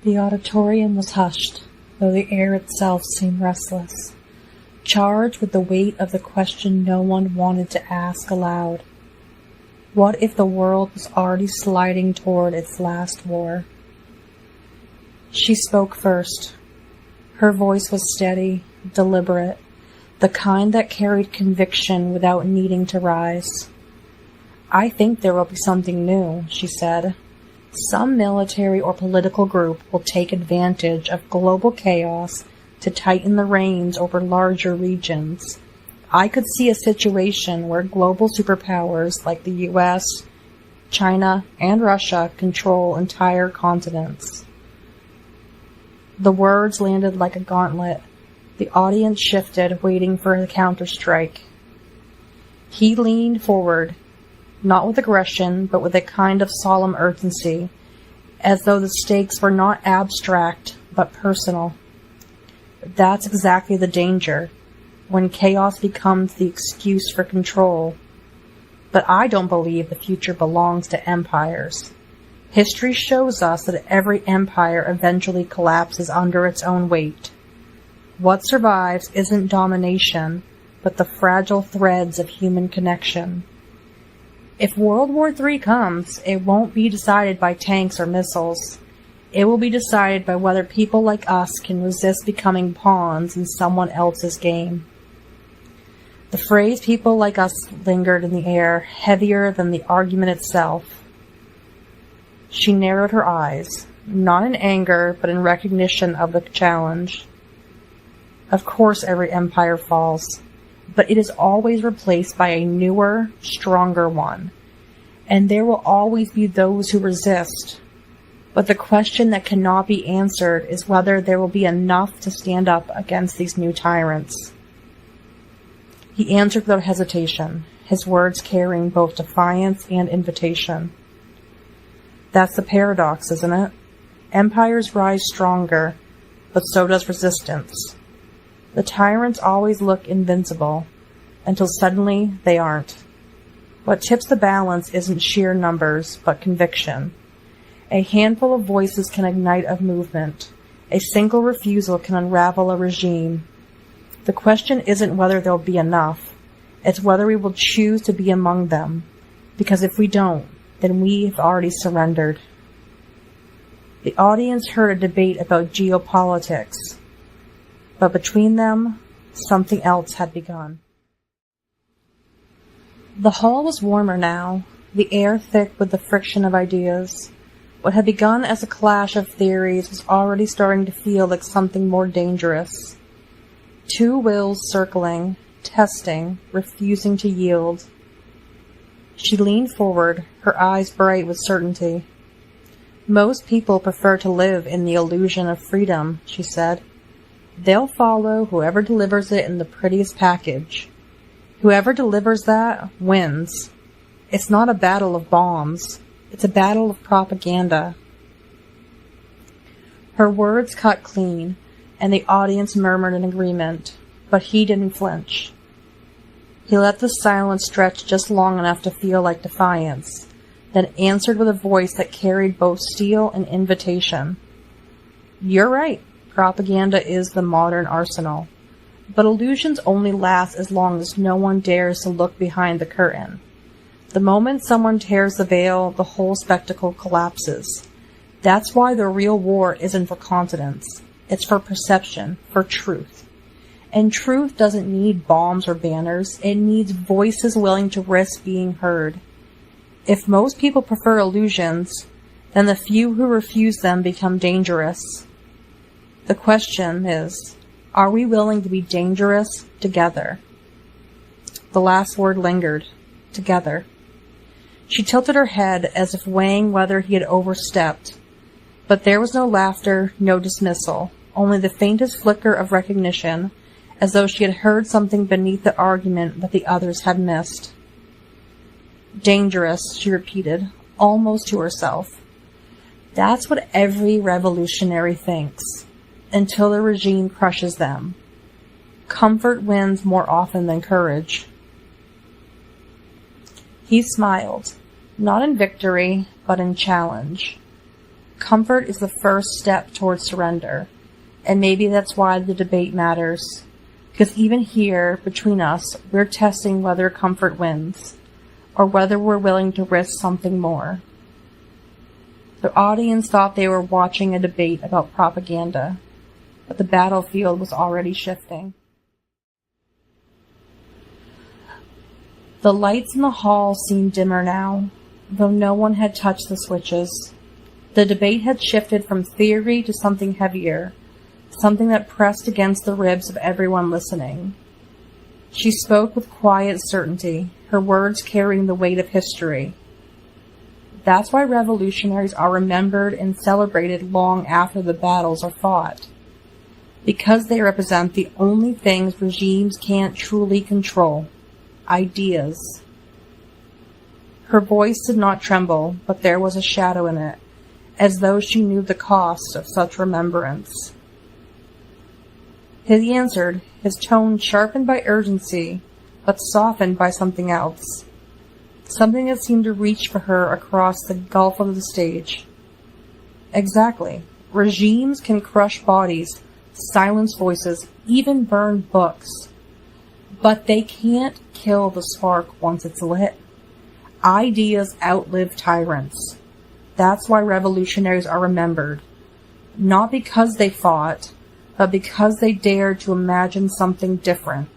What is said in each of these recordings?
The auditorium was hushed, though the air itself seemed restless, charged with the weight of the question no one wanted to ask aloud. What if the world was already sliding toward its last war? She spoke first. Her voice was steady, deliberate, the kind that carried conviction without needing to rise. I think there will be something new, she said. Some military or political group will take advantage of global chaos to tighten the reins over larger regions. I could see a situation where global superpowers like the US, China, and Russia control entire continents. The words landed like a gauntlet. The audience shifted, waiting for the counter-strike. He leaned forward, not with aggression, but with a kind of solemn urgency, as though the stakes were not abstract, but personal. That's exactly the danger, when chaos becomes the excuse for control. But I don't believe the future belongs to empires. History shows us that every empire eventually collapses under its own weight. What survives isn't domination, but the fragile threads of human connection. If World War III comes, it won't be decided by tanks or missiles. It will be decided by whether people like us can resist becoming pawns in someone else's game. The phrase people like us lingered in the air, heavier than the argument itself. She narrowed her eyes, not in anger, but in recognition of the challenge. Of course every empire falls, but it is always replaced by a newer, stronger one. And there will always be those who resist. But the question that cannot be answered is whether there will be enough to stand up against these new tyrants. He answered without hesitation, his words carrying both defiance and invitation. That's the paradox, isn't it? Empires rise stronger, but so does resistance. The tyrants always look invincible, until suddenly they aren't. What tips the balance isn't sheer numbers, but conviction. A handful of voices can ignite a movement. A single refusal can unravel a regime. The question isn't whether there'll be enough. It's whether we will choose to be among them. Because if we don't, then we've already surrendered. The audience heard a debate about geopolitics. But between them, something else had begun. The hall was warmer now, the air thick with the friction of ideas. What had begun as a clash of theories was already starting to feel like something more dangerous. Two wills circling, testing, refusing to yield. She leaned forward, her eyes bright with certainty. Most people prefer to live in the illusion of freedom, she said. They'll follow whoever delivers it in the prettiest package. Whoever delivers that wins. It's not a battle of bombs. It's a battle of propaganda. Her words cut clean, and the audience murmured in agreement, but he didn't flinch. He let the silence stretch just long enough to feel like defiance, then answered with a voice that carried both steel and invitation. You're right. Propaganda is the modern arsenal. But illusions only last as long as no one dares to look behind the curtain. The moment someone tears the veil, the whole spectacle collapses. That's why the real war isn't for continents. It's for perception, for truth. And truth doesn't need bombs or banners. It needs voices willing to risk being heard. If most people prefer illusions, then the few who refuse them become dangerous. The question is, are we willing to be dangerous together? The last word lingered. Together. She tilted her head as if weighing whether he had overstepped. But there was no laughter, no dismissal, only the faintest flicker of recognition, as though she had heard something beneath the argument that the others had missed. Dangerous, she repeated, almost to herself. That's what every revolutionary thinks. Until the regime crushes them. Comfort wins more often than courage. He smiled, not in victory, but in challenge. Comfort is the first step towards surrender, and maybe that's why the debate matters. Because even here, between us, we're testing whether comfort wins, or whether we're willing to risk something more. The audience thought they were watching a debate about propaganda, but the battlefield was already shifting. The lights in the hall seemed dimmer now, though no one had touched the switches. The debate had shifted from theory to something heavier, something that pressed against the ribs of everyone listening. She spoke with quiet certainty, her words carrying the weight of history. That's why revolutionaries are remembered and celebrated long after the battles are fought. Because they represent the only things regimes can't truly control: ideas. Her voice did not tremble, but there was a shadow in it, as though she knew the cost of such remembrance. He answered, his tone sharpened by urgency, but softened by something else. Something that seemed to reach for her across the gulf of the stage. Exactly. Regimes can crush bodies, silence voices, even burn books. But they can't kill the spark once it's lit. Ideas outlive tyrants. That's why revolutionaries are remembered. Not because they fought, but because they dared to imagine something different.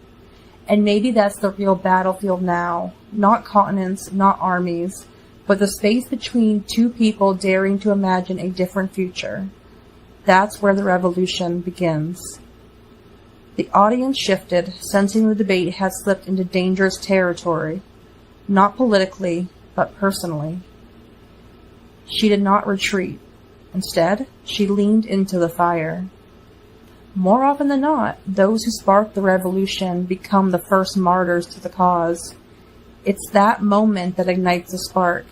And maybe that's the real battlefield now. Not continents, not armies, but the space between two people daring to imagine a different future. That's where the revolution begins. The audience shifted, sensing the debate had slipped into dangerous territory. Not politically, but personally. She did not retreat. Instead, she leaned into the fire. More often than not, those who spark the revolution become the first martyrs to the cause. It's that moment that ignites the spark,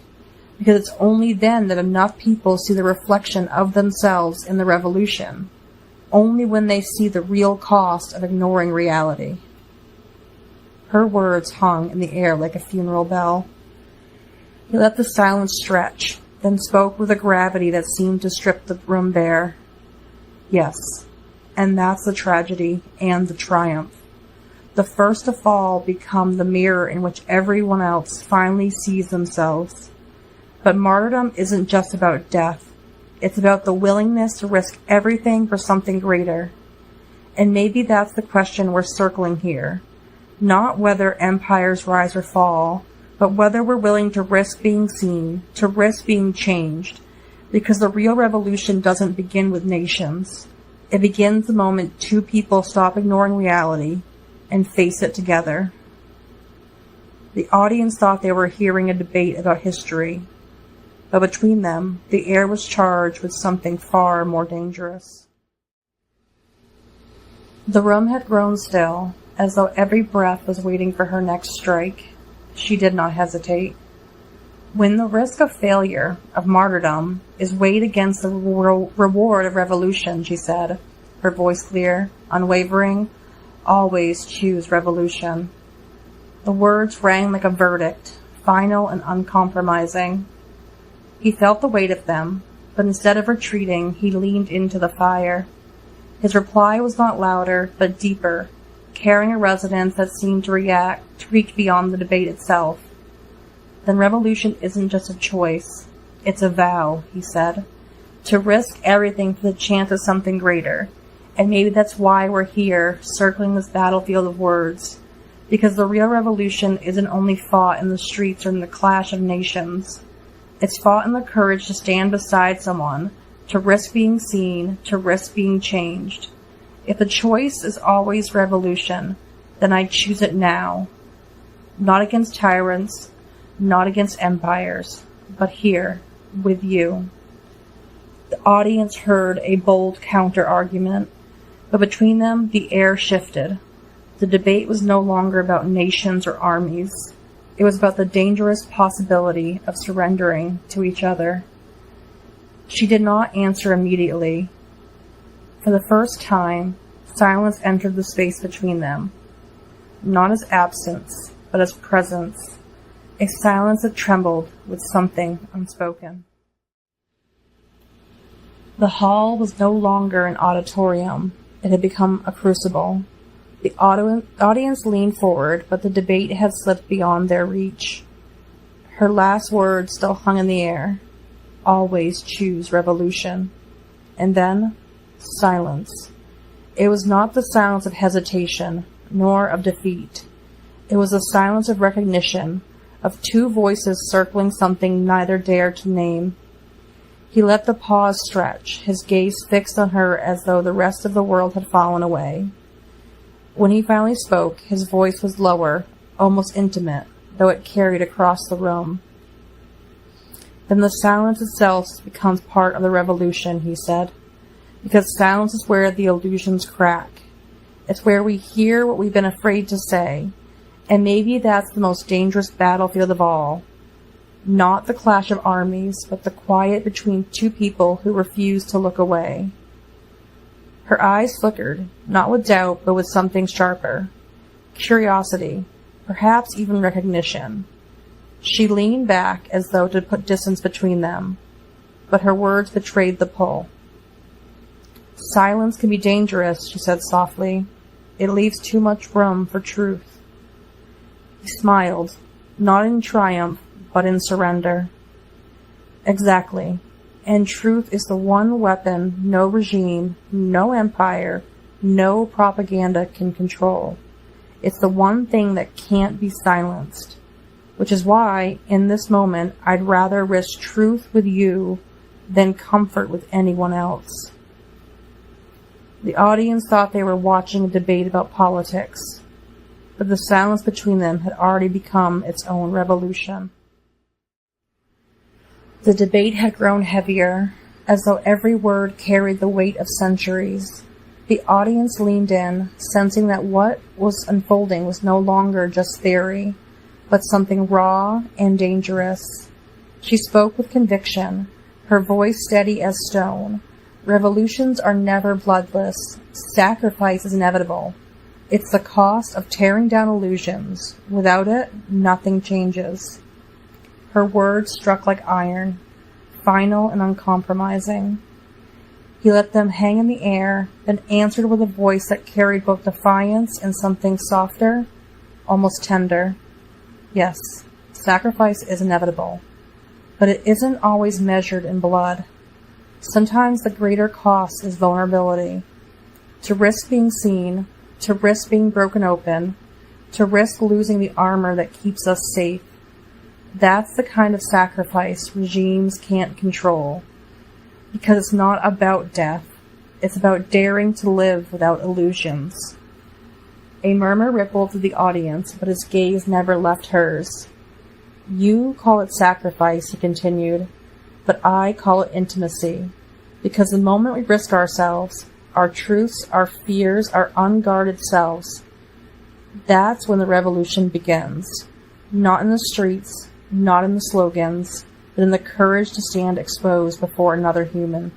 because it's only then that enough people see the reflection of themselves in the revolution. Only when they see the real cost of ignoring reality. Her words hung in the air like a funeral bell. He let the silence stretch, then spoke with a gravity that seemed to strip the room bare. Yes, and that's the tragedy and the triumph. The first to fall become the mirror in which everyone else finally sees themselves. But martyrdom isn't just about death. It's about the willingness to risk everything for something greater. And maybe that's the question we're circling here. Not whether empires rise or fall, but whether we're willing to risk being seen, to risk being changed. Because the real revolution doesn't begin with nations. It begins the moment two people stop ignoring reality and face it together. The audience thought they were hearing a debate about history, but between them, the air was charged with something far more dangerous. The room had grown still, as though every breath was waiting for her next strike. She did not hesitate. When the risk of failure, of martyrdom, is weighed against the reward of revolution, she said, her voice clear, unwavering, always choose revolution. The words rang like a verdict, final and uncompromising. He felt the weight of them, but instead of retreating, he leaned into the fire. His reply was not louder, but deeper, carrying a resonance that seemed to reach beyond the debate itself. Then revolution isn't just a choice, it's a vow, he said, to risk everything for the chance of something greater. And maybe that's why we're here, circling this battlefield of words, because the real revolution isn't only fought in the streets or in the clash of nations. It's fought in the courage to stand beside someone, to risk being seen, to risk being changed. If the choice is always revolution, then I choose it now. Not against tyrants, not against empires, but here, with you. The audience heard a bold counter-argument, but between them the air shifted. The debate was no longer about nations or armies. It was about the dangerous possibility of surrendering to each other. She did not answer immediately. For the first time, silence entered the space between them, not as absence, but as presence, a silence that trembled with something unspoken. The hall was no longer an auditorium. It had become a crucible. The audience leaned forward, but the debate had slipped beyond their reach. Her last words still hung in the air. Always choose revolution. And then, silence. It was not the silence of hesitation, nor of defeat. It was the silence of recognition, of two voices circling something neither dared to name. He let the pause stretch, his gaze fixed on her as though the rest of the world had fallen away. When he finally spoke, his voice was lower, almost intimate, though it carried across the room. Then the silence itself becomes part of the revolution, he said, because silence is where the illusions crack. It's where we hear what we've been afraid to say, and maybe that's the most dangerous battlefield of all. Not the clash of armies, but the quiet between two people who refuse to look away. Her eyes flickered, not with doubt, but with something sharper. Curiosity, perhaps even recognition. She leaned back as though to put distance between them, but her words betrayed the pull. Silence can be dangerous, she said softly. It leaves too much room for truth. He smiled, not in triumph, but in surrender. Exactly. And truth is the one weapon no regime, no empire, no propaganda can control. It's the one thing that can't be silenced. Which is why, in this moment, I'd rather risk truth with you than comfort with anyone else. The audience thought they were watching a debate about politics, but the silence between them had already become its own revolution. The debate had grown heavier, as though every word carried the weight of centuries. The audience leaned in, sensing that what was unfolding was no longer just theory, but something raw and dangerous. She spoke with conviction, her voice steady as stone. Revolutions are never bloodless. Sacrifice is inevitable. It's the cost of tearing down illusions. Without it, nothing changes. Her words struck like iron, final and uncompromising. He let them hang in the air, then answered with a voice that carried both defiance and something softer, almost tender. Yes, sacrifice is inevitable, but it isn't always measured in blood. Sometimes the greater cost is vulnerability. To risk being seen, to risk being broken open, to risk losing the armor that keeps us safe. That's the kind of sacrifice regimes can't control. Because it's not about death. It's about daring to live without illusions. A murmur rippled through the audience, but his gaze never left hers. You call it sacrifice, he continued, but I call it intimacy. Because the moment we risk ourselves, our truths, our fears, our unguarded selves, that's when the revolution begins. Not in the streets, not in the slogans, but in the courage to stand exposed before another human.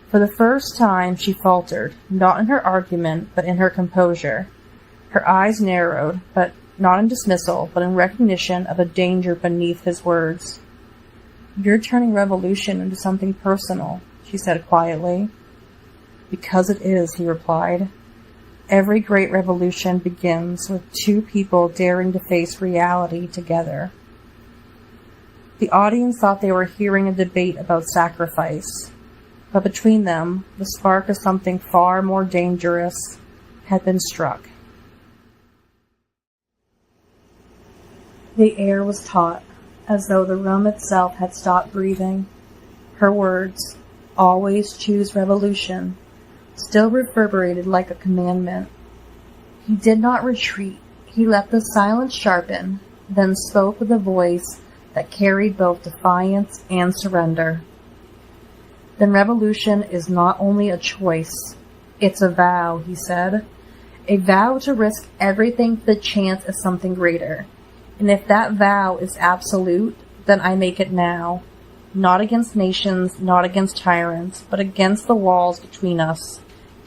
For the first time, she faltered, not in her argument, but in her composure. Her eyes narrowed, but not in dismissal, but in recognition of a danger beneath his words. You're turning revolution into something personal, she said quietly. Because it is, he replied. Every great revolution begins with two people daring to face reality together. The audience thought they were hearing a debate about sacrifice, but between them, the spark of something far more dangerous had been struck. The air was taut, as though the room itself had stopped breathing. Her words, always choose revolution, still reverberated like a commandment. He did not retreat. He let the silence sharpen, then spoke with a voice that carried both defiance and surrender. Then revolution is not only a choice, it's a vow, he said. A vow to risk everything for the chance of something greater. And if that vow is absolute, then I make it now. Not against nations, not against tyrants, but against the walls between us.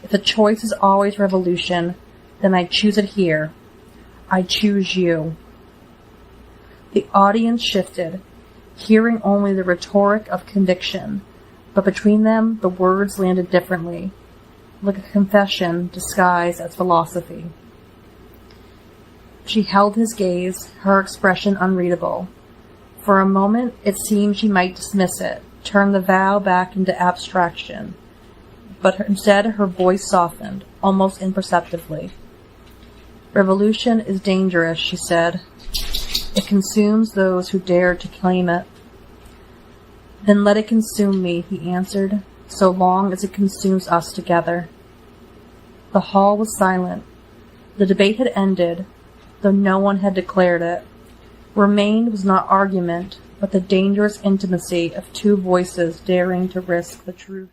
If the choice is always revolution, then I choose it here. I choose you. The audience shifted, hearing only the rhetoric of conviction, But between them, the words landed differently, like a confession disguised as philosophy. She held his gaze, her expression unreadable. For a moment, it seemed she might dismiss it, turn the vow back into abstraction. But instead, her voice softened, almost imperceptibly. "Revolution is dangerous," she said. "It consumes those who dare to claim it." "Then let it consume me," he answered, "so long as it consumes us together." The hall was silent. The debate had ended, though no one had declared it. Remained was not argument, but the dangerous intimacy of two voices daring to risk the truth.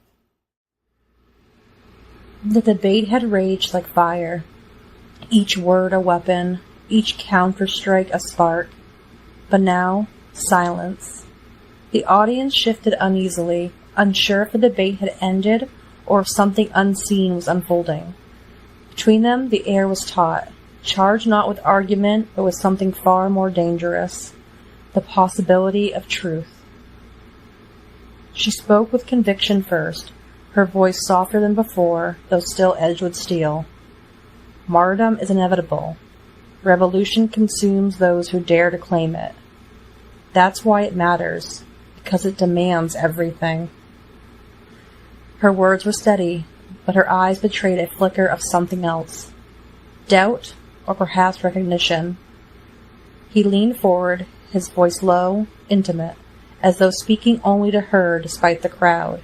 The debate had raged like fire, each word a weapon, each counter-strike a spark. But now, silence. The audience shifted uneasily, unsure if the debate had ended or if something unseen was unfolding. Between them, the air was taut, charged not with argument, but with something far more dangerous, the possibility of truth. She spoke with conviction first, her voice softer than before, though still edged with steel. "Martyrdom is inevitable. Revolution consumes those who dare to claim it. That's why it matters, because it demands everything." Her words were steady, but her eyes betrayed a flicker of something else. Doubt, or perhaps recognition. He leaned forward, his voice low, intimate, as though speaking only to her despite the crowd.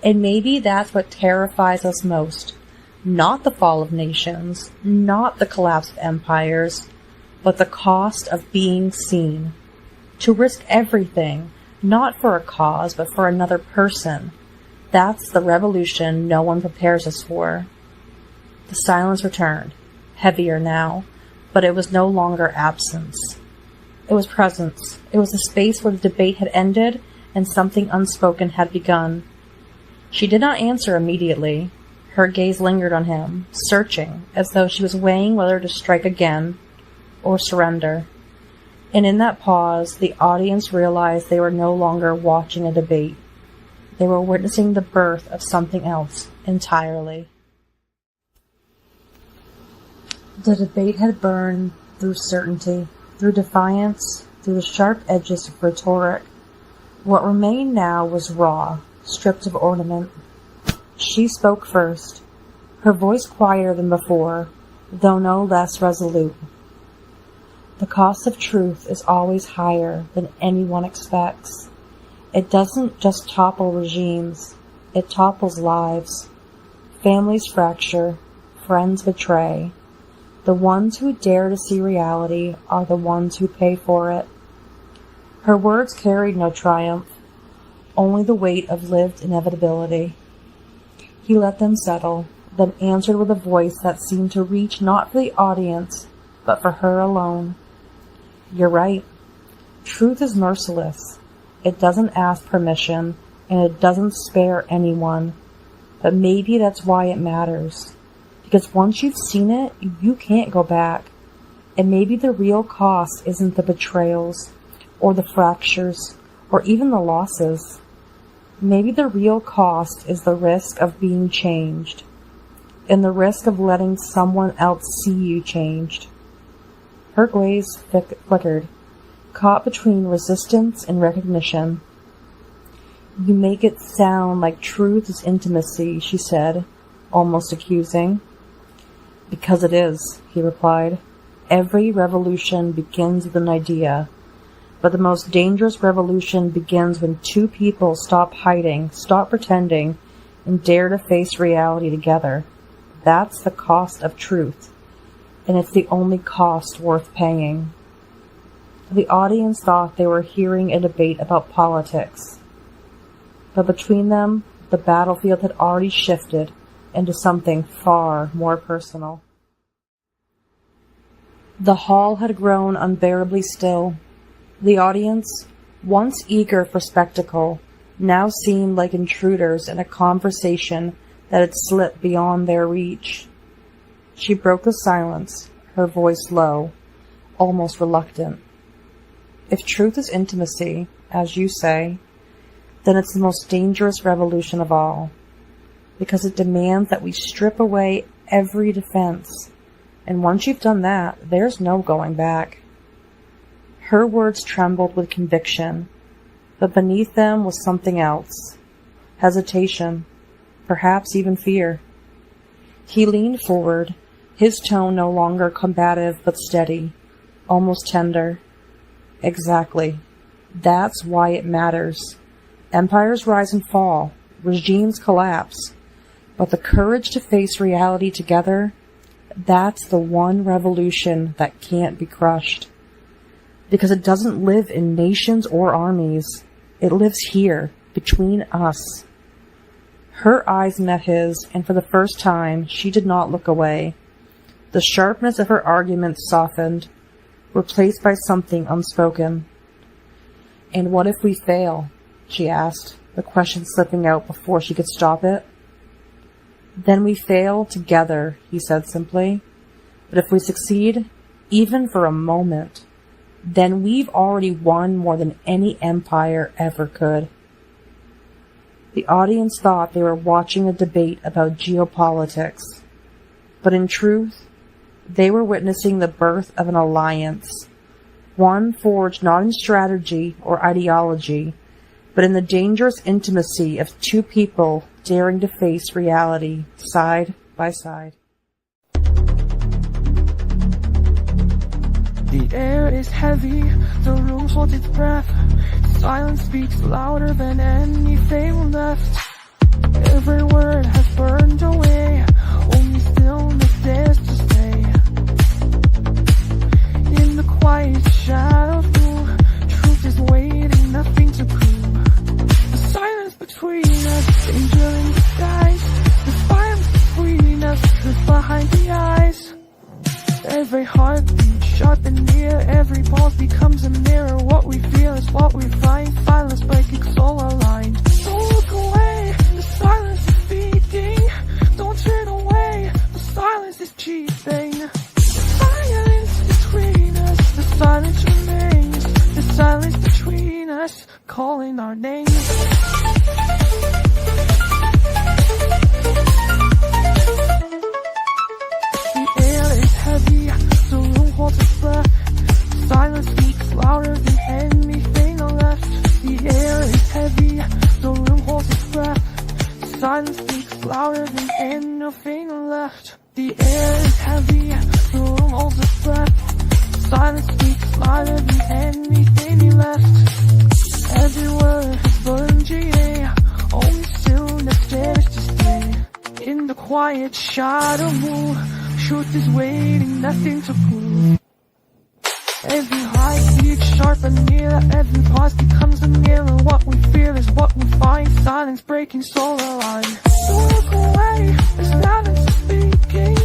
"And maybe that's what terrifies us most. Not the fall of nations, not the collapse of empires, but the cost of being seen. To risk everything, not for a cause, but for another person. That's the revolution no one prepares us for." The silence returned, heavier now, but it was no longer absence. It was presence. It was the space where the debate had ended and something unspoken had begun. She did not answer immediately. Her gaze lingered on him, searching, as though she was weighing whether to strike again or surrender. And in that pause, the audience realized they were no longer watching a debate. They were witnessing the birth of something else entirely. The debate had burned through certainty, through defiance, through the sharp edges of rhetoric. What remained now was raw, stripped of ornament. She spoke first, her voice quieter than before, though no less resolute. "The cost of truth is always higher than anyone expects. It doesn't just topple regimes, it topples lives. Families fracture, friends betray. The ones who dare to see reality are the ones who pay for it." Her words carried no triumph, only the weight of lived inevitability. He let them settle, then answered with a voice that seemed to reach not for the audience, but for her alone. "You're right. Truth is merciless. It doesn't ask permission, and it doesn't spare anyone. But maybe that's why it matters. Because once you've seen it, you can't go back. And maybe the real cost isn't the betrayals, or the fractures, or even the losses. Maybe the real cost is the risk of being changed, and the risk of letting someone else see you changed." Her gaze flickered, caught between resistance and recognition. "You make it sound like truth is intimacy," she said, almost accusing. "Because it is," he replied. "Every revolution begins with an idea. But the most dangerous revolution begins when two people stop hiding, stop pretending, and dare to face reality together. That's the cost of truth, and it's the only cost worth paying." The audience thought they were hearing a debate about politics. But between them, the battlefield had already shifted into something far more personal. The hall had grown unbearably still. The audience, once eager for spectacle, now seemed like intruders in a conversation that had slipped beyond their reach. She broke the silence, her voice low, almost reluctant. "If truth is intimacy, as you say, then it's the most dangerous revolution of all, because it demands that we strip away every defense, and once you've done that, there's no going back. Her words trembled with conviction, but beneath them was something else. Hesitation, perhaps even fear. He leaned forward, his tone no longer combative but steady, almost tender. Exactly. That's why it matters. Empires rise and fall, regimes collapse, but the courage to face reality together, that's the one revolution that can't be crushed. Because it doesn't live in nations or armies. It lives here, between us. Her eyes met his, and for the first time, she did not look away. The sharpness of her argument softened, replaced by something unspoken. "And what if we fail?" she asked, the question slipping out before she could stop it. "Then we fail together," he said simply. "But if we succeed, even for a moment, then we've already won more than any empire ever could." The audience thought they were watching a debate about geopolitics, but in truth, they were witnessing the birth of an alliance, one forged not in strategy or ideology, but in the dangerous intimacy of two people daring to face reality side by side. The air is heavy, the room holds its breath. Silence speaks louder than anything left. Every word has burned away, only stillness dares to stay. In the quiet shadows, truth is waiting, nothing to prove. The silence between us, danger in disguise. The silence between us, truth behind the eyes. Every heartbeat, sharp and near, every pulse becomes a mirror. What we feel is what we find, silence breaking, soul aligned. Don't look away, the silence is feeding. Don't turn away, the silence is cheating. The silence between us, the silence remains. The silence between us, calling our names. The room holds its breath. Silence speaks louder than anything left. The air is heavy. The room holds its breath. Silence speaks louder than anything left. The air is heavy. The room holds its breath. Silence speaks louder than anything left. Every word has burned GA. Only stillness dares to stay. In the quiet shadow move. Truth is waiting, nothing to prove. Every heartbeat sharp and near, every pause becomes a mirror. What we feel is what we find, silence breaking, soul aligned. Don't look away, the silence is speaking.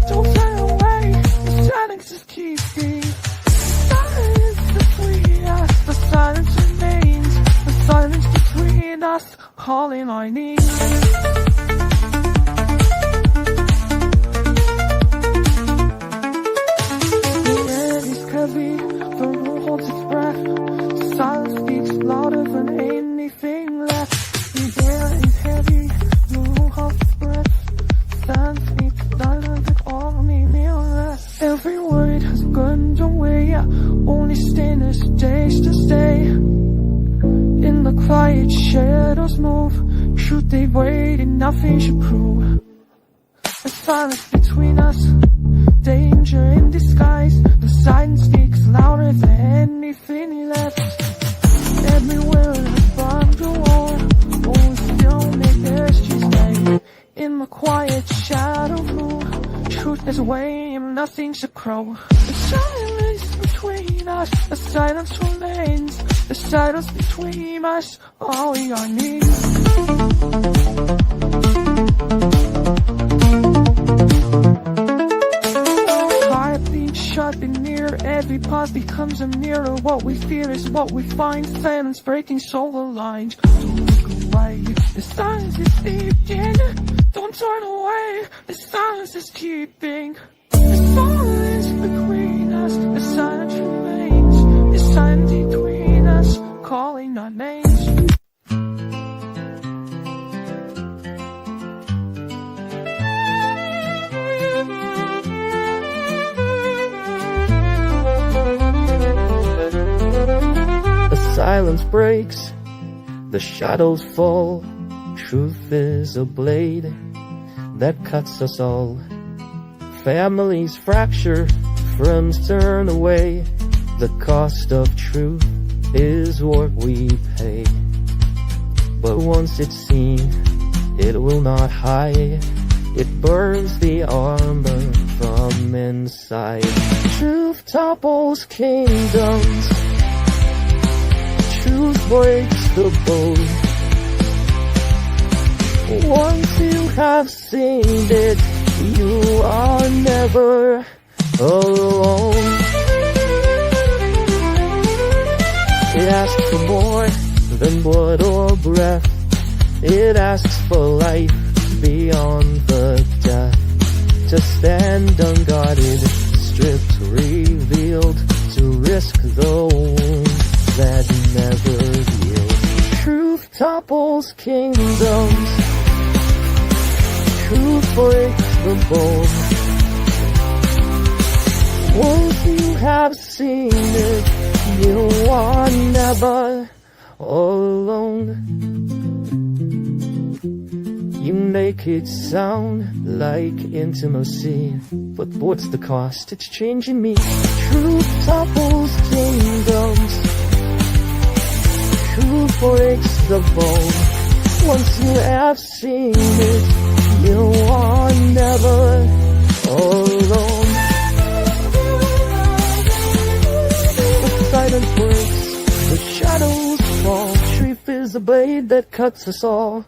Don't turn away, the silence is keeping. The silence between us, the silence remains. The silence between us, calling our names. The room holds its breath. Silence speaks louder than anything left. The air is heavy. The room holds its breath. Silence speaks louder than anything left. Every word has burned away. Only stillness days to stay. In the quiet shadows move. Truth they wait and nothing should prove. The silence between us. Danger in disguise. The silence speaks louder than anything left. Every word has burned a war. Only stillness dares to stay. In the quiet shadow blue. Truth is weighing, nothing to crow. The silence between us. The silence remains. The silence between us. All we are needs. Sharp and near, every pause becomes a mirror. What we fear is what we find, silence breaking, soul aligned. Don't look away, the silence is speaking. Don't turn away, the silence is keeping. The silence between us, the silence remains. The silence between us, calling our names. silence breaks, the shadows fall. Truth is a blade that cuts us all. Families fracture, friends turn away. The cost of truth is what we pay. But once it's seen, it will not hide. It burns the armor from inside. Truth topples kingdoms. Truth breaks the bold. Once you have seen it, you are never alone. It asks for more than blood or breath. It asks for life beyond the death. To stand unguarded, stripped, revealed, to risk the wounds that never heal. Truth topples kingdoms. Truth breaks the bold. Once you have seen it, you are never alone. You make it sound like intimacy, but what's the cost? It's changing me. Truth topples kingdoms. Truth breaks the bold. Once you have seen it, you are never alone. The silence breaks, the shadows fall. Truth is a blade that cuts us all.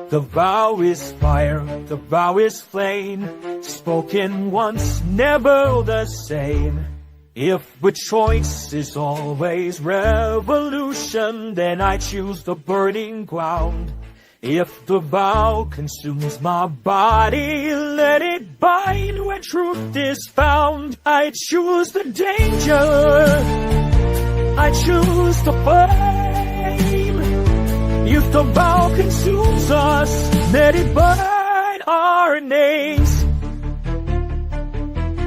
The vow is fire, the vow is flame, spoken once, never the same. If the choice is always revolution, then I choose the burning ground. If the vow consumes my body, let it bind where truth is found. I choose the danger, I choose the flame. If the vow consumes us, let it burn our names.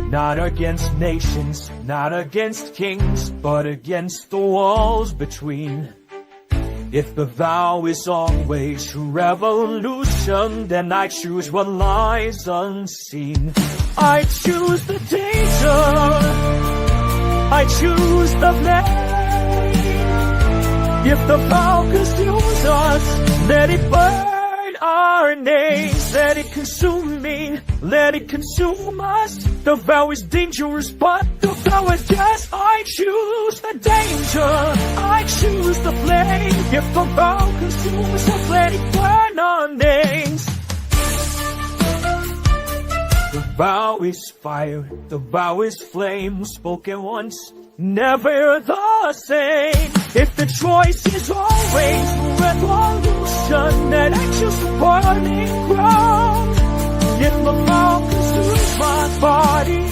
Not against nations, not against kings, but against the walls between. If the vow is always revolution, then I choose what lies unseen. I choose the danger, I choose the flame. If the vow consumes us, let it burn our names. Let it consume me, let it consume us. The vow is dangerous, but the vow is just. I choose the danger, I choose the flame. If the vow consumes us, let it burn our names. The vow is fire, the vow is flame, spoken once, never the same. If the choice is always revolution, then I choose the burning ground. If the vow consumes my body,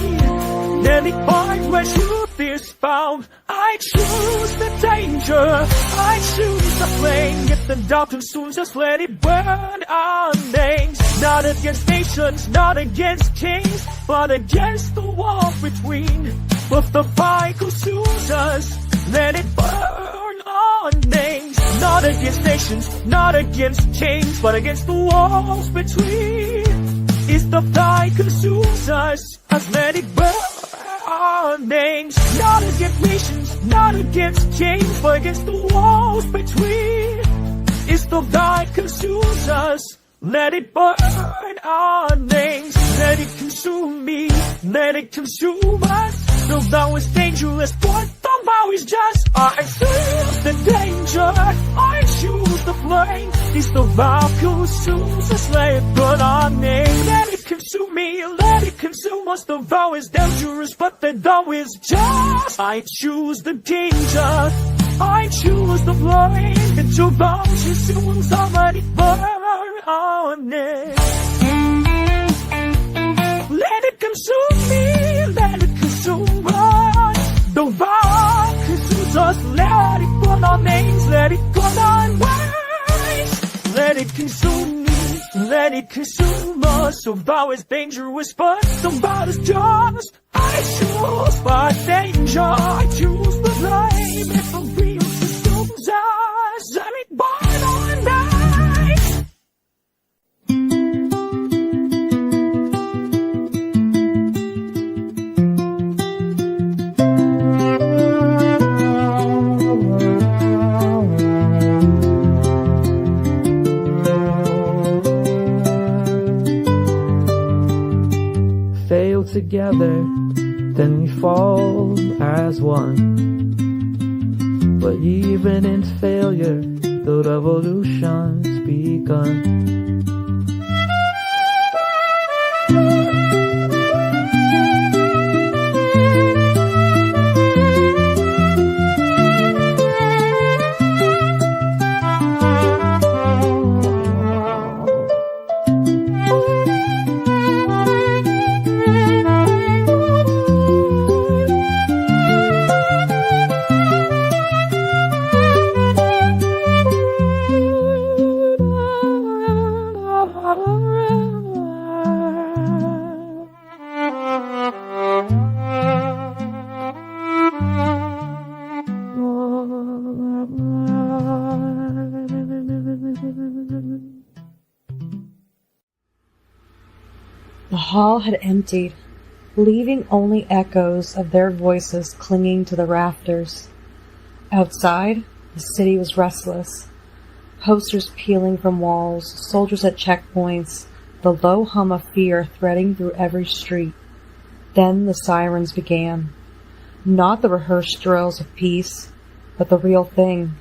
then it finds where truth is found. I choose the danger, I choose the flame. If the doubt consumes us, let it burn our names. Not against nations, not against kings, but against the wall between. If the fire consumes us, let it burn our names. Not against nations, not against kings, but against the walls between. If the fire consumes us, let it burn our names. Not against nations, not against kings, but against the walls between. If the fire consumes us, let it burn our names. Let it consume me, let it consume us. The vow is dangerous, but the vow is just. I choose the danger, I choose the flame. If the vow consumes us, let it burn our names. Let it consume me, let it consume us. The vow is dangerous, but the vow is just. I choose the danger, I choose the flame. If the vow consumes us, let it burn our names. Let it consume me, let it consume us. The vow consumes us, let it burn our names. Let it burn our ways. Let it consume me, let it consume us. So vow is dangerous, but some vow is just. I choose my danger, I choose the blame. If the real consumes us, I mean, born on night. Fail together, then we fall as one. But even in failure, the revolution's begun. The hall had emptied, leaving only echoes of their voices clinging to the rafters. Outside, the city was restless. Posters peeling from walls, soldiers at checkpoints, the low hum of fear threading through every street. Then the sirens began. Not the rehearsed drills of peace, but the real thing.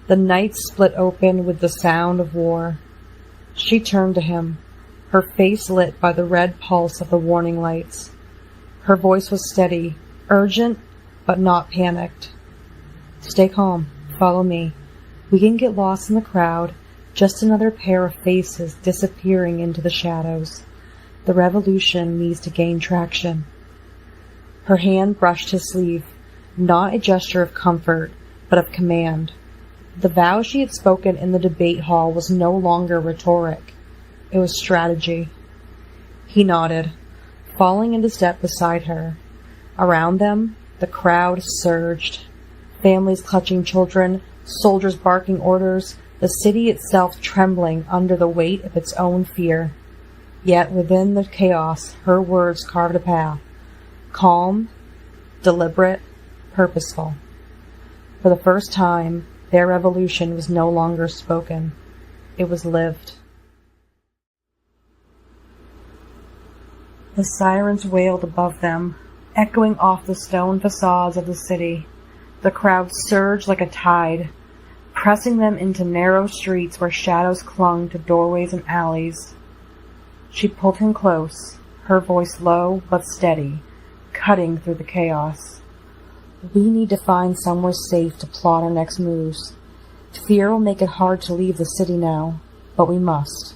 The night split open with the sound of war. She turned to him, her face lit by the red pulse of the warning lights. Her voice was steady, urgent, but not panicked. Stay calm. Follow me. We can get lost in the crowd, just another pair of faces disappearing into the shadows. The revolution needs to gain traction. Her hand brushed his sleeve, not a gesture of comfort, but of command. The vow she had spoken in the debate hall was no longer rhetoric. It was strategy. He nodded, falling into step beside her. Around them, the crowd surged. Families clutching children, soldiers barking orders, the city itself trembling under the weight of its own fear. Yet within the chaos, her words carved a path. Calm, deliberate, purposeful. For the first time, their revolution was no longer spoken. It was lived. The sirens wailed above them, echoing off the stone facades of the city. The crowd surged like a tide, pressing them into narrow streets where shadows clung to doorways and alleys. She pulled him close, her voice low but steady, cutting through the chaos. We need to find somewhere safe to plot our next moves. Fear will make it hard to leave the city now, but we must,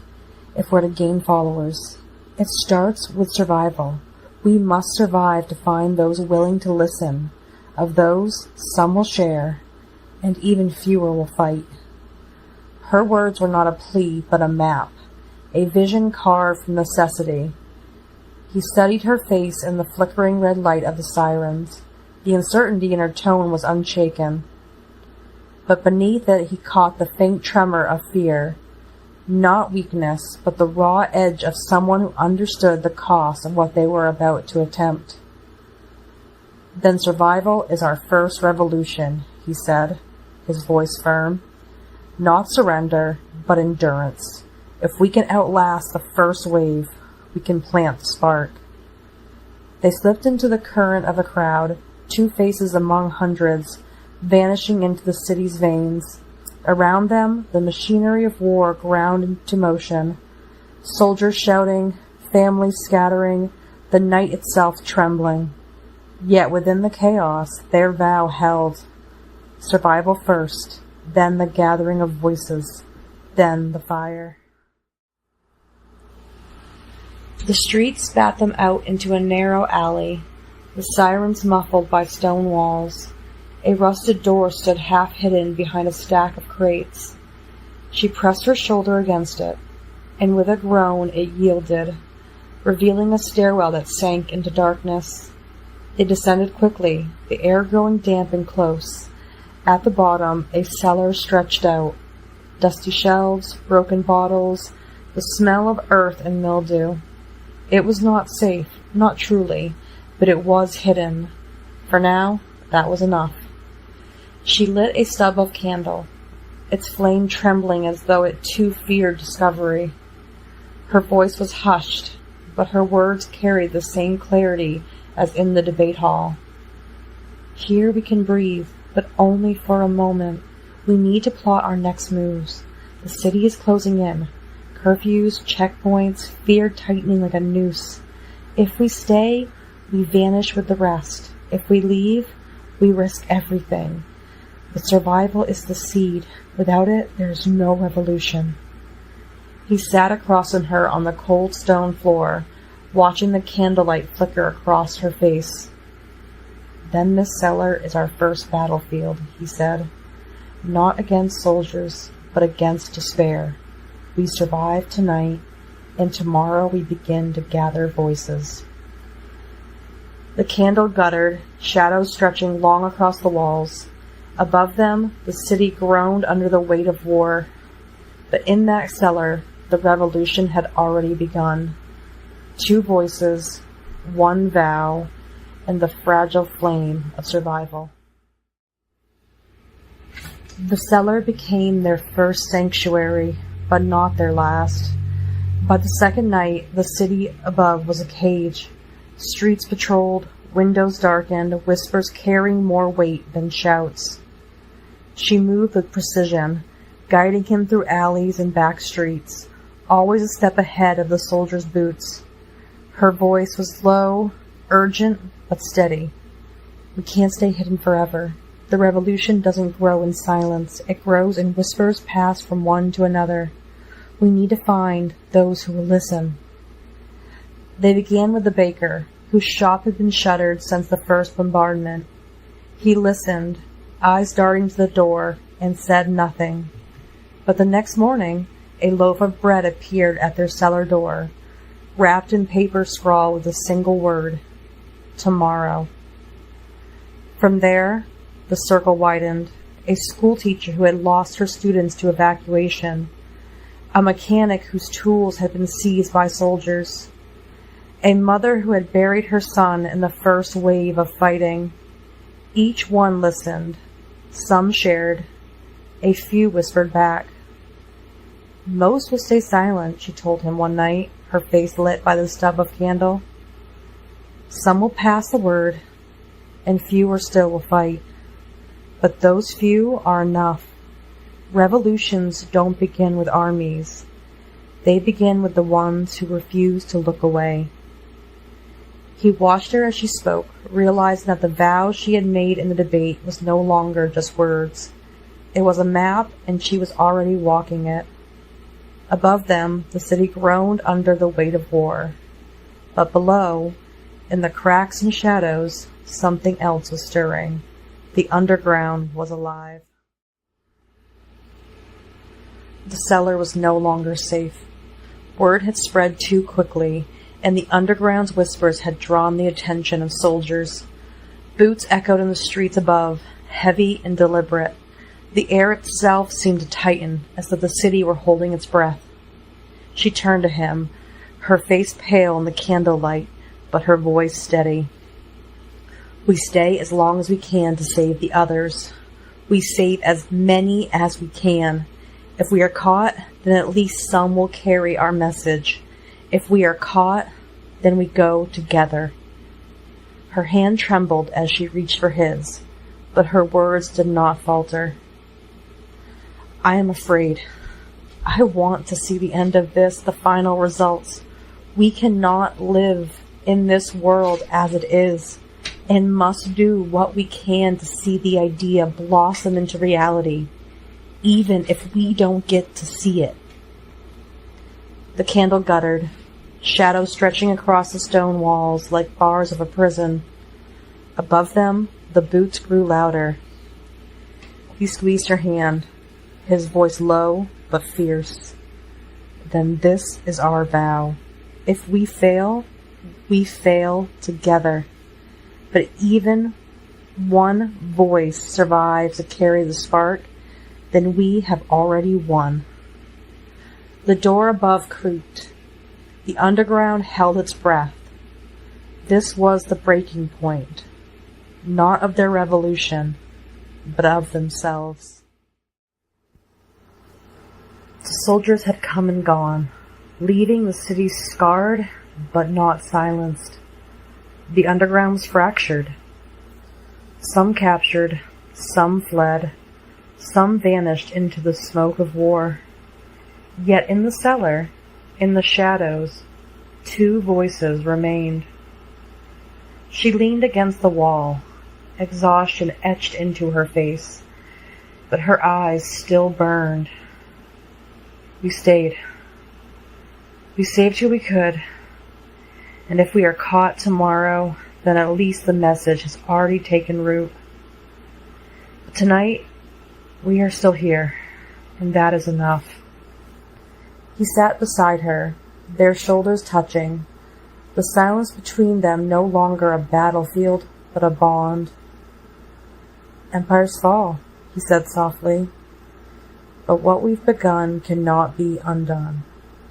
if we're to gain followers. It starts with survival. We must survive to find those willing to listen. Of those, some will share, and even fewer will fight. Her words were not a plea, but a map, a vision carved from necessity. He studied her face in the flickering red light of the sirens. The uncertainty in her tone was unshaken. But beneath it he caught the faint tremor of fear. Not weakness, but the raw edge of someone who understood the cost of what they were about to attempt. Then survival is our first revolution, he said, his voice firm. Not surrender, but endurance. If we can outlast the first wave, we can plant the spark. They slipped into the current of a crowd, two faces among hundreds, vanishing into the city's veins. Around them, the machinery of war ground into motion. Soldiers shouting, families scattering, the night itself trembling. Yet within the chaos, their vow held. Survival first, then the gathering of voices, then the fire. The street spat them out into a narrow alley, the sirens muffled by stone walls. A rusted door stood half hidden behind a stack of crates. She pressed her shoulder against it. and with a groan it yielded, revealing a stairwell that sank into darkness. They descended quickly, the air growing damp and close. At the bottom, a cellar stretched out. Dusty shelves, broken bottles, the smell of earth and mildew. It was not safe, not truly, but it was hidden. For now, that was enough. She lit a stub of candle, its flame trembling as though it too feared discovery. Her voice was hushed, but her words carried the same clarity as in the debate hall. Here we can breathe, but only for a moment. We need to plot our next moves. The city is closing in. Curfews, checkpoints, fear tightening like a noose. If we stay, we vanish with the rest. If we leave, we risk everything. But survival is the seed. Without it, there is no revolution. He sat across from her on the cold stone floor, watching the candlelight flicker across her face. Then this cellar is our first battlefield, he said. Not against soldiers, but against despair. We survive tonight, and tomorrow we begin to gather voices. The candle guttered, shadows stretching long across the walls. Above them, the city groaned under the weight of war. But in that cellar, the revolution had already begun. 2 voices, 1 vow, and the fragile flame of survival. The cellar became their first sanctuary, but not their last. By the second night, the city above was a cage. Streets patrolled, windows darkened, whispers carrying more weight than shouts. She moved with precision, guiding him through alleys and back streets, always a step ahead of the soldiers' boots. Her voice was low, urgent, but steady. We can't stay hidden forever. The revolution doesn't grow in silence. It grows in whispers passed from one to another. We need to find those who will listen. They began with the baker, whose shop had been shuttered since the first bombardment. He listened, eyes darting to the door, and said nothing. But the next morning, a loaf of bread appeared at their cellar door, wrapped in paper scrawl with a single word: tomorrow. From there, the circle widened. A schoolteacher who had lost her students to evacuation, a mechanic whose tools had been seized by soldiers, a mother who had buried her son in the first wave of fighting. Each one listened. Some shared. A few whispered back. Most will stay silent, she told him one night, her face lit by the stub of candle. Some will pass the word, and fewer still will fight. But those few are enough. Revolutions don't begin with armies. They begin with the ones who refuse to look away. He watched her as she spoke, realizing that the vow she had made in the debate was no longer just words. It was a map, and she was already walking it. Above them, the city groaned under the weight of war. But below, in the cracks and shadows, something else was stirring. The underground was alive. The cellar was no longer safe. Word had spread too quickly, and the underground's whispers had drawn the attention of soldiers. Boots echoed in the streets above, heavy and deliberate. The air itself seemed to tighten, as though the city were holding its breath. She turned to him, her face pale in the candlelight, but her voice steady. We stay as long as we can to save the others. We save as many as we can. If we are caught, then at least some will carry our message. If we are caught, then we go together. Her hand trembled as she reached for his, but her words did not falter. I am afraid. I want to see the end of this, the final results. We cannot live in this world as it is, and must do what we can to see the idea blossom into reality, even if we don't get to see it. The candle guttered, shadows stretching across the stone walls like bars of a prison. Above them, the boots grew louder. He squeezed her hand, his voice low but fierce. then this is our vow. If we fail together. But even one voice survives to carry the spark, then we have already won. The door above creaked. The underground held its breath. This was the breaking point, not of their revolution, but of themselves. The soldiers had come and gone, leaving the city scarred but not silenced. The underground was fractured. Some captured, some fled, some vanished into the smoke of war. Yet in the cellar, in the shadows, two voices remained. She leaned against the wall, exhaustion etched into her face, but her eyes still burned. We stayed. We saved who we could, and if we are caught tomorrow, then at least the message has already taken root. But tonight, we are still here, and that is enough. He sat beside her, their shoulders touching, the silence between them no longer a battlefield, but a bond. Empires fall, he said softly, but what we've begun cannot be undone.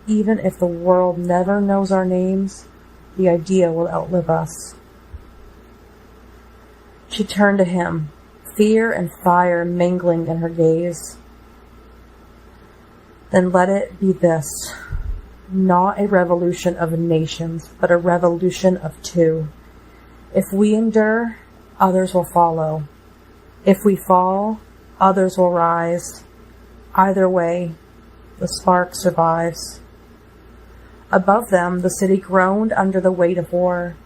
Even if the world never knows our names, the idea will outlive us. She turned to him, fear and fire mingling in her gaze. Then let it be this, not a revolution of nations, but a revolution of two. If we endure, others will follow. If we fall, others will rise. Either way, the spark survives. Above them, the city groaned under the weight of war.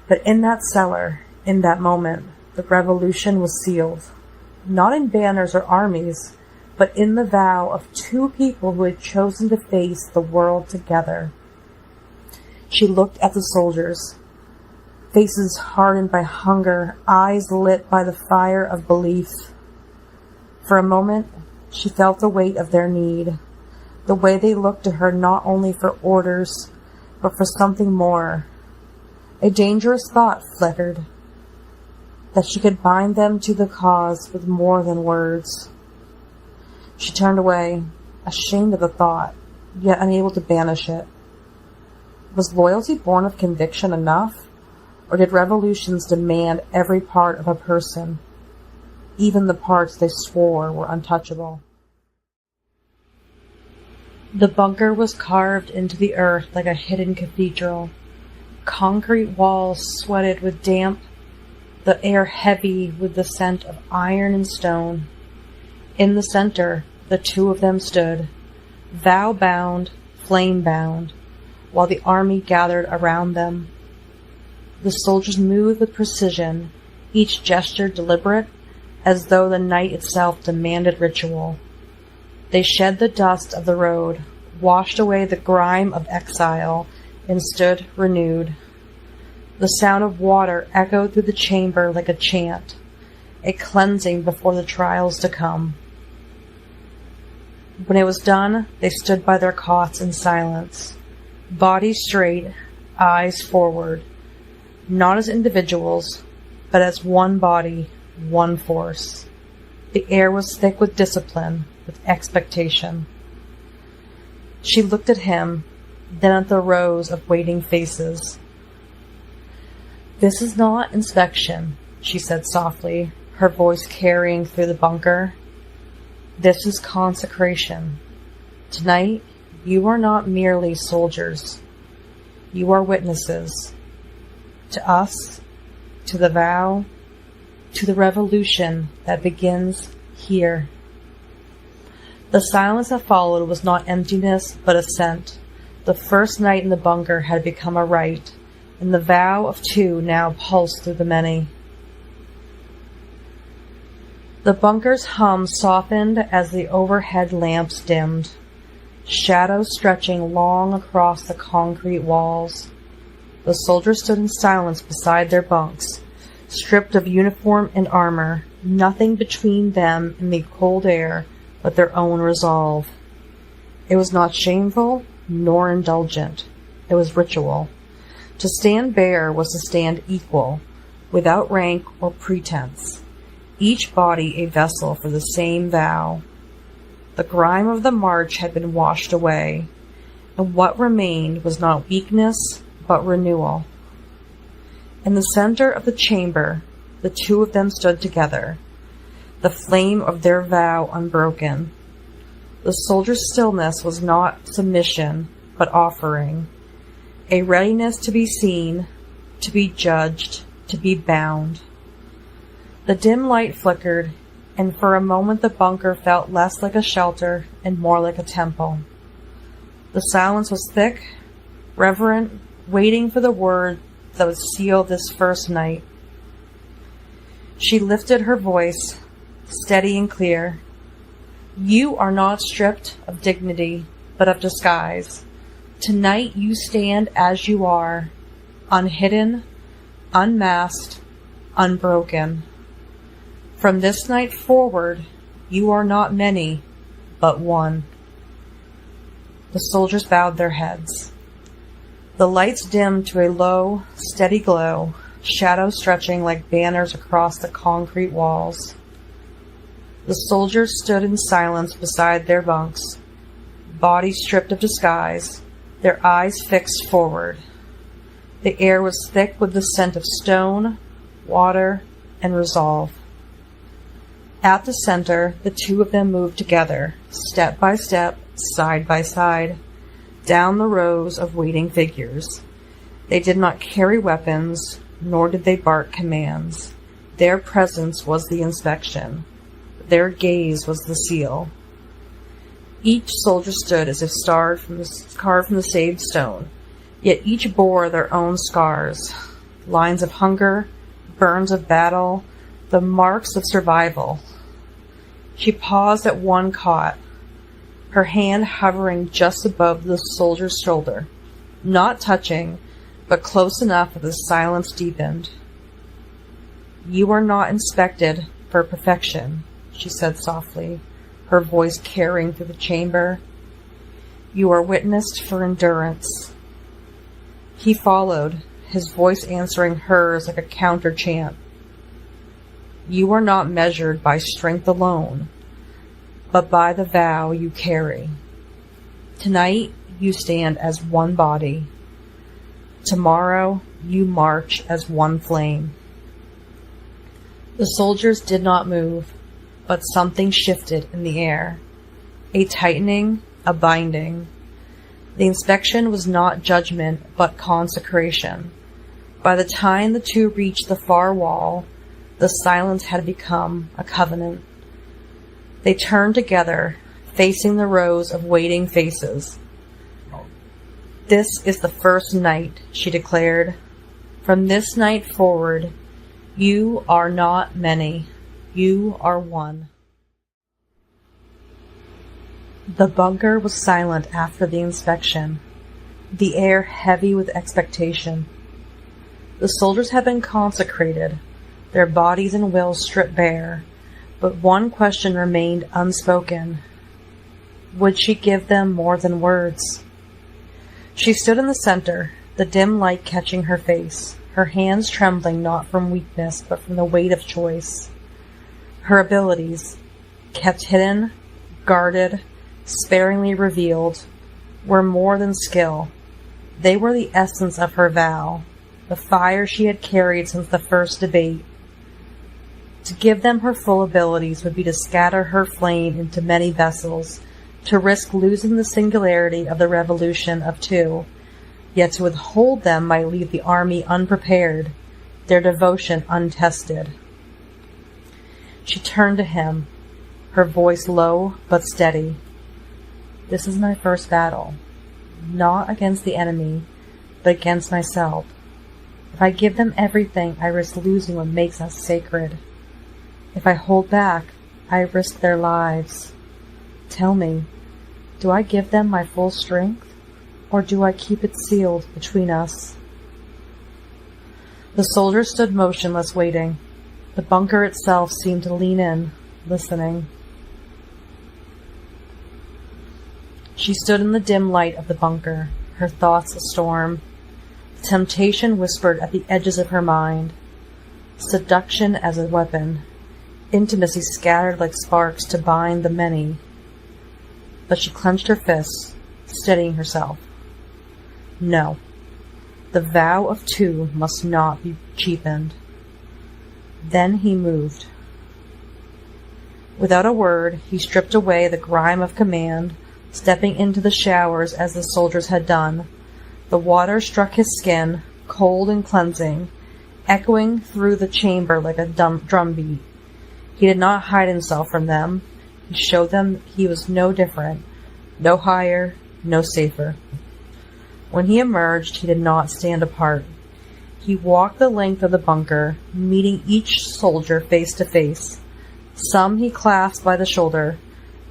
But in that cellar, in that moment, the revolution was sealed. Not in banners or armies, but in the vow of two people who had chosen to face the world together. She looked at the soldiers, faces hardened by hunger, eyes lit by the fire of belief. For a moment, she felt the weight of their need, the way they looked to her not only for orders, but for something more. A dangerous thought flickered, that she could bind them to the cause with more than words. She turned away, ashamed of the thought, yet unable to banish it. Was loyalty born of conviction enough, or did revolutions demand every part of a person, even the parts they swore were untouchable? The bunker was carved into the earth like a hidden cathedral. Concrete walls sweated with damp, the air heavy with the scent of iron and stone. In the center, the two of them stood, vow-bound, flame-bound, while the army gathered around them. The soldiers moved with precision, each gesture deliberate, as though the night itself demanded ritual. They shed the dust of the road, washed away the grime of exile, and stood renewed. The sound of water echoed through the chamber like a chant, a cleansing before the trials to come. When it was done, they stood by their cots in silence, bodies straight, eyes forward, not as individuals, but as one body, one force. The air was thick with discipline, with expectation. She looked at him, then at the rows of waiting faces. "This is not inspection," she said softly, her voice carrying through the bunker. "This is consecration. Tonight, you are not merely soldiers. You are witnesses. To us, to the vow, to the revolution that begins here." The silence that followed was not emptiness, but assent. The first night in the bunker had become a rite, and the vow of two now pulsed through the many. The bunker's hum softened as the overhead lamps dimmed, shadows stretching long across the concrete walls. The soldiers stood in silence beside their bunks, stripped of uniform and armor, nothing between them and the cold air but their own resolve. It was not shameful nor indulgent. It was ritual. To stand bare was to stand equal, without rank or pretense, each body a vessel for the same vow. The grime of the march had been washed away, and what remained was not weakness, but renewal. In the center of the chamber, the two of them stood together, the flame of their vow unbroken. The soldier's stillness was not submission, but offering, a readiness to be seen, to be judged, to be bound. The dim light flickered, and for a moment the bunker felt less like a shelter and more like a temple. The silence was thick, reverent, waiting for the word that would seal this first night. She lifted her voice, steady and clear. You are not stripped of dignity, but of disguise. Tonight you stand as you are, unhidden, unmasked, unbroken. From this night forward, you are not many, but one. The soldiers bowed their heads. The lights dimmed to a low, steady glow, shadows stretching like banners across the concrete walls. The soldiers stood in silence beside their bunks, bodies stripped of disguise, their eyes fixed forward. The air was thick with the scent of stone, water, and resolve. At the center, the two of them moved together, step by step, side by side, down the rows of waiting figures. They did not carry weapons, nor did they bark commands. Their presence was the inspection. Their gaze was the seal. Each soldier stood as if carved from the saved stone, yet each bore their own scars, lines of hunger, burns of battle, the marks of survival. She paused at one cot, her hand hovering just above the soldier's shoulder, not touching, but close enough that the silence deepened. You are not inspected for perfection, she said softly, her voice carrying through the chamber. You are witnessed for endurance. He followed, his voice answering hers like a counter chant. You are not measured by strength alone, but by the vow you carry. Tonight you stand as one body. Tomorrow you march as one flame. The soldiers did not move, but something shifted in the air. A tightening, a binding. The inspection was not judgment, but consecration. By the time the two reached the far wall, the silence had become a covenant. They turned together, facing the rows of waiting faces. This is the first night, she declared. From this night forward, you are not many. You are one. The bunker was silent after the inspection, the air heavy with expectation. The soldiers had been consecrated, their bodies and wills stripped bare, but one question remained unspoken. Would she give them more than words? She stood in the center, the dim light catching her face, her hands trembling not from weakness, but from the weight of choice. Her abilities, kept hidden, guarded, sparingly revealed, were more than skill. They were the essence of her vow, the fire she had carried since the first debate. To give them her full abilities would be to scatter her flame into many vessels, to risk losing the singularity of the revolution of two, yet to withhold them might leave the army unprepared, their devotion untested. She turned to him, her voice low but steady. This is my first battle, not against the enemy, but against myself. If I give them everything, I risk losing what makes us sacred. If I hold back, I risk their lives. Tell me, do I give them my full strength, or do I keep it sealed between us? The soldiers stood motionless, waiting. The bunker itself seemed to lean in, listening. She stood in the dim light of the bunker, her thoughts a storm. Temptation whispered at the edges of her mind. Seduction as a weapon. Intimacy scattered like sparks to bind the many. But she clenched her fists, steadying herself. No. The vow of two must not be cheapened. Then he moved. Without a word, he stripped away the grime of command, stepping into the showers as the soldiers had done. The water struck his skin, cold and cleansing, echoing through the chamber like a drumbeat. He did not hide himself from them. He showed them he was no different, no higher, no safer. When he emerged, he did not stand apart. He walked the length of the bunker, meeting each soldier face to face. Some he clasped by the shoulder,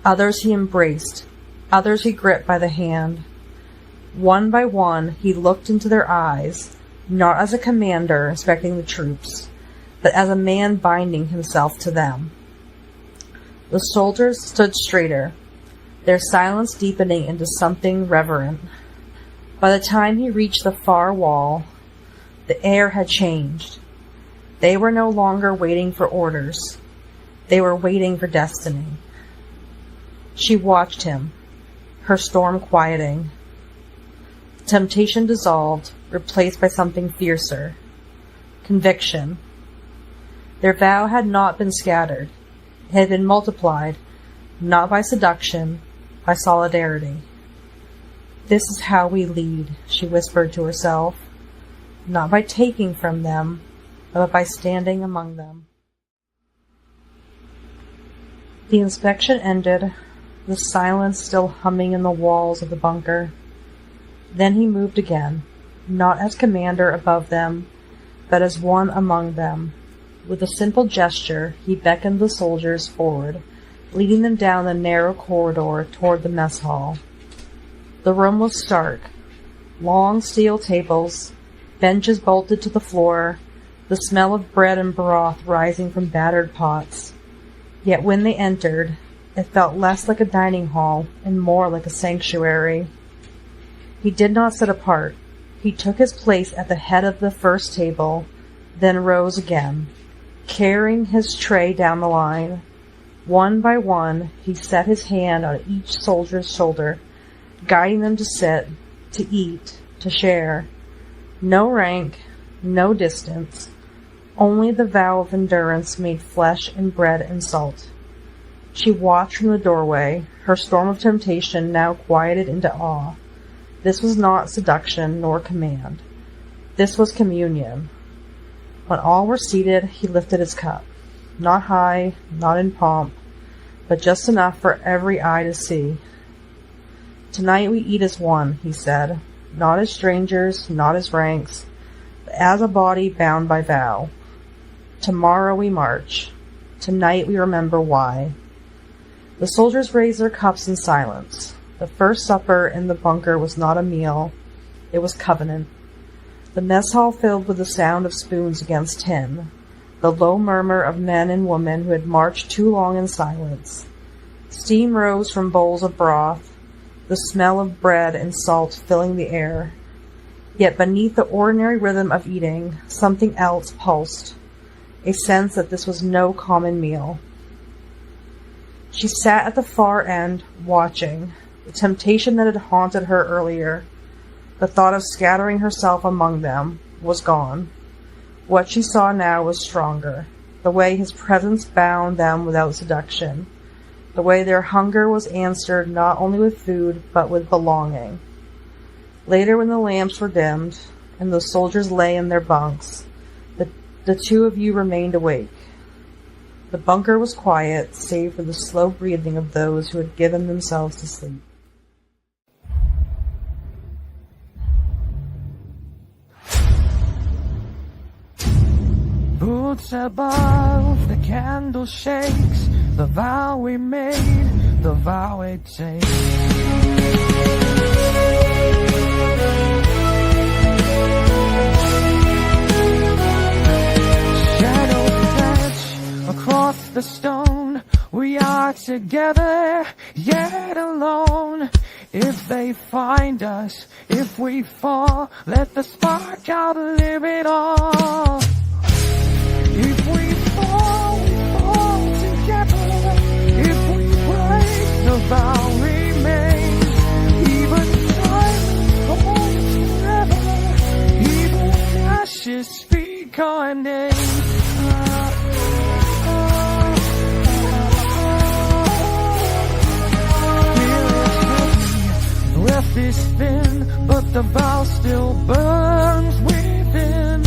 others he embraced, others he gripped by the hand. One by one, he looked into their eyes, not as a commander inspecting the troops, but as a man binding himself to them. The soldiers stood straighter, their silence deepening into something reverent. By the time he reached the far wall, the air had changed. They were no longer waiting for orders. They were waiting for destiny. She watched him, her storm quieting. Temptation dissolved, replaced by something fiercer. Conviction. Their vow had not been scattered. It had been multiplied, not by seduction, by solidarity. This is how we lead, she whispered to herself, not by taking from them, but by standing among them. The inspection ended, the silence still humming in the walls of the bunker. Then he moved again, not as commander above them, but as one among them. With a simple gesture, he beckoned the soldiers forward, leading them down the narrow corridor toward the mess hall. The room was stark. Long steel tables, benches bolted to the floor, the smell of bread and broth rising from battered pots. Yet when they entered, it felt less like a dining hall and more like a sanctuary. He did not sit apart. He took his place at the head of the first table, then rose again, carrying his tray down the line. One by one, he set his hand on each soldier's shoulder, guiding them to sit, to eat, to share. No rank, no distance, only the vow of endurance made flesh and bread and salt. She watched from the doorway, her storm of temptation now quieted into awe. This was not seduction nor command. This was communion. When all were seated, he lifted his cup. Not high, not in pomp, but just enough for every eye to see. Tonight we eat as one, he said, not as strangers, not as ranks, but as a body bound by vow. Tomorrow we march. Tonight we remember why. The soldiers raised their cups in silence. The first supper in the bunker was not a meal. It was covenant. The mess hall filled with the sound of spoons against tin, the low murmur of men and women who had marched too long in silence. Steam rose from bowls of broth, the smell of bread and salt filling the air. Yet beneath the ordinary rhythm of eating, something else pulsed, a sense that this was no common meal. She sat at the far end, watching. The temptation that had haunted her earlier, the thought of scattering herself among them, was gone. What she saw now was stronger, the way his presence bound them without seduction, the way their hunger was answered not only with food, but with belonging. Later, when the lamps were dimmed, and the soldiers lay in their bunks, the two of you remained awake. The bunker was quiet, save for the slow breathing of those who had given themselves to sleep. Boots above, the candle shakes, the vow we made, the vow we take. Shadows stretch across the stone, We are together, yet alone. If they find us, if we fall, let the spark outlive it all. If we fall together. If we break, the vow remains. Even silence holds forever. Even ashes speak our name. Breath is thin, but the vow still burns within.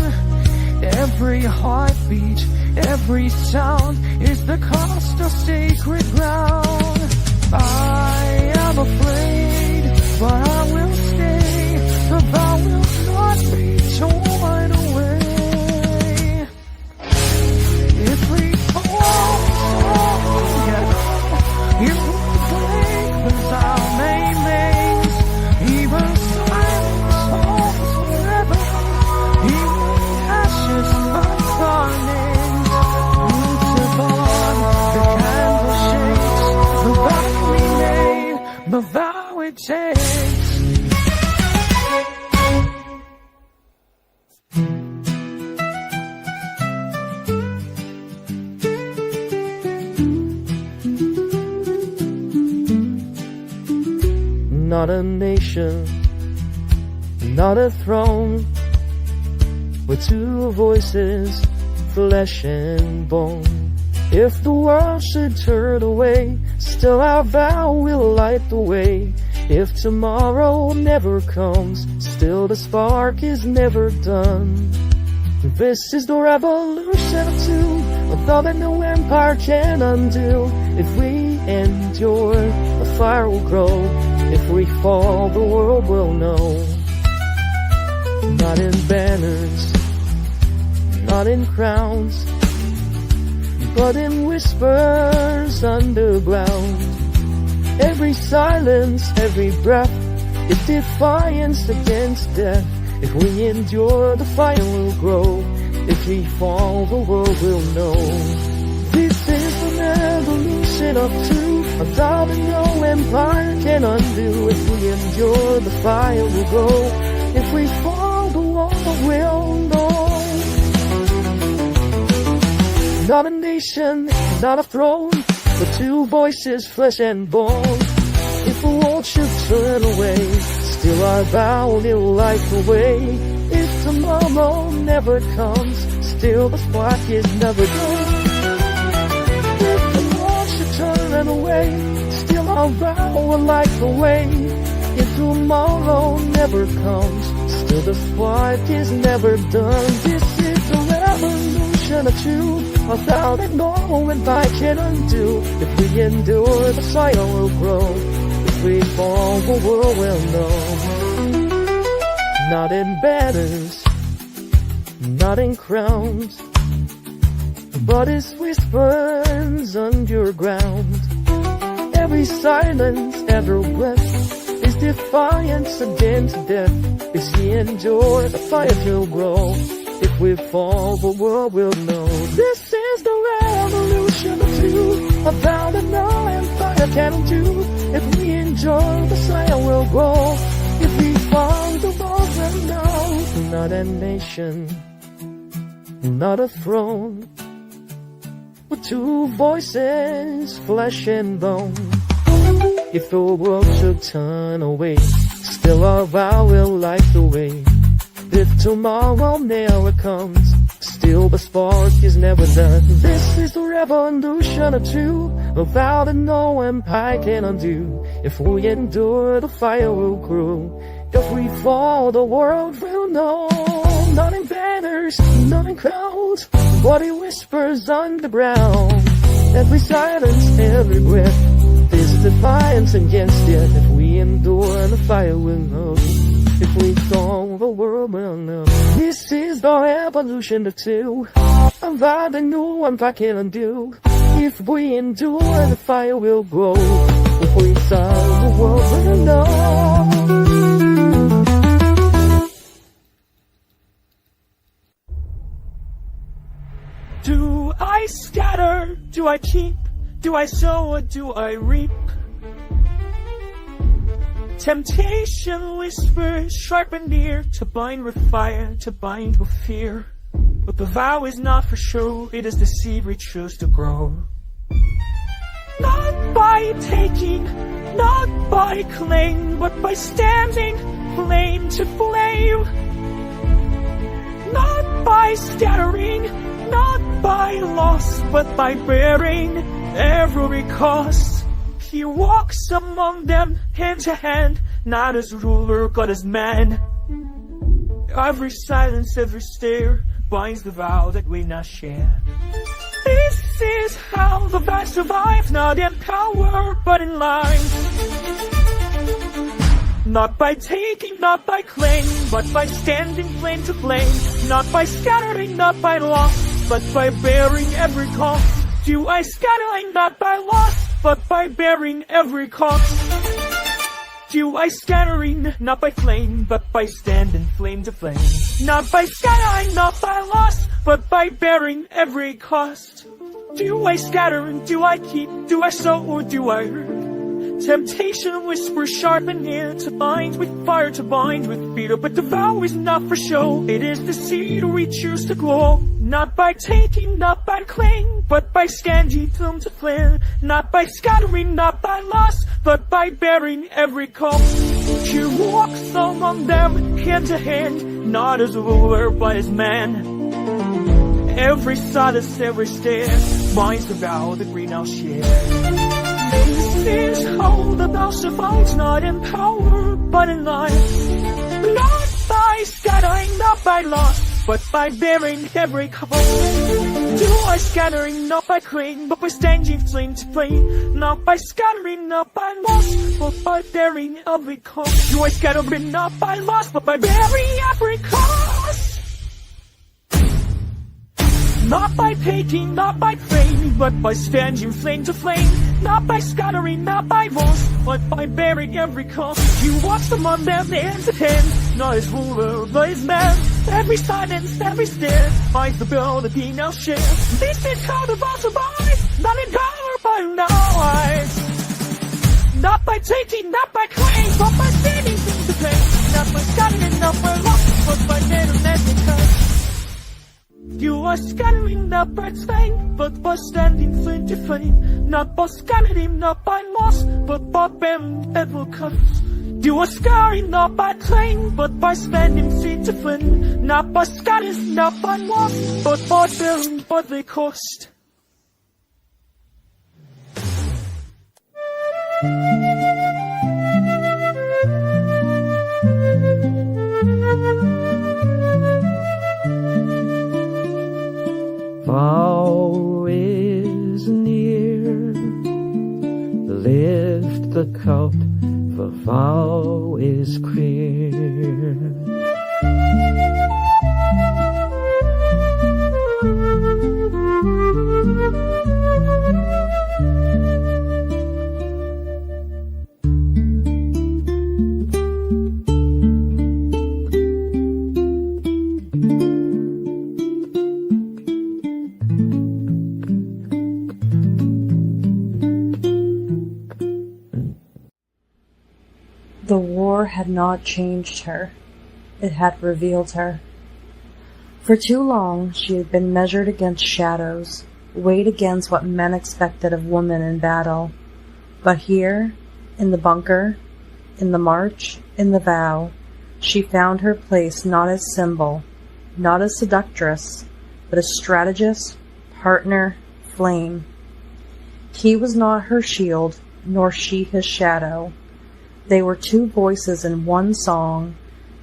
Every heartbeat, every sound is the cost of sacred ground. I am afraid, but I will stay. The vow will not be torn away. If we fall together, if we break, the vow remains. Even silence holds forever. Even ashes fight our names. Roots of on, the candle shakes. The vow we made, the vow it takes. Not a nation, not a throne, with two voices, flesh and bone. If the world should turn away, still our vow will light the way. If tomorrow never comes, still the spark is never done. This is the revolution of two, a thought that no empire can undo. If we endure, the fire will grow. If we fall, the world will know. Not in banners, not in crowns, but in whispers underground. Every silence, every breath is defiance against death. If we endure, the fire will grow. If we fall, the world will know. This is the revolution of truth, a vow that no empire can undo. If we endure, the fire will grow. If we fall, the world will know. Not a nation, not a throne, but two voices, flesh and bone. If the world should turn away, still our vow will light the way. If tomorrow never comes, still the spark is never done. If the world should turn away, still our vow will light the way. If tomorrow never comes, still the spark is never done. This is the revolution of truth, a vow that no empire can undo. If we endure, the fire will grow. If we fall, the world will know. Not in banners, not in crowns, but it's whispers underground. Every silence, every breath is defiance against death. If we endure, the fire will grow. If we fall, the world will know. This is the revolution of truth, a vow that no empire can undo. If we endure, the fire will grow. If we fall, the world will know. Not a nation, not a throne, with two voices, flesh and bone. If the world should turn away, still our vow will light the way. If tomorrow never comes, still the spark is never done. This is the revolution of truth, a vow that no empire can undo. If we endure, the fire will grow. If we fall, the world will know. Not in banners, not in crowds, but in whispers underground. Every silence, every breath is defiance against death. If we endure, the fire will know. If we fall, the world will know. This is the revolution of two, a vow that no empire can undo. If we endure, the fire will grow. If we fall, the world will know. Do I scatter? Do I keep Do I sow or do I reap? Temptation whispers sharp and near, to bind with fire, to bind with fear. But the vow is not for show, it is the seed we choose to grow. Not by taking, not by claim, but by standing flame to flame. Not by scattering, not by loss, but by bearing every cost. He walks among them hand to hand, not as ruler, but as man. Every silence, every stare binds the vow that we now share. This is how the vow survives, not in power, but in life. Not by taking, not by claim, but by standing flame to flame. Not by scattering, not by loss, but by bearing every cost. Do I scattering, not by loss, but by bearing every cost. Do I scattering, not by flame, but by standing flame to flame. Not by scattering, not by loss, but by bearing every cost. Do I scatter, do I keep, do I sow, or do I hurt? Temptation whispers sharp and near, to bind with fire, to bind with fear. But the vow is not for show, it is the seed we choose to grow. Not by taking, not by claim, but by standing flame to flame. Not by scattering, not by loss, but by bearing every cost. She walks among them hand to hand, not as ruler, but as man. Every solace, every stare binds the vow that we now share. This is how the vow survives, not in power, but in life. Not by scattering, not by loss, but by bearing every cost. Do I scattering, not by claim, but by standing flame to flame. Not by scattering, not by loss, but by bearing every cost. Do I scattering, not by loss, but by bearing every cost. Not by taking, not by claim, but by standing flame to flame. Not by scattering, not by loss, but by bearing every cost. You watch them on them hand to hand, not as ruler, but as man. Every silence, every stare finds the bill that he now shares. This is how the vow survives, not in power, but in life. Not by taking, not by claim, but by standing flame to flame. Not by scattering, not by loss, but by bearing every cost. You are scattering, not by claim, but by standing flame to flame. Not by scattering, not by loss, but by bearing every cost. You are scattering, not by claim, but by standing flame to flame. Not by scattering, not by loss, but by bearing every cost. Vow is near, lift the cup, the vow is clear. The war had not changed her. It had revealed her. For too long she had been measured against shadows, weighed against what men expected of women in battle. But here, in the bunker, in the march, in the vow, she found her place not as symbol, not as seductress, but as strategist, partner, flame. He was not her shield, nor she his shadow. They were two voices in one song,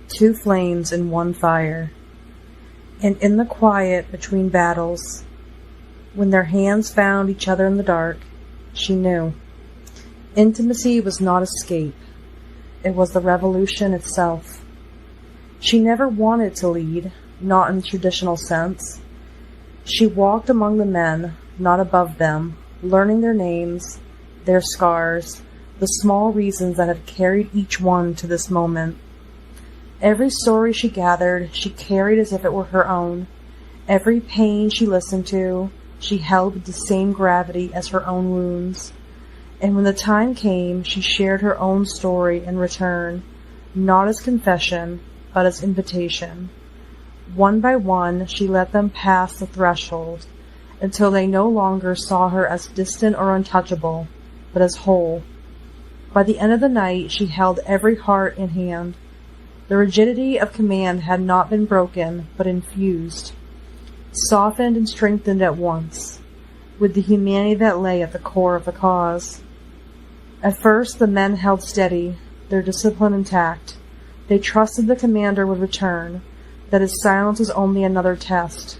two flames in one fire. And in the quiet between battles, when their hands found each other in the dark, she knew. Intimacy was not escape. It was the revolution itself. She never wanted to lead, not in the traditional sense. She walked among the men, not above them, learning their names, their scars, the small reasons that had carried each one to this moment. Every story she gathered, she carried as if it were her own. Every pain she listened to, she held with the same gravity as her own wounds. And when the time came, she shared her own story in return, not as confession, but as invitation. One by one, she let them pass the threshold, until they no longer saw her as distant or untouchable, but as whole. By the end of the night, she held every heart in hand. The rigidity of command had not been broken, but infused, softened and strengthened at once, with the humanity that lay at the core of the cause. At first, the men held steady, their discipline intact. They trusted the commander would return, that his silence was only another test.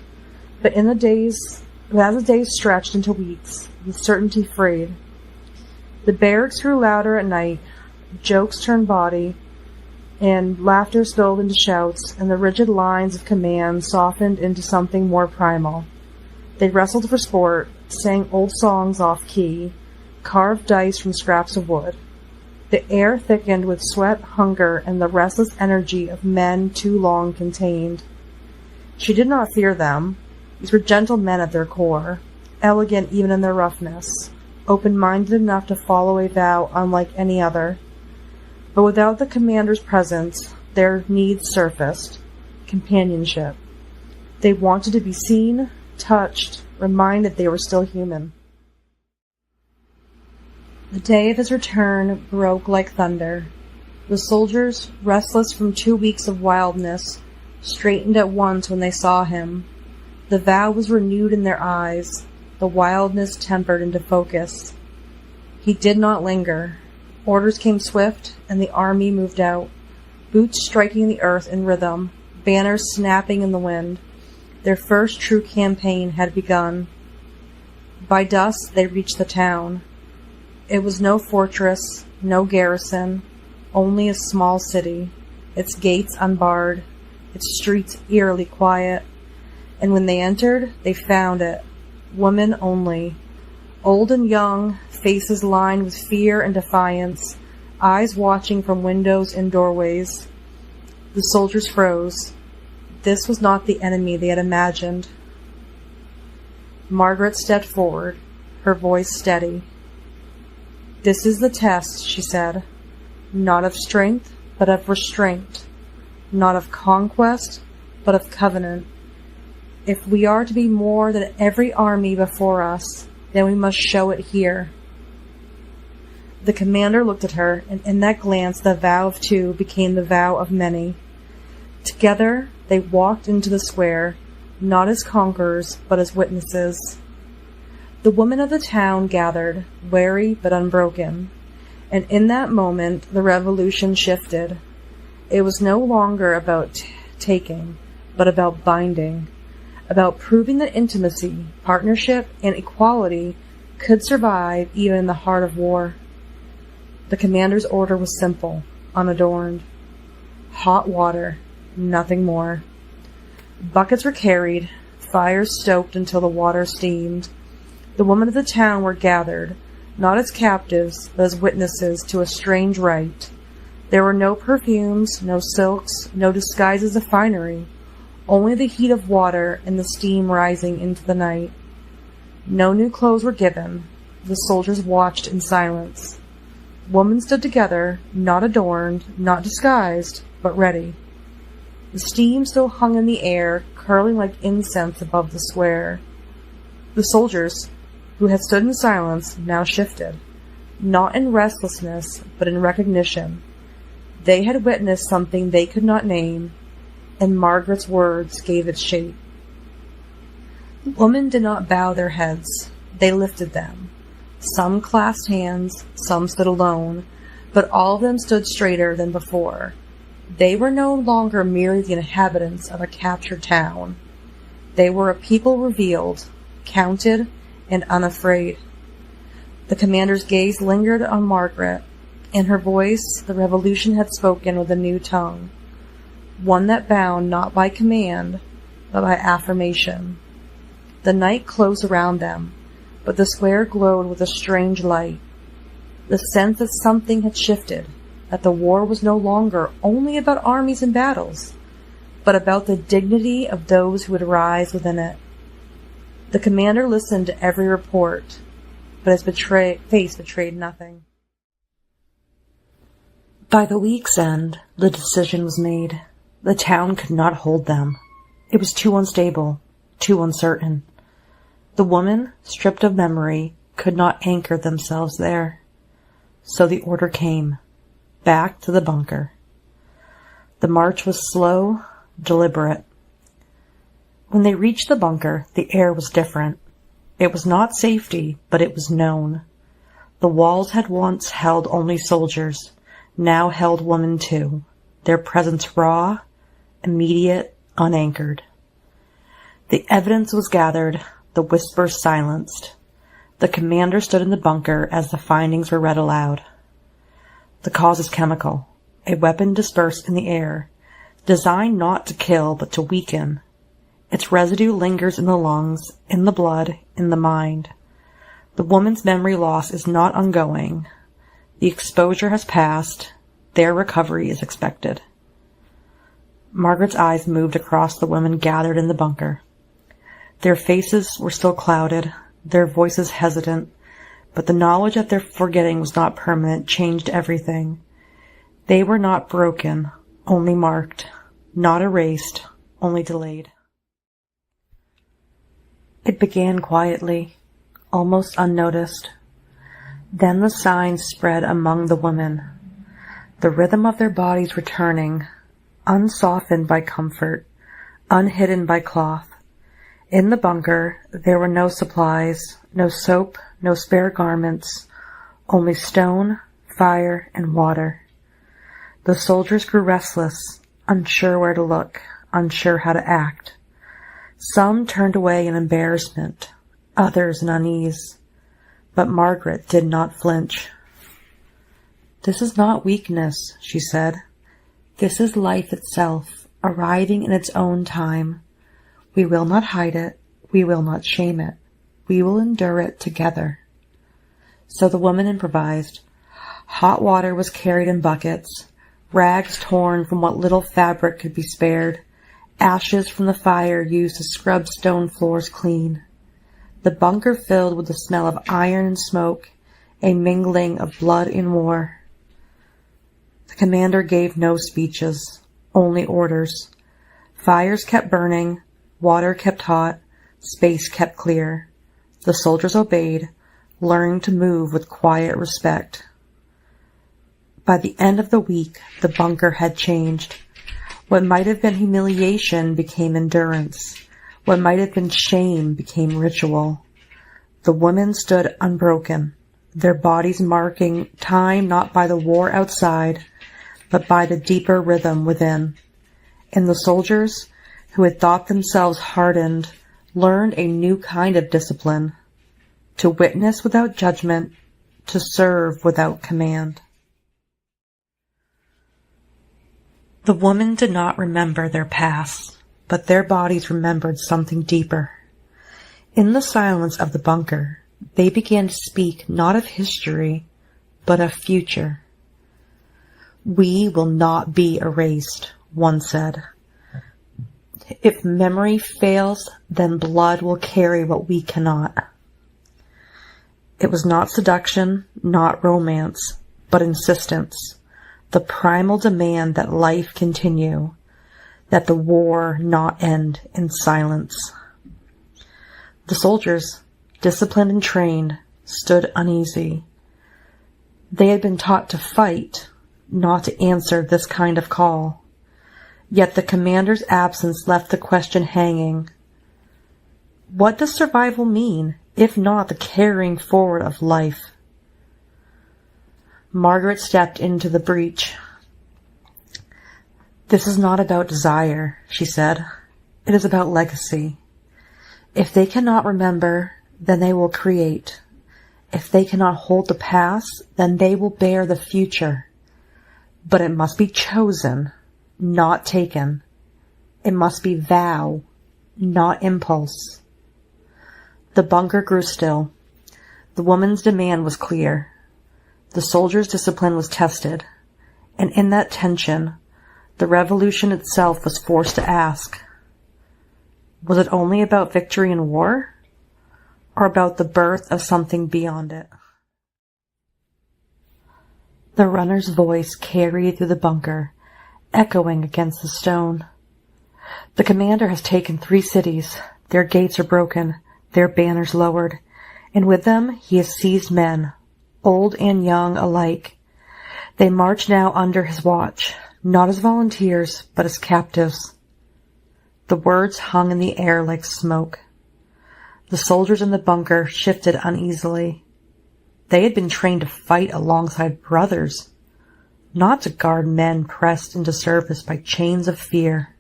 But as the days stretched into weeks, the certainty frayed. The barracks grew louder at night, jokes turned body, and laughter spilled into shouts, and the rigid lines of command softened into something more primal. They wrestled for sport, sang old songs off-key, carved dice from scraps of wood. The air thickened with sweat, hunger, and the restless energy of men too long contained. She did not fear them. These were gentle men at their core, elegant even in their roughness, open-minded enough to follow a vow unlike any other. But without the commander's presence, their needs surfaced. Companionship. They wanted to be seen, touched, reminded they were still human. The day of his return broke like thunder. The soldiers, restless from 2 weeks of wildness, straightened at once when they saw him. The vow was renewed in their eyes, the wildness tempered into focus. He did not linger. Orders came swift, and the army moved out, boots striking the earth in rhythm, banners snapping in the wind. Their first true campaign had begun. By dusk they reached the town. It was no fortress, no garrison, only a small city, its gates unbarred, its streets eerily quiet. And when they entered, they found it, women only, old and young, faces lined with fear and defiance, eyes watching from windows and doorways. The soldiers froze. This was not the enemy they had imagined. Margaret stepped forward, her voice steady. "This is the test," she said, "not of strength, but of restraint, not of conquest, but of covenant. If we are to be more than every army before us, then we must show it here." The commander looked at her, and in that glance the vow of two became the vow of many. Together they walked into the square, not as conquerors, but as witnesses. The women of the town gathered, wary but unbroken, and in that moment the revolution shifted. It was no longer about taking, but about binding, about proving that intimacy, partnership, and equality could survive even in the heart of war. The commander's order was simple, unadorned. Hot water, nothing more. Buckets were carried, fires stoked until the water steamed. The women of the town were gathered, not as captives, but as witnesses to a strange rite. There were no perfumes, no silks, no disguises of finery, only the heat of water and the steam rising into the night. No new clothes were given. The soldiers watched in silence. Women stood together, not adorned, not disguised, but ready. The steam still hung in the air, curling like incense above the square. The soldiers, who had stood in silence, now shifted, not in restlessness, but in recognition. They had witnessed something they could not name, and Margaret's words gave it shape. The women did not bow their heads. They lifted them. Some clasped hands, some stood alone, but all of them stood straighter than before. They were no longer merely the inhabitants of a captured town. They were a people revealed, counted, and unafraid. The commander's gaze lingered on Margaret. In her voice, the revolution had spoken with a new tongue, one that bound not by command, but by affirmation. The night closed around them, but the square glowed with a strange light. The sense that something had shifted, that the war was no longer only about armies and battles, but about the dignity of those who would rise within it. The commander listened to every report, but his face betrayed nothing. By the week's end, the decision was made. The town could not hold them. It was too unstable, too uncertain. The women, stripped of memory, could not anchor themselves there. So the order came, back to the bunker. The march was slow, deliberate. When they reached the bunker, the air was different. It was not safety, but it was known. The walls had once held only soldiers, now held women too, their presence raw, immediate, unanchored. The evidence was gathered, the whispers silenced. The commander stood in the bunker as the findings were read aloud. The cause is chemical, a weapon dispersed in the air, designed not to kill but to weaken. Its residue lingers in the lungs, in the blood, in the mind. The woman's memory loss is not ongoing. The exposure has passed. Their recovery is expected. Margaret's eyes moved across the women gathered in the bunker. Their faces were still clouded, their voices hesitant, but the knowledge that their forgetting was not permanent changed everything. They were not broken, only marked, not erased, only delayed. It began quietly, almost unnoticed. Then the signs spread among the women, the rhythm of their bodies returning, unsoftened by comfort, unhidden by cloth. In the bunker, there were no supplies, no soap, no spare garments, only stone, fire, and water. The soldiers grew restless, unsure where to look, unsure how to act. Some turned away in embarrassment, others in unease. But Margaret did not flinch. "This is not weakness," she said. "This is life itself, arriving in its own time. We will not hide it. We will not shame it. We will endure it together." So the woman improvised. Hot water was carried in buckets, rags torn from what little fabric could be spared, ashes from the fire used to scrub stone floors clean. The bunker filled with the smell of iron and smoke, a mingling of blood in war. The commander gave no speeches, only orders. Fires kept burning, water kept hot, space kept clear. The soldiers obeyed, learning to move with quiet respect. By the end of the week, the bunker had changed. What might have been humiliation became endurance. What might have been shame became ritual. The women stood unbroken, their bodies marking time not by the war outside, but by the deeper rhythm within. And the soldiers, who had thought themselves hardened, learned a new kind of discipline: to witness without judgment, to serve without command. The women did not remember their past, but their bodies remembered something deeper. In the silence of the bunker, they began to speak not of history, but of future. "We will not be erased," one said. "If memory fails, then blood will carry what we cannot." It was not seduction, not romance, but insistence, the primal demand that life continue, that the war not end in silence. The soldiers, disciplined and trained, stood uneasy. They had been taught to fight, not to answer this kind of call. Yet the commander's absence left the question hanging. What does survival mean, if not the carrying forward of life? Margaret stepped into the breach. "This is not about desire," she said. "It is about legacy. If they cannot remember, then they will create. If they cannot hold the past, then they will bear the future. But it must be chosen, not taken. It must be vow, not impulse." The bunker grew still. The woman's demand was clear. The soldier's discipline was tested. And in that tension, the revolution itself was forced to ask, was it only about victory in war, or about the birth of something beyond it. The runner's voice carried through the bunker, echoing against the stone. The commander has taken 3 cities. Their gates are broken, their banners lowered, and with them he has seized men, old and young alike. They march now under his watch, not as volunteers, but as captives. The words hung in the air like smoke. The soldiers in the bunker shifted uneasily. They had been trained to fight alongside brothers, not to guard men pressed into service by chains of fear.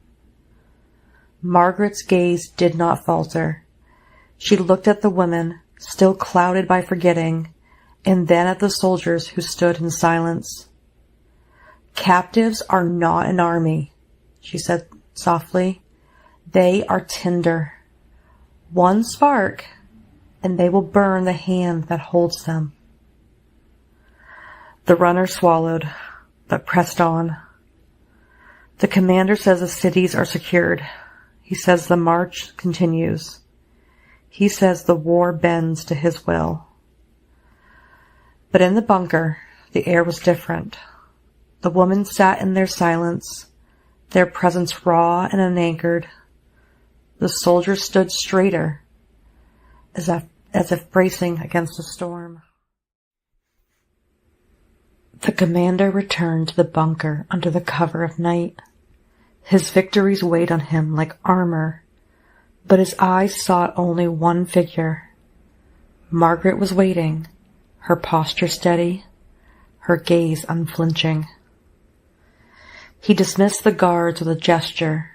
Margaret's gaze did not falter. She looked at the women, still clouded by forgetting, and then at the soldiers who stood in silence. "Captives are not an army," she said softly. "They are tinder. One spark, and they will burn the hand that holds them." The runner swallowed, but pressed on. "The commander says the cities are secured. He says the march continues. He says the war bends to his will." But in the bunker, the air was different. The women sat in their silence, their presence raw and unanchored. The soldiers stood straighter, as if bracing against a storm. The commander returned to the bunker under the cover of night. His victories weighed on him like armor, but his eyes sought only one figure. Margaret was waiting, her posture steady, her gaze unflinching. He dismissed the guards with a gesture.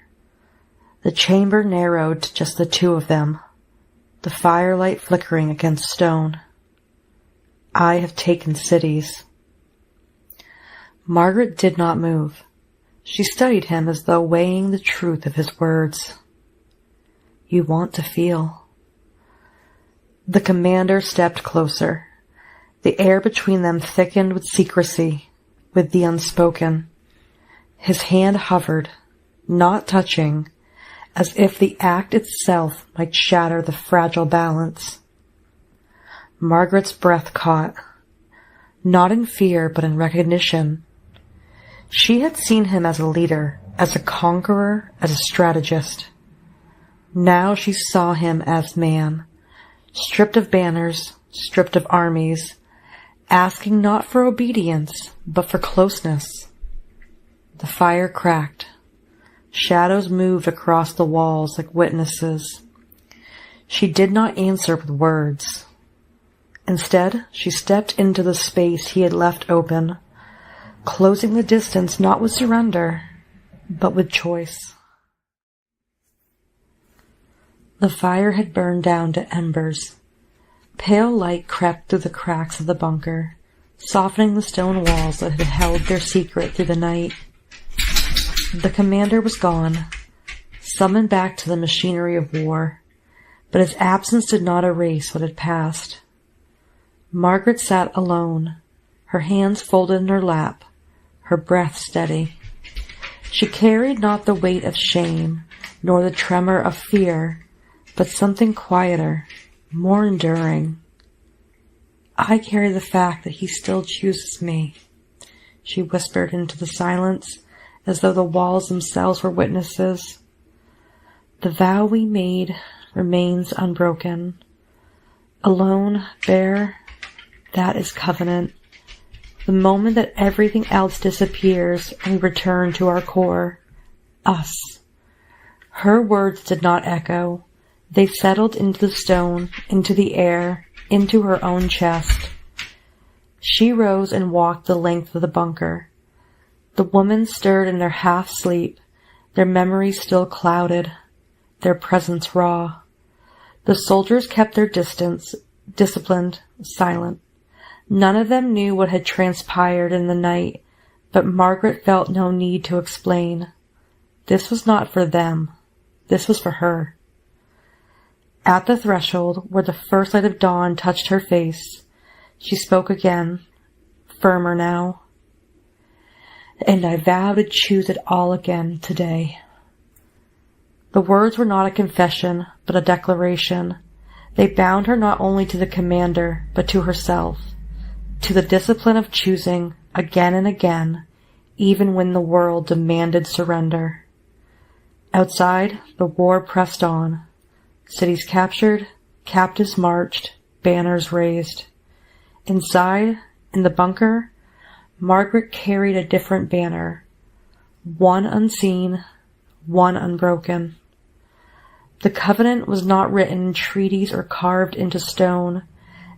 The chamber narrowed to just the 2 of them, the firelight flickering against stone. "I have taken cities." Margaret did not move. She studied him as though weighing the truth of his words. "You want to feel." The commander stepped closer. The air between them thickened with secrecy, with the unspoken. His hand hovered, not touching, as if the act itself might shatter the fragile balance. Margaret's breath caught, not in fear but in recognition. She had seen him as a leader, as a conqueror, as a strategist. Now she saw him as man, stripped of banners, stripped of armies, asking not for obedience, but for closeness. The fire cracked. Shadows moved across the walls like witnesses. She did not answer with words. Instead, she stepped into the space he had left open, closing the distance not with surrender, but with choice. The fire had burned down to embers. Pale light crept through the cracks of the bunker, softening the stone walls that had held their secret through the night. The commander was gone, summoned back to the machinery of war, but his absence did not erase what had passed. Margaret sat alone, her hands folded in her lap, her breath steady. She carried not the weight of shame, nor the tremor of fear, but something quieter, more enduring. "I carry the fact that he still chooses me," she whispered into the silence, as though the walls themselves were witnesses. "The vow we made remains unbroken. Alone, bare, that is covenant. The moment that everything else disappears and we return to our core, us." Her words did not echo. They settled into the stone, into the air, into her own chest. She rose and walked the length of the bunker. The women stirred in their half-sleep, their memories still clouded, their presence raw. The soldiers kept their distance, disciplined, silent. None of them knew what had transpired in the night, but Margaret felt no need to explain. This was not for them. This was for her. At the threshold, where the first light of dawn touched her face, she spoke again, firmer now. "And I vow to choose it all again today." The words were not a confession, but a declaration. They bound her not only to the commander, but to herself, to the discipline of choosing again and again, even when the world demanded surrender. Outside, the war pressed on. Cities captured, captives marched, banners raised. Inside, in the bunker, Margaret carried a different banner, one unseen, one unbroken. The covenant was not written in treaties or carved into stone.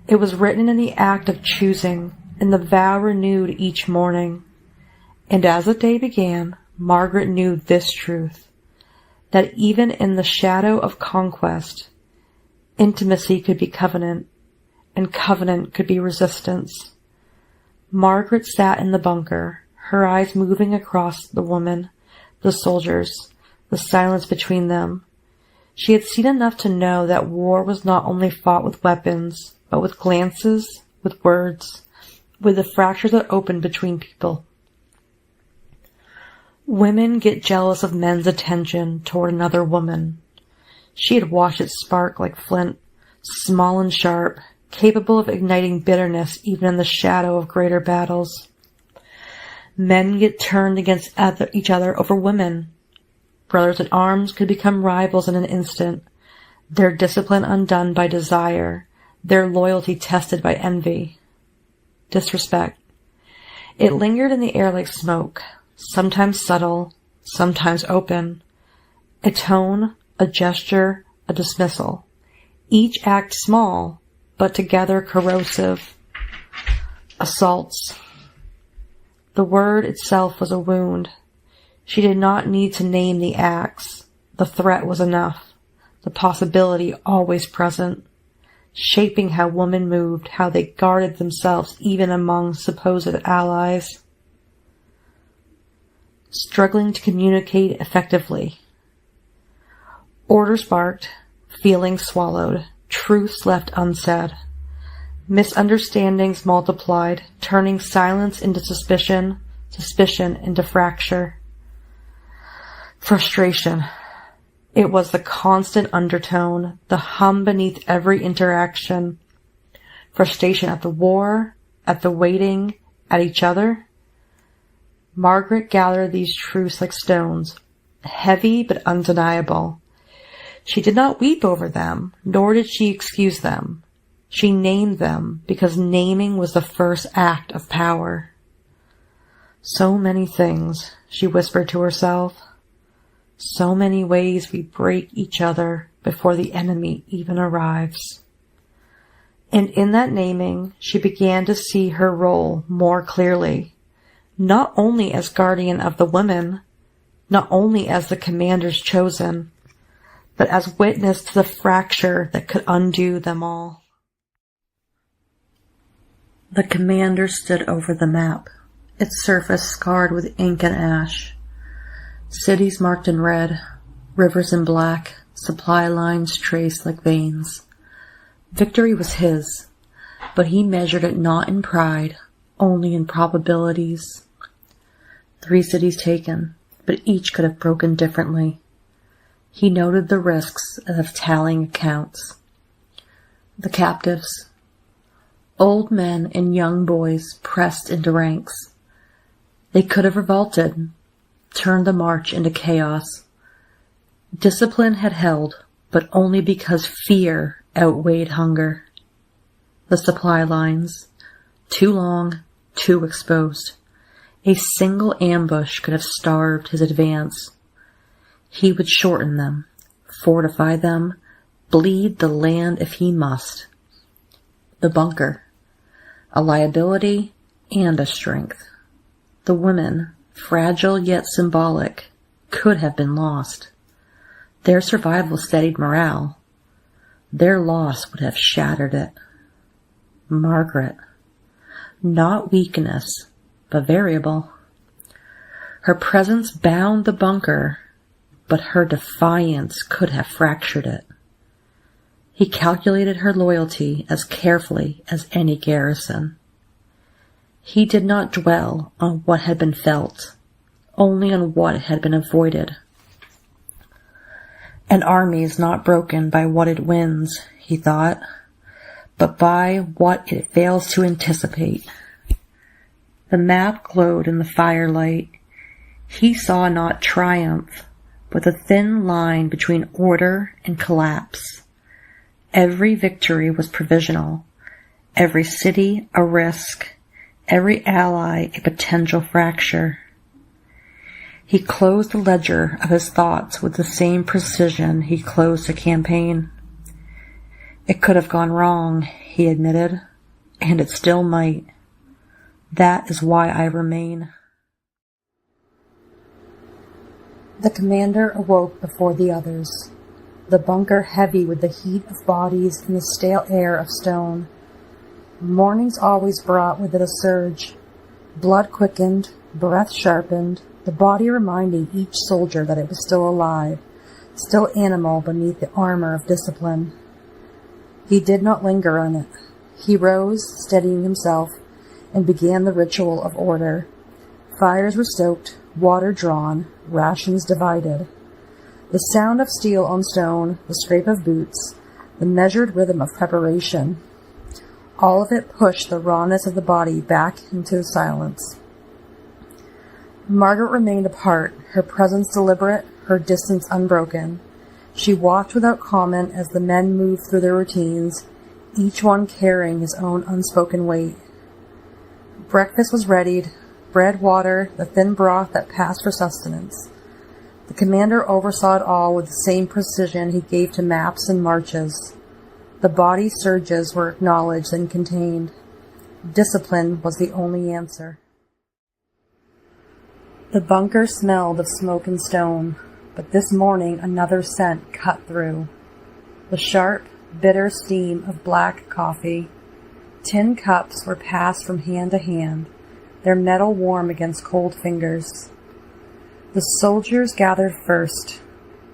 It was written in the act of choosing, in the vow renewed each morning. And as the day began, Margaret knew this truth, that even in the shadow of conquest, intimacy could be covenant, and covenant could be resistance. Margaret sat in the bunker, her eyes moving across the women, the soldiers, the silence between them. She had seen enough to know that war was not only fought with weapons, but with glances, with words, with the fractures that open between people. Women get jealous of men's attention toward another woman. She had watched it spark like flint, small and sharp, capable of igniting bitterness even in the shadow of greater battles. Men get turned against each other over women. Brothers in arms could become rivals in an instant, their discipline undone by desire, their loyalty tested by envy. Disrespect. It lingered in the air like smoke, sometimes subtle, sometimes open. A tone, a gesture, a dismissal. Each act small, but together corrosive. Assaults. The word itself was a wound. She did not need to name the acts. The threat was enough. The possibility always present, shaping how women moved, how they guarded themselves even among supposed allies. Struggling to communicate effectively. Orders barked, feelings swallowed, truths left unsaid. Misunderstandings multiplied, turning silence into suspicion, suspicion into fracture. Frustration. It was the constant undertone, the hum beneath every interaction. Frustration at the war, at the waiting, at each other. Margaret gathered these truths like stones, heavy but undeniable. She did not weep over them, nor did she excuse them. She named them because naming was the first act of power. So many things, she whispered to herself. So many ways we break each other before the enemy even arrives. And in that naming, she began to see her role more clearly, not only as guardian of the women, not only as the commander's chosen, but as witness to the fracture that could undo them all. The commander stood over the map, its surface scarred with ink and ash. Cities marked in red, rivers in black, supply lines traced like veins. Victory was his, but he measured it not in pride, only in probabilities. 3 cities taken, but each could have broken differently. He noted the risks of tallying accounts. The captives. Old men and young boys pressed into ranks. They could have revolted, turned the march into chaos. Discipline had held, but only because fear outweighed hunger. The supply lines, too long, too exposed. A single ambush could have starved his advance. He would shorten them, fortify them, bleed the land if he must. The bunker, a liability and a strength. The women, fragile yet symbolic, could have been lost. Their survival steadied morale. Their loss would have shattered it. Margaret. Not weakness, but variable. Her presence bound the bunker, but her defiance could have fractured it. He calculated her loyalty as carefully as any garrison. He did not dwell on what had been felt, only on what had been avoided. An army is not broken by what it wins, he thought, but by what it fails to anticipate. The map glowed in the firelight. He saw not triumph, but a thin line between order and collapse. Every victory was provisional, every city a risk, every ally a potential fracture. He closed the ledger of his thoughts with the same precision he closed a campaign. It could have gone wrong, he admitted, and it still might. That is why I remain. The commander awoke before the others, the bunker heavy with the heat of bodies and the stale air of stone. Mornings always brought with it a surge. Blood quickened, breath sharpened, the body reminding each soldier that it was still alive, still animal beneath the armor of discipline. He did not linger on it. He rose, steadying himself, and began the ritual of order. Fires were stoked, water drawn, rations divided. The sound of steel on stone, the scrape of boots, the measured rhythm of preparation, all of it pushed the rawness of the body back into silence. Margaret remained apart, her presence deliberate, her distance unbroken. She watched without comment as the men moved through their routines, each one carrying his own unspoken weight. Breakfast was readied, bread, water, the thin broth that passed for sustenance. The commander oversaw it all with the same precision he gave to maps and marches. The body surges were acknowledged and contained. Discipline was the only answer. The bunker smelled of smoke and stone, but this morning another scent cut through. The sharp, bitter steam of black coffee. Tin cups were passed from hand to hand, their metal warm against cold fingers. The soldiers gathered first,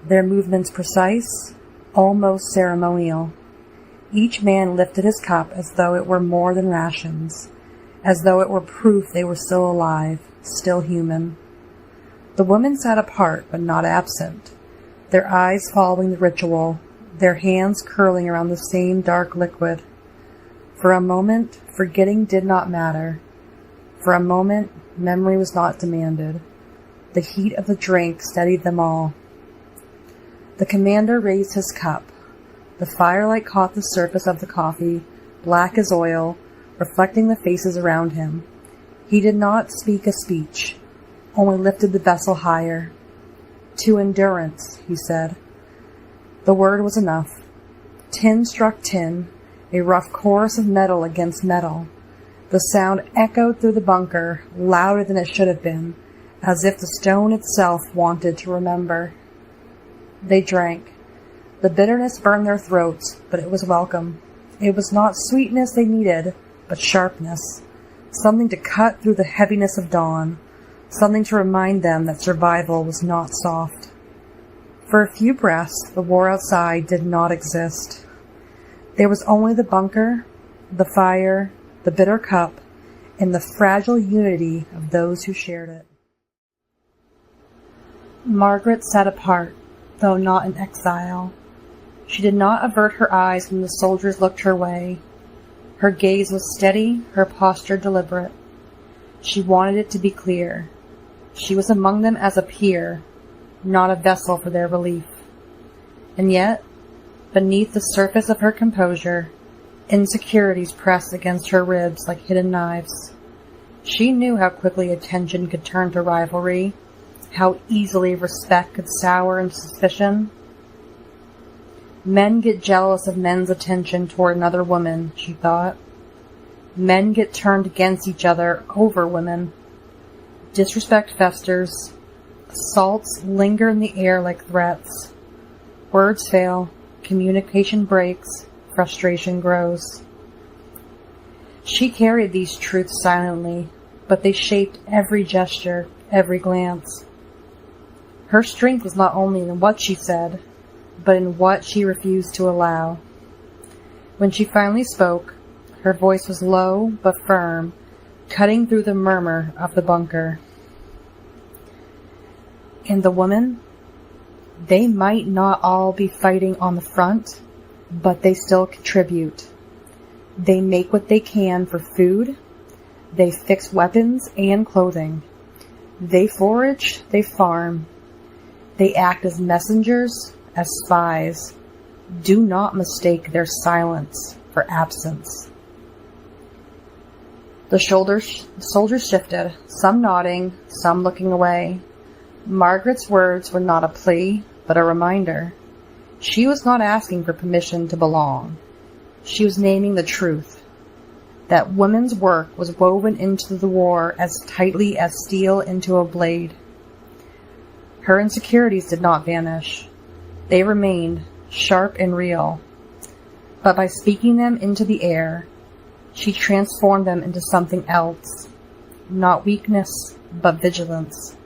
their movements precise, almost ceremonial. Each man lifted his cup as though it were more than rations, as though it were proof they were still alive, still human. The women sat apart but not absent, their eyes following the ritual, their hands curling around the same dark liquid. For a moment, forgetting did not matter. For a moment, memory was not demanded. The heat of the drink steadied them all. The commander raised his cup. The firelight caught the surface of the coffee, black as oil, reflecting the faces around him. He did not speak a speech, only lifted the vessel higher. To endurance, he said. The word was enough. Tin struck tin, a rough chorus of metal against metal. The sound echoed through the bunker, louder than it should have been, as if the stone itself wanted to remember. They drank. The bitterness burned their throats, but it was welcome. It was not sweetness they needed, but sharpness. Something to cut through the heaviness of dawn. Something to remind them that survival was not soft. For a few breaths, the war outside did not exist. There was only the bunker, the fire, the bitter cup, and the fragile unity of those who shared it. Margaret sat apart, though not in exile. She did not avert her eyes when the soldiers looked her way. Her gaze was steady, her posture deliberate. She wanted it to be clear. She was among them as a peer, not a vessel for their relief. And yet, beneath the surface of her composure, insecurities pressed against her ribs like hidden knives. She knew how quickly attention could turn to rivalry, how easily respect could sour into suspicion. Men get jealous of men's attention toward another woman, she thought. Men get turned against each other over women. Disrespect festers. Assaults linger in the air like threats. Words fail. Communication breaks. Frustration grows. She carried these truths silently, but they shaped every gesture, every glance. Her strength was not only in what she said, but in what she refused to allow. When she finally spoke, her voice was low but firm, cutting through the murmur of the bunker. And the women? They might not all be fighting on the front, but they still contribute. They make what they can for food. They fix weapons and clothing. They forage, they farm. They act as messengers, as spies. Do not mistake their silence for absence. The soldiers shifted, some nodding, some looking away. Margaret's words were not a plea, but a reminder. She was not asking for permission to belong. She was naming the truth, that women's work was woven into the war as tightly as steel into a blade. Her insecurities did not vanish. They remained sharp and real. But by speaking them into the air, she transformed them into something else, not weakness, but vigilance.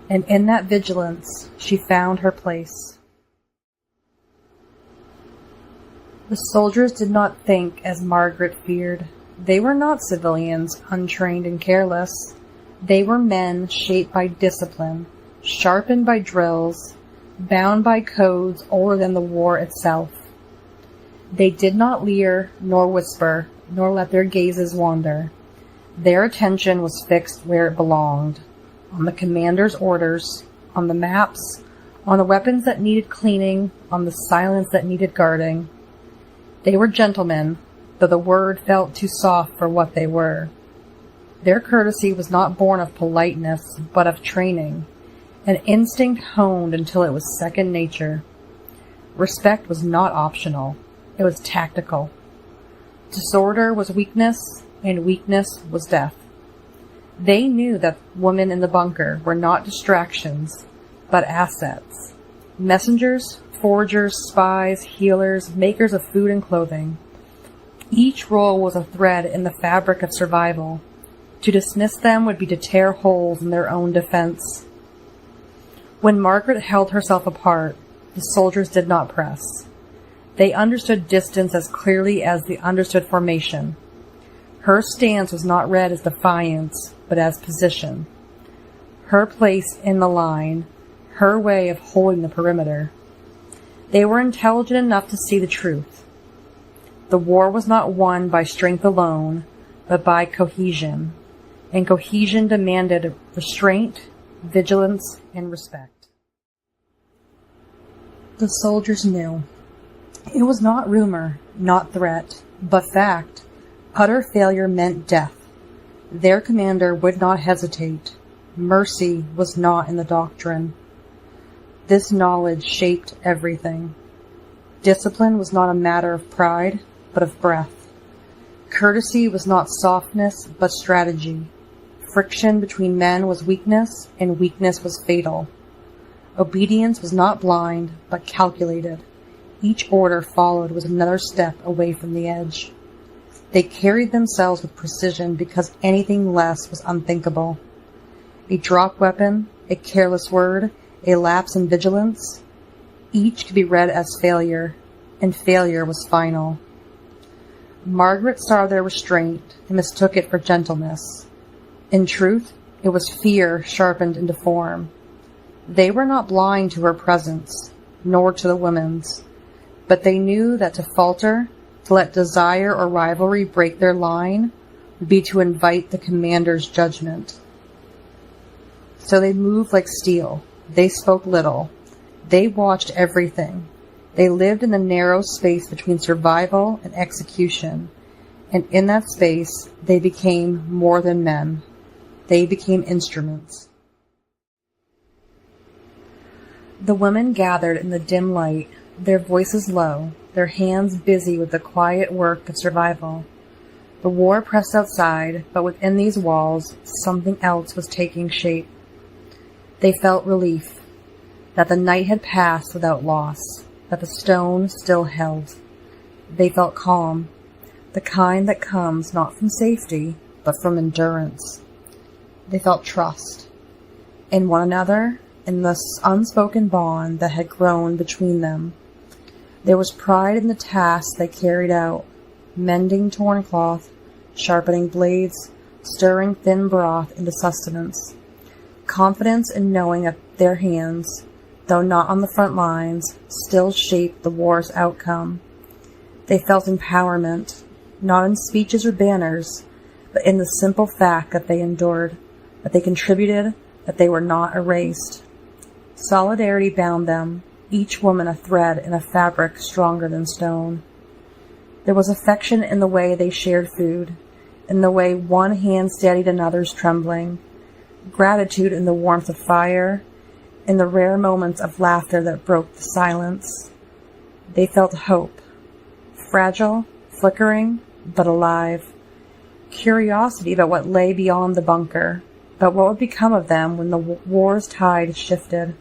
And in that vigilance, she found her place. The soldiers did not think as Margaret feared. They were not civilians, untrained and careless. They were men shaped by discipline, sharpened by drills, bound by codes older than the war itself. They did not leer, nor whisper, nor let their gazes wander. Their attention was fixed where it belonged, on the commander's orders, on the maps, on the weapons that needed cleaning, on the silence that needed guarding. They were gentlemen, though the word felt too soft for what they were. Their courtesy was not born of politeness, but of training, an instinct honed until it was second nature. Respect was not optional, it was tactical. Disorder was weakness, and weakness was death. They knew that women in the bunker were not distractions, but assets. Messengers, foragers, spies, healers, makers of food and clothing. Each role was a thread in the fabric of survival. To dismiss them would be to tear holes in their own defense. When Margaret held herself apart, the soldiers did not press. They understood distance as clearly as they understood formation. Her stance was not read as defiance, but as position. Her place in the line, her way of holding the perimeter. They were intelligent enough to see the truth. The war was not won by strength alone, but by cohesion, and cohesion demanded restraint, vigilance, and respect. The soldiers knew. It was not rumor, not threat, but fact. Utter failure meant death. Their commander would not hesitate. Mercy was not in the doctrine. This knowledge shaped everything. Discipline was not a matter of pride, but of breath. Courtesy was not softness, but strategy. Friction between men was weakness, and weakness was fatal. Obedience was not blind, but calculated. Each order followed was another step away from the edge. They carried themselves with precision because anything less was unthinkable. A drop weapon, a careless word, a lapse in vigilance, each could be read as failure, and failure was final. Margaret saw their restraint and mistook it for gentleness. In truth, it was fear sharpened into form. They were not blind to her presence, nor to the women's, but they knew that to falter, to let desire or rivalry break their line, would be to invite the commander's judgment. So they moved like steel. They spoke little. They watched everything. They lived in the narrow space between survival and execution, and in that space they became more than men. They became instruments. The women gathered in the dim light, their voices low, their hands busy with the quiet work of survival. The war pressed outside, but within these walls, something else was taking shape. They felt relief, that the night had passed without loss, that the stone still held. They felt calm, the kind that comes not from safety, but from endurance. They felt trust in one another, in the unspoken bond that had grown between them. There was pride in the task they carried out, mending torn cloth, sharpening blades, stirring thin broth into sustenance. Confidence in knowing that their hands, though not on the front lines, still shaped the war's outcome, They felt empowerment, not in speeches or banners, but in the simple fact that they endured, that they contributed, that they were not erased. Solidarity bound them, each woman a thread in a fabric stronger than stone. There was affection in the way they shared food, in the way one hand steadied another's trembling, gratitude in the warmth of fire, in the rare moments of laughter that broke the silence. They felt hope, fragile, flickering, but alive. Curiosity about what lay beyond the bunker, about what would become of them when the war's tide shifted.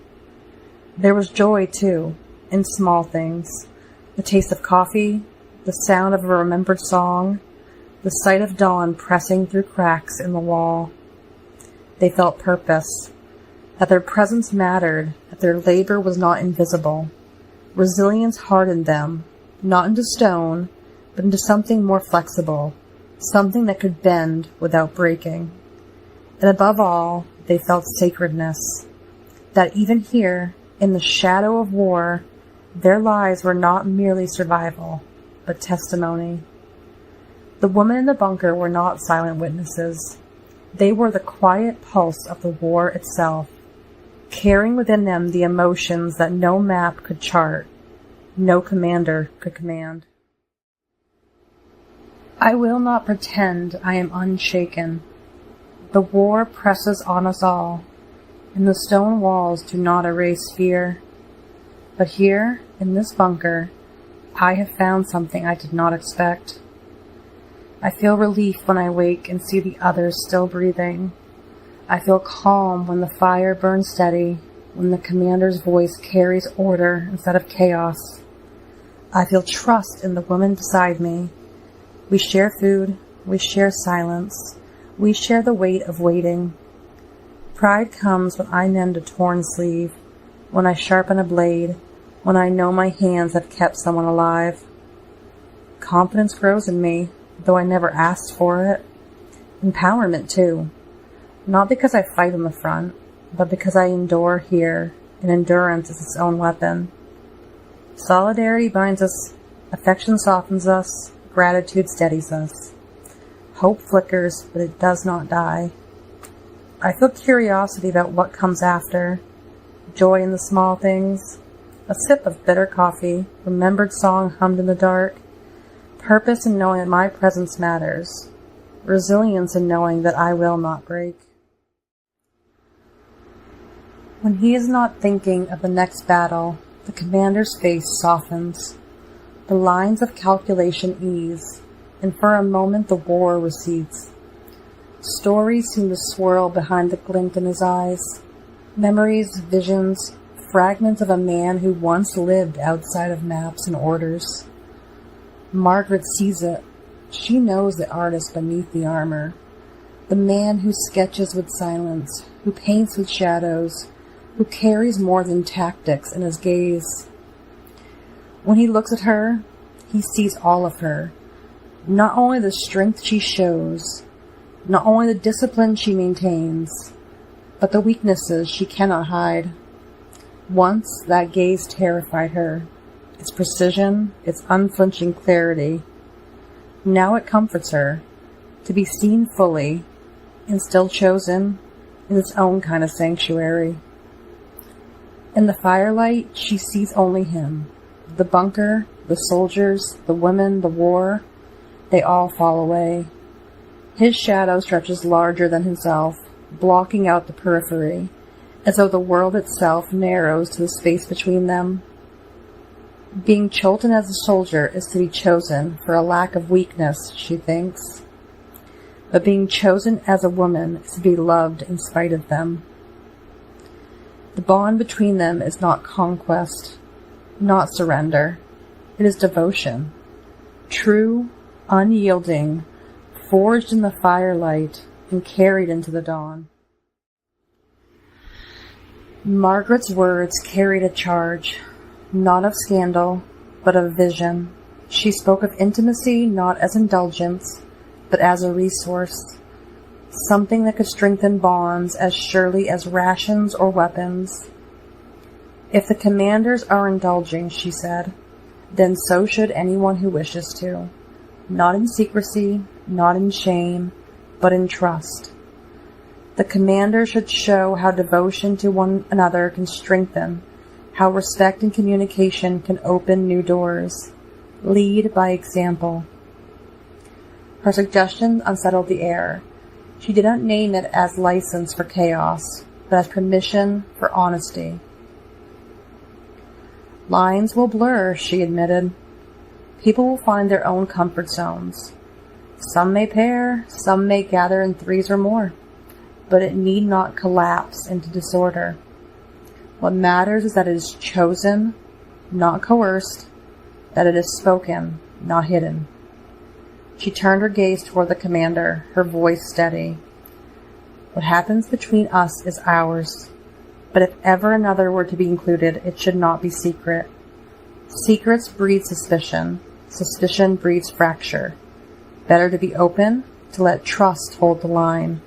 There was joy, too, in small things. The taste of coffee, the sound of a remembered song, the sight of dawn pressing through cracks in the wall. They felt purpose, that their presence mattered, that their labor was not invisible. Resilience hardened them, not into stone, but into something more flexible, something that could bend without breaking. And above all, they felt sacredness, that even here, in the shadow of war, their lives were not merely survival, but testimony. The women in the bunker were not silent witnesses. They were the quiet pulse of the war itself, carrying within them the emotions that no map could chart, no commander could command. I will not pretend I am unshaken. The war presses on us all, and the stone walls do not erase fear. But here, in this bunker, I have found something I did not expect. I feel relief when I wake and see the others still breathing. I feel calm when the fire burns steady, when the commander's voice carries order instead of chaos. I feel trust in the woman beside me. We share food, we share silence, we share the weight of waiting. Pride comes when I mend a torn sleeve, when I sharpen a blade, when I know my hands have kept someone alive. Confidence grows in me, though I never asked for it. Empowerment, too. Not because I fight on the front, but because I endure here, and endurance is its own weapon. Solidarity binds us, affection softens us, gratitude steadies us. Hope flickers, but it does not die. I feel curiosity about what comes after. Joy in the small things. A sip of bitter coffee, remembered song hummed in the dark. Purpose in knowing that my presence matters. Resilience in knowing that I will not break. When he is not thinking of the next battle, the commander's face softens. The lines of calculation ease, and for a moment the war recedes. Stories seem to swirl behind the glint in his eyes. Memories, visions, fragments of a man who once lived outside of maps and orders. Margaret sees it. She knows the artist beneath the armor. The man who sketches with silence, who paints with shadows, who carries more than tactics in his gaze. When he looks at her, he sees all of her. Not only the strength she shows, not only the discipline she maintains, but the weaknesses she cannot hide. Once that gaze terrified her, its precision, its unflinching clarity. Now it comforts her, to be seen fully, and still chosen, in its own kind of sanctuary. In the firelight, she sees only him. The bunker, the soldiers, the women, the war, they all fall away. His shadow stretches larger than himself, blocking out the periphery, as though the world itself narrows to the space between them. Being chosen as a soldier is to be chosen for a lack of weakness, she thinks. But being chosen as a woman is to be loved in spite of them. The bond between them is not conquest, not surrender. It is devotion. True, unyielding, forged in the firelight and carried into the dawn. Margaret's words carried a charge, not of scandal, but of vision. She spoke of intimacy not as indulgence, but as a resource, something that could strengthen bonds as surely as rations or weapons. If the commanders are indulging, she said, then so should anyone who wishes to. Not in secrecy, not in shame, but in trust. The commander should show how devotion to one another can strengthen, how respect and communication can open new doors. Lead by example. Her suggestions unsettled the air. She did not name it as license for chaos, but as permission for honesty. Lines will blur, she admitted. People will find their own comfort zones. Some may pair, some may gather in threes or more, but it need not collapse into disorder. What matters is that it is chosen, not coerced, that it is spoken, not hidden. She turned her gaze toward the commander, her voice steady. What happens between us is ours, but if ever another were to be included, it should not be secret. Secrets breed suspicion. Suspicion breeds fracture. Better to be open, to let trust hold the line.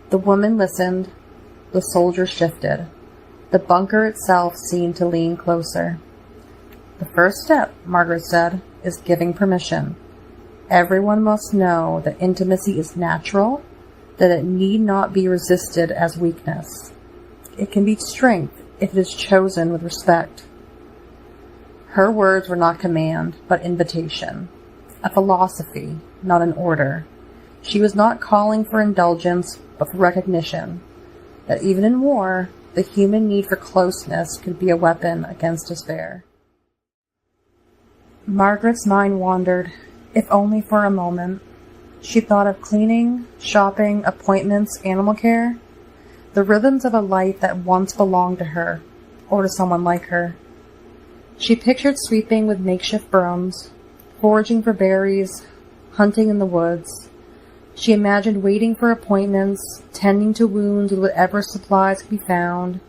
The woman listened. The soldier shifted. The bunker itself seemed to lean closer. The first step, Margaret said, is giving permission. Everyone must know that intimacy is natural, that it need not be resisted as weakness. It can be strength if it is chosen with respect. Her words were not command, but invitation. A philosophy, not an order. She was not calling for indulgence, but for recognition. That even in war, the human need for closeness could be a weapon against despair. Margaret's mind wandered, if only for a moment. She thought of cleaning, shopping, appointments, animal care, the rhythms of a life that once belonged to her, or to someone like her. She pictured sweeping with makeshift brooms, foraging for berries, hunting in the woods. She imagined waiting for appointments, tending to wounds with whatever supplies could be found.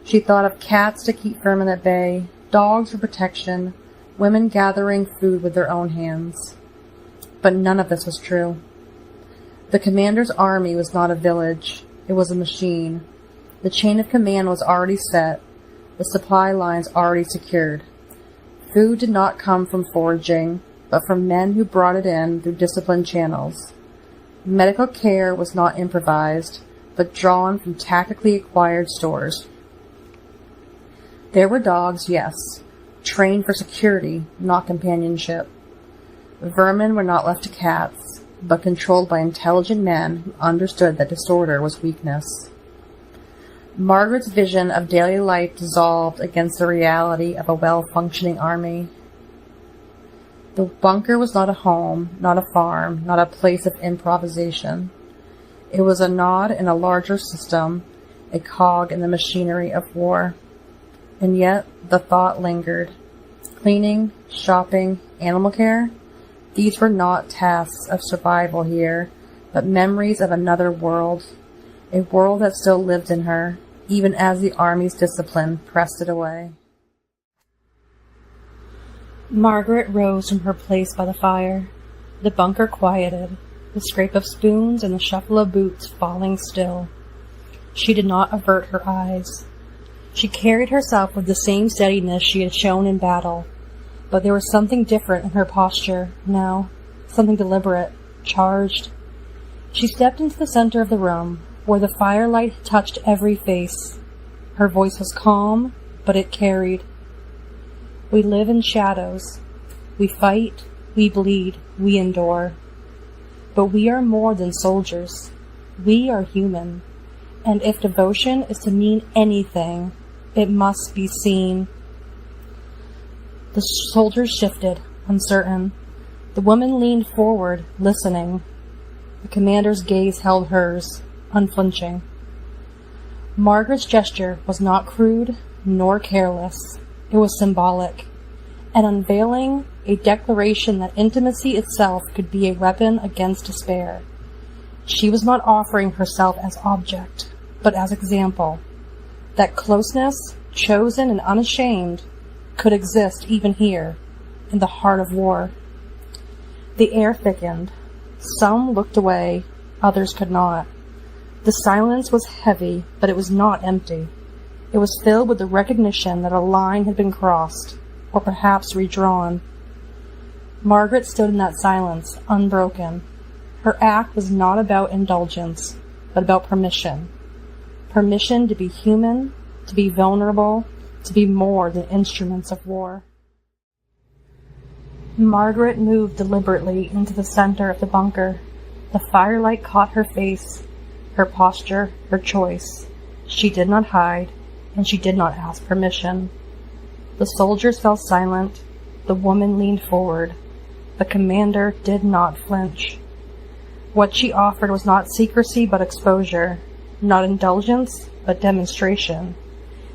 She thought of cats to keep vermin at bay, dogs for protection, women gathering food with their own hands. But none of this was true. The commander's army was not a village. It was a machine. The chain of command was already set, the supply lines already secured. Food did not come from foraging, but from men who brought it in through disciplined channels. Medical care was not improvised, but drawn from tactically acquired stores. There were dogs, yes, trained for security, not companionship. Vermin were not left to cats, but controlled by intelligent men who understood that disorder was weakness. Margaret's vision of daily life dissolved against the reality of a well-functioning army. The bunker was not a home, not a farm, not a place of improvisation. It was a nod in a larger system, a cog in the machinery of war. And yet the thought lingered. Cleaning, shopping, animal care, these were not tasks of survival here, but memories of another world, a world that still lived in her, even as the army's discipline pressed it away. Margaret rose from her place by the fire. The bunker quieted, the scrape of spoons and the shuffle of boots falling still. She did not avert her eyes. She carried herself with the same steadiness she had shown in battle, but there was something different in her posture now, something deliberate, charged. She stepped into the center of the room, where the firelight touched every face. Her voice was calm, but it carried. We live in shadows. We fight, we bleed, we endure. But we are more than soldiers. We are human. And if devotion is to mean anything, it must be seen. The soldiers shifted, uncertain. The woman leaned forward, listening. The commander's gaze held hers, unflinching. Margaret's gesture was not crude, nor careless. It was symbolic, an unveiling, a declaration that intimacy itself could be a weapon against despair. She was not offering herself as object, but as example, that closeness, chosen and unashamed, could exist even here, in the heart of war. The air thickened. Some looked away, others could not. The silence was heavy, but it was not empty. It was filled with the recognition that a line had been crossed, or perhaps redrawn. Margaret stood in that silence, unbroken. Her act was not about indulgence, but about permission. Permission to be human, to be vulnerable, to be more than instruments of war. Margaret moved deliberately into the center of the bunker. The firelight caught her face, her posture, her choice. She did not hide, and she did not ask permission. The soldiers fell silent. The woman leaned forward. The commander did not flinch. What she offered was not secrecy but exposure, not indulgence but demonstration.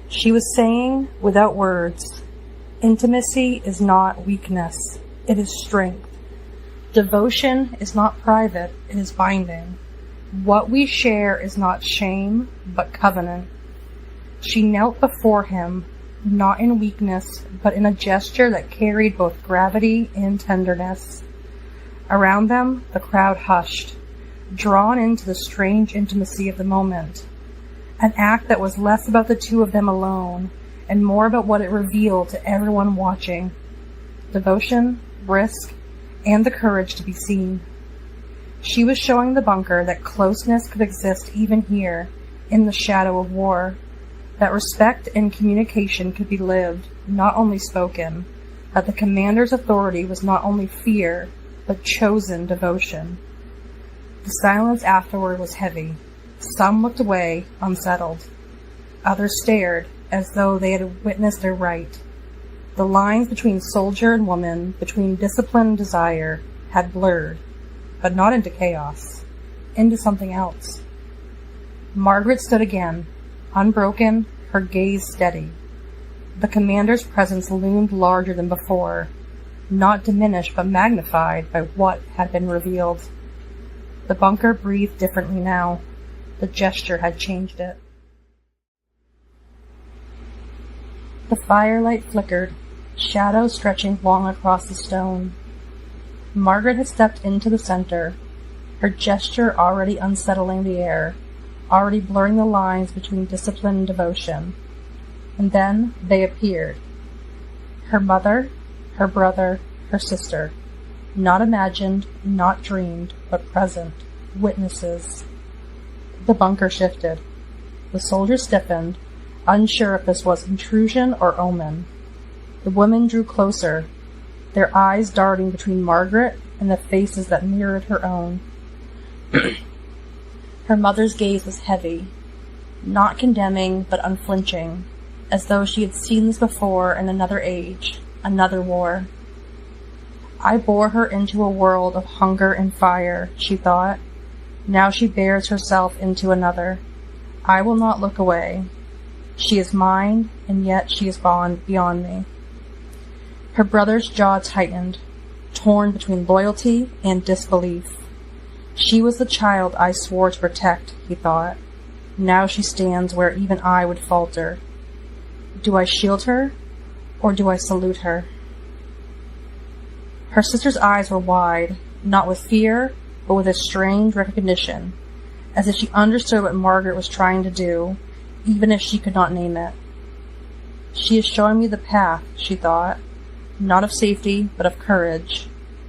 She was saying, without words, intimacy is not weakness, it is strength. Devotion is not private, it is binding. What we share is not shame, but covenant. She knelt before him, not in weakness, but in a gesture that carried both gravity and tenderness. Around them, the crowd hushed, drawn into the strange intimacy of the moment. An act that was less about the two of them alone, and more about what it revealed to everyone watching. Devotion, risk, and the courage to be seen. She was showing the bunker that closeness could exist even here, in the shadow of war. That respect and communication could be lived, not only spoken. That the commander's authority was not only fear, but chosen devotion. The silence afterward was heavy. Some looked away, unsettled. Others stared, as though they had witnessed their right. The lines between soldier and woman, between discipline and desire, had blurred, but not into chaos, into something else. Margaret stood again, unbroken, her gaze steady. The commander's presence loomed larger than before, not diminished but magnified by what had been revealed. The bunker breathed differently now. The gesture had changed it. The firelight flickered, shadows stretching long across the stone. Margaret had stepped into the center, her gesture already unsettling the air, already blurring the lines between discipline and devotion. And then they appeared. Her mother, her brother, her sister. Not imagined, not dreamed, but present, witnesses. The bunker shifted. The soldiers stiffened, unsure if this was intrusion or omen. The women drew closer, their eyes darting between Margaret and the faces that mirrored her own. Her mother's gaze was heavy, not condemning but unflinching, as though she had seen this before in another age, another war. I bore her into a world of hunger and fire, she thought. Now she bears herself into another. I will not look away. She is mine, and yet she is beyond me. Her brother's jaw tightened, torn between loyalty and disbelief. She was the child I swore to protect, he thought. Now she stands where even I would falter. Do I shield her, or do I salute her? Her sister's eyes were wide, not with fear, but with a strange recognition, as if she understood what Margaret was trying to do, even if she could not name it. She is showing me the path, she thought, not of safety, but of courage.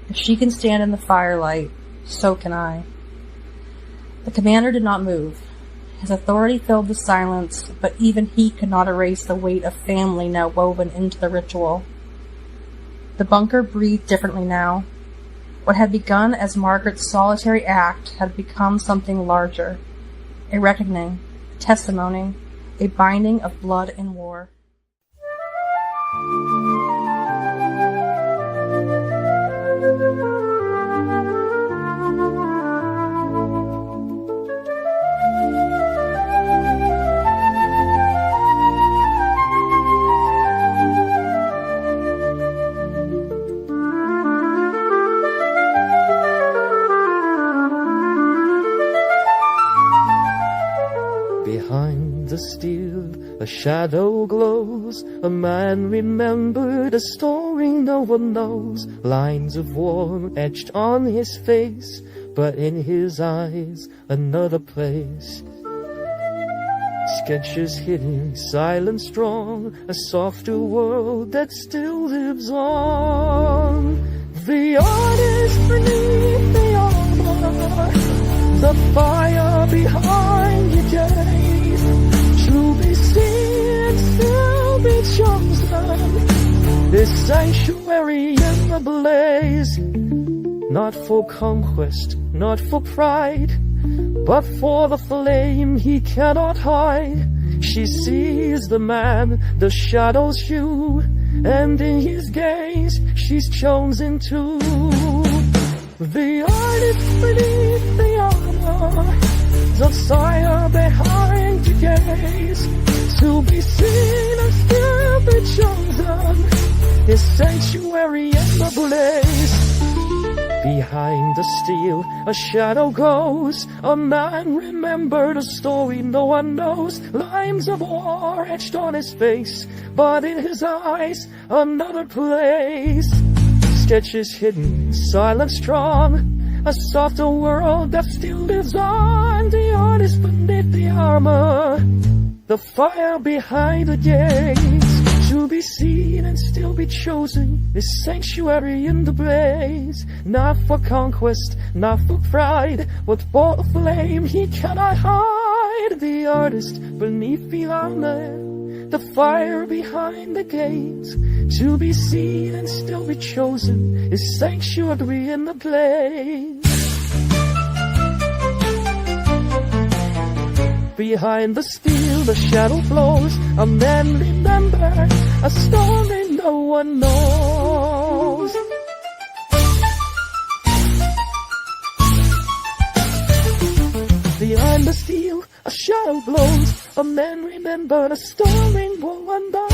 If she can stand in the firelight, so can I. The commander did not move. His authority filled the silence, but even he could not erase the weight of family now woven into the ritual. The bunker breathed differently now. What had begun as Margaret's solitary act had become something larger, a reckoning, a testimony, a binding of blood and war. Behind the steel, a shadow glows. A man remembered a story no one knows. Lines of war etched on his face, but in his eyes another place. sketches hidden, silence strong, a softer world that still lives on. The artist beneath the armor, the fire behind your gaze, to be seen, still be chosen, this sanctuary in the blaze. Not for conquest, not for pride, but for the flame he cannot hide. She sees the man, the shadow's hue, and in his gaze she's chosen to. The artist beneath the armor, the fire behind your gaze, to be seen and still be chosen, his sanctuary in the blaze. Behind the steel, a shadow goes. A man remembered a story no one knows. Lines of war etched on his face, but in his eyes, another place. Sketches hidden, silence strong, a softer world that still lives on. The artist beneath the armor, the fire behind the gaze, to be seen and still be chosen, this sanctuary in the blaze. Not for conquest, not for pride, but for a flame he cannot hide. The artist beneath the armor, the fire behind the gates, to be seen and still be chosen, this sanctuary in the blaze. Behind the steel, the shadow flows. A man remembers a story no one knows. Behind the steel, a shadow glows. A man remembered a story no one knows.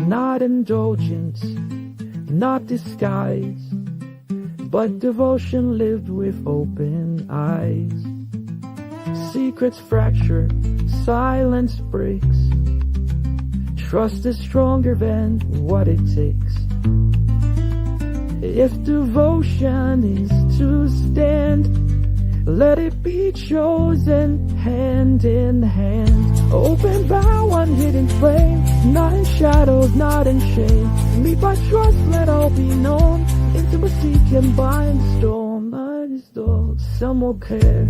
Not indulgence, not disguise, but devotion lived with open eyes. Secrets fracture, silence breaks. Trust is stronger than what it takes. If devotion is to stand, let it be chosen hand in hand. Open vow, unhidden flame, not in shadows, not in shame. Lead by trust, let all be known. Intimacy can bind the storm. Night is dull, some will care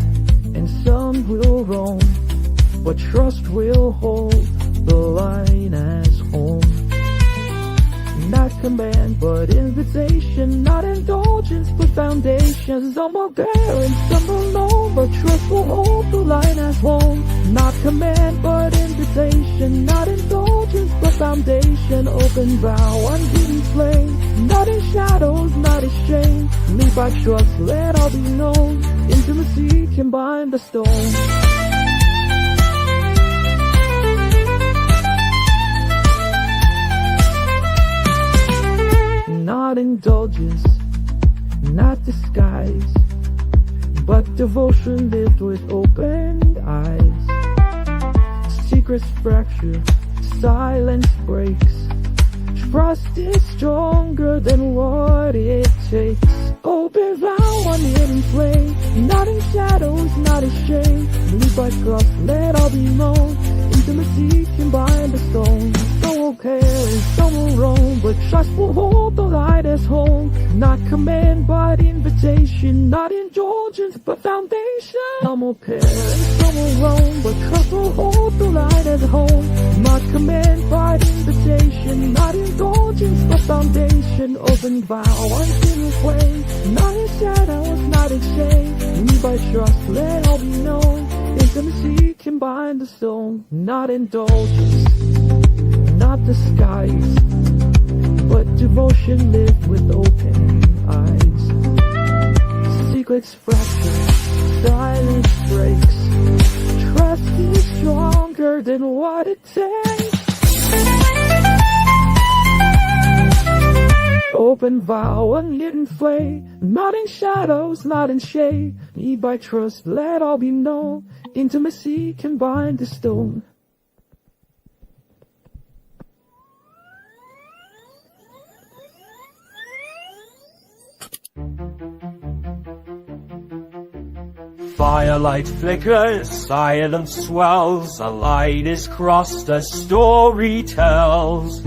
and some will roam, but trust will hold the line as home. Not command, but invitation. Not indulgence, but foundation. Some will dare and some will know, but trust will hold the line as home. Not command, but invitation. Not indulgence, but foundation. Open vow, unhidden flame. Not in shadows, not in shame. Lead by trust, let all be known. Intimacy can bind the stone. Not indulgence, not disguise, but devotion lived with open eyes. Secrets fracture, silence breaks. Trust is stronger than what it takes. Open vow, unhidden flame. Not in shadows, not in shame. Lead by trust, let all be known. Intimacy can bind the stone. Some will care and some will roam, but trust will hold the light as home. Not command, but invitation. Not indulgence, but foundation. Some will care and some will roam, but trust will hold the light as home. Not command, but invitation. Not indulgence, but foundation. Open vow, unhidden flame. Not in shadows, not in shame. Lead by trust, let all be known. Intimacy can bind the stone. Not indulgence, not disguise, but devotion lived with open eyes. Secrets fracture, silence breaks. Trust is stronger than what it takes. open vow, unhidden flame, not in shadows, not in shade. Need by trust, let all be known. Intimacy can bind the stone. Firelight flickers, silence swells, a light is crossed, a story tells.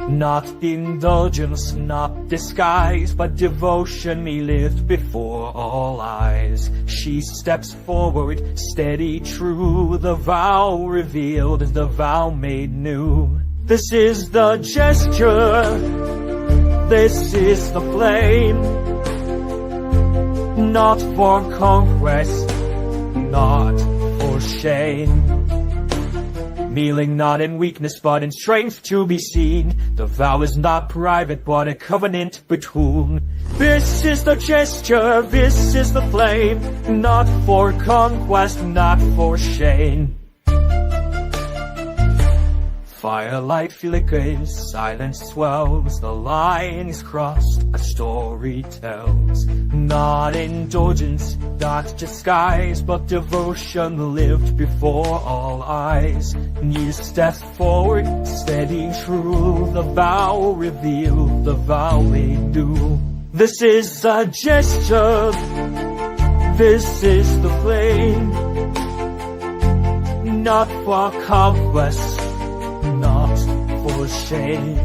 Not indulgence, not disguise, but devotion me lived before all eyes. She steps forward, steady, true, the vow revealed, the vow made new. This is the gesture, this is the flame. Not for conquest, not for shame. Kneeling not in weakness, but in strength to be seen. The vow is not private, but a covenant between. This is the gesture, this is the flame. Not for conquest, not for shame. Firelight flickers, silence swells, the line is crossed, a story tells. Not indulgence, not disguise, but devotion lived before all eyes. You step forward, steady, true, the vow revealed, the vow made new. This is a gesture, this is the flame. Not for conquest, not for shame.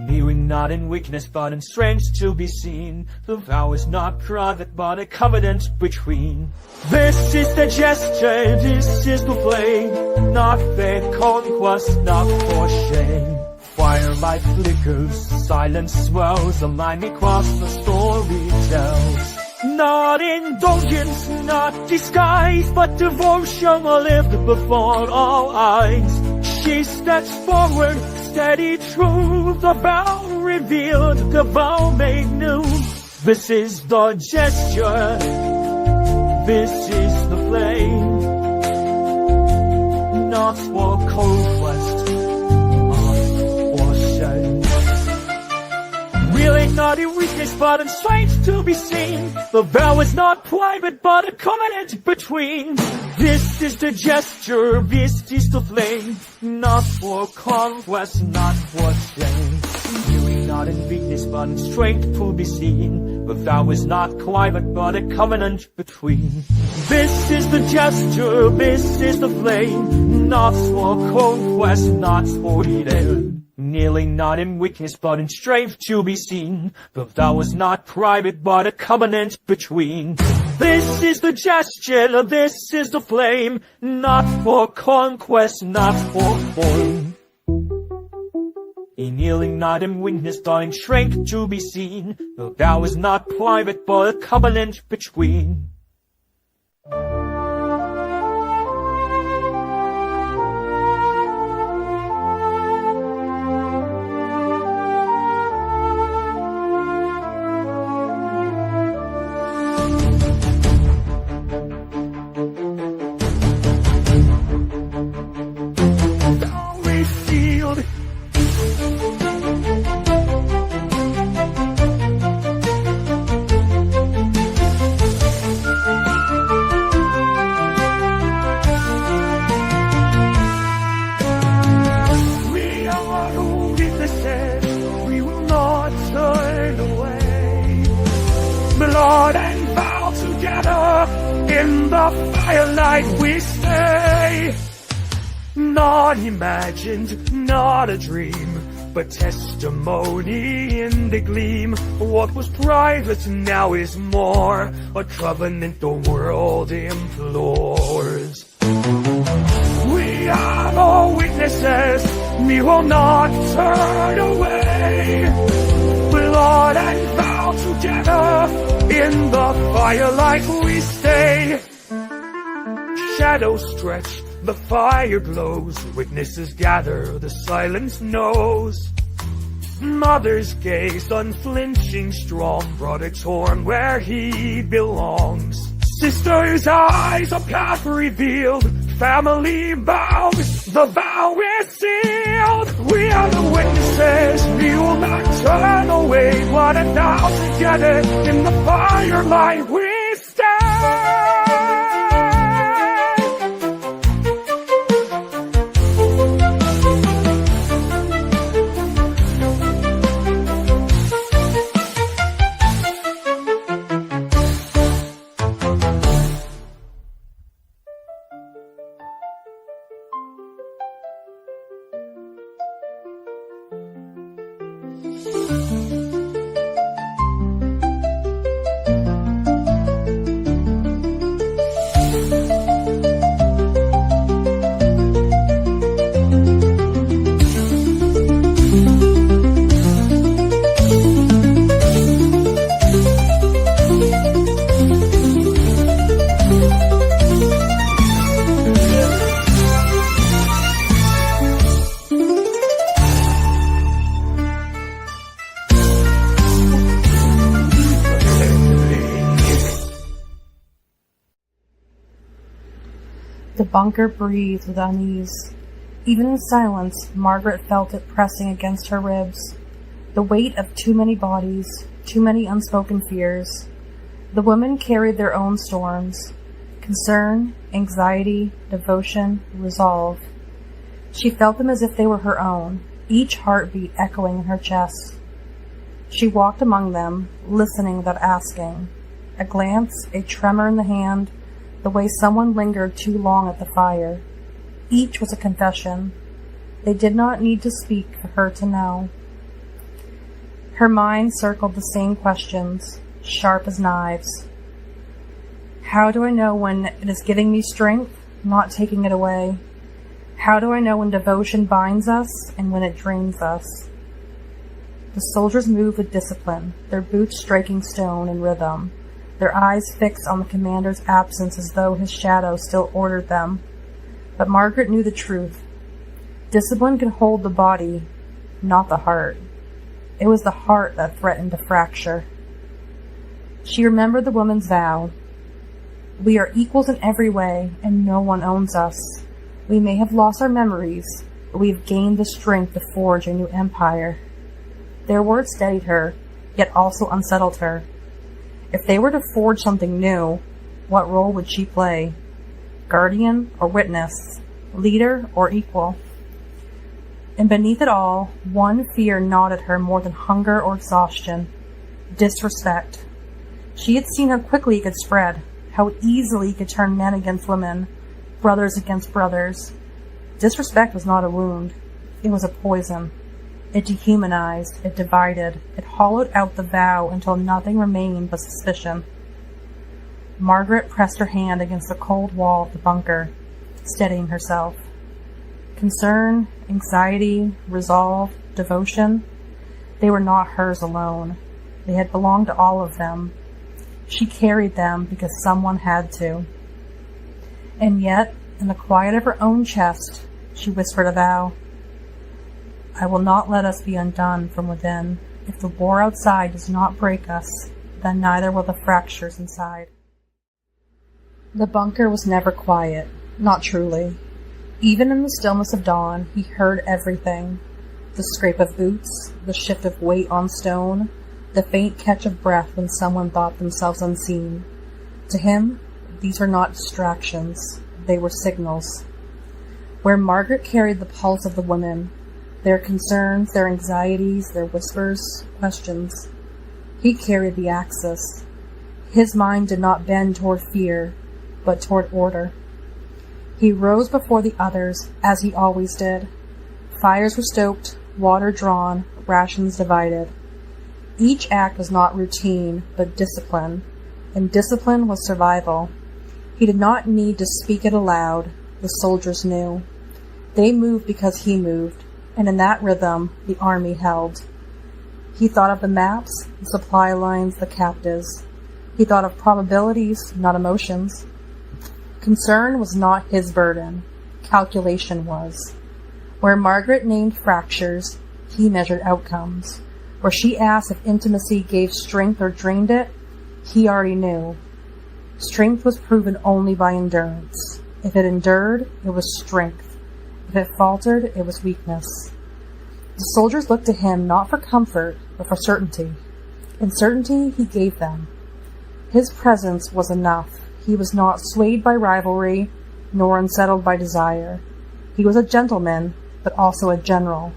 Kneeling not in weakness, but in strength to be seen. The vow is not private, but a covenant between. This is the gesture, this is the flame. Not for conquest, not for shame. Firelight flickers, silence swells, a line across the story tells. Not indulgence, not disguise, but devotion lived before all eyes. She steps forward, steady, true, the vow revealed, the vow made new. This is the gesture, this is the flame. Not for conquest, not for shame. Really not in weakness, but in strength to be seen. The vow is not private, but a covenant between. This is the gesture, this is the flame. Not for conquest, not for shame. Really not in weakness, but in strength to be seen. The vow is not private, but a covenant between. This is the gesture, this is the flame. Not for conquest, not for shame. Kneeling not in weakness, but in strength to be seen. The vow is not private, but a covenant between. This is the gesture, this is the flame. Not for conquest, not for fame. Kneeling not in weakness, but in strength to be seen. The vow is not private, but a covenant between. Blood and vow together, in the firelight we stay. Not imagined, not a dream, but testimony in the gleam. What was private now is more, a covenant the world implores. We are the witnesses, we will not turn away. Blood and vow together, in the firelight we stay. Shadows stretch, the fire glows, witnesses gather, the silence knows. Mother's gaze, unflinching, strong, brother torn where he belongs. Sister's eyes, a path revealed, family vows, the vow is sealed. We are the witnesses, we will not turn away. Blood and now together in the firelight we stand. The bunker breathed with unease. Even in silence, Margaret felt it pressing against her ribs. The weight of too many bodies, too many unspoken fears. The women carried their own storms. Concern, anxiety, devotion, resolve. She felt them as if they were her own, each heartbeat echoing in her chest. She walked among them, listening without asking. A glance, a tremor in the hand, the way someone lingered too long at the fire. Each was a confession. They did not need to speak for her to know. Her mind circled the same questions, sharp as knives. How do I know when it is giving me strength, not taking it away? How do I know when devotion binds us and when it drains us? The soldiers moved with discipline, their boots striking stone in rhythm, their eyes fixed on the commander's absence as though his shadow still ordered them. But Margaret knew the truth. Discipline can hold the body, not the heart. It was the heart that threatened to fracture. She remembered the woman's vow. We are equals in every way, and no one owns us. We may have lost our memories, but we have gained the strength to forge a new empire. Their words steadied her, yet also unsettled her. If they were to forge something new, what role would she play? Guardian or witness? Leader or equal? And beneath it all, one fear gnawed at her more than hunger or exhaustion. Disrespect. She had seen how quickly it could spread, how easily it could turn men against women, brothers against brothers. Disrespect was not a wound. It was a poison. It dehumanized, it divided, it hollowed out the vow until nothing remained but suspicion. Margaret pressed her hand against the cold wall of the bunker, steadying herself. Concern, anxiety, resolve, devotion, they were not hers alone. They had belonged to all of them. She carried them because someone had to. And yet, in the quiet of her own chest, she whispered a vow. I will not let us be undone from within. If the war outside does not break us, then neither will the fractures inside. The bunker was never quiet, not truly. Even in the stillness of dawn, he heard everything. The scrape of boots, the shift of weight on stone, the faint catch of breath when someone thought themselves unseen. To him, these were not distractions, they were signals. Where Margaret carried the pulse of the women, their concerns, their anxieties, their whispers, questions. He carried the axis. His mind did not bend toward fear, but toward order. He rose before the others, as he always did. Fires were stoked, water drawn, rations divided. Each act was not routine, but discipline, and discipline was survival. He did not need to speak it aloud. The soldiers knew. They moved because he moved, and in that rhythm, the army held. He thought of the maps, the supply lines, the captives. He thought of probabilities, not emotions. Concern was not his burden. Calculation was. Where Margaret named fractures, he measured outcomes. Where she asked if intimacy gave strength or drained it, he already knew. Strength was proven only by endurance. If it endured, it was strength. If it faltered, it was weakness. The soldiers looked to him not for comfort, but for certainty. And certainty he gave them. His presence was enough. He was not swayed by rivalry, nor unsettled by desire. He was a gentleman, but also a general.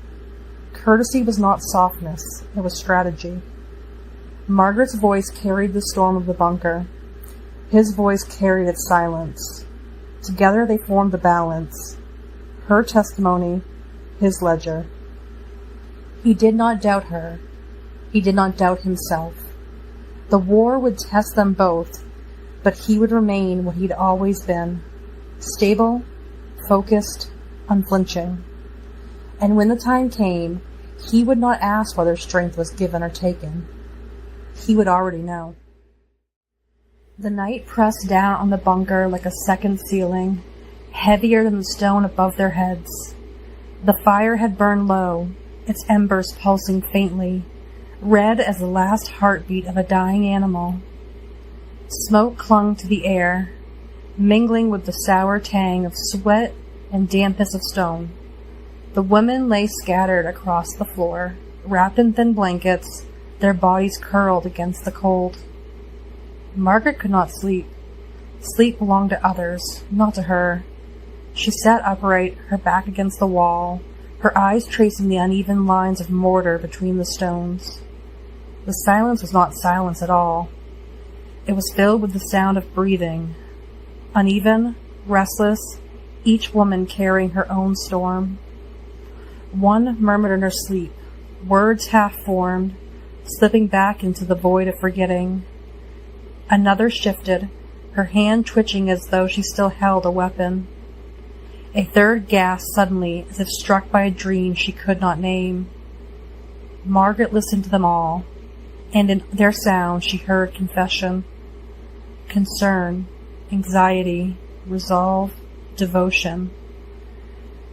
Courtesy was not softness, it was strategy. Margaret's voice carried the storm of the bunker. His voice carried its silence. Together they formed the balance. Her testimony, his ledger. He did not doubt her. He did not doubt himself. The war would test them both, but he would remain what he'd always been, stable, focused, unflinching. And when the time came, he would not ask whether strength was given or taken. He would already know. The night pressed down on the bunker like a second ceiling, heavier than the stone above their heads. The fire had burned low, its embers pulsing faintly, red as the last heartbeat of a dying animal. Smoke clung to the air, mingling with the sour tang of sweat and dampness of stone. The women lay scattered across the floor, wrapped in thin blankets, their bodies curled against the cold. Margaret could not sleep. Sleep belonged to others, not to her. She sat upright, her back against the wall, her eyes tracing the uneven lines of mortar between the stones. The silence was not silence at all. It was filled with the sound of breathing, uneven, restless, each woman carrying her own storm. One murmured in her sleep, words half-formed, slipping back into the void of forgetting. Another shifted, her hand twitching as though she still held a weapon. A third gasped suddenly, as if struck by a dream she could not name. Margaret listened to them all, and in their sound she heard confession. Concern, anxiety, resolve, devotion.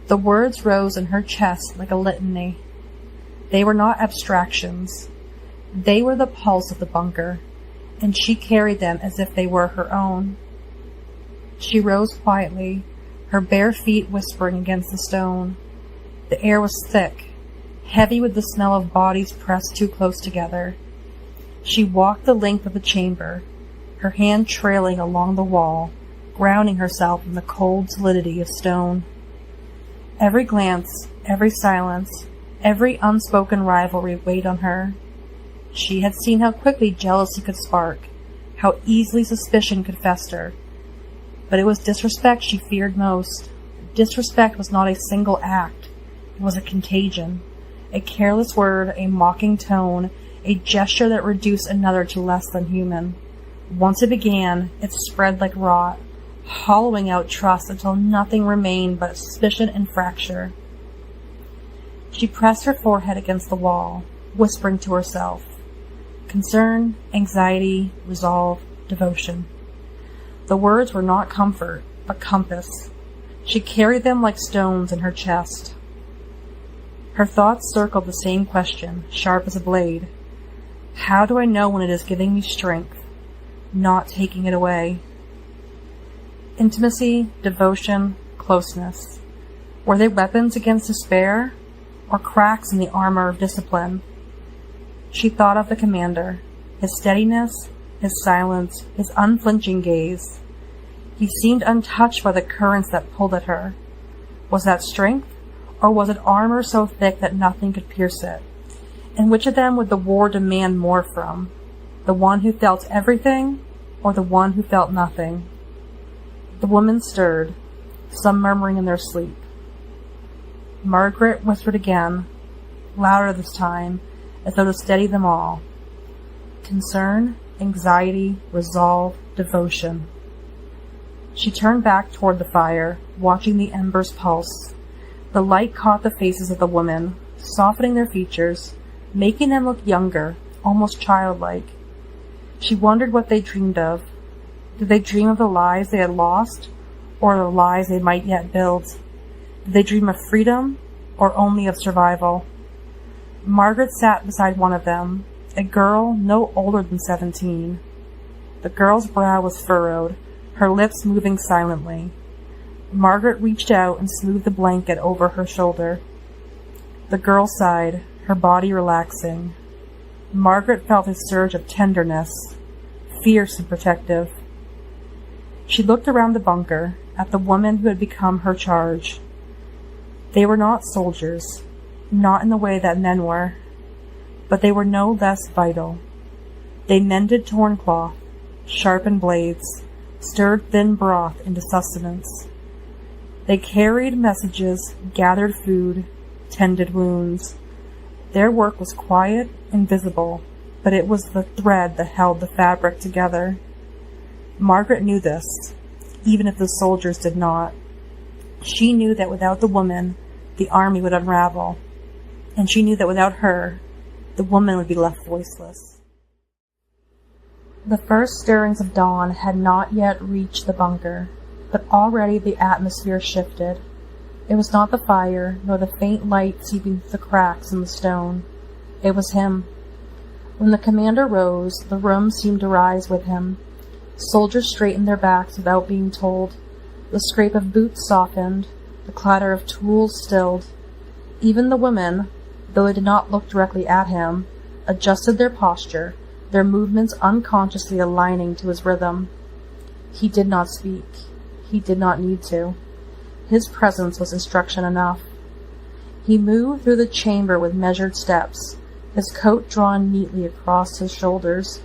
The words rose in her chest like a litany. They were not abstractions. They were the pulse of the bunker, and she carried them as if they were her own. She rose quietly, her bare feet whispering against the stone. The air was thick, heavy with the smell of bodies pressed too close together. She walked the length of the chamber, her hand trailing along the wall, grounding herself in the cold solidity of stone. Every glance, every silence, every unspoken rivalry weighed on her. She had seen how quickly jealousy could spark, how easily suspicion could fester. But it was disrespect she feared most. Disrespect was not a single act. It was a contagion. A careless word, a mocking tone, a gesture that reduced another to less than human. Once it began, it spread like rot, hollowing out trust until nothing remained but suspicion and fracture. She pressed her forehead against the wall, whispering to herself. Concern, anxiety, resolve, devotion. The words were not comfort, but compass. She carried them like stones in her chest. Her thoughts circled the same question, sharp as a blade. How do I know when it is giving me strength, not taking it away? Intimacy, devotion, closeness. Were they weapons against despair, or cracks in the armor of discipline? She thought of the commander, his steadiness, his silence, his unflinching gaze. He seemed untouched by the currents that pulled at her. Was that strength, or was it armor so thick that nothing could pierce it? And which of them would the war demand more from? The one who felt everything, or the one who felt nothing? The women stirred, some murmuring in their sleep. Margaret whispered again, louder this time, as though to steady them all. Concern, anxiety, resolve, devotion. She turned back toward the fire, watching the embers pulse. The light caught the faces of the women, softening their features, making them look younger, almost childlike. She wondered what they dreamed of. Did they dream of the lives they had lost, or the lives they might yet build? Did they dream of freedom, or only of survival? Margaret sat beside one of them, a girl no older than 17. The girl's brow was furrowed, her lips moving silently. Margaret reached out and smoothed the blanket over her shoulder. The girl sighed, her body relaxing. Margaret felt a surge of tenderness, fierce and protective. She looked around the bunker, at the women who had become her charge. They were not soldiers, not in the way that men were, but they were no less vital. They mended torn cloth, sharpened blades, stirred thin broth into sustenance. They carried messages, gathered food, tended wounds. Their work was quiet and visible, but it was the thread that held the fabric together. Margaret knew this, even if the soldiers did not. She knew that without the woman, the army would unravel, and she knew that without her, the woman would be left voiceless. The first stirrings of dawn had not yet reached the bunker, but already the atmosphere shifted. It was not the fire, nor the faint light seeping through the cracks in the stone. It was him. When the commander rose, the room seemed to rise with him. Soldiers straightened their backs without being told. The scrape of boots softened, the clatter of tools stilled. Even the women, though they did not look directly at him, adjusted their posture, their movements unconsciously aligning to his rhythm. He did not speak. He did not need to. His presence was instruction enough. He moved through the chamber with measured steps, his coat drawn neatly across his shoulders,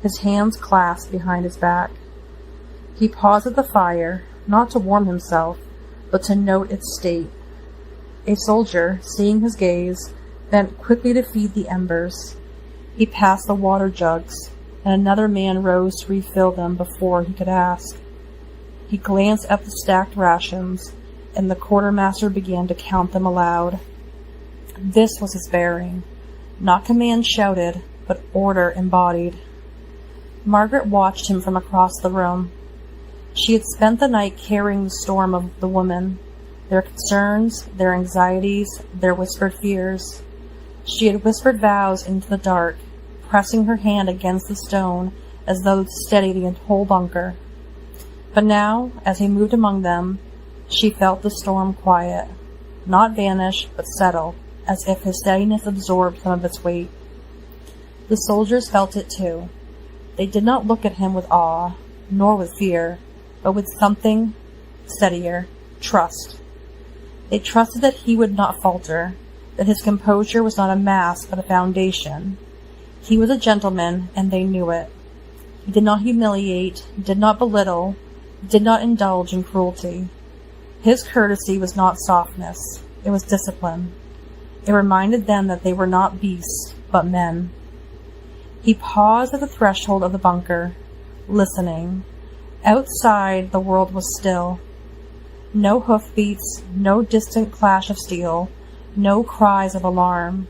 his hands clasped behind his back. He paused at the fire, not to warm himself, but to note its state. A soldier, seeing his gaze, bent quickly to feed the embers. He passed the water jugs, and another man rose to refill them before he could ask. He glanced at the stacked rations, and the quartermaster began to count them aloud. This was his bearing. Not command shouted, but order embodied. Margaret watched him from across the room. She had spent the night carrying the storm of the women, their concerns, their anxieties, their whispered fears. She had whispered vows into the dark, pressing her hand against the stone as though to steady the whole bunker. But now, as he moved among them, she felt the storm quiet, not vanish, but settle, as if his steadiness absorbed some of its weight. The soldiers felt it too. They did not look at him with awe, nor with fear, but with something steadier, trust. They trusted that he would not falter, that his composure was not a mask but a foundation. He was a gentleman, and they knew it. He did not humiliate, did not belittle, did not indulge in cruelty. His courtesy was not softness, it was discipline. It reminded them that they were not beasts, but men. He paused at the threshold of the bunker, listening. Outside, the world was still. No hoofbeats, no distant clash of steel, no cries of alarm.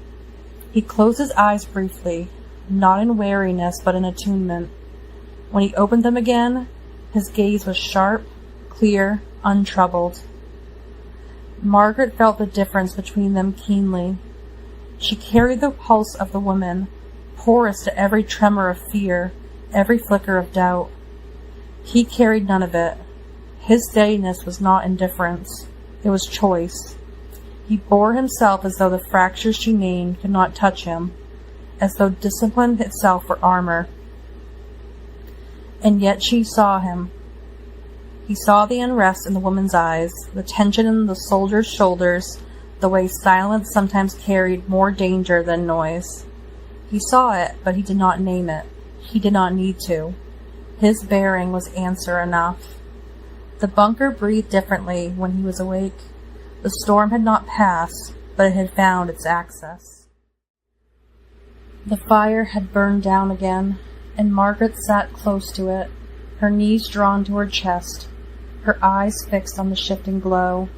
He closed his eyes briefly, not in weariness but in attunement. When he opened them again, his gaze was sharp, clear, untroubled. Margaret felt the difference between them keenly. She carried the pulse of the woman, porous to every tremor of fear, every flicker of doubt. He carried none of it. His steadiness was not indifference. It was choice. He bore himself as though the fractures she named could not touch him, as though discipline itself were armor. And yet she saw him. He saw the unrest in the woman's eyes, the tension in the soldier's shoulders, the way silence sometimes carried more danger than noise. He saw it, but he did not name it. He did not need to. His bearing was answer enough. The bunker breathed differently when he was awake. The storm had not passed, but it had found its access. The fire had burned down again, and Margaret sat close to it, her knees drawn to her chest, her eyes fixed on the shifting glow.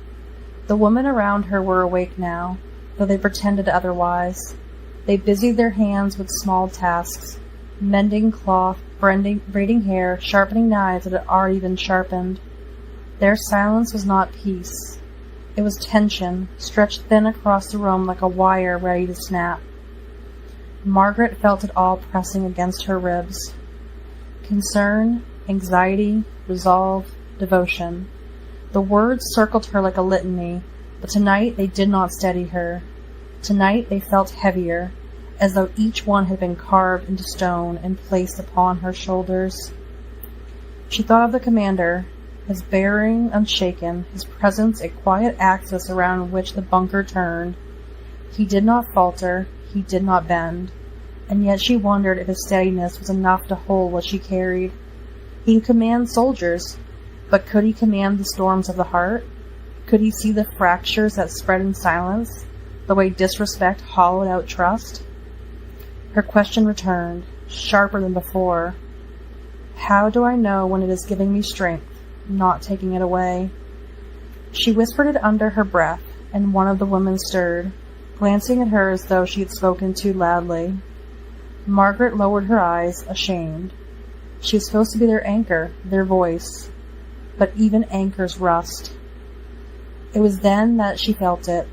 The women around her were awake now, though they pretended otherwise. They busied their hands with small tasks, mending cloth, braiding hair, sharpening knives that had already been sharpened. Their silence was not peace. It was tension, stretched thin across the room like a wire ready to snap. Margaret felt it all pressing against her ribs. Concern, anxiety, resolve, devotion. The words circled her like a litany, but tonight they did not steady her. Tonight they felt heavier, as though each one had been carved into stone and placed upon her shoulders. She thought of the commander, his bearing unshaken, his presence a quiet axis around which the bunker turned. He did not falter, he did not bend, and yet she wondered if his steadiness was enough to hold what she carried. He could command soldiers, but could he command the storms of the heart? Could he see the fractures that spread in silence, the way disrespect hollowed out trust? Her question returned, sharper than before. How do I know when it is giving me strength, not taking it away? She whispered it under her breath, and one of the women stirred, glancing at her as though she had spoken too loudly. Margaret lowered her eyes, ashamed. She was supposed to be their anchor, their voice. But even anchors rust. It was then that she felt it,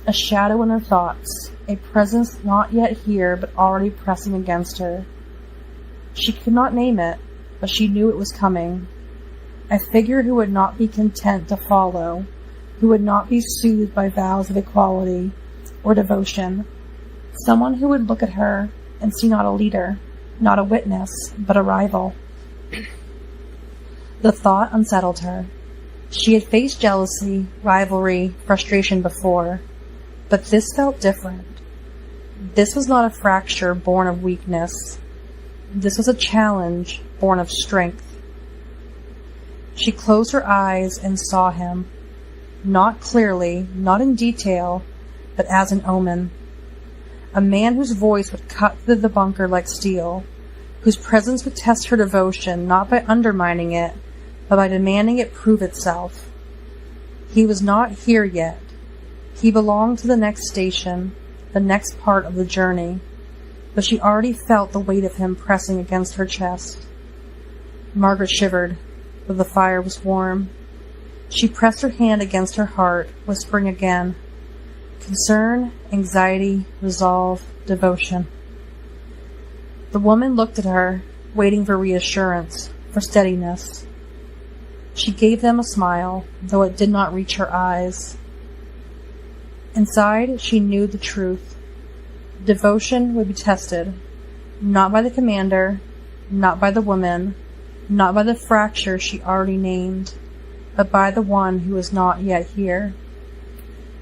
a shadow in her thoughts, a presence not yet here but already pressing against her. She could not name it, but she knew it was coming. A figure who would not be content to follow, who would not be soothed by vows of equality or devotion. Someone who would look at her and see not a leader, not a witness, but a rival. The thought unsettled her. She had faced jealousy, rivalry, frustration before, but this felt different. This was not a fracture born of weakness. This was a challenge born of strength. She closed her eyes and saw him, not clearly, not in detail, but as an omen. A man whose voice would cut through the bunker like steel, whose presence would test her devotion not by undermining it, but by demanding it prove itself. He was not here yet. He belonged to the next station, the next part of the journey, but she already felt the weight of him pressing against her chest. Margaret shivered, though the fire was warm. She pressed her hand against her heart, whispering again, concern, anxiety, resolve, devotion. The woman looked at her, waiting for reassurance, for steadiness. She gave them a smile, though it did not reach her eyes. Inside, she knew the truth. Devotion would be tested, not by the commander, not by the woman, not by the fracture she already named, but by the one who was not yet here.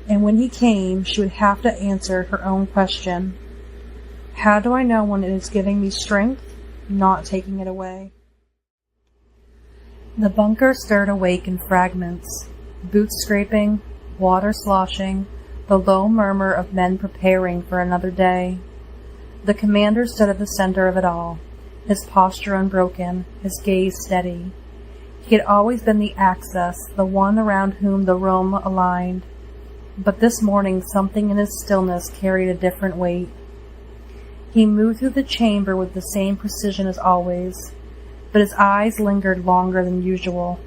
And when he came, she would have to answer her own question. How do I know when it is giving me strength, not taking it away? The bunker stirred awake in fragments, boots scraping, water sloshing, the low murmur of men preparing for another day. The commander stood at the center of it all, his posture unbroken, his gaze steady. He had always been the axis, the one around whom the room aligned. But this morning something in his stillness carried a different weight. He moved through the chamber with the same precision as always, but his eyes lingered longer than usual.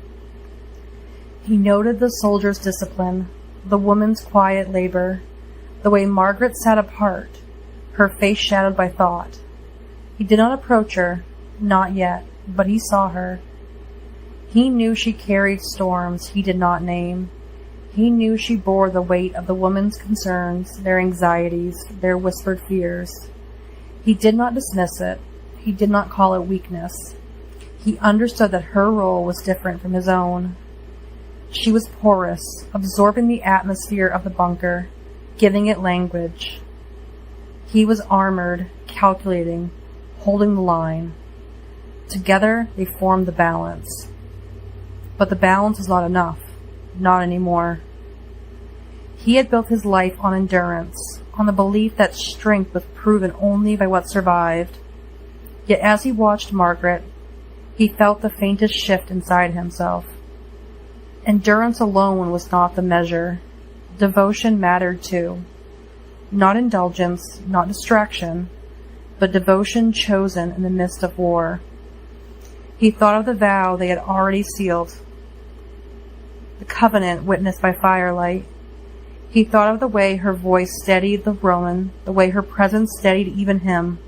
He noted the soldier's discipline, the woman's quiet labor, the way Margaret sat apart, her face shadowed by thought. He did not approach her, not yet, but he saw her. He knew she carried storms he did not name. He knew she bore the weight of the woman's concerns, their anxieties, their whispered fears. He did not dismiss it. He did not call it weakness. He understood that her role was different from his own. She was porous, absorbing the atmosphere of the bunker, giving it language. He was armored, calculating, holding the line. Together they formed the balance. But the balance was not enough. Not anymore. He had built his life on endurance, on the belief that strength was proven only by what survived. Yet as he watched Margaret, he felt the faintest shift inside himself. Endurance alone was not the measure. Devotion mattered too. Not indulgence, not distraction, but devotion chosen in the midst of war. He thought of the vow they had already sealed, the covenant witnessed by firelight. He thought of the way her voice steadied the Roman, the way her presence steadied even him.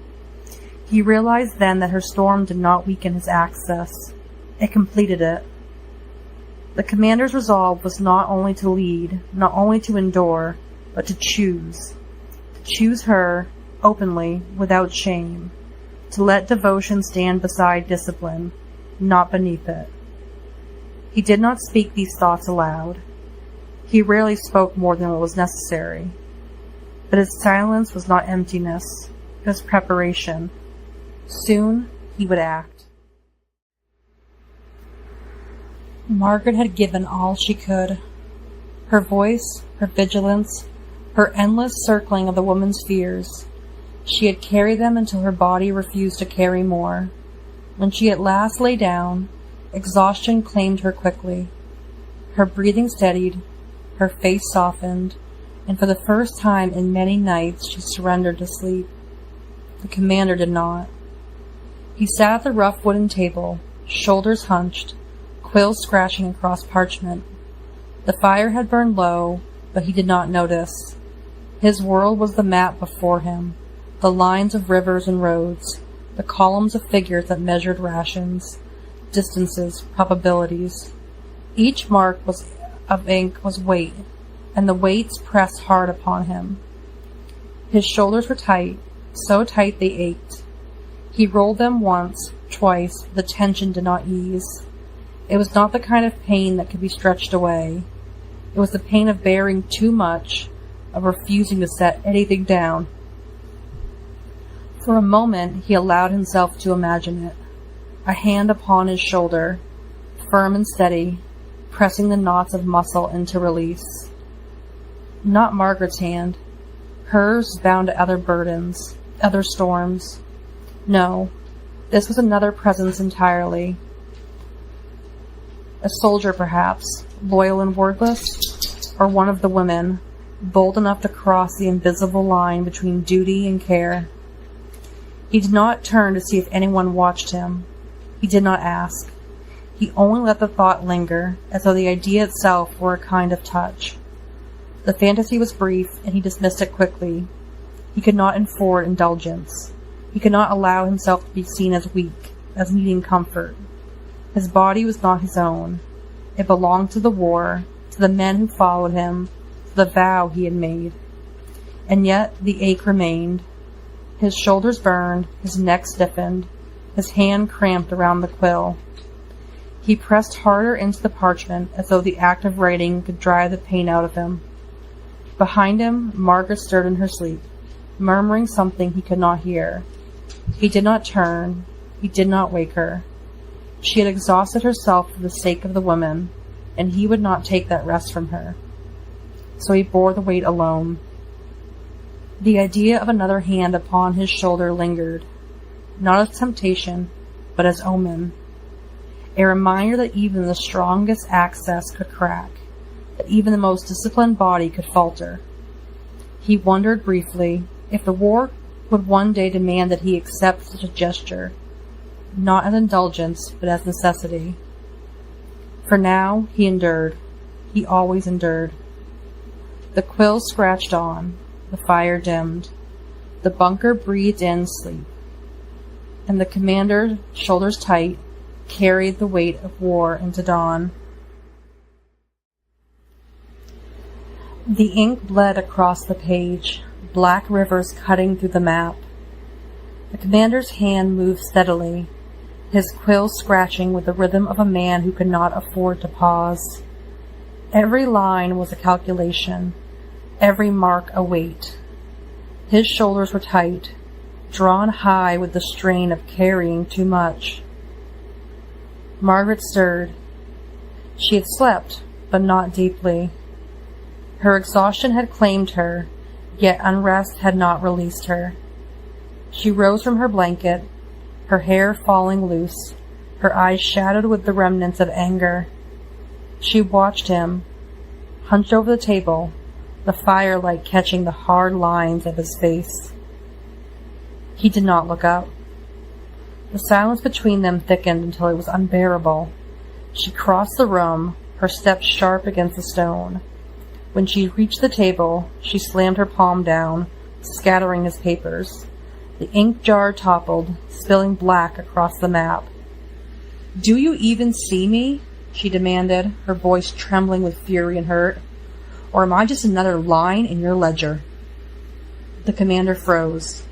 He realized then that her storm did not weaken his access. It completed it. The commander's resolve was not only to lead, not only to endure, but to choose. To choose her, openly, without shame. To let devotion stand beside discipline, not beneath it. He did not speak these thoughts aloud. He rarely spoke more than what was necessary. But his silence was not emptiness, it was preparation. Soon he would act. Margaret had given all she could. Her voice, her vigilance, her endless circling of the woman's fears. She had carried them until her body refused to carry more. When she at last lay down, exhaustion claimed her quickly. Her breathing steadied, her face softened, and for the first time in many nights she surrendered to sleep. The commander did not. He sat at the rough wooden table, shoulders hunched, quills scratching across parchment. The fire had burned low, but he did not notice. His world was the map before him, the lines of rivers and roads, the columns of figures that measured rations, distances, probabilities. Each mark of ink was weight, and the weights pressed hard upon him. His shoulders were tight, so tight they ached. He rolled them once, twice, but the tension did not ease. It was not the kind of pain that could be stretched away. It was the pain of bearing too much, of refusing to set anything down. For a moment he allowed himself to imagine it. A hand upon his shoulder, firm and steady, pressing the knots of muscle into release. Not Margaret's hand. Hers bound to other burdens, other storms. No, this was another presence entirely. A soldier, perhaps, loyal and wordless, or one of the women, bold enough to cross the invisible line between duty and care. He did not turn to see if anyone watched him. He did not ask. He only let the thought linger, as though the idea itself were a kind of touch. The fantasy was brief, and he dismissed it quickly. He could not afford indulgence. He could not allow himself to be seen as weak, as needing comfort. His body was not his own. It belonged to the war, to the men who followed him, to the vow he had made. And yet the ache remained. His shoulders burned, his neck stiffened, his hand cramped around the quill. He pressed harder into the parchment as though the act of writing could drive the pain out of him. Behind him, Margaret stirred in her sleep, murmuring something he could not hear. He did not turn. He did not wake her. She had exhausted herself for the sake of the woman, and he would not take that rest from her. So he bore the weight alone. The idea of another hand upon his shoulder lingered, not as temptation, but as omen. A reminder that even the strongest access could crack, that even the most disciplined body could falter. He wondered briefly if the war would one day demand that he accept such a gesture, not as indulgence, but as necessity. For now, he endured. He always endured. The quill scratched on. The fire dimmed. The bunker breathed in sleep. And the commander, shoulders tight, carried the weight of war into dawn. The ink bled across the page, black rivers cutting through the map. The commander's hand moved steadily, his quill scratching with the rhythm of a man who could not afford to pause. Every line was a calculation, every mark a weight. His shoulders were tight, drawn high with the strain of carrying too much. Margaret stirred. She had slept, but not deeply. Her exhaustion had claimed her, yet unrest had not released her. She rose from her blanket, her hair falling loose, her eyes shadowed with the remnants of anger. She watched him, hunched over the table, the firelight catching the hard lines of his face. He did not look up. The silence between them thickened until it was unbearable. She crossed the room, her steps sharp against the stone. When she reached the table, she slammed her palm down, scattering his papers. The ink jar toppled, spilling black across the map. "Do you even see me?" she demanded, her voice trembling with fury and hurt. Or am I just another line in your ledger? The commander froze.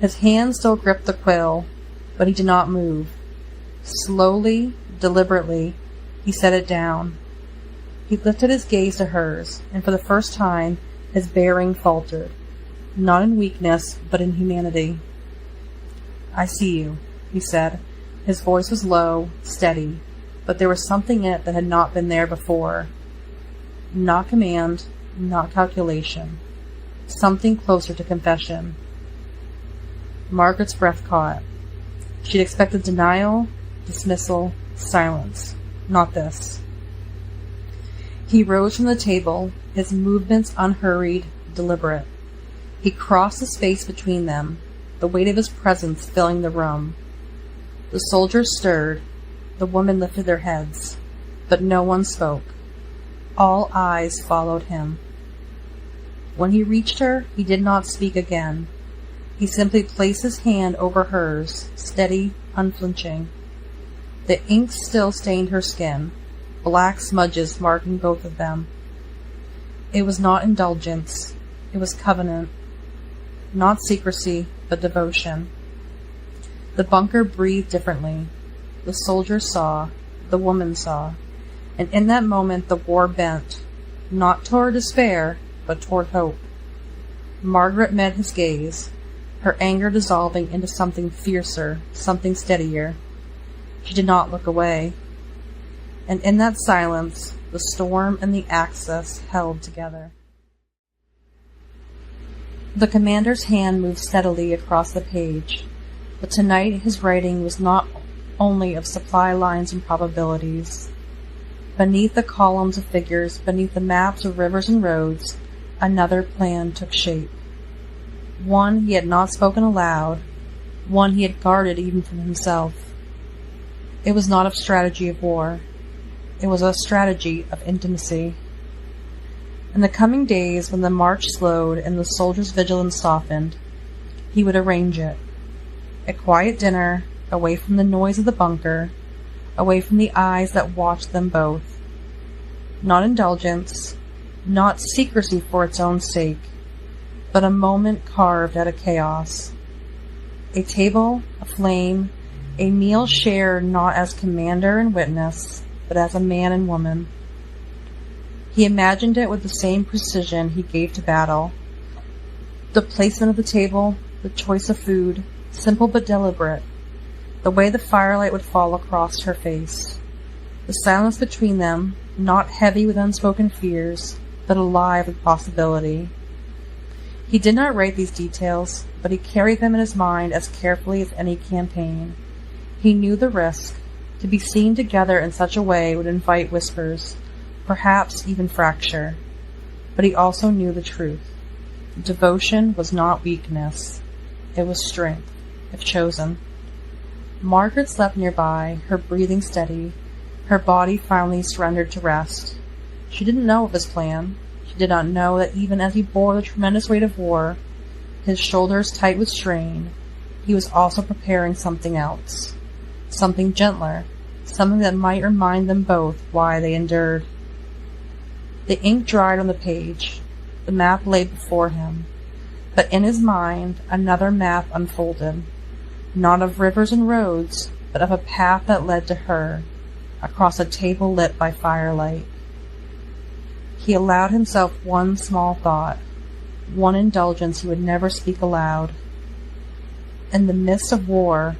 His hand still gripped the quill, but he did not move. Slowly, deliberately, he set it down. He lifted his gaze to hers, and for the first time, his bearing faltered, not in weakness, but in humanity. I see you, he said. His voice was low, steady, but there was something in it that had not been there before. Not command, not calculation. Something closer to confession. Margaret's breath caught. She'd expected denial, dismissal, silence. Not this. He rose from the table, his movements unhurried, deliberate. He crossed the space between them, the weight of his presence filling the room. The soldiers stirred, the women lifted their heads, but no one spoke. All eyes followed him. When he reached her, he did not speak again. He simply placed his hand over hers, steady, unflinching. The ink still stained her skin, black smudges marking both of them. It was not indulgence, it was covenant. Not secrecy, but devotion. The bunker breathed differently. The soldiers saw, the woman saw, and in that moment the war bent, not toward despair, but toward hope. Margaret met his gaze, her anger dissolving into something fiercer, something steadier. She did not look away. And in that silence, the storm and the axis held together. The commander's hand moved steadily across the page, but tonight his writing was not only of supply lines and probabilities. Beneath the columns of figures, beneath the maps of rivers and roads, another plan took shape. One he had not spoken aloud, one he had guarded even from himself. It was not a strategy of war. It was a strategy of intimacy. In the coming days, when the march slowed and the soldiers' vigilance softened, he would arrange it. A quiet dinner, away from the noise of the bunker, away from the eyes that watched them both. Not indulgence, not secrecy for its own sake, but a moment carved out of chaos. A table, a flame, a meal shared not as commander and witness, but as a man and woman. He imagined it with the same precision he gave to battle. The placement of the table, the choice of food, simple but deliberate, the way the firelight would fall across her face. The silence between them, not heavy with unspoken fears, but alive with possibility. He did not write these details, but he carried them in his mind as carefully as any campaign. He knew the risk. To be seen together in such a way would invite whispers, perhaps even fracture. But he also knew the truth. Devotion was not weakness. It was strength, if chosen. Margaret slept nearby, her breathing steady, her body finally surrendered to rest. She didn't know of his plan. She did not know that even as he bore the tremendous weight of war, his shoulders tight with strain, he was also preparing something else. Something gentler, something that might remind them both why they endured. The ink dried on the page. The map lay before him. But in his mind, another map unfolded, not of rivers and roads, but of a path that led to her, across a table lit by firelight. He allowed himself one small thought, one indulgence he would never speak aloud. In the midst of war,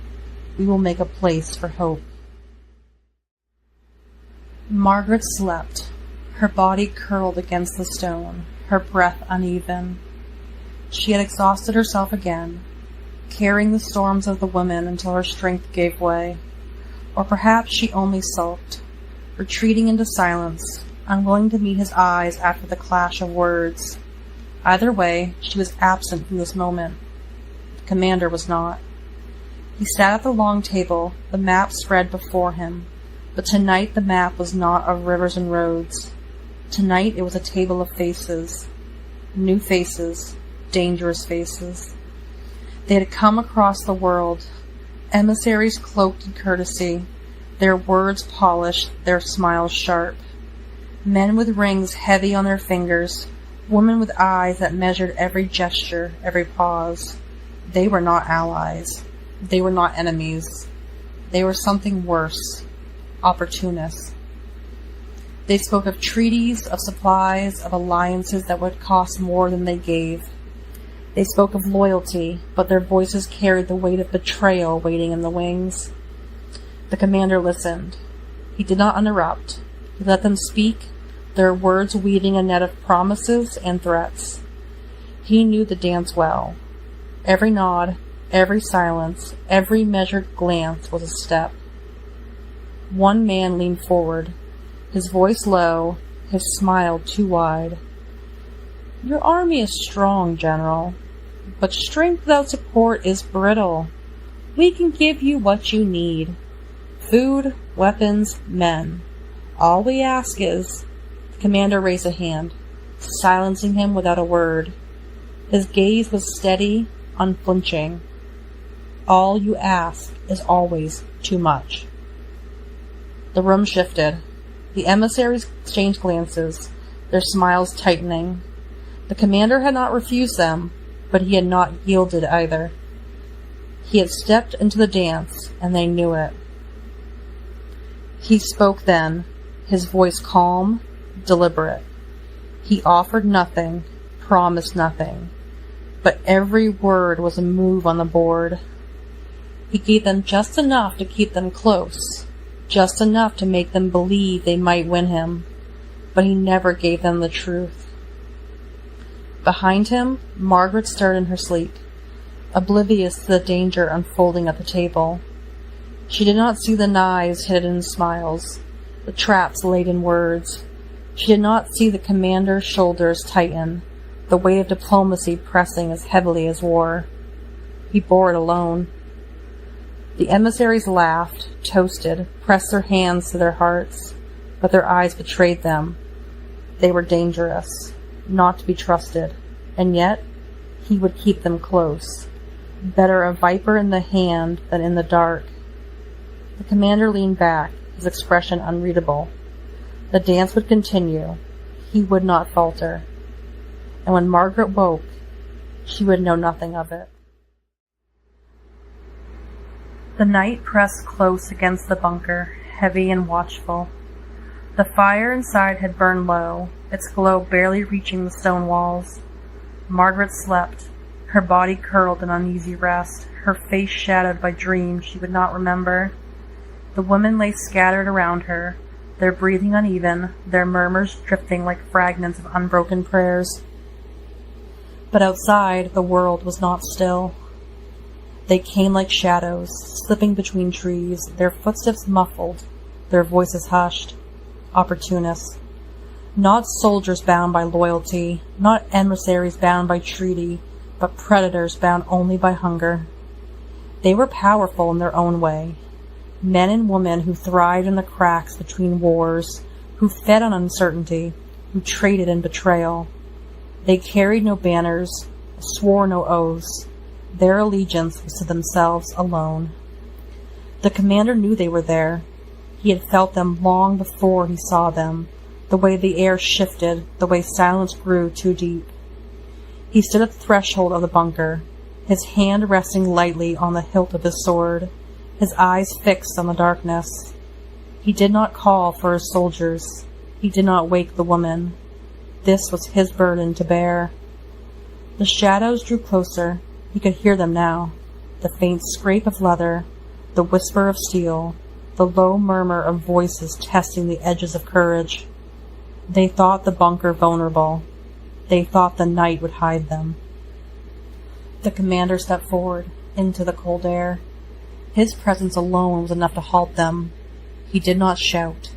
we will make a place for hope. Margaret slept, her body curled against the stone, her breath uneven. She had exhausted herself again, carrying the storms of the women until her strength gave way. Or perhaps she only sulked, retreating into silence, unwilling to meet his eyes after the clash of words. Either way, she was absent from this moment. The commander was not. He sat at the long table, the map spread before him, but tonight the map was not of rivers and roads. Tonight it was a table of faces, new faces, dangerous faces. They had come across the world, emissaries cloaked in courtesy, their words polished, their smiles sharp. Men with rings heavy on their fingers, women with eyes that measured every gesture, every pause. They were not allies. They were not enemies. They were something worse, opportunists. They spoke of treaties, of supplies, of alliances that would cost more than they gave. They spoke of loyalty, but their voices carried the weight of betrayal waiting in the wings. The commander listened. He did not interrupt. He let them speak, their words weaving a net of promises and threats. He knew the dance well. Every nod, every silence, every measured glance was a step. One man leaned forward, his voice low, his smile too wide. Your army is strong, General, but strength without support is brittle. We can give you what you need. Food, weapons, men. All we ask is... The commander raised a hand, silencing him without a word. His gaze was steady, unflinching. All you ask is always too much. The room shifted. The emissaries exchanged glances, their smiles tightening. The commander had not refused them, but he had not yielded either. He had stepped into the dance, and they knew it. He spoke then, his voice calm, deliberate. He offered nothing, promised nothing, but every word was a move on the board. He gave them just enough to keep them close, just enough to make them believe they might win him, but he never gave them the truth. Behind him, Margaret stirred in her sleep, oblivious to the danger unfolding at the table. She did not see the knives hidden in smiles, the traps laid in words. She did not see the commander's shoulders tighten, the weight of diplomacy pressing as heavily as war. He bore it alone. The emissaries laughed, toasted, pressed their hands to their hearts, but their eyes betrayed them. They were dangerous, not to be trusted, and yet he would keep them close. Better a viper in the hand than in the dark. The commander leaned back, his expression unreadable. The dance would continue. He would not falter. And when Margaret woke, she would know nothing of it. The night pressed close against the bunker, heavy and watchful. The fire inside had burned low, its glow barely reaching the stone walls. Margaret slept, her body curled in uneasy rest, her face shadowed by dreams she would not remember. The women lay scattered around her, their breathing uneven, their murmurs drifting like fragments of unbroken prayers. But outside, the world was not still. They came like shadows, slipping between trees, their footsteps muffled, their voices hushed. Opportunists. Not soldiers bound by loyalty, not emissaries bound by treaty, but predators bound only by hunger. They were powerful in their own way. Men and women who thrived in the cracks between wars, who fed on uncertainty, who traded in betrayal. They carried no banners, swore no oaths. Their allegiance was to themselves alone. The commander knew they were there. He had felt them long before he saw them, the way the air shifted, the way silence grew too deep. He stood at the threshold of the bunker, his hand resting lightly on the hilt of his sword, his eyes fixed on the darkness. He did not call for his soldiers. He did not wake the woman. This was his burden to bear. The shadows drew closer. He could hear them now, the faint scrape of leather, the whisper of steel, the low murmur of voices testing the edges of courage. They thought the bunker vulnerable. They thought the night would hide them. The commander stepped forward, into the cold air. His presence alone was enough to halt them. He did not shout.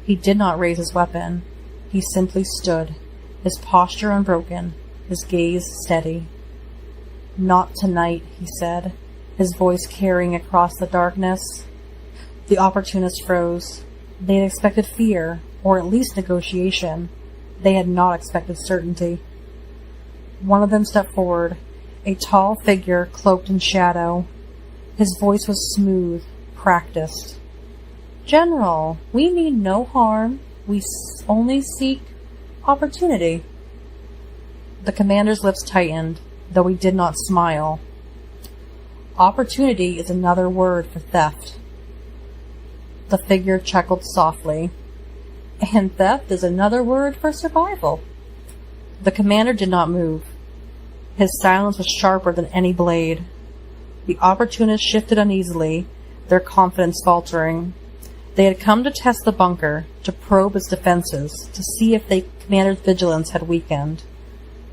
He did not raise his weapon. He simply stood, his posture unbroken, his gaze steady. Not tonight, he said, his voice carrying across the darkness. The opportunists froze. They had expected fear, or at least negotiation. They had not expected certainty. One of them stepped forward, a tall figure cloaked in shadow. His voice was smooth, practiced. General, we mean no harm. We only seek opportunity. The commander's lips tightened, though he did not smile. Opportunity is another word for theft. The figure chuckled softly. And theft is another word for survival. The commander did not move. His silence was sharper than any blade. The opportunists shifted uneasily, their confidence faltering. They had come to test the bunker, to probe its defenses, to see if the commander's vigilance had weakened.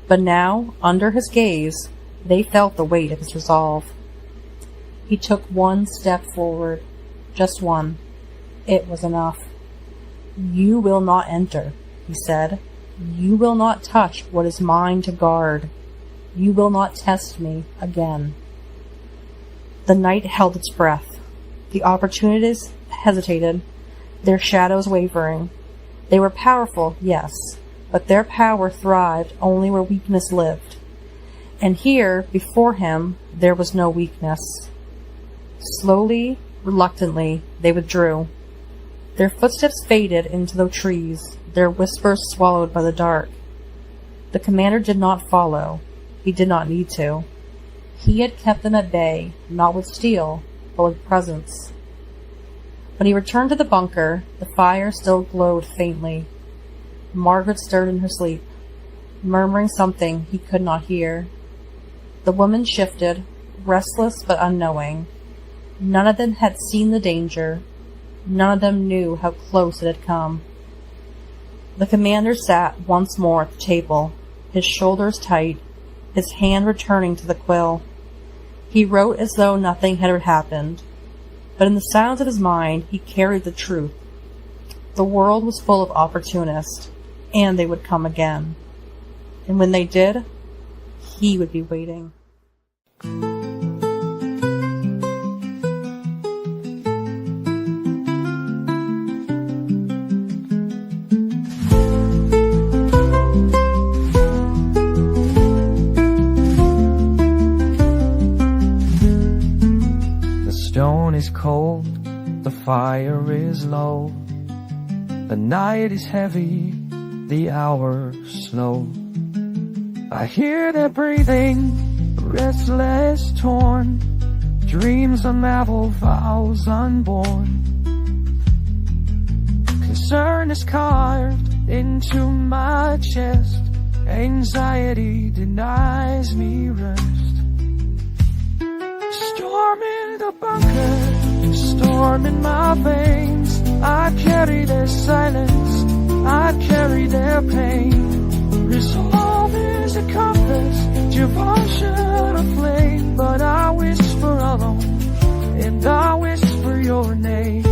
But now, under his gaze, they felt the weight of his resolve. He took one step forward. Just one. It was enough. You will not enter, he said. You will not touch what is mine to guard. You will not test me again. The night held its breath. The opportunists hesitated, their shadows wavering. They were powerful, yes, but their power thrived only where weakness lived. And here, before him, there was no weakness. Slowly, reluctantly, they withdrew. Their footsteps faded into the trees, their whispers swallowed by the dark. The commander did not follow. He did not need to. He had kept them at bay, not with steel, but with presence. When he returned to the bunker, the fire still glowed faintly. Margaret stirred in her sleep, murmuring something he could not hear. The woman shifted, restless but unknowing. None of them had seen the danger. None of them knew how close it had come. The commander sat once more at the table, his shoulders tight, his hand returning to the quill. He wrote as though nothing had happened, but in the silence of his mind he carried the truth. The world was full of opportunists, and they would come again. And when they did, he would be waiting. Is cold, the fire is low, the night is heavy, the hour slow. I hear their breathing, restless, torn, dreams unravel, vows unborn. Concern is carved into my chest, anxiety denies me rest. Storm in the bunker, storm in my veins. I carry their silence, I carry their pain. Resolve is a compass, devotion a flame. But I whisper alone, and I whisper your name.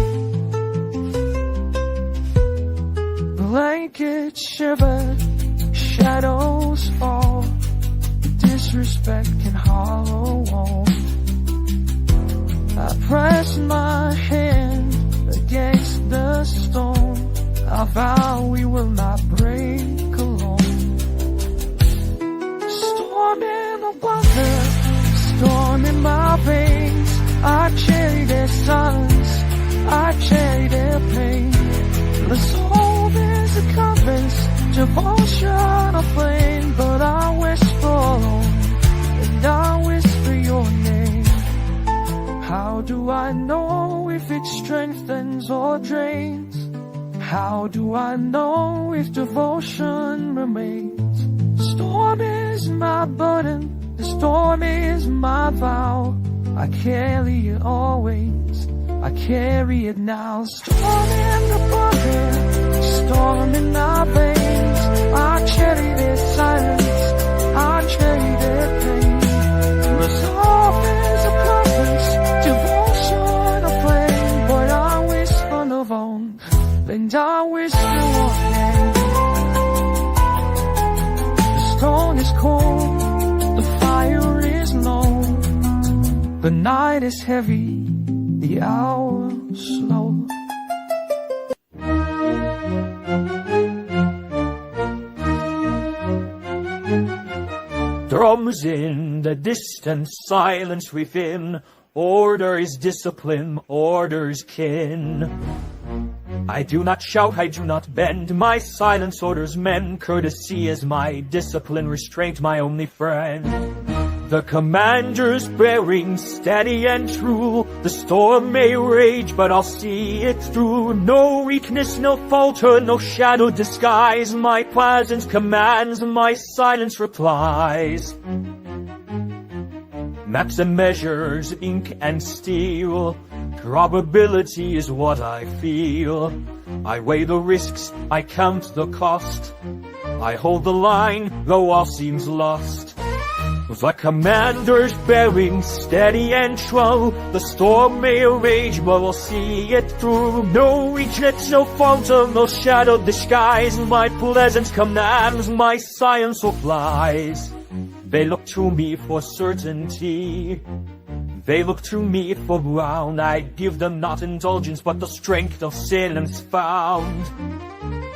Blankets shiver, shadows fall. Disrespect can hollow walls. I press my hand against the stone. I vow we will not break alone. Storm in the bunker, storm in my veins. I carry their silence, I carry their pain. Resolve is a compass, devotion a flame. But I whisper alone, and I whisper your name. How do I know if it strengthens or drains? How do I know if devotion remains? Storm is my burden, the storm is my vow. I carry it always, I carry it now. Storm in the bunker, storm in my veins. I carry their silence, I carry their pain. Resolve is a compass, devotion a flame. But I whisper love on, and I whisper your name. The stone is cold, the fire is low, the night is heavy, the hour slow. Drums in the distant silence within. Order is discipline, order's kin. I do not shout, I do not bend. My silence orders men. Courtesy is my discipline, restraint my only friend. The commander's bearing steady and true. The storm may rage, but I'll see it through. No weakness, no falter, no shadow disguise. My presence commands, my silence replies. Maps and measures, ink and steel. Probability is what I feel. I weigh the risks, I count the cost. I hold the line, though all seems lost. The commander's bearing steady and true. The storm may rage, but we'll see it through. No weakness, no falter, no shadow disguise. My presence commands, my science flies. They look to me for certainty. They look to me for ground. I give them not indulgence, but the strength of silence found.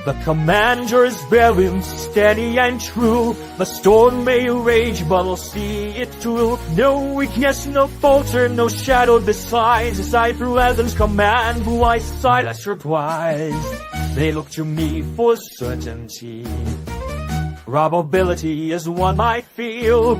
The commander's bearing steady and true. The storm may rage, but I'll see it through. No weakness, no falter, no shadow disguise. I presence command, my silence replies. They look to me for certainty. Probability is what I feel.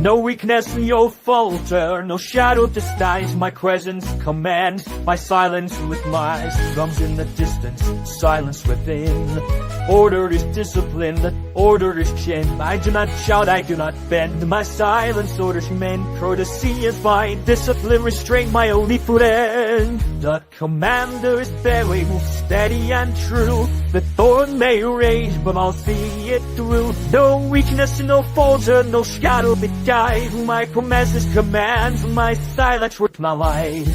No weakness, no falter, no shadow disguise. My presence commands, my silence with my drums in the distance, silence within. Order is discipline, order is chin. I do not shout, I do not bend. My silence orders men. Courtesy is my discipline, restraint my only friend. The commander is very steady and true. The thorn may rage, but I'll see it through. No weakness, no falter, no shadow disguise. My promises commands, my silence with my life.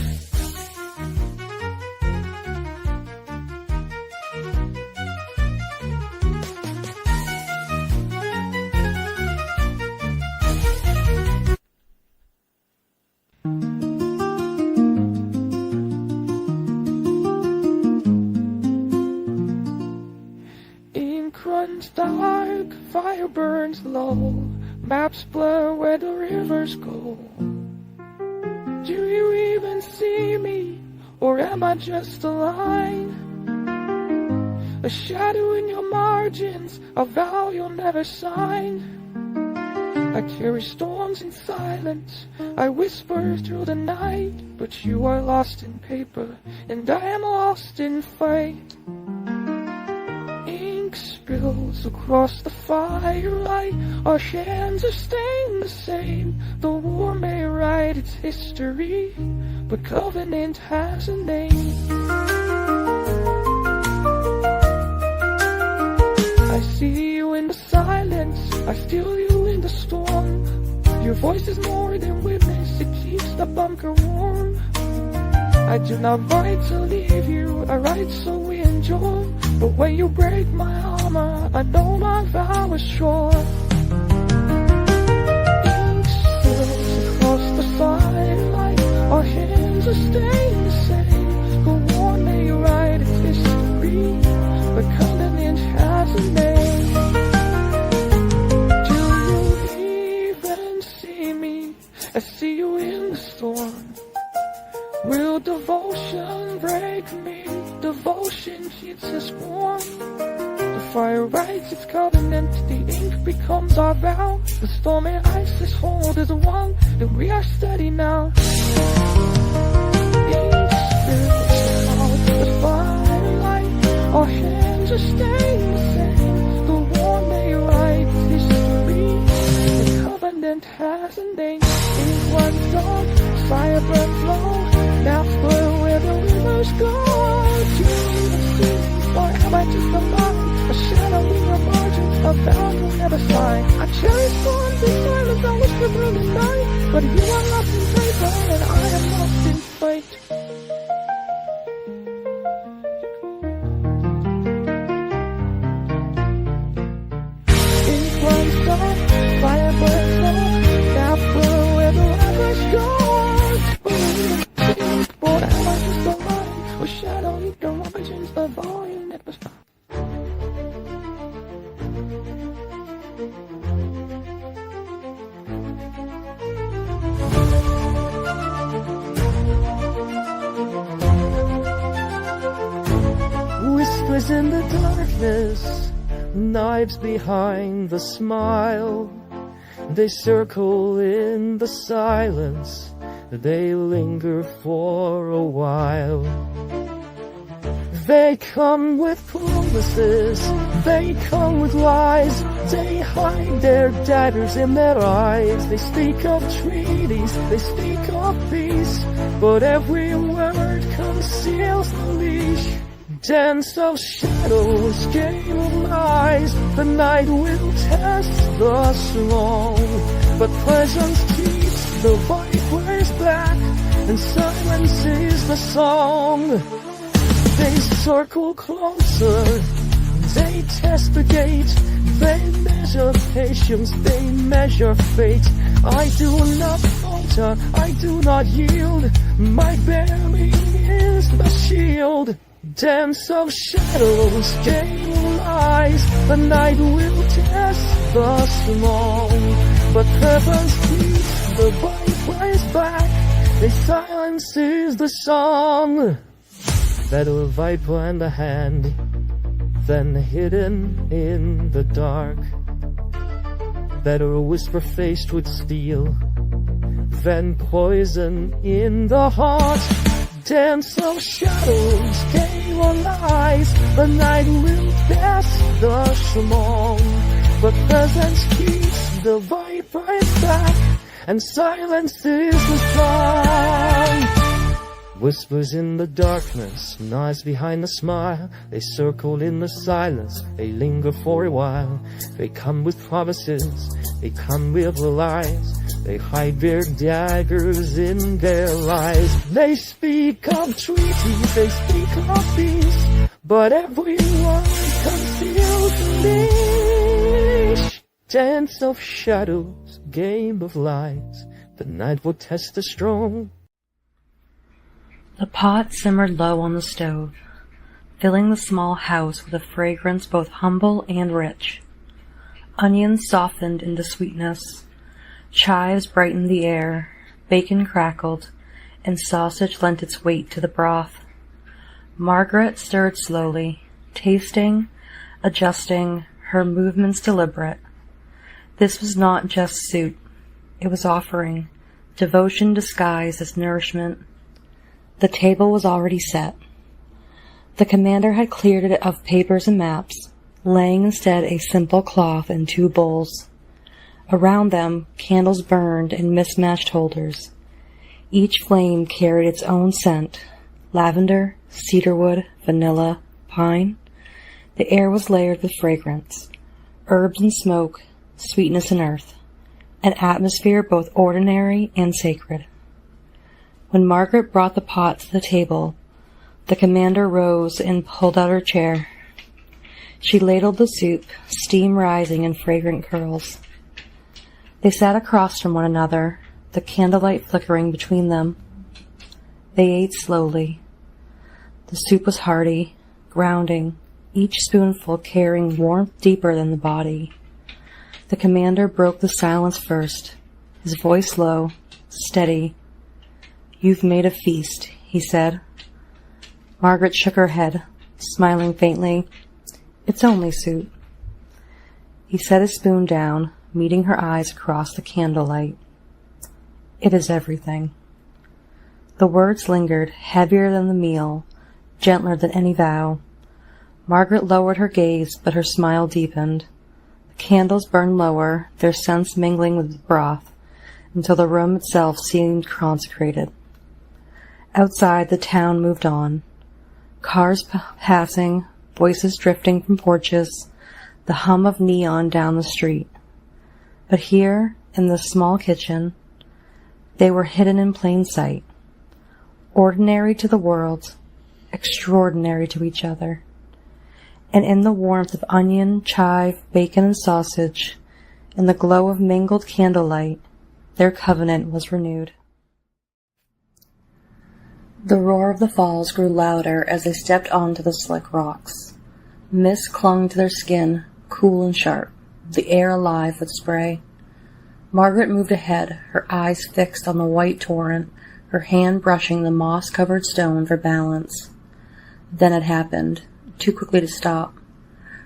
Ink runs dark, fire burns low. Maps blur where the rivers go. Do you even see me, or am I just a line? A shadow in your margins, a vow you'll never sign. I carry storms in silence, I whisper through the night. But you are lost in paper, and I am lost in fight. Spills across the firelight. Our hands are stained the same. The war may write its history, but covenant has a name. I see you in the silence, I feel you in the storm. Your voice is more than witness, it keeps the bunker warm. I do not write to leave you, I write so we enjoy. But when you break my armor, I know my vow is sure. Ink spills across the firelight. Our hands are stained the same. The war may write its history, but covenant has a name. Do you even see me? I see you in the storm. Will devotion break me? Devotion keeps us warm. The fire writes its covenant, the ink becomes our vow. The storm and ice hold as one, and we are steady now. Ink spills across the firelight. Our hands are staying the same. The war may write history. The covenant has a name. Ink runs dark, fire burns low. Now blur where the rivers go. Do you even see me, or am I just a line? A shadow in your margins, a vow you'll never sign. I cherish storms in silence, I whisper through the night. But you are lost in paper, and I am lost in fight. Ink runs dark, fire burns low. Now blur where the rivers go. But am I just a line? A shadow in your margins, a vow you'll never sign. Whispers in the darkness, knives behind the smile. They circle in the silence, they linger for a while. They come with promises, they come with lies. They hide their daggers in their eyes. They speak of treaties, they speak of peace, but every word conceals the leash. Dance of shadows, game of lies. The night will test the strong, but presence keeps the vipers back, and silence is the song. They circle closer, they test the gate. They measure patience, they measure fate. I do not falter, I do not yield. My bearing is the shield. Dance of shadows, game of lies. The night will test the strong, but purpose keeps the vipers back, and silence is the song. Better a viper and a hand than hidden in the dark. Better a whisper faced with steel than poison in the heart. Dance of shadows, game of lies. The night will test the strong, but presence keeps the vipers back, and silence is the song. Whispers in the darkness, knives behind the smile. They circle in the silence, they linger for a while. They come with promises, they come with lies. They hide their daggers in their eyes. They speak of treaties, they speak of peace, but every word conceals the leash. Dance of shadows, game of lies. The night will test the strong. The pot simmered low on the stove, filling the small house with a fragrance both humble and rich. Onions softened into sweetness, chives brightened the air, bacon crackled, and sausage lent its weight to the broth. Margaret stirred slowly, tasting, adjusting, her movements deliberate. This was not just soup, it was offering, devotion disguised as nourishment. The table was already set. The commander had cleared it of papers and maps, laying instead a simple cloth and 2 bowls. Around them, candles burned in mismatched holders. Each flame carried its own scent: lavender, cedarwood, vanilla, pine. The air was layered with fragrance, herbs and smoke, sweetness and earth, an atmosphere both ordinary and sacred. When Margaret brought the pot to the table, the commander rose and pulled out her chair. She ladled the soup, steam rising in fragrant curls. They sat across from one another, the candlelight flickering between them. They ate slowly. The soup was hearty, grounding, each spoonful carrying warmth deeper than the body. The commander broke the silence first, his voice low, steady. "You've made a feast," he said. Margaret shook her head, smiling faintly. "It's only soup." He set his spoon down, meeting her eyes across the candlelight. "It is everything." The words lingered, heavier than the meal, gentler than any vow. Margaret lowered her gaze, but her smile deepened. The candles burned lower, their scents mingling with the broth, until the room itself seemed consecrated. Outside, the town moved on. Cars passing, voices drifting from porches, the hum of neon down the street. But here, in the small kitchen, they were hidden in plain sight. Ordinary to the world, extraordinary to each other. And in the warmth of onion, chive, bacon, and sausage, in the glow of mingled candlelight, their covenant was renewed. The roar of the falls grew louder as they stepped onto the slick rocks. Mist clung to their skin, cool and sharp, the air alive with spray. Margaret moved ahead, her eyes fixed on the white torrent, her hand brushing the moss-covered stone for balance. Then it happened, too quickly to stop.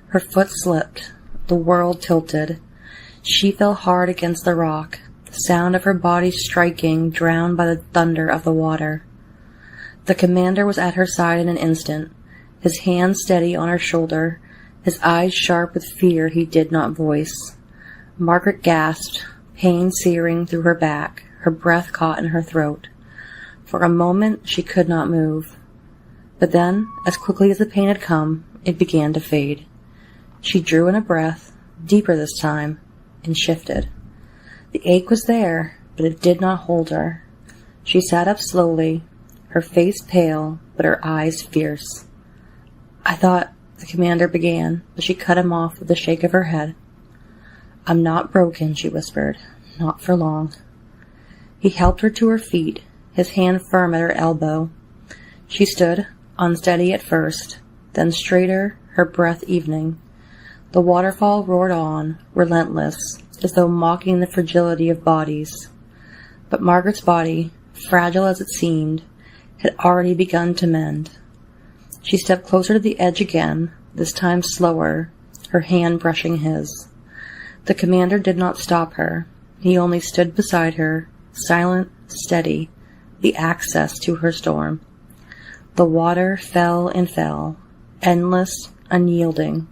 Her foot slipped. The world tilted. She fell hard against the rock, the sound of her body striking drowned by the thunder of the water. The commander was at her side in an instant, his hand steady on her shoulder, his eyes sharp with fear he did not voice. Margaret gasped, pain searing through her back, her breath caught in her throat. For a moment she could not move. But then, as quickly as the pain had come, it began to fade. She drew in a breath, deeper this time, and shifted. The ache was there, but it did not hold her. She sat up slowly, her face pale, but her eyes fierce. "I thought," the commander began, but she cut him off with a shake of her head. "I'm not broken," she whispered. "Not for long." He helped her to her feet, his hand firm at her elbow. She stood, unsteady at first, then straighter, her breath evening. The waterfall roared on, relentless, as though mocking the fragility of bodies. But Margaret's body, fragile as it seemed, had already begun to mend. She stepped closer to the edge again, this time slower, her hand brushing his. The commander did not stop her. He only stood beside her, silent, steady, the access to her storm. The water fell and fell, endless, unyielding,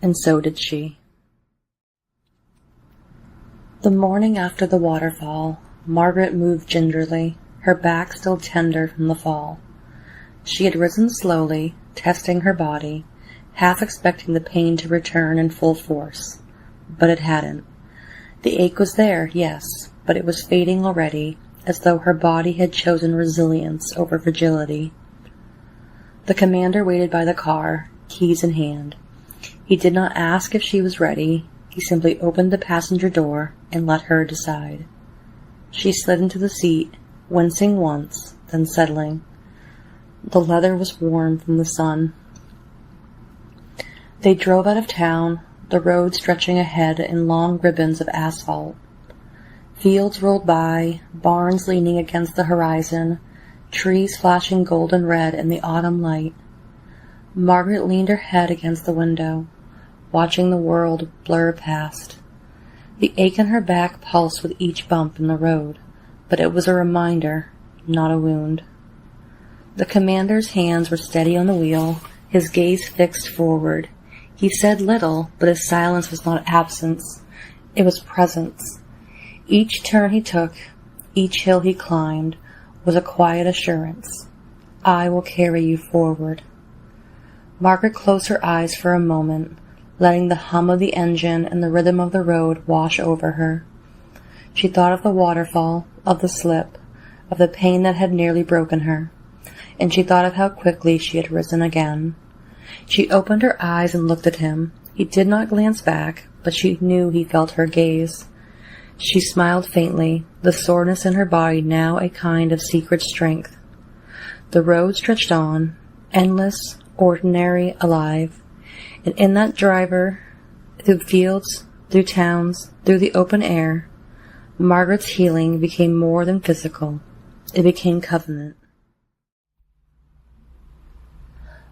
and so did she. The morning after the waterfall, Margaret moved gingerly, her back still tender from the fall. She had risen slowly, testing her body, half expecting the pain to return in full force. But it hadn't. The ache was there, yes, but it was fading already, as though her body had chosen resilience over fragility. The commander waited by the car, keys in hand. He did not ask if she was ready. He simply opened the passenger door and let her decide. She slid into the seat, wincing once, then settling. The leather was warm from the sun. They drove out of town, the road stretching ahead in long ribbons of asphalt. Fields rolled by, barns leaning against the horizon, trees flashing golden red in the autumn light. Margaret leaned her head against the window, watching the world blur past. The ache in her back pulsed with each bump in the road, but it was a reminder, not a wound. The commander's hands were steady on the wheel, his gaze fixed forward. He said little, but his silence was not absence. It was presence. Each turn he took, each hill he climbed, was a quiet assurance. I will carry you forward. Margaret closed her eyes for a moment, letting the hum of the engine and the rhythm of the road wash over her. She thought of the waterfall, of the slip, of the pain that had nearly broken her, and she thought of how quickly she had risen again. She opened her eyes and looked at him. He did not glance back, but she knew he felt her gaze. She smiled faintly, the soreness in her body now a kind of secret strength. The road stretched on, endless, ordinary, alive, and in that driver, through fields, through towns, through the open air, Margaret's healing became more than physical. It became covenant.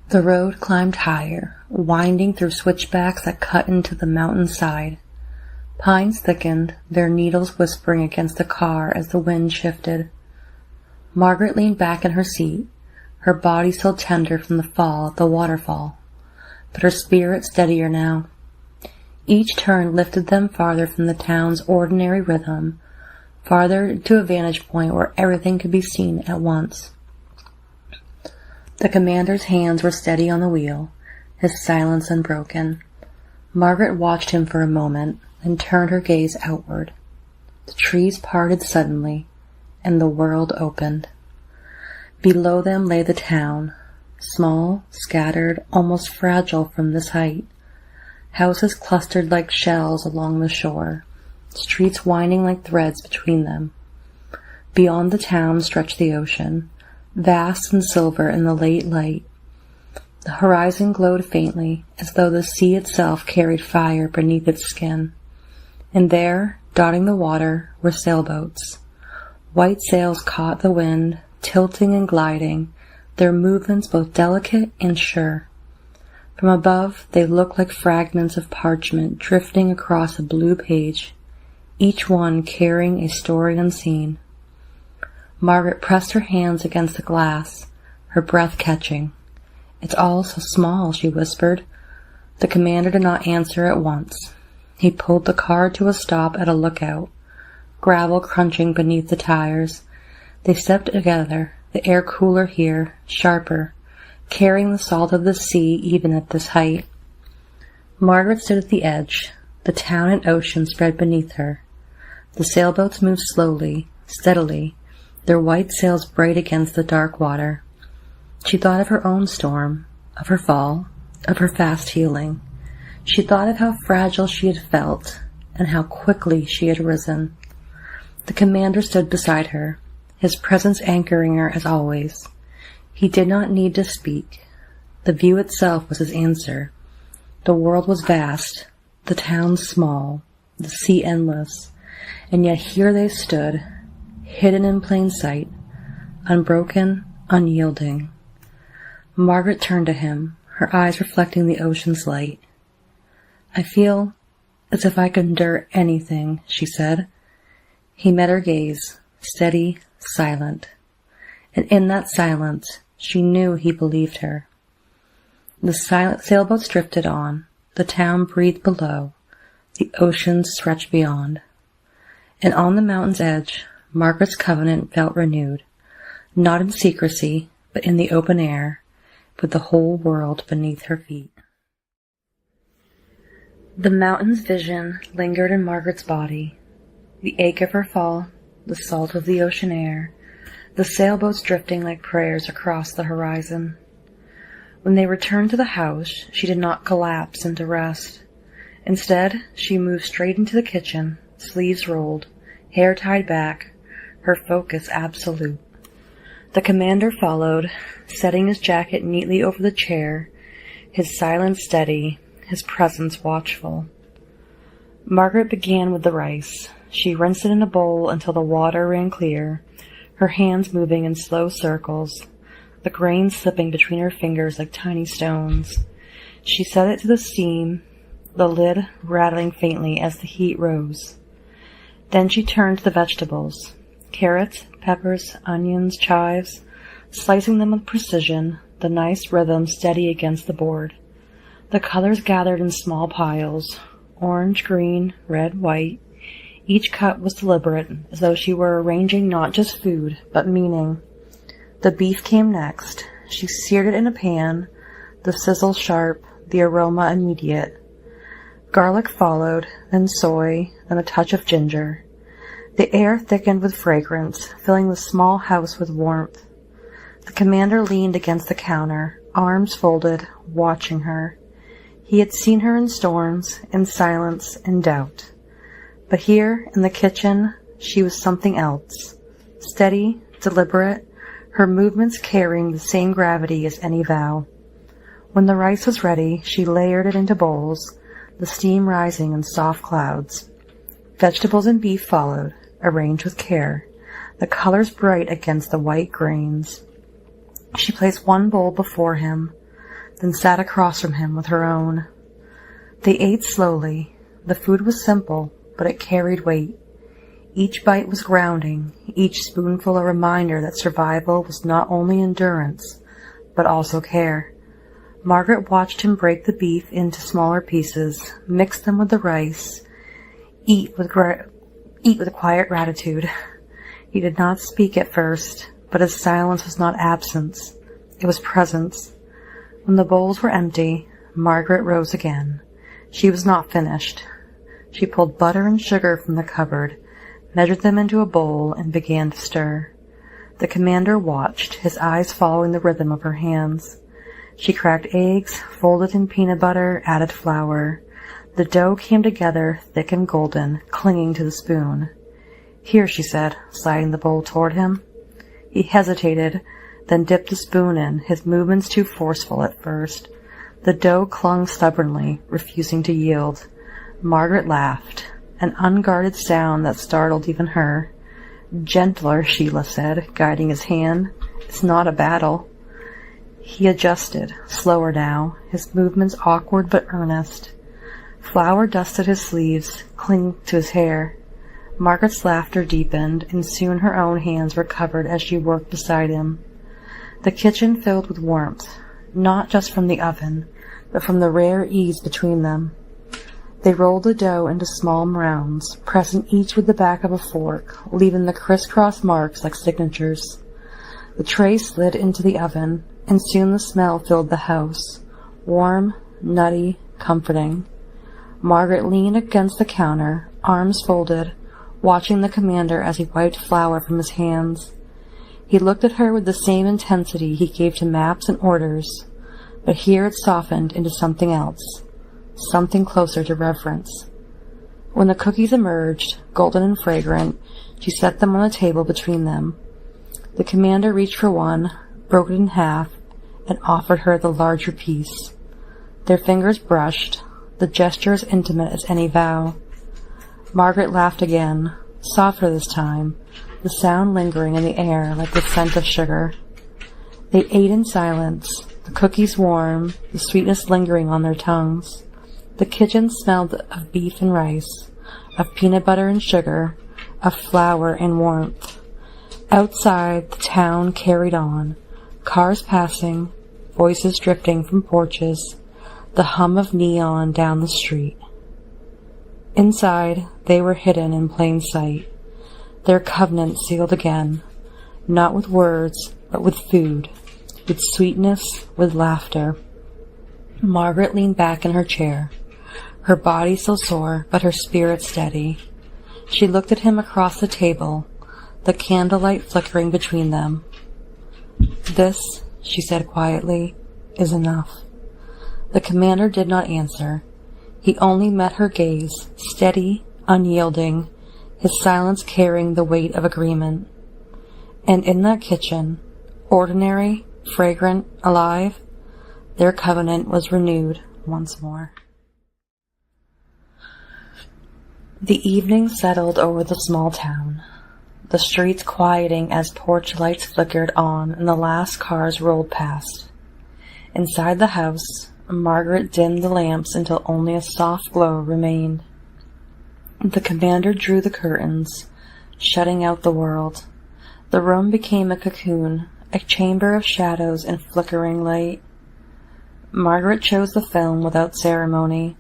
The road climbed higher, winding through switchbacks that cut into the mountainside. Pines thickened, their needles whispering against the car as the wind shifted. Margaret leaned back in her seat, her body still tender from the fall at the waterfall, but her spirit steadier now. Each turn lifted them farther from the town's ordinary rhythm, farther to a vantage point where everything could be seen at once. The commander's hands were steady on the wheel, his silence unbroken. Margaret watched him for a moment, then turned her gaze outward. The trees parted suddenly, and the world opened. Below them lay the town, small, scattered, almost fragile from this height. Houses clustered like shells along the shore, streets winding like threads between them. Beyond the town stretched the ocean, vast and silver in the late light. The horizon glowed faintly, as though the sea itself carried fire beneath its skin. And there, dotting the water, were sailboats. White sails caught the wind, tilting and gliding, their movements both delicate and sure. From above, they looked like fragments of parchment drifting across a blue page, each one carrying a story unseen. Margaret pressed her hands against the glass, her breath catching. "It's all so small," she whispered. The commander did not answer at once. He pulled the car to a stop at a lookout, gravel crunching beneath the tires. They stepped together, the air cooler here, sharper, carrying the salt of the sea even at this height. Margaret stood at the edge. The town and ocean spread beneath her. The sailboats moved slowly, steadily, their white sails bright against the dark water. She thought of her own storm, of her fall, of her fast healing. She thought of how fragile she had felt, and how quickly she had risen. The commander stood beside her, his presence anchoring her as always. He did not need to speak. The view itself was his answer. The world was vast, the town small, the sea endless, and yet here they stood, hidden in plain sight, unbroken, unyielding. Margaret turned to him, her eyes reflecting the ocean's light. "I feel as if I could endure anything," she said. He met her gaze, steady, silent. And in that silence, she knew he believed her. The silent sailboats drifted on. The town breathed below. The ocean stretched beyond. And on the mountain's edge, Margaret's covenant felt renewed, not in secrecy, but in the open air, with the whole world beneath her feet. The mountain's vision lingered in Margaret's body. The ache of her fall, the salt of the ocean air, the sailboats drifting like prayers across the horizon. When they returned to the house, she did not collapse into rest. Instead, she moved straight into the kitchen, sleeves rolled, hair tied back, her focus absolute. The commander followed, setting his jacket neatly over the chair, his silence steady, his presence watchful. Margaret began with the rice. She rinsed it in a bowl until the water ran clear, her hands moving in slow circles, the grains slipping between her fingers like tiny stones. She set it to the steam, the lid rattling faintly as the heat rose. Then she turned to the vegetables, carrots, peppers, onions, chives, slicing them with precision, the nice rhythm steady against the board. The colors gathered in small piles, orange, green, red, white. Each cut was deliberate, as though she were arranging not just food, but meaning. The beef came next. She seared it in a pan, the sizzle sharp, the aroma immediate. Garlic followed, then soy, then a touch of ginger. The air thickened with fragrance, filling the small house with warmth. The commander leaned against the counter, arms folded, watching her. He had seen her in storms, in silence, in doubt. But here, in the kitchen, she was something else. Steady, deliberate, her movements carrying the same gravity as any vow. When the rice was ready, she layered it into bowls, the steam rising in soft clouds. Vegetables and beef followed, arranged with care, the colors bright against the white grains. She placed one bowl before him, then sat across from him with her own. They ate slowly. The food was simple, but it carried weight. Each bite was grounding, each spoonful a reminder that survival was not only endurance, but also care. Margaret watched him break the beef into smaller pieces, mix them with the rice, eat with quiet gratitude. He did not speak at first, but his silence was not absence. It was presence. When the bowls were empty, Margaret rose again. She was not finished. She pulled butter and sugar from the cupboard, measured them into a bowl, and began to stir. The commander watched, his eyes following the rhythm of her hands. She cracked eggs, folded in peanut butter, added flour. The dough came together, thick and golden, clinging to the spoon. "Here," she said, sliding the bowl toward him. He hesitated, then dipped the spoon in, his movements too forceful at first. The dough clung stubbornly, refusing to yield. Margaret laughed, an unguarded sound that startled even her. "Gentler," Sheila said, guiding his hand. "It's not a battle." He adjusted, slower now, his movements awkward but earnest. Flour dusted his sleeves, clinging to his hair. Margaret's laughter deepened, and soon her own hands were covered as she worked beside him. The kitchen filled with warmth, not just from the oven, but from the rare ease between them. They rolled the dough into small rounds, pressing each with the back of a fork, leaving the crisscross marks like signatures. The tray slid into the oven, and soon the smell filled the house, warm, nutty, comforting. Margaret leaned against the counter, arms folded, watching the commander as he wiped flour from his hands. He looked at her with the same intensity he gave to maps and orders, but here it softened into something else, something closer to reverence. When the cookies emerged, golden and fragrant, she set them on the table between them. The commander reached for one, broke it in half, and offered her the larger piece. Their fingers brushed, the gesture as intimate as any vow. Margaret laughed again, softer this time, the sound lingering in the air like the scent of sugar. They ate in silence, the cookies warm, the sweetness lingering on their tongues. The kitchen smelled of beef and rice, of peanut butter and sugar, of flour and warmth. Outside, the town carried on, cars passing, voices drifting from porches, the hum of neon down the street. Inside, they were hidden in plain sight, their covenant sealed again, not with words, but with food, with sweetness, with laughter. Margaret leaned back in her chair, her body still sore, but her spirit steady. She looked at him across the table, the candlelight flickering between them. "This," she said quietly, "is enough." The commander did not answer. He only met her gaze, steady, unyielding, his silence carrying the weight of agreement. And in that kitchen, ordinary, fragrant, alive, their covenant was renewed once more. The evening settled over the small town, the streets quieting as porch lights flickered on and the last cars rolled past. Inside the house, Margaret dimmed the lamps until only a soft glow remained. The commander drew the curtains, shutting out the world. The room became a cocoon, a chamber of shadows and flickering light. Margaret chose the film without ceremony,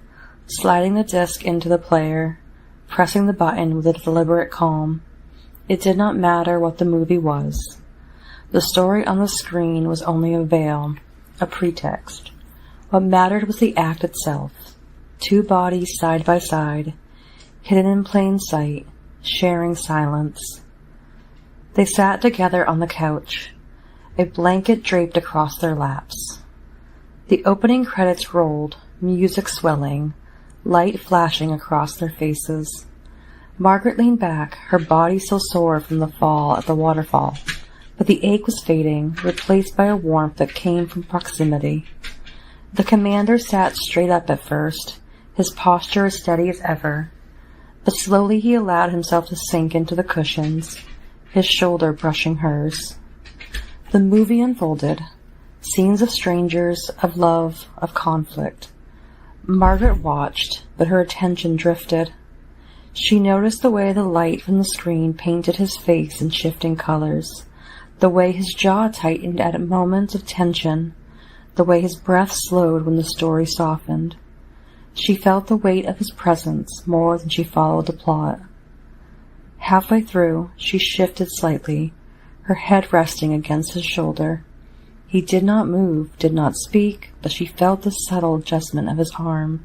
sliding the disc into the player, pressing the button with a deliberate calm. It did not matter what the movie was. The story on the screen was only a veil, a pretext. What mattered was the act itself. Two bodies side by side, hidden in plain sight, sharing silence. They sat together on the couch, a blanket draped across their laps. The opening credits rolled, music swelling, light flashing across their faces. Margaret leaned back, her body still sore from the fall at the waterfall, but the ache was fading, replaced by a warmth that came from proximity. The commander sat straight up at first, his posture as steady as ever, but slowly he allowed himself to sink into the cushions, his shoulder brushing hers. The movie unfolded, scenes of strangers, of love, of conflict. Margaret watched, but her attention drifted. She noticed the way the light from the screen painted his face in shifting colors, the way his jaw tightened at moments of tension, the way his breath slowed when the story softened. She felt the weight of his presence more than she followed the plot. Halfway through, she shifted slightly, her head resting against his shoulder. He did not move, did not speak, but she felt the subtle adjustment of his arm,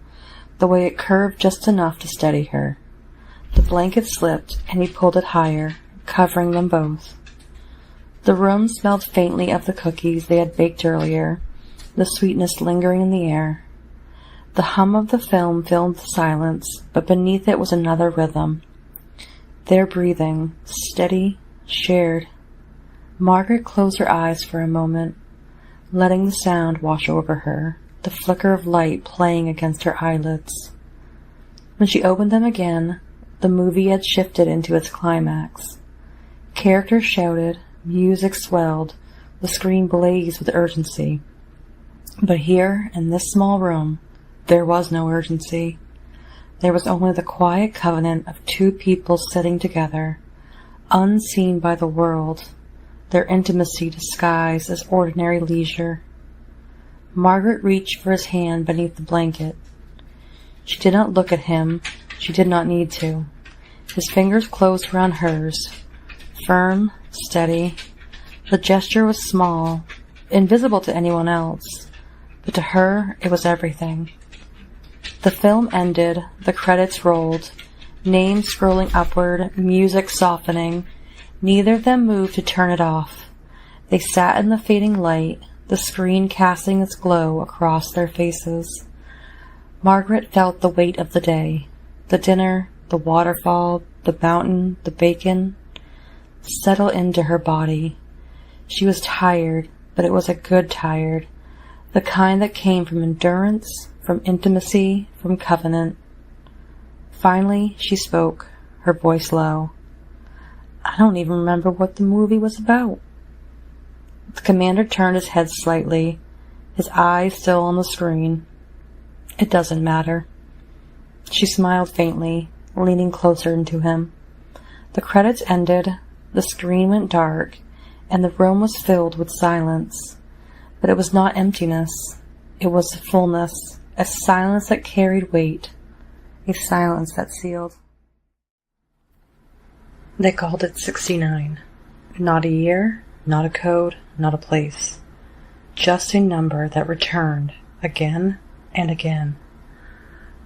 the way it curved just enough to steady her. The blanket slipped, and he pulled it higher, covering them both. The room smelled faintly of the cookies they had baked earlier, the sweetness lingering in the air. The hum of the film filled the silence, but beneath it was another rhythm. Their breathing, steady, shared. Margaret closed her eyes for a moment, letting the sound wash over her, the flicker of light playing against her eyelids. When she opened them again, the movie had shifted into its climax. Characters shouted, music swelled, The screen blazed with urgency. But here, in this small room, there was no urgency. There was only the quiet covenant of two people sitting together, unseen by the world, their intimacy disguised as ordinary leisure. Margaret reached for his hand beneath the blanket. She did not look at him. She did not need to. His fingers closed around hers, firm, steady. The gesture was small, invisible to anyone else, but to her it was everything. The film ended, the credits rolled, names scrolling upward, music softening. Neither of them moved to turn it off. They sat in the fading light, the screen casting its glow across their faces. Margaret felt the weight of the day, the dinner, the waterfall, the mountain, the bacon, settle into her body. She was tired, but it was a good tired, the kind that came from endurance, from intimacy, from covenant. Finally, she spoke, her voice low. I don't even remember what the movie was about. The commander turned his head slightly, his eyes still on the screen. It doesn't matter. She smiled faintly, leaning closer into him. The credits ended, the screen went dark, and the room was filled with silence. But it was not emptiness. It was fullness, a silence that carried weight, a silence that sealed. They called it 69. Not a year, not a code, not a place. Just a number that returned again and again.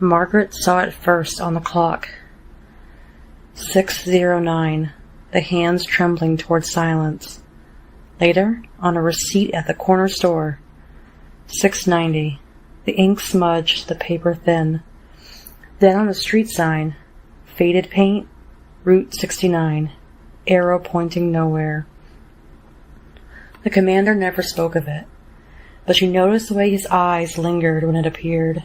Margaret saw it first on the clock. 6:09, the hands trembling toward silence. Later, on a receipt at the corner store. 6:90, the ink smudged, the paper thin. Then on a street sign, faded paint, Route 69, arrow pointing nowhere. The commander never spoke of it, but she noticed the way his eyes lingered when it appeared.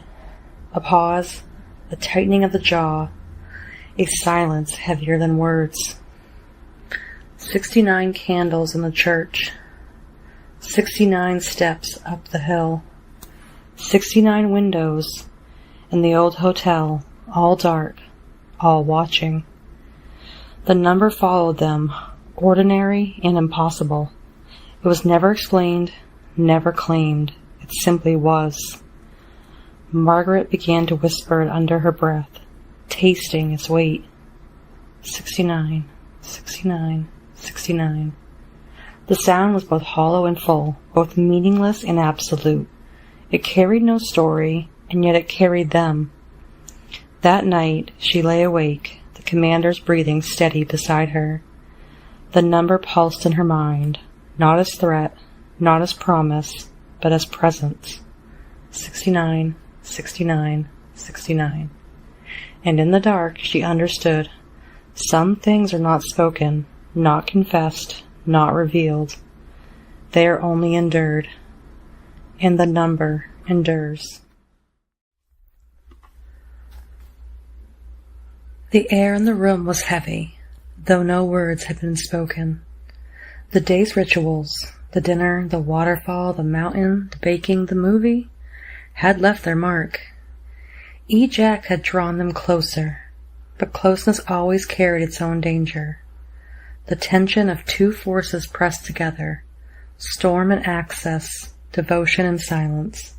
A pause, a tightening of the jaw, a silence heavier than words. 69 candles in the church. 69 steps up the hill. 69 windows in the old hotel, all dark, all watching. The number followed them, ordinary and impossible. It was never explained, never claimed. It simply was. Margaret began to whisper it under her breath, tasting its weight. 69, 69, 69. The sound was both hollow and full, both meaningless and absolute. It carried no story, and yet it carried them. That night she lay awake, the commander's breathing steady beside her. The number pulsed in her mind, not as threat, not as promise, but as presence. 69, 69, 69. And in the dark she understood. Some things are not spoken, not confessed, not revealed. They are only endured. And the number endures. The air in the room was heavy, though no words had been spoken. The day's rituals, the dinner, the waterfall, the mountain, the baking, the movie, had left their mark. Each act had drawn them closer, but closeness always carried its own danger. The tension of two forces pressed together, storm and access, devotion and silence.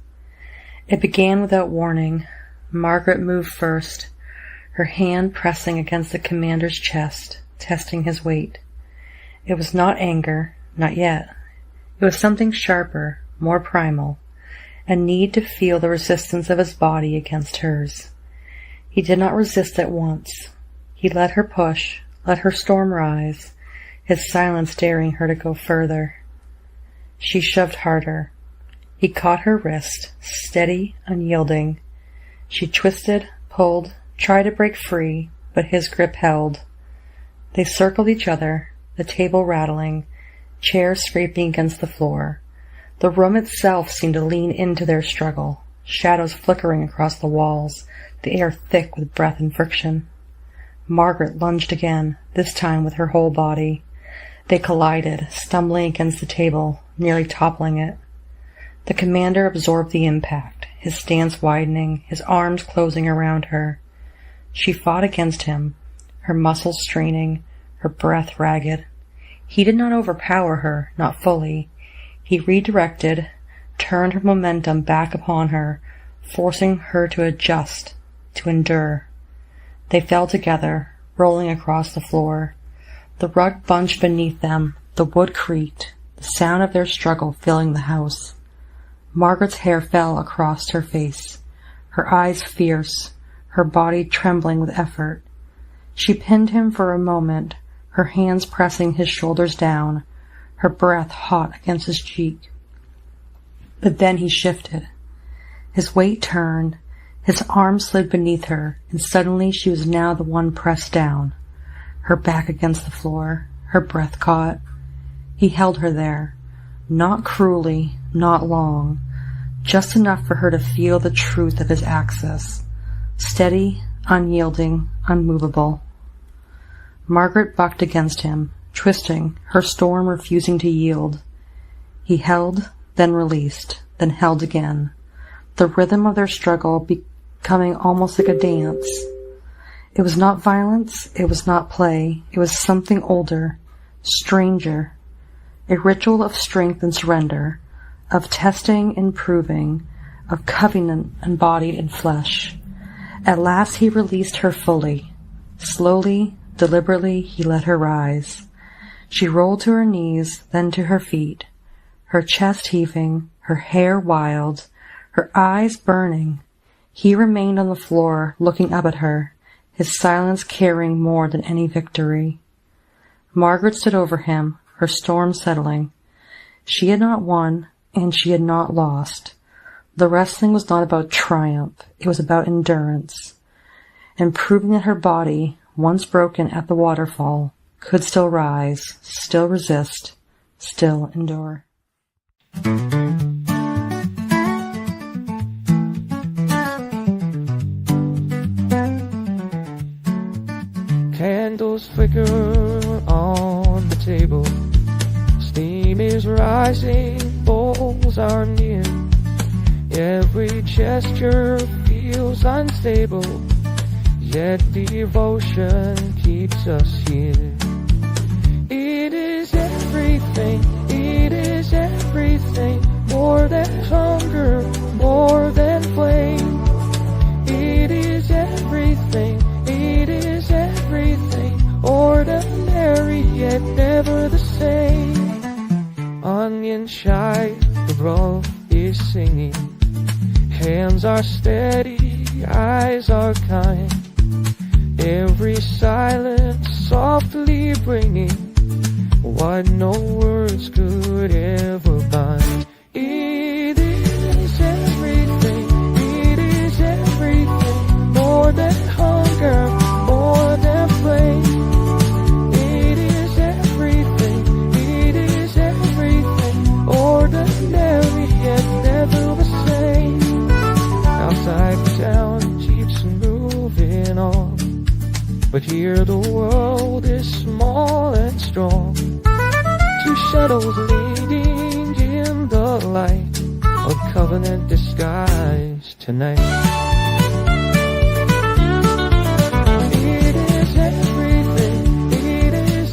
It began without warning. Margaret moved first, her hand pressing against the commander's chest, testing his weight. It was not anger, not yet. It was something sharper, more primal, a need to feel the resistance of his body against hers. He did not resist at once. He let her push, let her storm rise, his silence daring her to go further. She shoved harder. He caught her wrist, steady, unyielding. She twisted, pulled, tried to break free, but his grip held. They circled each other, the table rattling, chairs scraping against the floor. The room itself seemed to lean into their struggle, shadows flickering across the walls, the air thick with breath and friction. Margaret lunged again, this time with her whole body. They collided, stumbling against the table, nearly toppling it. The commander absorbed the impact, his stance widening, his arms closing around her. She fought against him, her muscles straining, her breath ragged. He did not overpower her, not fully. He redirected, turned her momentum back upon her, forcing her to adjust, to endure. They fell together, rolling across the floor. The rug bunched beneath them, the wood creaked, the sound of their struggle filling the house. Margaret's hair fell across her face, her eyes fierce, her body trembling with effort. She pinned him for a moment, her hands pressing his shoulders down, her breath hot against his cheek. But then he shifted. His weight turned, his arm slid beneath her, and suddenly she was now the one pressed down, her back against the floor, her breath caught. He held her there, not cruelly, not long, just enough for her to feel the truth of his axis, steady, unyielding, unmovable. Margaret bucked against him, twisting, her storm refusing to yield. He held, then released, then held again, the rhythm of their struggle becoming almost like a dance. It was not violence, it was not play, it was something older, stranger, a ritual of strength and surrender, of testing and proving, of covenant embodied in flesh. At last he released her fully. Slowly, deliberately, he let her rise. She rolled to her knees, then to her feet, her chest heaving, her hair wild, her eyes burning. He remained on the floor, looking up at her, his silence carrying more than any victory. Margaret stood over him, her storm settling. She had not won, and she had not lost. The wrestling was not about triumph, it was about endurance, and proving that her body, once broken at the waterfall, could still rise, still resist, still endure. Candles flicker on the table. Steam is rising, bowls are near. Every gesture feels unstable, yet devotion keeps us here. It is everything, more than hunger, more than flame. It is everything, ordinary yet never the same. Onion shy, the broth is singing. Hands are steady, eyes are kind. Every silence softly bringing what no words could ever bind. It is everything, more than hunger, more than flame. It is everything, ordinary yet never the same. Outside town, jeeps moving on, but here the world is small and strong. Two shadows leading in the light, a covenant disguised tonight. It is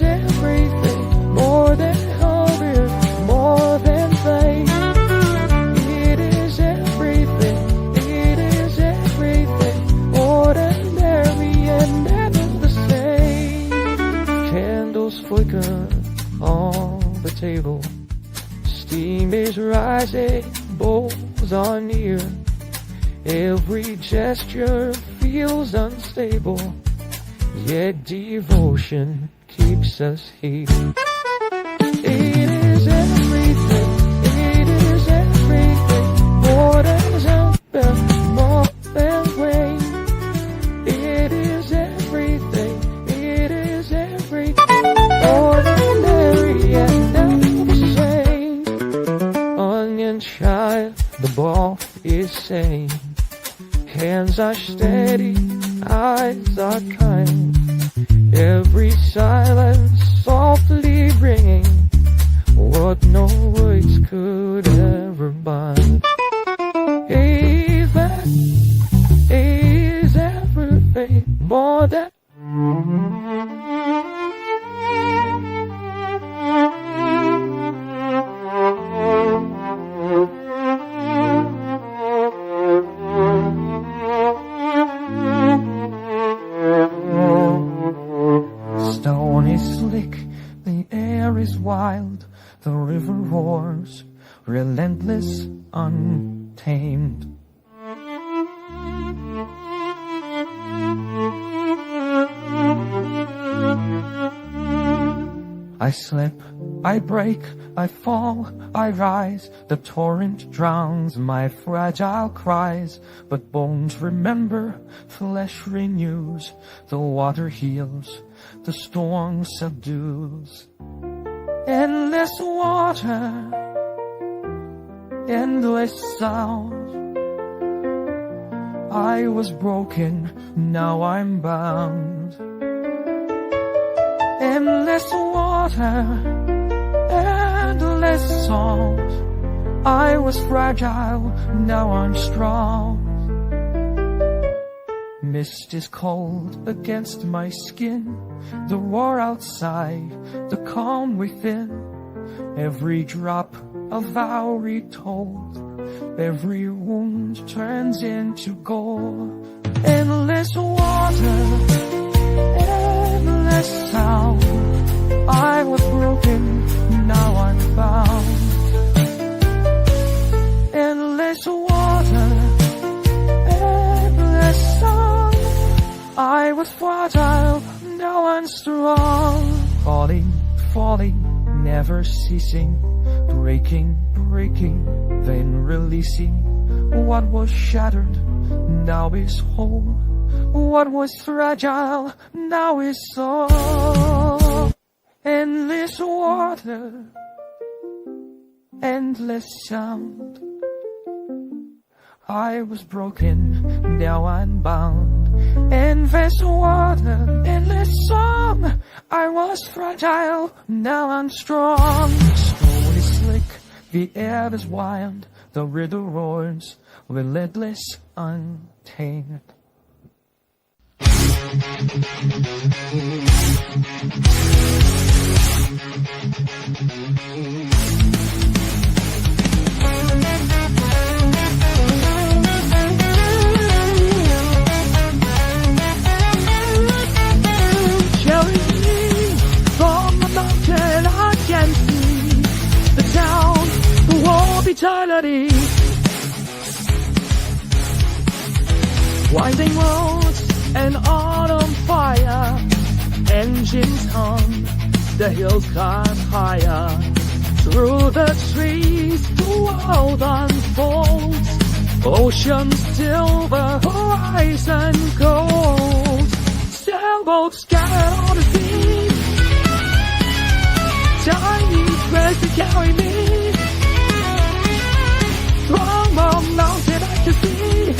everything, more than hunger, more than flame. It is everything, ordinary and never the same. Candles flicker on the table. Steam is rising, bowls are near. Every gesture feels unstable, yet devotion keeps us here. It is everything, more than hunger, more than flame. It is everything, ordinary and never the same. Onion child, the ball is sane. Hands are steady, eyes are kind. Every silence softly bringing what no words could ever buy. Hey, that is everything more than stone is slick, the air is wild, the river roars, relentless, untamed. I slip, I break, I fall, I rise, the torrent drowns my fragile cries, but bones remember, flesh renews, the water heals, the storm subdues. Endless water, endless sound. I was broken, now I'm bound. Endless water, endless songs. I was fragile, now I'm strong. Mist is cold against my skin, the roar outside, the calm within. Every drop a vow retold, every wound turns into gold. Endless water, endless sound. I was broken, now I'm found. Endless water, endless sound. I was fragile, now I'm strong. Falling, falling, never ceasing. Breaking, breaking, then releasing. What was shattered, now is whole. What was fragile, now is so. Endless water, endless sound. I was broken, now I'm bound. Endless water, endless song. I was fragile, now I'm strong. Stone is slick, the air is wild, the river roars, relentless, untamed. Eternity. Winding roads and autumn fire, engines hum, the hills climb higher. Through the trees the world unfolds, ocean's silver, horizon gold. Sailboats scattered on the sea, tiny threads to carry me. From a mountain I can see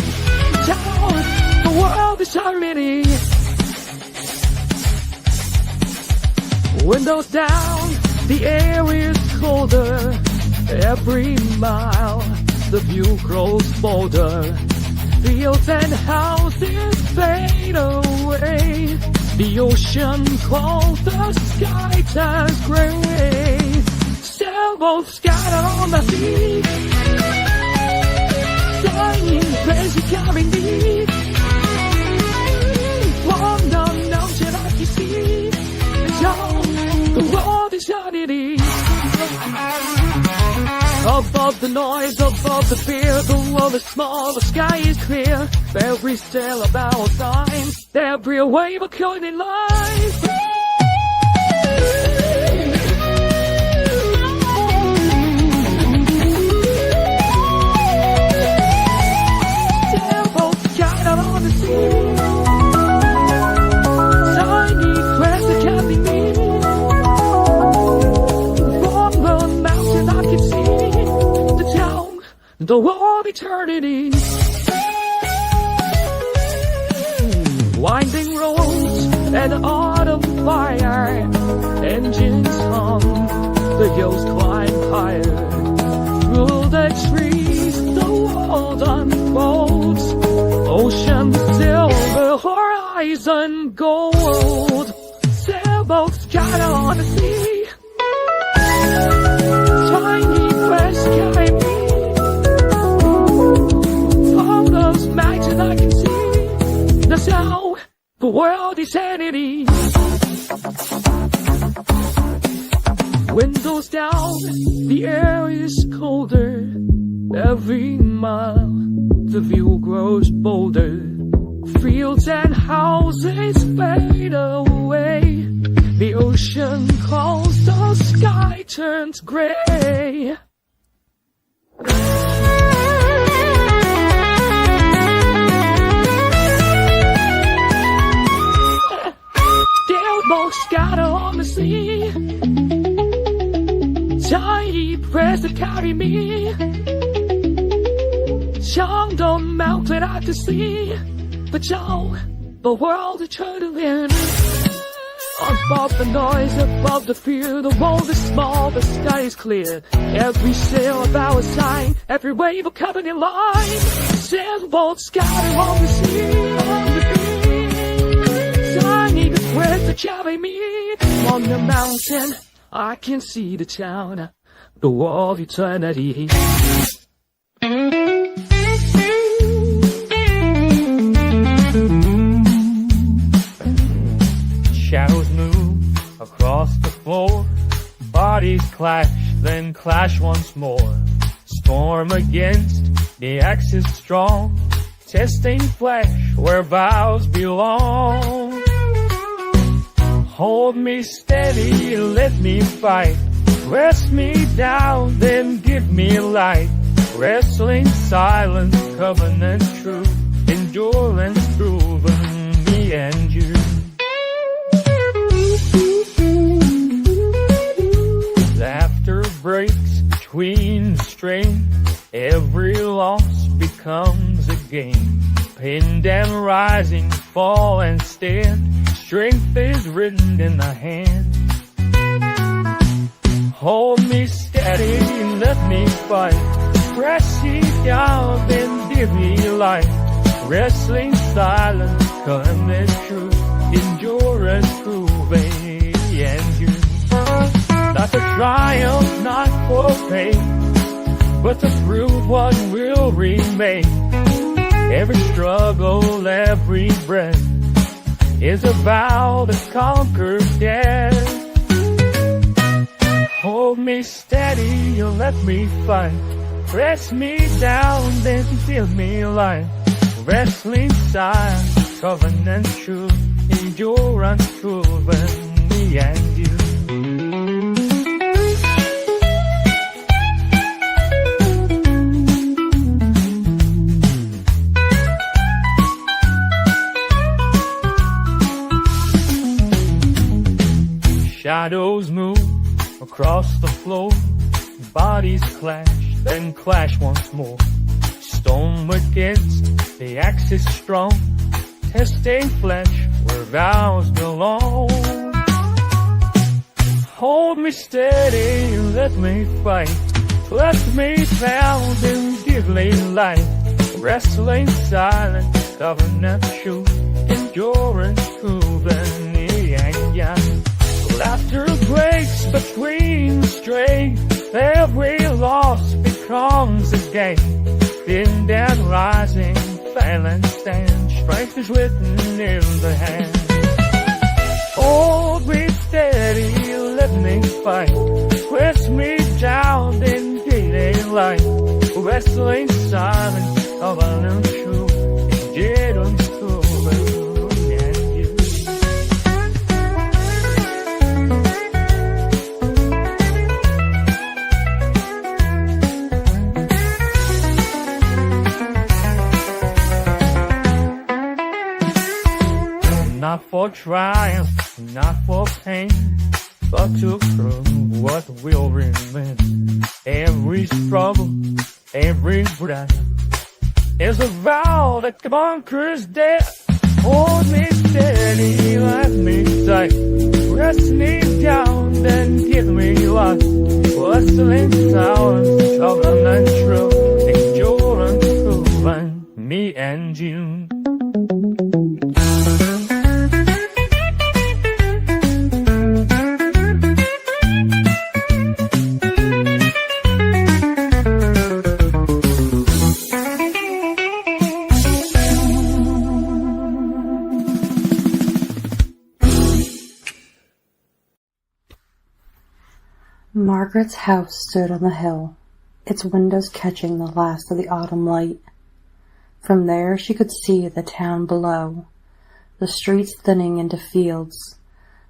down, the world is harmony. Windows down, the air is colder. Every mile, the view grows bolder. Fields and houses fade away. The ocean calls, the sky turns gray. Sailboats scattered on the sea, flying crazy coming deep. From the mountain I can see down, the world is unity. Above the noise, above the fear, the world is small, the sky is clear. Every sail about time, every wave a coin in life. Tiny threads that carry me. From the mountain I can see the town, the world, eternity. Winding roads and autumn fire, engines hum, the hills climb higher. Through the trees, the world unfolds. Ocean silver, horizon gold. Sailboats scattered on the sea. Tiny press carry me. From those mountains I can see. That's how the world is headed. Windows down, the air is colder. Every mile, the view grows bolder. Fields and houses fade away. The ocean calls, the sky turns gray. Sailboats scatter on the sea. Tiny press to carry me. Down the mountain out to sea. But now the world is turning. Above the noise, above the fear, the world is small, the sky is clear. Every sail of our sign, every wave of coming in line. Sailboats scatter on the sea. Tiny the press to carry me. On the mountain, I can see the town, the wall of eternity. Shadows move across the floor. Bodies clash, then clash once more. Storm against the axis strong. Testing flesh where vows belong. Hold me steady, let me fight. Press me down, then give me light. Wrestling silence, covenant truth. Endurance proven, me and you. Laughter breaks between strain. Every loss becomes a gain. Pinned and rising, fall and stand. Strength is written in the hand. Hold me steady, let me fight. Press me down, then give me light. Wrestling silence, covenant truth. Endurance proving, and you. Not to triumph, not for pain, but to prove what will remain. Every struggle, every breath is a vow to conquer death. Hold me steady, you let me fight. Press me down, then give me life. Wrestling silence, covenant truth. Endurance proven, me and you. Shadows move across the floor. Bodies clash, then clash once more. Storm against the axis strong. Testing flesh where vows belong. Hold me steady, let me fight. Let me down, then give me light. Wrestling silent, covenant truth. Endurance proven, and young. Laughter breaks between strain. Every loss becomes a gain. Pinned and rising, fail and stand. Strength is written in the hand. Hold me steady, let me fight. Press me down, then give me light. Wrestling silent, covenant truth. Endurance proven, and you. Not for triumph, not for pain, but to prove what will remain. Every struggle, every breath is a vow that conquers death. Hold me steady, let me tight. Press me down, then give me lost, whistling sounds of an untrue, endurance proven, me and you. Margaret's house stood on the hill, its windows catching the last of the autumn light. From there she could see the town below, the streets thinning into fields.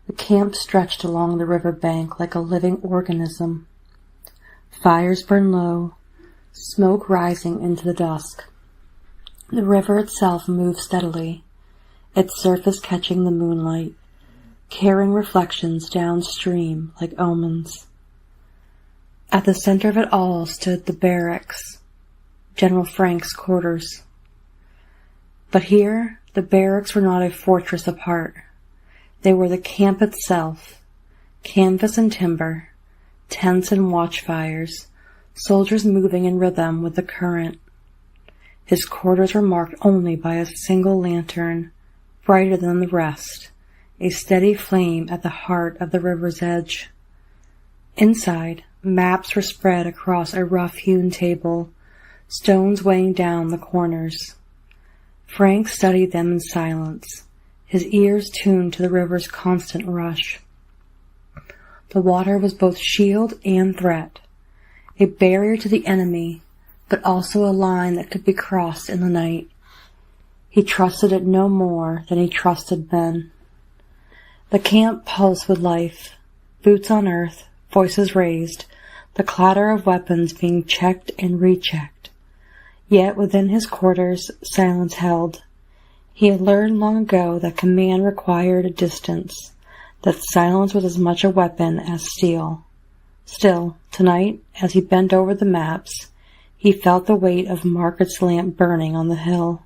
The camp stretched along the river bank like a living organism. Fires burned low, smoke rising into the dusk. The river itself moved steadily, its surface catching the moonlight, carrying reflections downstream like omens. At the center of it all stood the barracks, General Frank's quarters. But here, the barracks were not a fortress apart. They were the camp itself, canvas and timber, tents and watchfires, soldiers moving in rhythm with the current. His quarters were marked only by a single lantern, brighter than the rest, a steady flame at the heart of the river's edge. Inside, maps were spread across a rough-hewn table, stones weighing down the corners. Frank studied them in silence, his ears tuned to the river's constant rush. The water was both shield and threat, a barrier to the enemy, but also a line that could be crossed in the night. He trusted it no more than he trusted men. The camp pulsed with life, boots on earth, voices raised, the clatter of weapons being checked and rechecked. Yet within his quarters, silence held. He had learned long ago that command required a distance, that silence was as much a weapon as steel. Still, tonight, as he bent over the maps, he felt the weight of Margaret's lamp burning on the hill.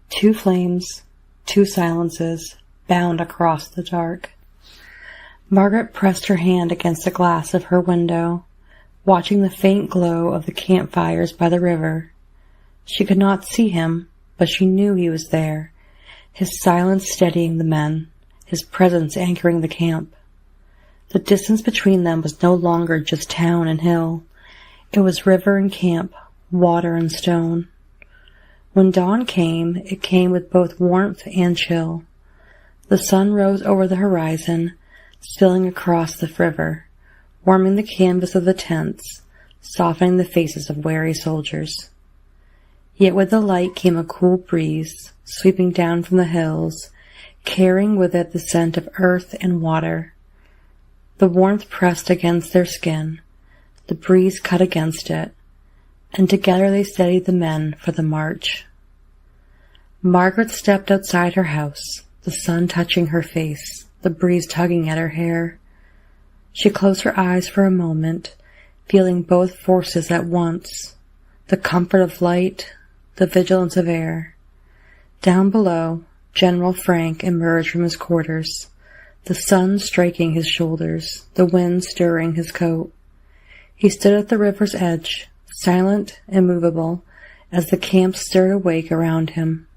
2 flames, 2 silences, bound across the dark. Margaret pressed her hand against the glass of her window, watching the faint glow of the campfires by the river. She could not see him, but she knew he was there, his silence steadying the men, his presence anchoring the camp. The distance between them was no longer just town and hill. It was river and camp, water and stone. When dawn came, it came with both warmth and chill. The sun rose over the horizon, spilling across the river, warming the canvas of the tents, softening the faces of weary soldiers. Yet with the light came a cool breeze, sweeping down from the hills, carrying with it the scent of earth and water. The warmth pressed against their skin, the breeze cut against it, and together they steadied the men for the march. Margaret stepped outside her house, the sun touching her face, the breeze tugging at her hair. She closed her eyes for a moment, feeling both forces at once, the comfort of light, the vigilance of air. Down below, General Frank emerged from his quarters, the sun striking his shoulders, the wind stirring his coat. He stood at the river's edge, silent, immovable, as the camp stirred awake around him.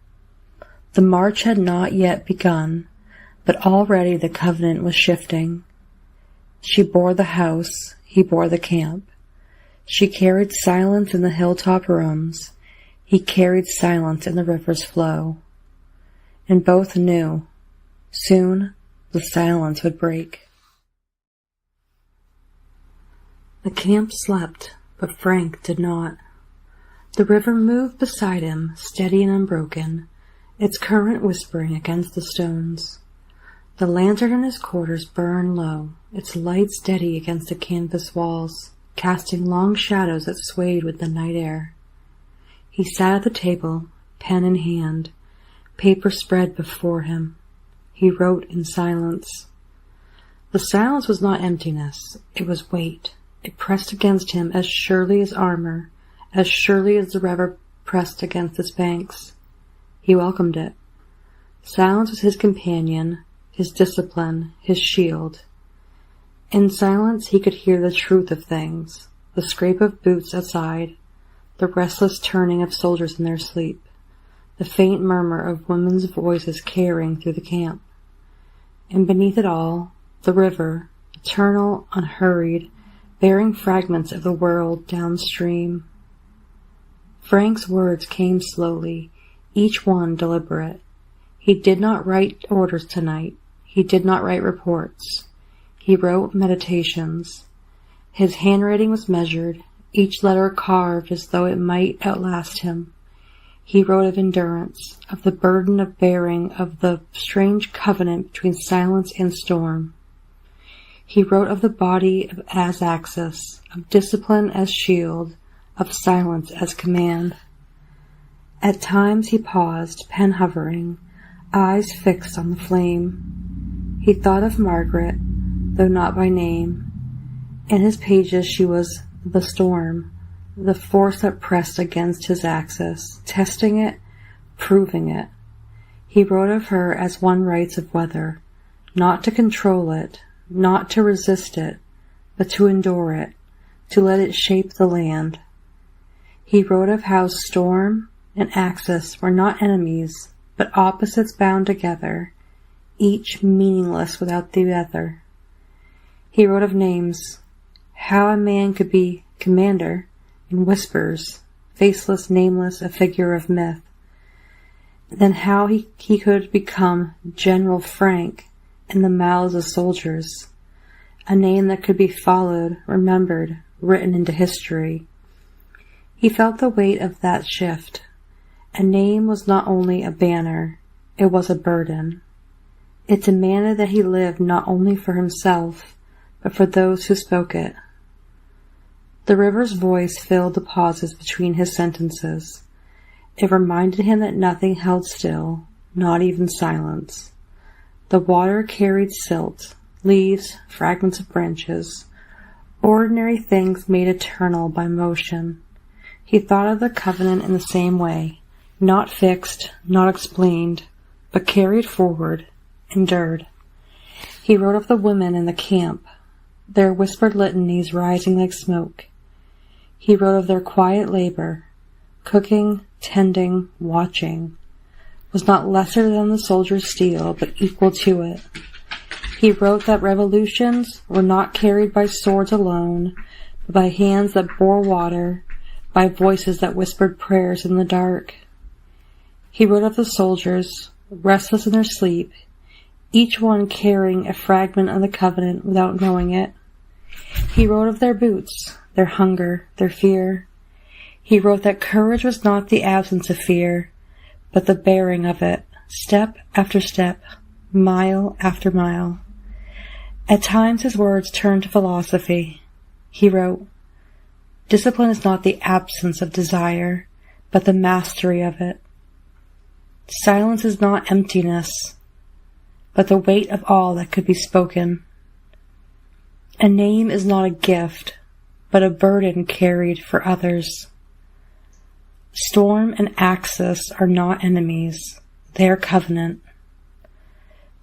The march had not yet begun, but already the covenant was shifting. She bore the house, he bore the camp. She carried silence in the hilltop rooms, he carried silence in the river's flow. And both knew, soon the silence would break. The camp slept, but Frank did not. The river moved beside him, steady and unbroken, its current whispering against the stones. The lantern in his quarters burned low, its light steady against the canvas walls, casting long shadows that swayed with the night air. He sat at the table, pen in hand, paper spread before him. He wrote in silence. The silence was not emptiness, it was weight. It pressed against him as surely as armor, as surely as the river pressed against its banks. He welcomed it. Silence was his companion, his discipline, his shield. In silence he could hear the truth of things, the scrape of boots outside, the restless turning of soldiers in their sleep, the faint murmur of women's voices carrying through the camp. And beneath it all, the river, eternal, unhurried, bearing fragments of the world downstream. Frank's words came slowly, each one deliberate. He did not write orders tonight. He did not write reports. He wrote meditations. His handwriting was measured, each letter carved as though it might outlast him. He wrote of endurance, of the burden of bearing, of the strange covenant between silence and storm. He wrote of the body as axis, of discipline as shield, of silence as command. At times he paused, pen hovering, eyes fixed on the flame. He thought of Margaret, though not by name. In his pages she was the storm, the force that pressed against his axis, testing it, proving it. He wrote of her as one writes of weather, not to control it, not to resist it, but to endure it, to let it shape the land. He wrote of how storm and axis were not enemies, but opposites bound together, each meaningless without the other. He wrote of names, how a man could be commander in whispers, faceless, nameless, a figure of myth. Then how he could become General Frank in the mouths of soldiers, a name that could be followed, remembered, written into history. He felt the weight of that shift. A name was not only a banner, it was a burden. It demanded that he live not only for himself, but for those who spoke it. The river's voice filled the pauses between his sentences. It reminded him that nothing held still, not even silence. The water carried silt, leaves, fragments of branches, ordinary things made eternal by motion. He thought of the covenant in the same way, not fixed, not explained, but carried forward, endured. He wrote of the women in the camp, their whispered litanies rising like smoke. He wrote of their quiet labor, cooking, tending, watching, was not lesser than the soldier's steel, but equal to it. He wrote that revolutions were not carried by swords alone, but by hands that bore water, by voices that whispered prayers in the dark. He wrote of the soldiers, restless in their sleep, each one carrying a fragment of the covenant without knowing it. He wrote of their boots, their hunger, their fear. He wrote that courage was not the absence of fear, but the bearing of it, step after step, mile after mile. At times his words turned to philosophy. He wrote, "Discipline is not the absence of desire, but the mastery of it. Silence is not emptiness, but the weight of all that could be spoken. A name is not a gift, but a burden carried for others. Storm and axis are not enemies, they are covenant."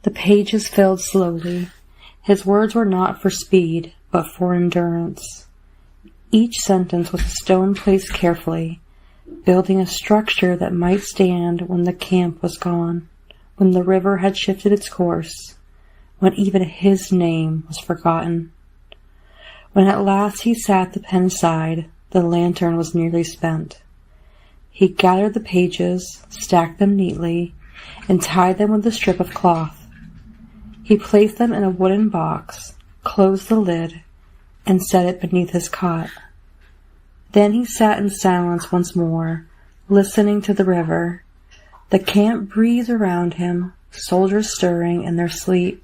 The pages filled slowly. His words were not for speed, but for endurance. Each sentence was a stone placed carefully, building a structure that might stand when the camp was gone, when the river had shifted its course, when even his name was forgotten. When at last he sat the pen aside, the lantern was nearly spent. He gathered the pages, stacked them neatly, and tied them with a strip of cloth. He placed them in a wooden box, closed the lid, and set it beneath his cot. Then he sat in silence once more, listening to the river, the camp breeze around him, soldiers stirring in their sleep,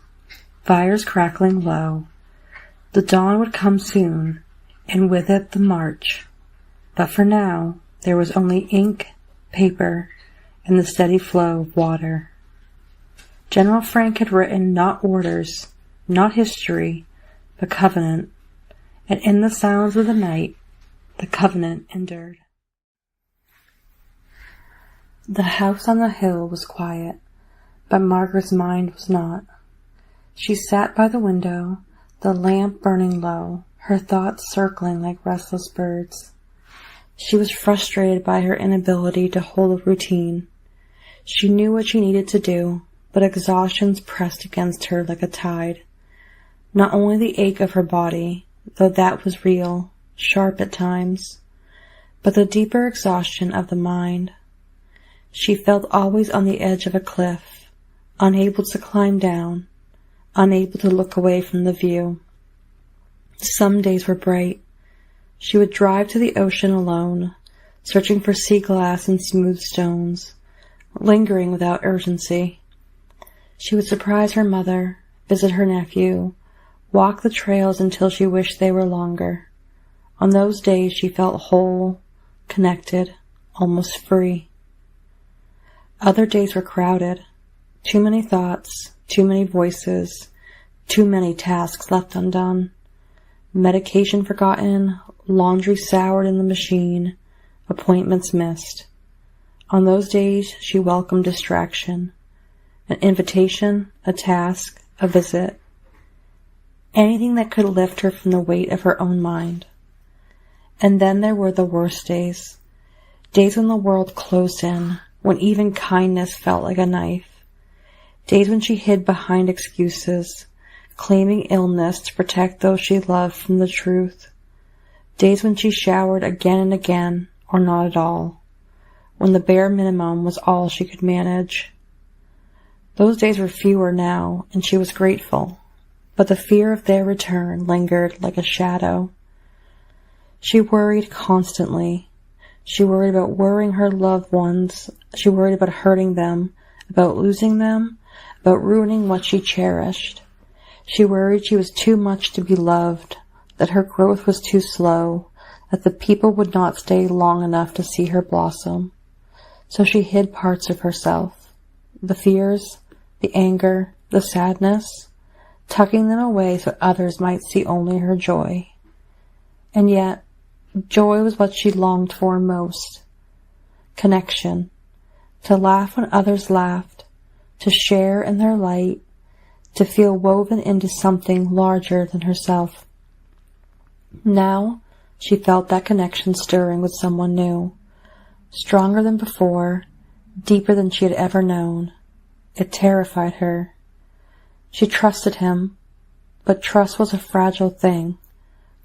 fires crackling low. The dawn would come soon, and with it the march. But for now, there was only ink, paper, and the steady flow of water. General Frank had written not orders, not history, but covenant, and in the silence of the night, the covenant endured. The house on the hill was quiet, but Margaret's mind was not. She sat by the window, the lamp burning low, her thoughts circling like restless birds. She was frustrated by her inability to hold a routine. She knew what she needed to do, but exhaustion pressed against her like a tide. Not only the ache of her body, though that was real, sharp at times, but the deeper exhaustion of the mind. She felt always on the edge of a cliff, unable to climb down, unable to look away from the view. Some days were bright. She would drive to the ocean alone, searching for sea glass and smooth stones, lingering without urgency. She would surprise her mother, visit her nephew, walk the trails until she wished they were longer. On those days she felt whole, connected, almost free. Other days were crowded. Too many thoughts, too many voices, too many tasks left undone. Medication forgotten, laundry soured in the machine, appointments missed. On those days she welcomed distraction. An invitation, a task, a visit. Anything that could lift her from the weight of her own mind. And then there were the worst days. Days when the world closed in, when even kindness felt like a knife. Days when she hid behind excuses, claiming illness to protect those she loved from the truth. Days when she showered again and again, or not at all, when the bare minimum was all she could manage. Those days were fewer now, and she was grateful, but the fear of their return lingered like a shadow. She worried constantly. She worried about worrying her loved ones. She worried about hurting them, about losing them, about ruining what she cherished. She worried she was too much to be loved, that her growth was too slow, that the people would not stay long enough to see her blossom. So she hid parts of herself, the fears, the anger, the sadness, tucking them away so others might see only her joy. And yet, joy was what she longed for most. Connection. To laugh when others laughed, to share in their light, to feel woven into something larger than herself. Now, she felt that connection stirring with someone new, stronger than before, deeper than she had ever known. It terrified her. She trusted him, but trust was a fragile thing.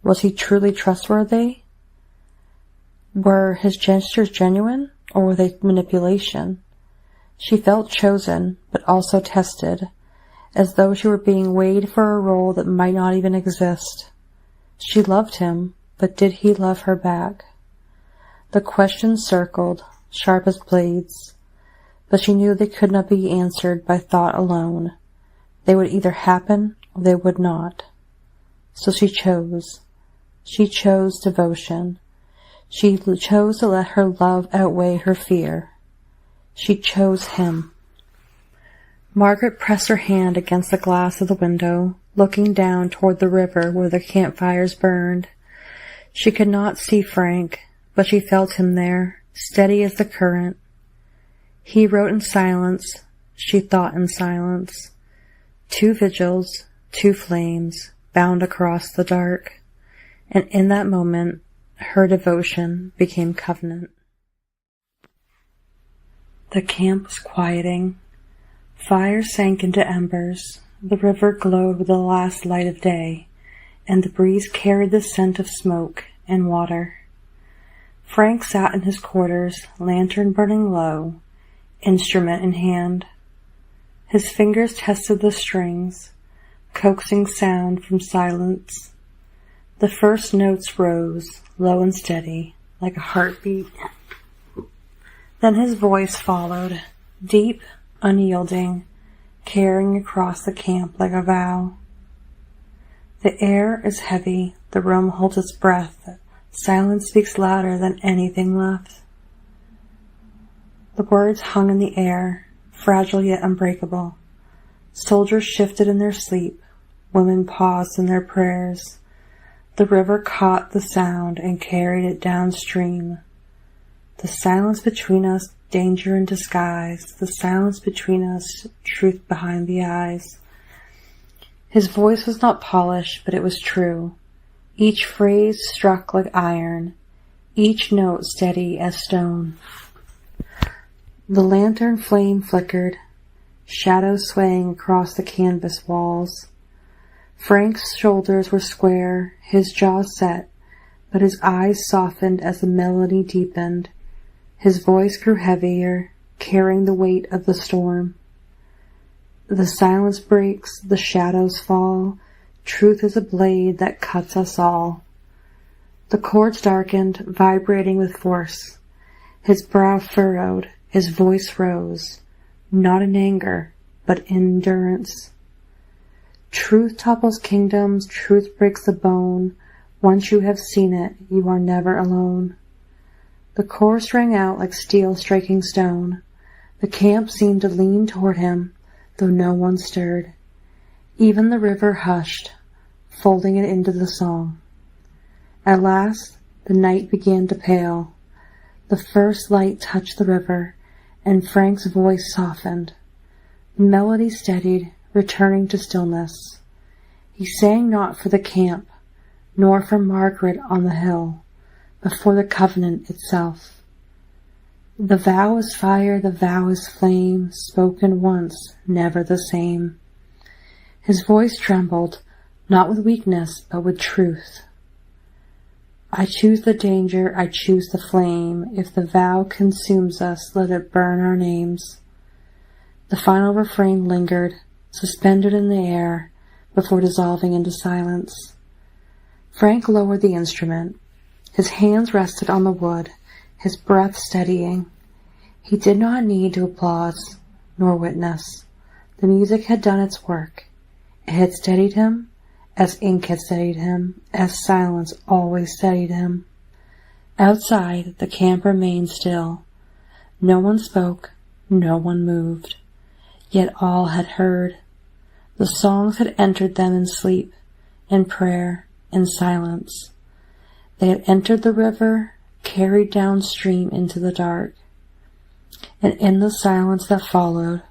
Was he truly trustworthy? Were his gestures genuine, or were they manipulation? She felt chosen, but also tested, as though she were being weighed for a role that might not even exist. She loved him, but did he love her back? The questions circled, sharp as blades, but she knew they could not be answered by thought alone. They would either happen or they would not. So she chose. She chose devotion. She chose to let her love outweigh her fear. She chose him. Margaret pressed her hand against the glass of the window, looking down toward the river where the campfires burned. She could not see Frank, but she felt him there, steady as the current. He wrote in silence. She thought in silence. 2 vigils, 2 flames, bound across the dark. And in that moment, her devotion became covenant. The camp was quieting. Fire sank into embers. The river glowed with the last light of day, and the breeze carried the scent of smoke and water. Frank sat in his quarters, lantern burning low, instrument in hand. His fingers tested the strings, coaxing sound from silence. The first notes rose, low and steady, like a heartbeat. Then his voice followed, deep, unyielding, carrying across the camp like a vow. The air is heavy, the room holds its breath, silence speaks louder than anything left. The words hung in the air, fragile yet unbreakable. Soldiers shifted in their sleep, women paused in their prayers. The river caught the sound and carried it downstream. The silence between us, danger in disguise. The silence between us, truth behind the eyes. His voice was not polished, but it was true. Each phrase struck like iron, each note steady as stone. The lantern flame flickered, shadows swaying across the canvas walls. Frank's shoulders were square, his jaws set, but his eyes softened as the melody deepened. His voice grew heavier, carrying the weight of the storm. The silence breaks, the shadows fall. Truth is a blade that cuts us all. The chords darkened, vibrating with force. His brow furrowed, his voice rose, not in anger, but in endurance. Truth topples kingdoms, truth breaks the bone. Once you have seen it, you are never alone. The chorus rang out like steel striking stone. The camp seemed to lean toward him, though no one stirred. Even the river hushed, folding it into the song. At last, the night began to pale. The first light touched the river, and Frank's voice softened. The melody steadied, returning to stillness. He sang not for the camp, nor for Margaret on the hill, but for the covenant itself. The vow is fire, the vow is flame, spoken once, never the same. His voice trembled, not with weakness, but with truth. I choose the danger, I choose the flame. If the vow consumes us, let it burn our names. The final refrain lingered, suspended in the air, before dissolving into silence. Frank lowered the instrument. His hands rested on the wood, his breath steadying. He did not need to applause, nor witness. The music had done its work. It had steadied him, as ink had steadied him, as silence always steadied him. Outside, the camp remained still. No one spoke, no one moved. Yet all had heard. The songs had entered them in sleep, in prayer, in silence. They had entered the river, carried downstream into the dark. And in the silence that followed,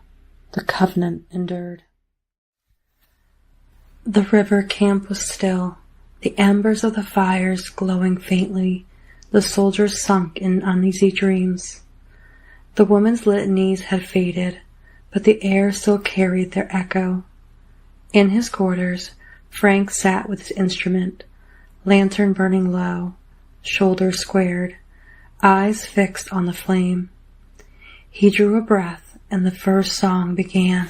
the covenant endured. The river camp was still, the embers of the fires glowing faintly. The soldiers sunk in uneasy dreams. The women's litanies had faded, but the air still carried their echo. In his quarters, Frank sat with his instrument, lantern burning low, shoulders squared, eyes fixed on the flame. He drew a breath, and the first song began.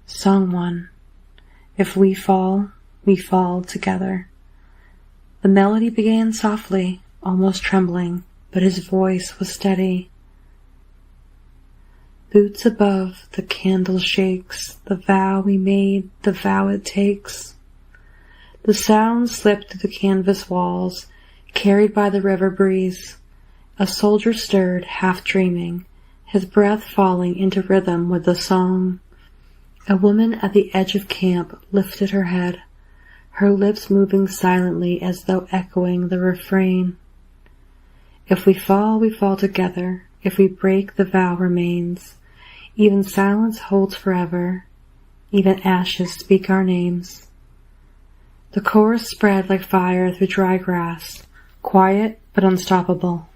Song 1. If we fall together. The melody began softly, almost trembling, but his voice was steady. Boots above, the candle shakes, the vow we made, the vow it takes. The sound slipped through the canvas walls, carried by the river breeze. A soldier stirred, half dreaming, his breath falling into rhythm with the song. A woman at the edge of camp lifted her head, her lips moving silently as though echoing the refrain. If we fall together. If we break, the vow remains. Even silence holds forever. Even ashes speak our names. The chorus spread like fire through dry grass, quiet but unstoppable.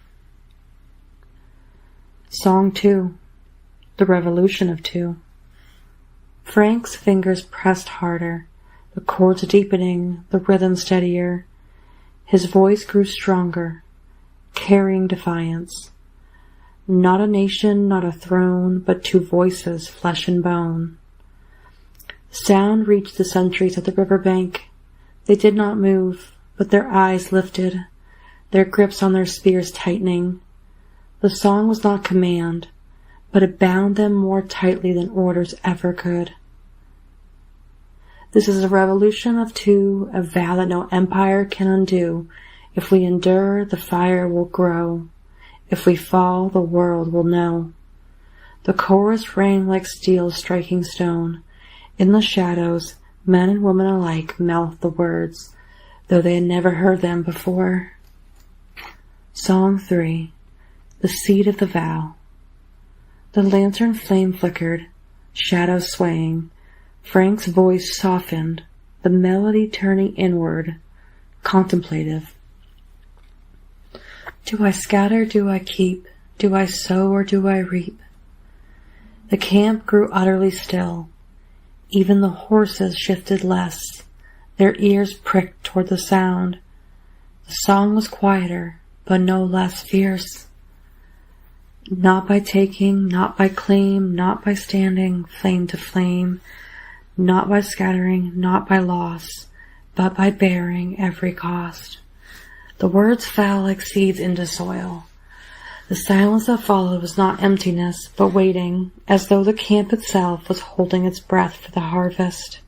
Song 2. The Revolution of Two. Frank's fingers pressed harder, the chords deepening, the rhythm steadier. His voice grew stronger, carrying defiance. Not a nation, not a throne, but two voices, flesh and bone. Sound reached the sentries at the riverbank. They did not move, but their eyes lifted, their grips on their spears tightening. The song was not command, but it bound them more tightly than orders ever could. This is a revolution of two, a vow that no empire can undo. If we endure, the fire will grow. If we fall, the world will know. The chorus rang like steel striking stone. In the shadows, men and women alike mouthed the words, though they had never heard them before. Song 3. The Seed of the Vow. The lantern flame flickered, shadows swaying. Frank's voice softened, the melody turning inward, contemplative. Do I scatter, do I keep? Do I sow or do I reap? The camp grew utterly still. Even the horses shifted less, their ears pricked toward the sound. The song was quieter, but no less fierce. Not by taking, not by claim, not by standing flame to flame, not by scattering, not by loss, but by bearing every cost. The words fell like seeds into soil. The silence that followed was not emptiness, but waiting, as though the camp itself was holding its breath for the harvest.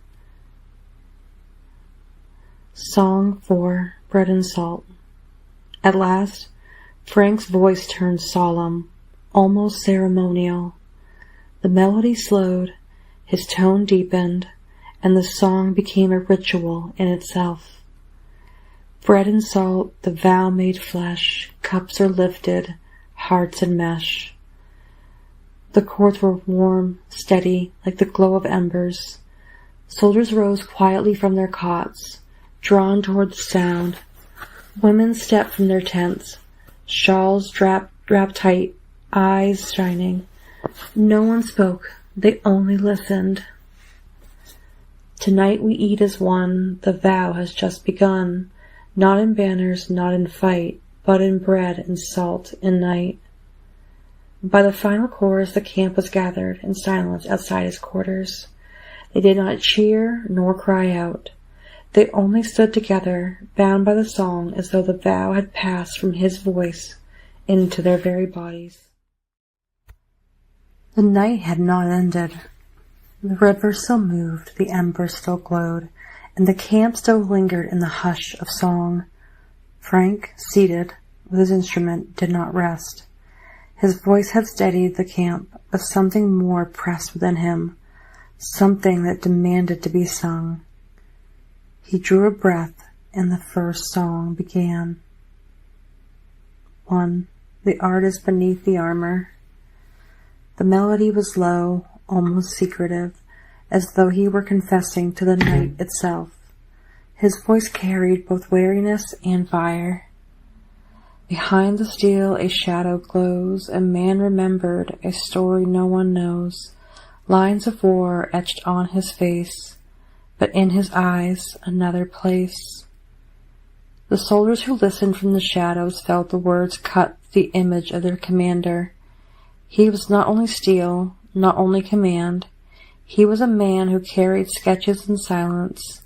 Song 4, Bread and Salt. At last, Frank's voice turned solemn, almost ceremonial. The melody slowed, his tone deepened, and the song became a ritual in itself. Bread and salt, the vow made flesh, cups are lifted, hearts enmesh. The chords were warm, steady, like the glow of embers. Soldiers rose quietly from their cots, drawn toward the sound. Women stepped from their tents, shawls wrapped tight, eyes shining. No one spoke, they only listened. Tonight we eat as one, the vow has just begun, not in banners, not in fight, but in bread and salt and night. By the final chorus, the camp was gathered in silence outside his quarters. They did not cheer nor cry out. They only stood together, bound by the song, as though the vow had passed from his voice into their very bodies. The night had not ended. The river still moved, the embers still glowed, and the camp still lingered in the hush of song. Frank, seated with his instrument, did not rest. His voice had steadied the camp, but something more pressed within him, something that demanded to be sung. He drew a breath, and the first song began. 1. The artist beneath the armor. The melody was low, almost secretive, as though he were confessing to the night itself. His voice carried both weariness and fire. Behind the steel a shadow glows, a man remembered, a story no one knows, lines of war etched on his face, but in his eyes another place. The soldiers who listened from the shadows felt the words cut the image of their commander. He was not only steel, not only command, he was a man who carried sketches in silence,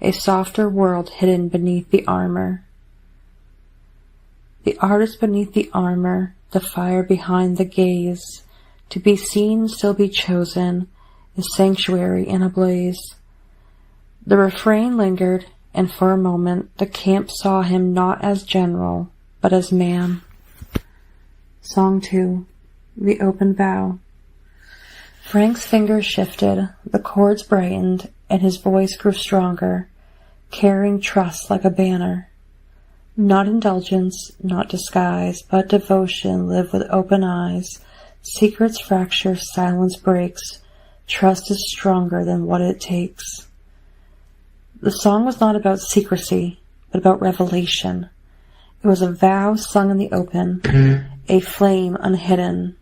a softer world hidden beneath the armor. The artist beneath the armor, the fire behind the gaze, to be seen and still be chosen, a sanctuary in a blaze. The refrain lingered, and for a moment the camp saw him not as general, but as man. Song 2, The Open Vow. Frank's fingers shifted, the chords brightened, and his voice grew stronger, carrying trust like a banner. Not indulgence, not disguise, but devotion live with open eyes. Secrets fracture, silence breaks. Trust is stronger than what it takes. The song was not about secrecy, but about revelation. It was a vow sung in the open, a flame unhidden.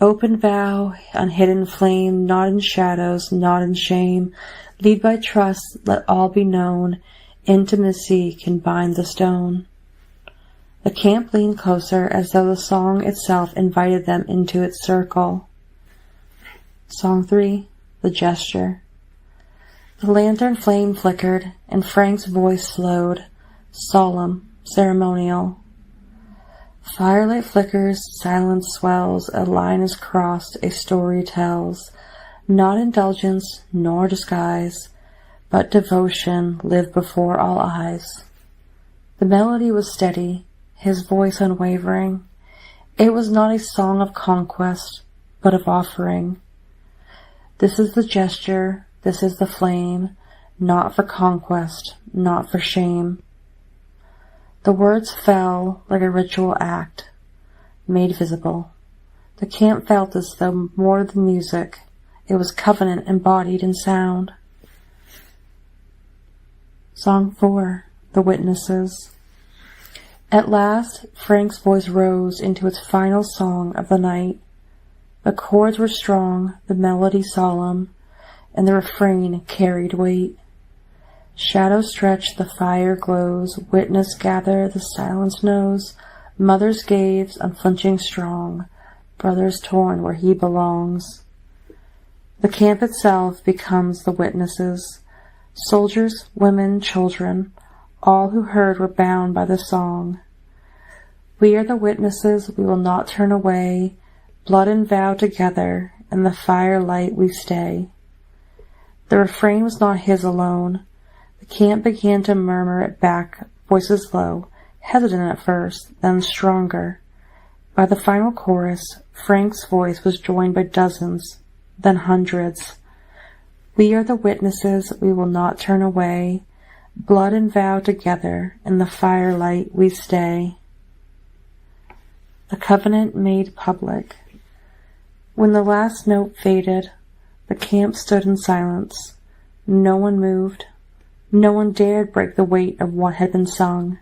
Open vow, unhidden flame, not in shadows, not in shame. Lead by trust, let all be known. Intimacy can bind the stone. The camp leaned closer as though the song itself invited them into its circle. Song 3, The Gesture. The lantern flame flickered, and Frank's voice slowed, solemn, ceremonial. Firelight flickers, silence swells, a line is crossed, a story tells. Not indulgence, nor disguise, but devotion live before all eyes. The melody was steady, his voice unwavering. It was not a song of conquest, but of offering. This is the gesture, this is the flame, not for conquest, not for shame. The words fell like a ritual act, made visible. The camp felt as though more than music, It was covenant embodied in sound. Song 4, The Witnesses. At last, Frank's voice rose into its final song of the night. The chords were strong, the melody solemn, and the refrain carried weight. Shadows stretch, the fire glows, witness gather, the silence knows, mother's gaze unflinching strong, brothers torn where he belongs. The camp itself becomes the witnesses, soldiers, women, children, all who heard were bound by the song. We are the witnesses, we will not turn away, blood and vow together, in the firelight we stay. The refrain was not his alone. The camp began to murmur it back, voices low, hesitant at first, then stronger. By the final chorus, Frank's voice was joined by dozens, then hundreds. We are the witnesses, we will not turn away, blood and vow together, in the firelight we stay. The covenant made public. When the last note faded, the camp stood in silence. No one moved. No one dared break the weight of what had been sung.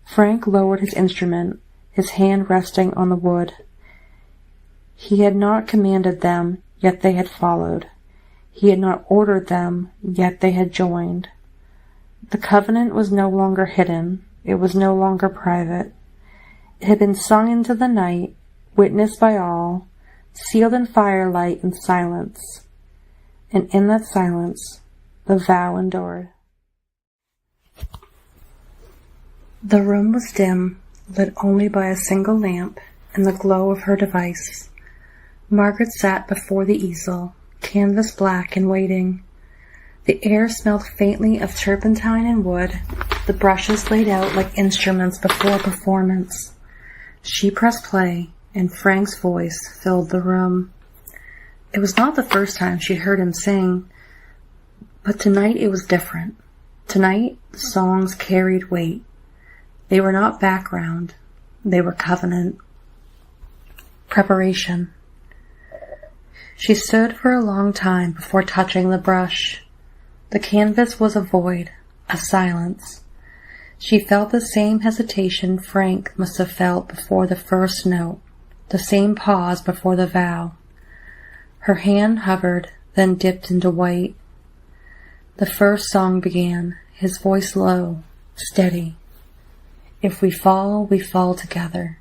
Frank lowered his instrument, his hand resting on the wood. He had not commanded them, yet they had followed. He had not ordered them, yet they had joined. The covenant was no longer hidden. It was no longer private. It had been sung into the night, witnessed by all, sealed in firelight and silence. And in that silence, the vow endured. The room was dim, lit only by a single lamp and the glow of her device. Margaret sat before the easel, canvas black and waiting. The air smelled faintly of turpentine and wood, the brushes laid out like instruments before performance. She pressed play, and Frank's voice filled the room. It was not the first time she heard him sing, but tonight it was different. Tonight, the songs carried weight. They were not background. They were covenant. Preparation. She stood for a long time before touching the brush. The canvas was a void, a silence. She felt the same hesitation Frank must have felt before the first note, the same pause before the vow. Her hand hovered, then dipped into white. The first song began, his voice low, steady. If we fall together.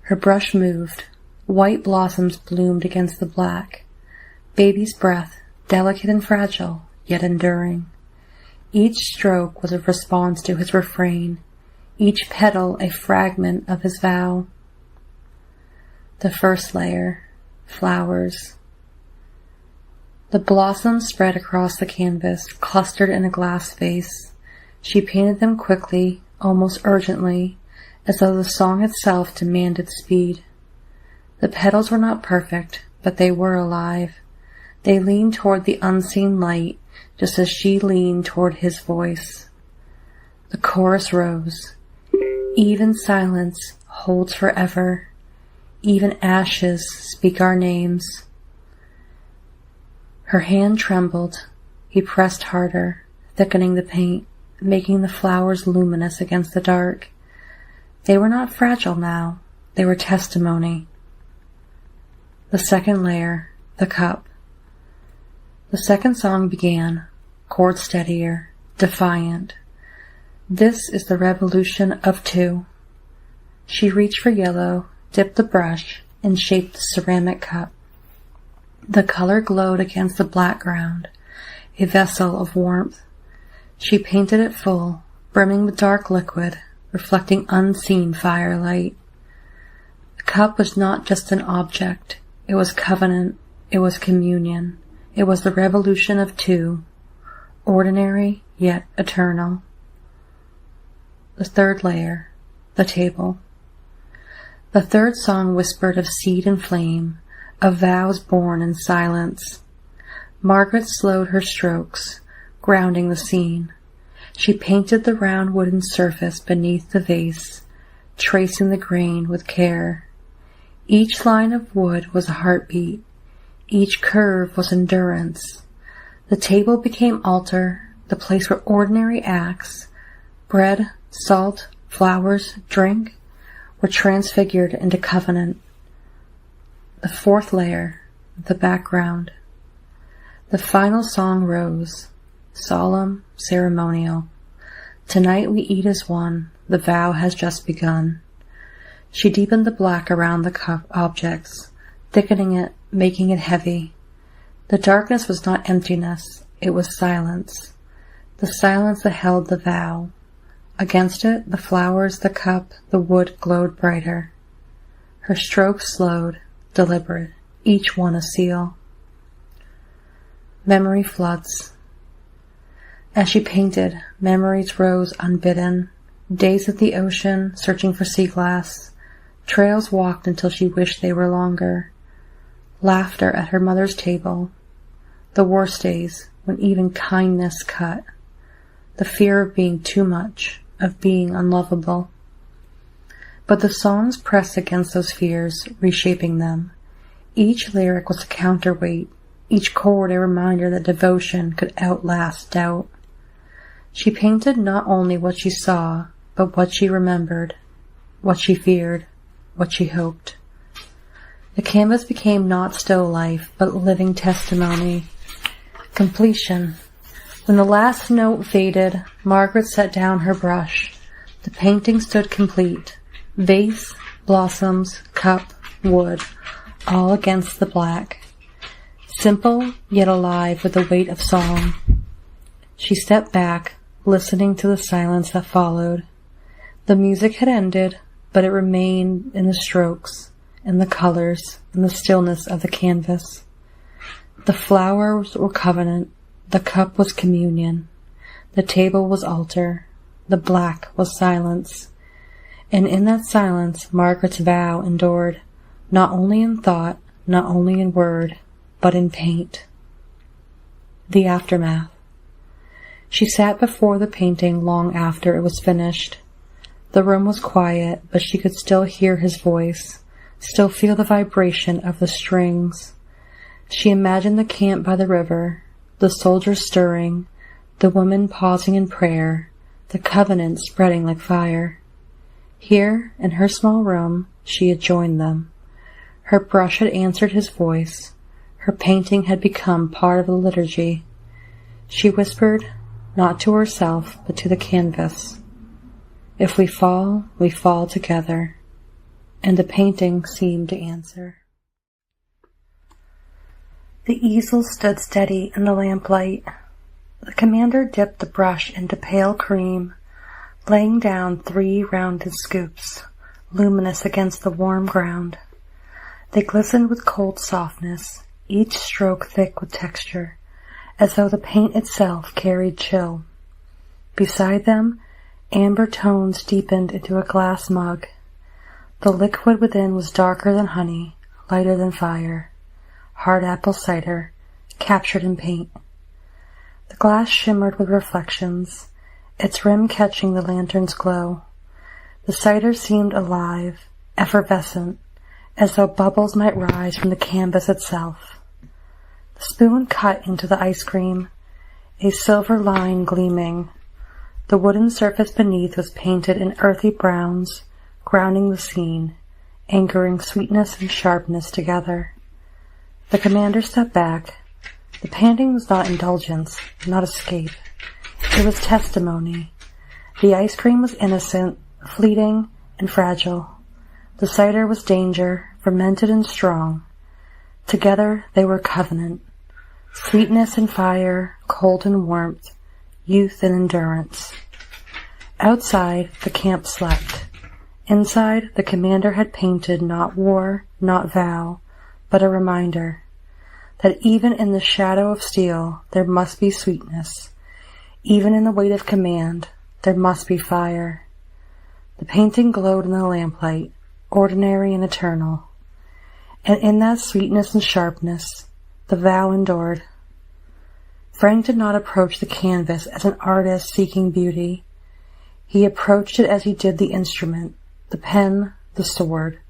Her brush moved. White blossoms bloomed against the black. Baby's breath, delicate and fragile, yet enduring. Each stroke was a response to his refrain, each petal a fragment of his vow. The first layer, flowers. The blossoms spread across the canvas, clustered in a glass vase. She painted them quickly, almost urgently, as though the song itself demanded speed. The petals were not perfect, but they were alive. They leaned toward the unseen light, just as she leaned toward his voice. The chorus rose. Even silence holds forever. Even ashes speak our names. Her hand trembled. He pressed harder, thickening the paint, making the flowers luminous against the dark. They were not fragile now. They were testimony. The second layer, the cup. The second song began, chord steadier, defiant. This is the revolution of two. She reached for yellow, dipped the brush, and shaped the ceramic cup. The color glowed against the black ground, a vessel of warmth. She painted it full, brimming with dark liquid, reflecting unseen firelight. The cup was not just an object. It was covenant. It was communion. It was the revolution of two, ordinary yet eternal. The third layer, the table. The third song whispered of seed and flame, of vows born in silence. Margaret slowed her strokes, grounding the scene. She painted the round wooden surface beneath the vase, tracing the grain with care. Each line of wood was a heartbeat, Each curve was endurance. The table became altar, the place where ordinary acts, bread, salt, flowers, drink, were transfigured into covenant. The fourth layer, the background. The final song rose, solemn, ceremonial. Tonight we eat as one, the vow has just begun. She deepened the black around the cup objects, thickening it, making it heavy. The darkness was not emptiness, it was silence. The silence that held the vow. Against it, the flowers, the cup, the wood glowed brighter. Her strokes slowed, deliberate, each one a seal. Memory floods. As she painted, memories rose unbidden. Days at the ocean, searching for sea glass. Trails walked until she wished they were longer. Laughter at her mother's table. The worst days, when even kindness cut. The fear of being too much, of being unlovable. But the songs pressed against those fears, reshaping them. Each lyric was a counterweight, each chord a reminder that devotion could outlast doubt. She painted not only what she saw, but what she remembered, what she feared, what she hoped. The canvas became not still life, but living testimony. Completion. When the last note faded, Margaret set down her brush. The painting stood complete. Vase, blossoms, cup, wood, all against the black. Simple, yet alive with the weight of song. She stepped back, listening to the silence that followed. The music had ended, but it remained in the strokes, in the colors, in the stillness of the canvas. The flowers were covenant, the cup was communion, the table was altar, the black was silence. And in that silence, Margaret's vow endured, not only in thought, not only in word, but in paint. The aftermath. She sat before the painting long after it was finished. The room was quiet, but she could still hear his voice, still feel the vibration of the strings. She imagined the camp by the river, the soldiers stirring, the women pausing in prayer, the covenant spreading like fire. Here, in her small room, she had joined them. Her brush had answered his voice. Her painting had become part of the liturgy. She whispered, not to herself, but to the canvas, "If we fall together." And the painting seemed to answer. The easel stood steady in the lamplight. The commander dipped the brush into pale cream, laying down 3 rounded scoops, luminous against the warm ground. They glistened with cold softness, each stroke thick with texture, as though the paint itself carried chill. Beside them, amber tones deepened into a glass mug. The liquid within was darker than honey, lighter than fire. Hard apple cider, captured in paint. The glass shimmered with reflections, its rim catching the lantern's glow. The cider seemed alive, effervescent, as though bubbles might rise from the canvas itself. The spoon cut into the ice cream, a silver line gleaming. The wooden surface beneath was painted in earthy browns, grounding the scene, anchoring sweetness and sharpness together. The commander stepped back. The painting was not indulgence, not escape. It was testimony. The ice cream was innocent, fleeting, and fragile. The cider was danger, fermented and strong. Together they were covenant. Sweetness and fire, cold and warmth, youth and endurance. Outside, the camp slept. Inside, the commander had painted not war, not vow, but a reminder that even in the shadow of steel there must be sweetness. Even in the weight of command, there must be fire. The painting glowed in the lamplight, ordinary and eternal. And in that sweetness and sharpness, the vow endured. Frank did not approach the canvas as an artist seeking beauty. He approached it as he did the instrument, the pen, the sword,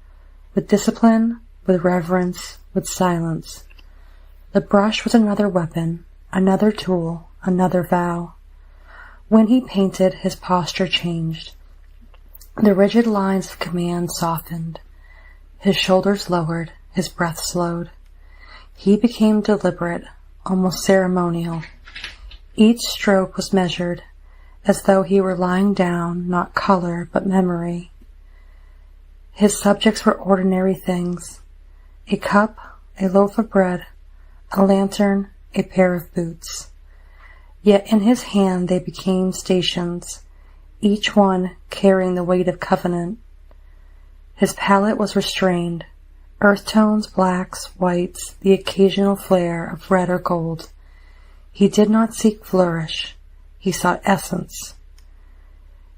with discipline, with reverence, with silence. The brush was another weapon, another tool, another vow. When he painted, his posture changed. The rigid lines of command softened. His shoulders lowered, his breath slowed. He became deliberate, almost ceremonial. Each stroke was measured, as though he were laying down not color but memory. His subjects were ordinary things: a cup, a loaf of bread, a lantern, a pair of boots. Yet in his hand they became stations, each one carrying the weight of covenant. His palette was restrained: earth tones, blacks, whites, the occasional flare of red or gold. He did not seek flourish, he sought essence.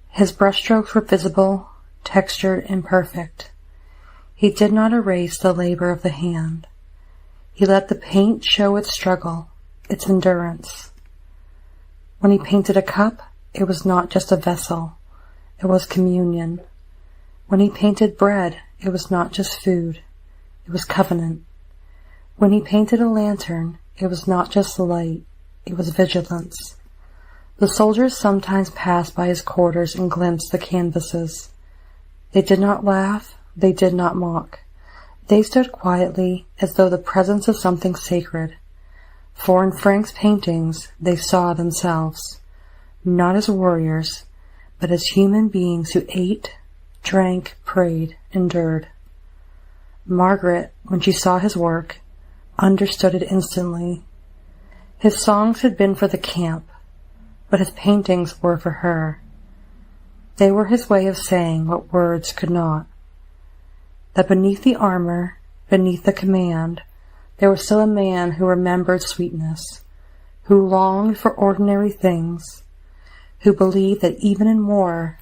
His brushstrokes were visible, textured, imperfect. He did not erase the labor of the hand. He let the paint show its struggle, its endurance. When he painted a cup, it was not just a vessel, it was communion. When he painted bread, it was not just food, it was covenant. When he painted a lantern, it was not just light, it was vigilance. The soldiers sometimes passed by his quarters and glimpsed the canvases. They did not laugh, they did not mock. They stood quietly, as though the presence of something sacred. For in Frank's paintings they saw themselves, not as warriors, but as human beings who ate, drank, prayed, endured. Margaret, when she saw his work, understood it instantly. His songs had been for the camp, but his paintings were for her. They were his way of saying what words could not: that beneath the armor, beneath the command, there was still a man who remembered sweetness, who longed for ordinary things, who believed that even in war,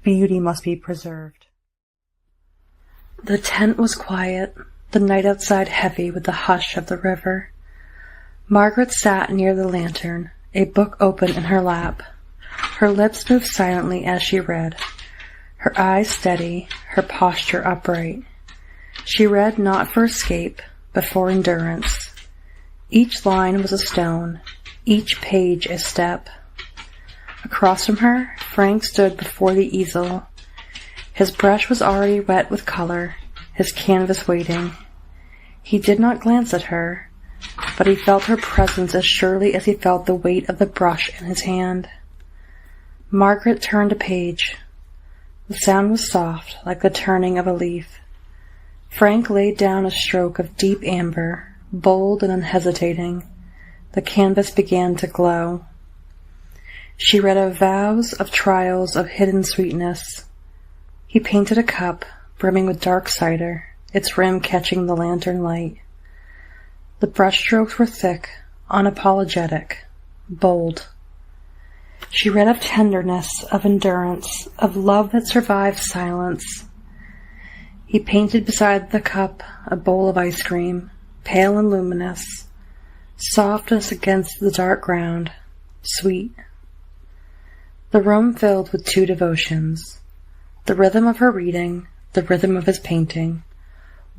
beauty must be preserved. The tent was quiet, the night outside heavy with the hush of the river. Margaret sat near the lantern, a book open in her lap. Her lips moved silently as she read, her eyes steady, her posture upright. She read not for escape, but for endurance. Each line was a stone, each page a step. Across from her, Frank stood before the easel. His brush was already wet with color, his canvas waiting. He did not glance at her, but he felt her presence as surely as he felt the weight of the brush in his hand. Margaret turned a page. The sound was soft, like the turning of a leaf. Frank laid down a stroke of deep amber, bold and unhesitating. The canvas began to glow. She read of vows, of trials, of hidden sweetness. He painted a cup, brimming with dark cider, its rim catching the lantern light. The brushstrokes were thick, unapologetic, bold. She read of tenderness, of endurance, of love that survived silence. He painted beside the cup a bowl of ice cream, pale and luminous, softness against the dark ground, sweet. The room filled with two devotions, the rhythm of her reading, the rhythm of his painting,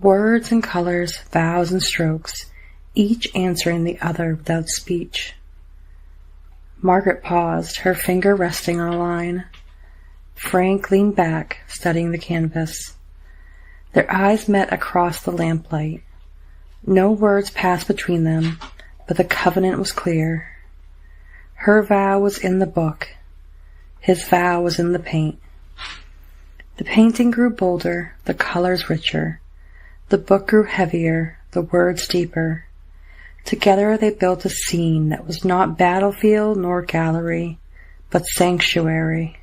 words and colors, vows and strokes, each answering the other without speech. Margaret paused, her finger resting on a line. Frank leaned back, studying the canvas. Their eyes met across the lamplight. No words passed between them, but the covenant was clear. Her vow was in the book. His vow was in the paint. The painting grew bolder, the colors richer. The book grew heavier, the words deeper. Together they built a scene that was not battlefield nor gallery, but sanctuary.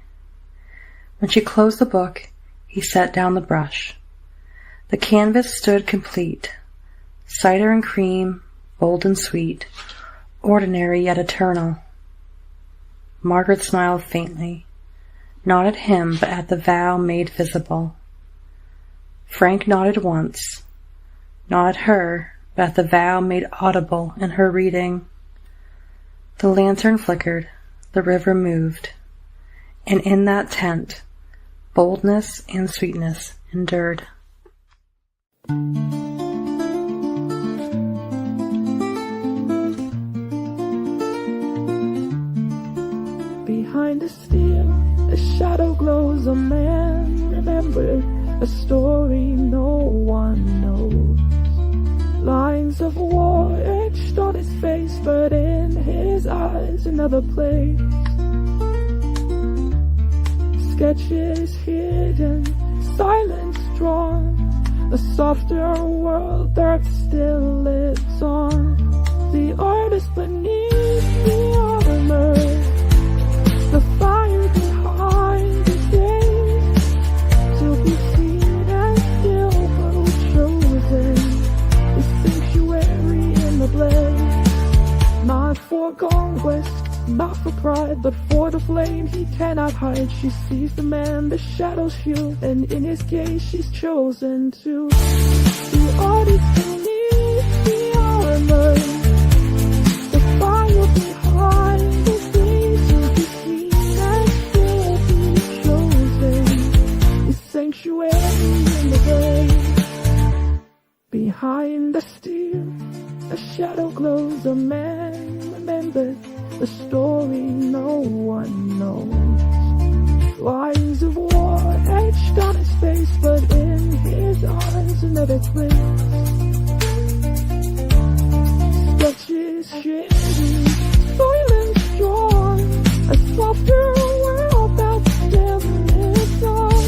When she closed the book, he set down the brush. The canvas stood complete, cider and cream, bold and sweet, ordinary yet eternal. Margaret smiled faintly, not at him but at the vow made visible. Frank nodded once, not at her, but at the vow made audible in her reading. The lantern flickered, the river moved, and in that tent, boldness and sweetness endured. Behind the steel, a shadow glows, a man remembered, a story no one knows. Lines of war etched on his face, but in his eyes another place. Sketches hidden, silence drawn, a softer world that still lives on. The artist beneath the armor, the fire behind the gaze, to be seen and still grow chosen, the sanctuary in the blaze. Not for conquest, not for pride, but for the flame he cannot hide. She sees the man, the shadows hew, and in his gaze she's chosen to. The artist beneath the armor, the fire behind the gaze, to be seen and still be chosen, the sanctuary in the grave. Behind the steel, a shadow glows, a man remembered, a story no one knows. Lines of war etched on his face, but in his eyes another place. Sketches hidden, silence drawn, a softer world that still lives on.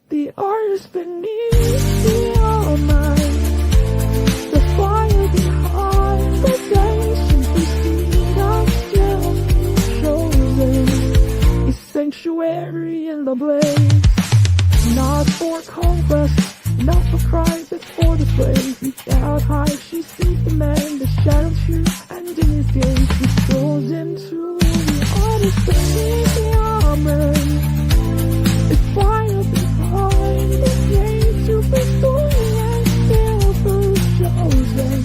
The artist beneath the armor, the fire behind the gaze, she sees us still chosen, a sanctuary in the blaze. Not for conquest, not for pride, but for the flame. Reach out high, she sees the man, the shadows hew, and in his gaze she goes into the artist beneath the armor. It's fire behind the gaze, to be story and still be chosen,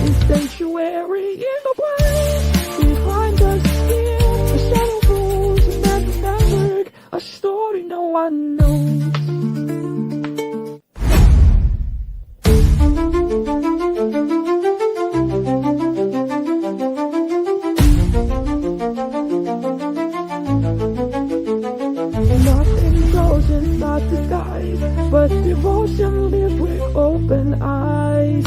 a sanctuary in the blaze. Behind us here, a shadow grows, a man remembered, a story no one knows. Nothing goes in, not disguised, but devotion lived with open eyes.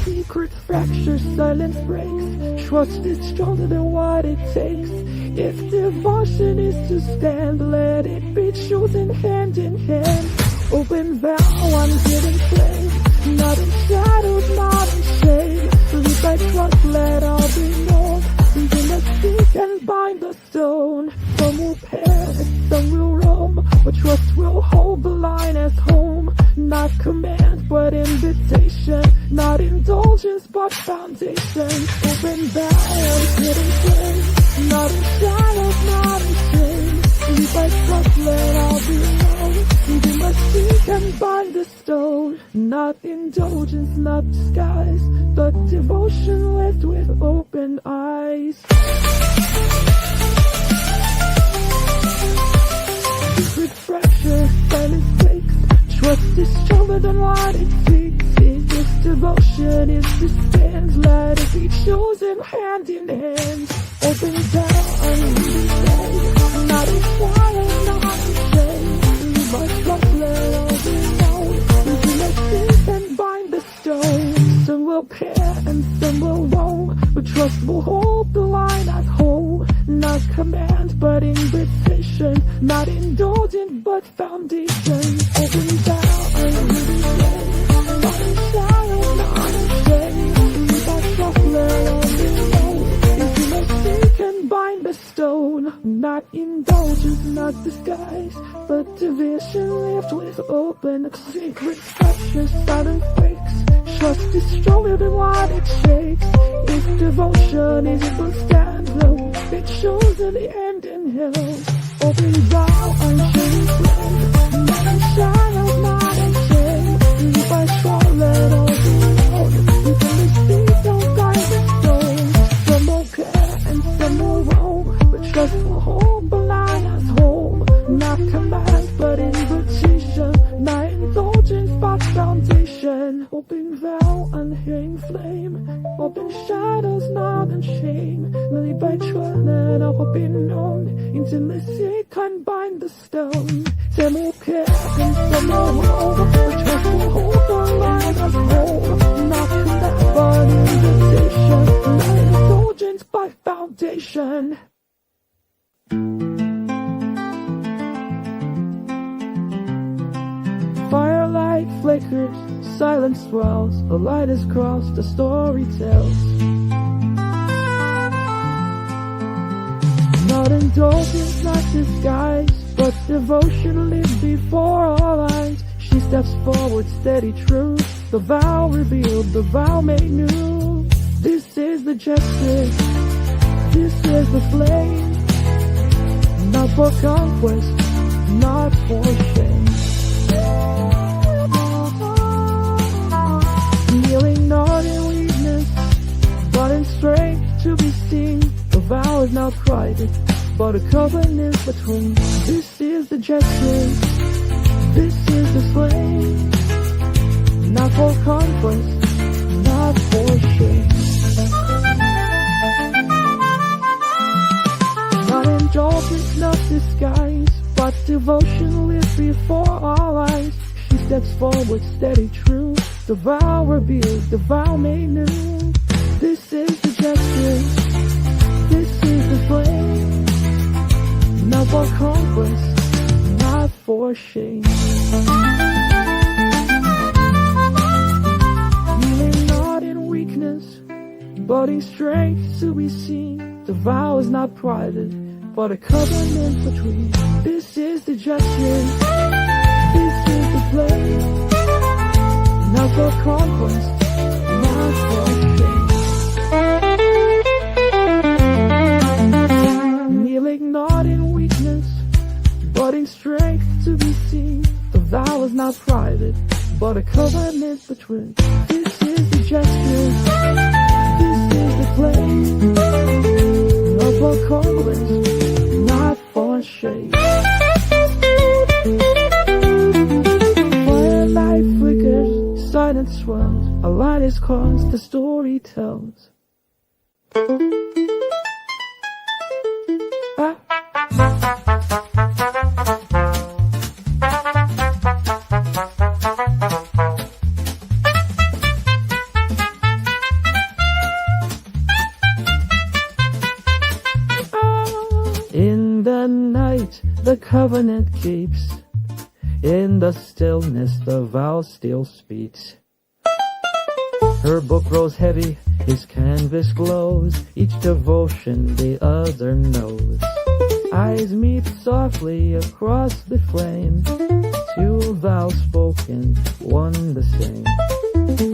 Secret fractures, silence breaks, trust is stronger than what it takes. If devotion is to stand, let it be chosen hand in hand. Open vow, unhidden flame, not in shadows, not in shade. Lead by trust, let all be known. We will seek and bind the stone. Some will perish, some will roam, but trust will hold the line as home. Not command, but invitation, not indulgence, but foundation. Open vow, hidden flame, not in shadows, not in shade. Lead by trust, let all be known. We must seek and bind the stone. Not indulgence, not disguise, but devotion lived with open eyes. Secret fracture, silence breaks, trust is stronger than what it takes. If devotion is to stand, let it be chosen hand in hand. Open down, unleashed, not in fire, not in shame. We must trust, let all be known. We must seek and bind the stone. Some will pair and some will roam, but trust will hold the line at home. Not command, but invitation, not indulgent, but foundation. Open down, unleashed, not in shadow, not in shame. We must trust, let all be known. If we must seek and bind the stone, not indulgence, not disguise, but division lived with open. Secret structures, silent breaks, trust is stronger than what it shakes. If devotion is to stand low, it shows in the end in hell. Open vow, unshading flame, not in shadow, not in shame. Lead by straw, let all be known. We can speak, don't guide the stone. Some will care and some will roam, but trust will hold the line as home. Not command, but invitation, not indulgence, but foundation. Open vow, unhanging flame. flame. Open shadows, not in shame. Merely by trying I will be known. Intimacy can't bind the stone. Some will care and some will hold. But trust will hold the line as whole. Not in that but invitation. Not indulgence by foundation. Firelight flickers, silence swells, a light is crossed, the story tells. Not indulgence, not disguise, but devotion lived before our eyes. She steps forward, steady true, the vow revealed, the vow made new. This is the justice, this is the flame. Not for conquest, not for shame. Kneeling not in weakness, but in strength to be seen. The vow is not private, but a covenant between. This is the gesture, this is the flame. Not for conquest, not for shame. Not indulgence, not disguise, but devotion lived before our eyes. She steps forward, steady true, the vow revealed, the vow made new. This is the gesture, this is the flame. Not for conquest, not for shame. Kneeling not in weakness, but in strength to be seen. The vow is not private, but a covenant between. This is the gesture, this is the flame. Not for conquest, not for shame. Kneeling not in weakness, but in strength to be seen. The vow is not private, but a covenant between. This is the gesture, this is the flame. Not for conquest, not for shame. Firelight flickers, silence swells, a light is crossed, the story tells. In the night, the covenant keeps. In the stillness, the vow still speaks. Her book grows heavy, his canvas glows. Each devotion the other knows. Eyes meet softly across the flame. Two vows spoken, one the same.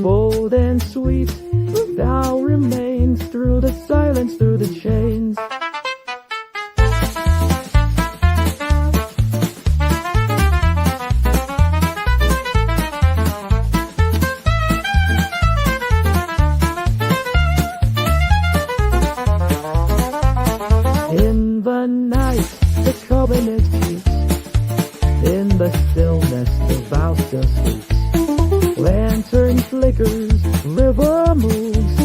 Bold and sweet, the vow remains. Through the silence, through the chains. In the night, the covenant keeps. In the stillness, the vow still speaks. Lantern flickers, river moves.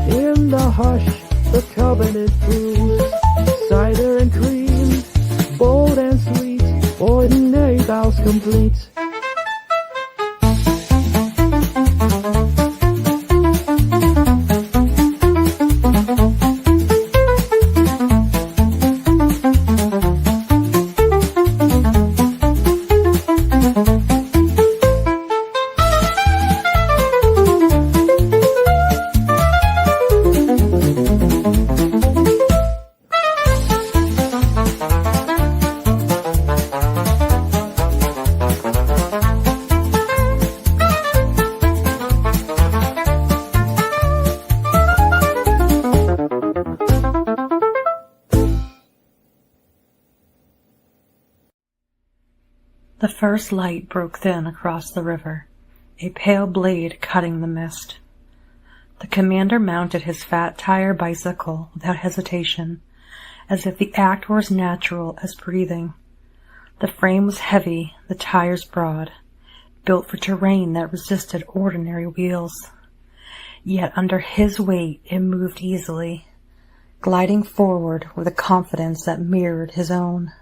In the hush, the covenant proves. Cider and cream, bold and sweet. Ordinary vows complete. The first light broke thin across the river, a pale blade cutting the mist. The commander mounted his fat tire bicycle without hesitation, as if the act were as natural as breathing. The frame was heavy, the tires broad, built for terrain that resisted ordinary wheels. Yet under his weight it moved easily, gliding forward with a confidence that mirrored his own.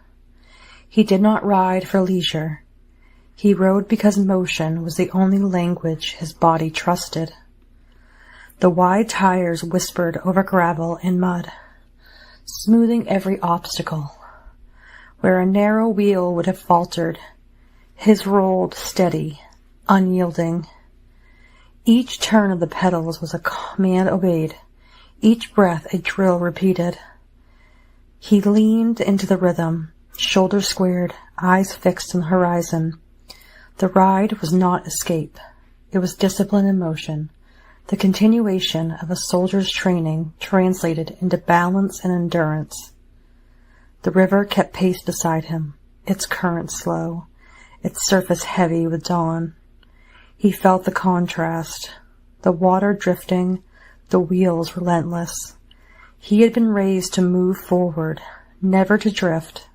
He did not ride for leisure. He rode because motion was the only language his body trusted. The wide tires whispered over gravel and mud, smoothing every obstacle. Where a narrow wheel would have faltered, his rolled steady, unyielding. Each turn of the pedals was a command obeyed, each breath a drill repeated. He leaned into the rhythm, shoulders squared, eyes fixed on the horizon. The ride was not escape. It was discipline in motion, the continuation of a soldier's training translated into balance and endurance. The river kept pace beside him, its current slow, its surface heavy with dawn. He felt the contrast, the water drifting, the wheels relentless. He had been raised to move forward, never to drift.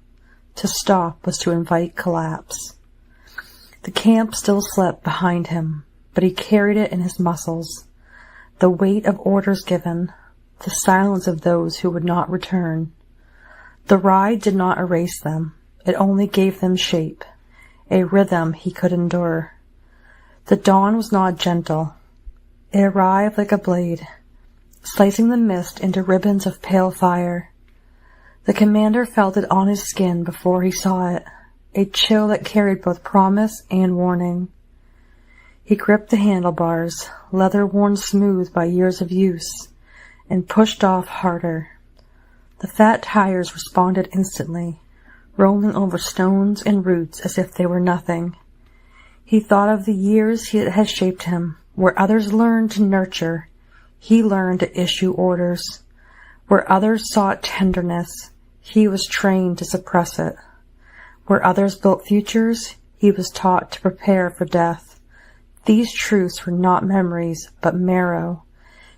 To stop was to invite collapse. The camp still slept behind him, but he carried it in his muscles. The weight of orders given, the silence of those who would not return. The ride did not erase them. It only gave them shape, a rhythm he could endure. The dawn was not gentle. It arrived like a blade, slicing the mist into ribbons of pale fire. The commander felt it on his skin before he saw it, a chill that carried both promise and warning. He gripped the handlebars, leather worn smooth by years of use, and pushed off harder. The fat tires responded instantly, rolling over stones and roots as if they were nothing. He thought of the years that had shaped him. Where others learned to nurture, he learned to issue orders. Where others sought tenderness, he was trained to suppress it. Where others built futures, he was taught to prepare for death. These truths were not memories, but marrow,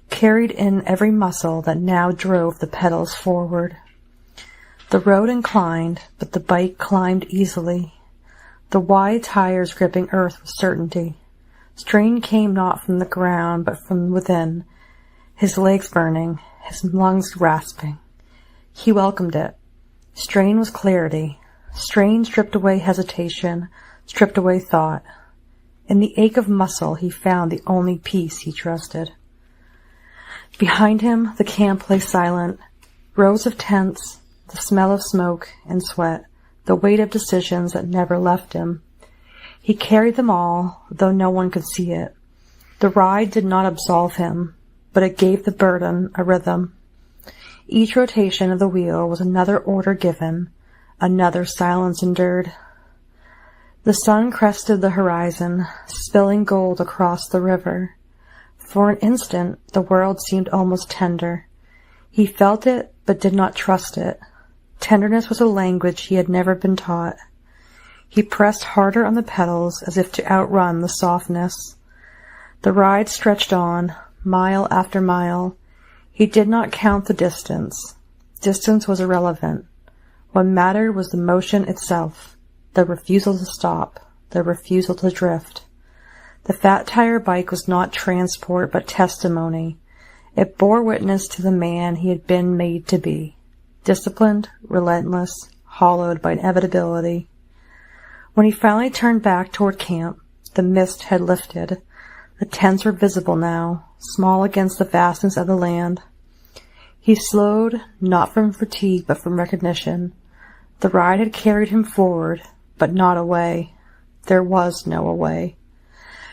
carried in every muscle that now drove the pedals forward. The road inclined, but the bike climbed easily, the wide tires gripping earth with certainty. Strain came not from the ground, but from within, his legs burning, his lungs rasping. He welcomed it. Strain was clarity. Strain stripped away hesitation, stripped away thought. In the ache of muscle, he found the only peace he trusted. Behind him, the camp lay silent. Rows of tents, the smell of smoke and sweat, the weight of decisions that never left him. He carried them all, though no one could see it. The ride did not absolve him, but it gave the burden a rhythm. Each rotation of the wheel was another order given, another silence endured. The sun crested the horizon, spilling gold across the river. For an instant, the world seemed almost tender. He felt it, but did not trust it. Tenderness was a language he had never been taught. He pressed harder on the pedals as if to outrun the softness. The ride stretched on, mile after mile. He did not count the distance. Distance was irrelevant. What mattered was the motion itself, the refusal to stop, the refusal to drift. The fat tire bike was not transport but testimony. It bore witness to the man he had been made to be. Disciplined, relentless, hollowed by inevitability. When he finally turned back toward camp, the mist had lifted. The tents were visible now, small against the vastness of the land. He slowed, not from fatigue but from recognition. The ride had carried him forward, but not away. There was no away.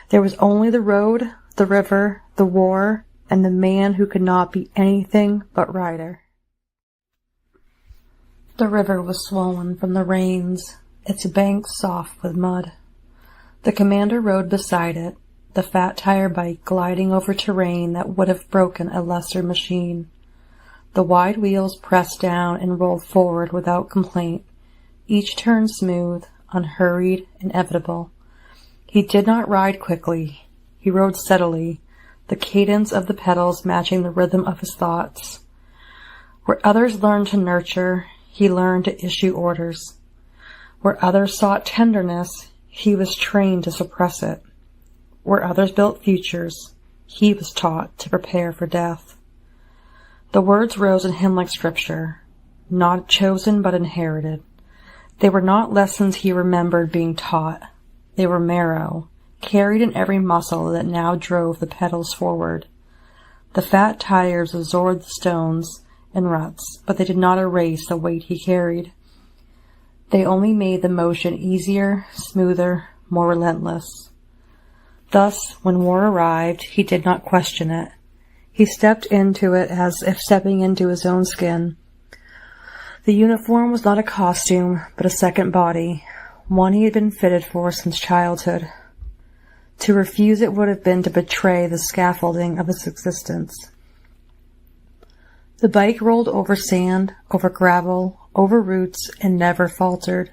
There was only the road, the river, the war, and the man who could not be anything but rider. The river was swollen from the rains, its banks soft with mud. The commander rode beside it, the fat tire bike gliding over terrain that would have broken a lesser machine. The wide wheels pressed down and rolled forward without complaint, each turn smooth, unhurried, inevitable. He did not ride quickly. He rode steadily, the cadence of the pedals matching the rhythm of his thoughts. Where others learned to nurture, he learned to issue orders. Where others sought tenderness, he was trained to suppress it. Where others built futures, He was taught to prepare for death. The words rose in him like scripture, not chosen but inherited. They were not lessons he remembered being taught. They were marrow, carried in every muscle that now drove the pedals forward. The fat tires absorbed the stones and ruts, but they did not erase the weight he carried. They only made the motion easier, smoother, more relentless. Thus, when war arrived, he did not question it. He stepped into it as if stepping into his own skin. The uniform was not a costume, but a second body, one he had been fitted for since childhood. To refuse it would have been to betray the scaffolding of his existence. The bike rolled over sand, over gravel, over roots, and never faltered.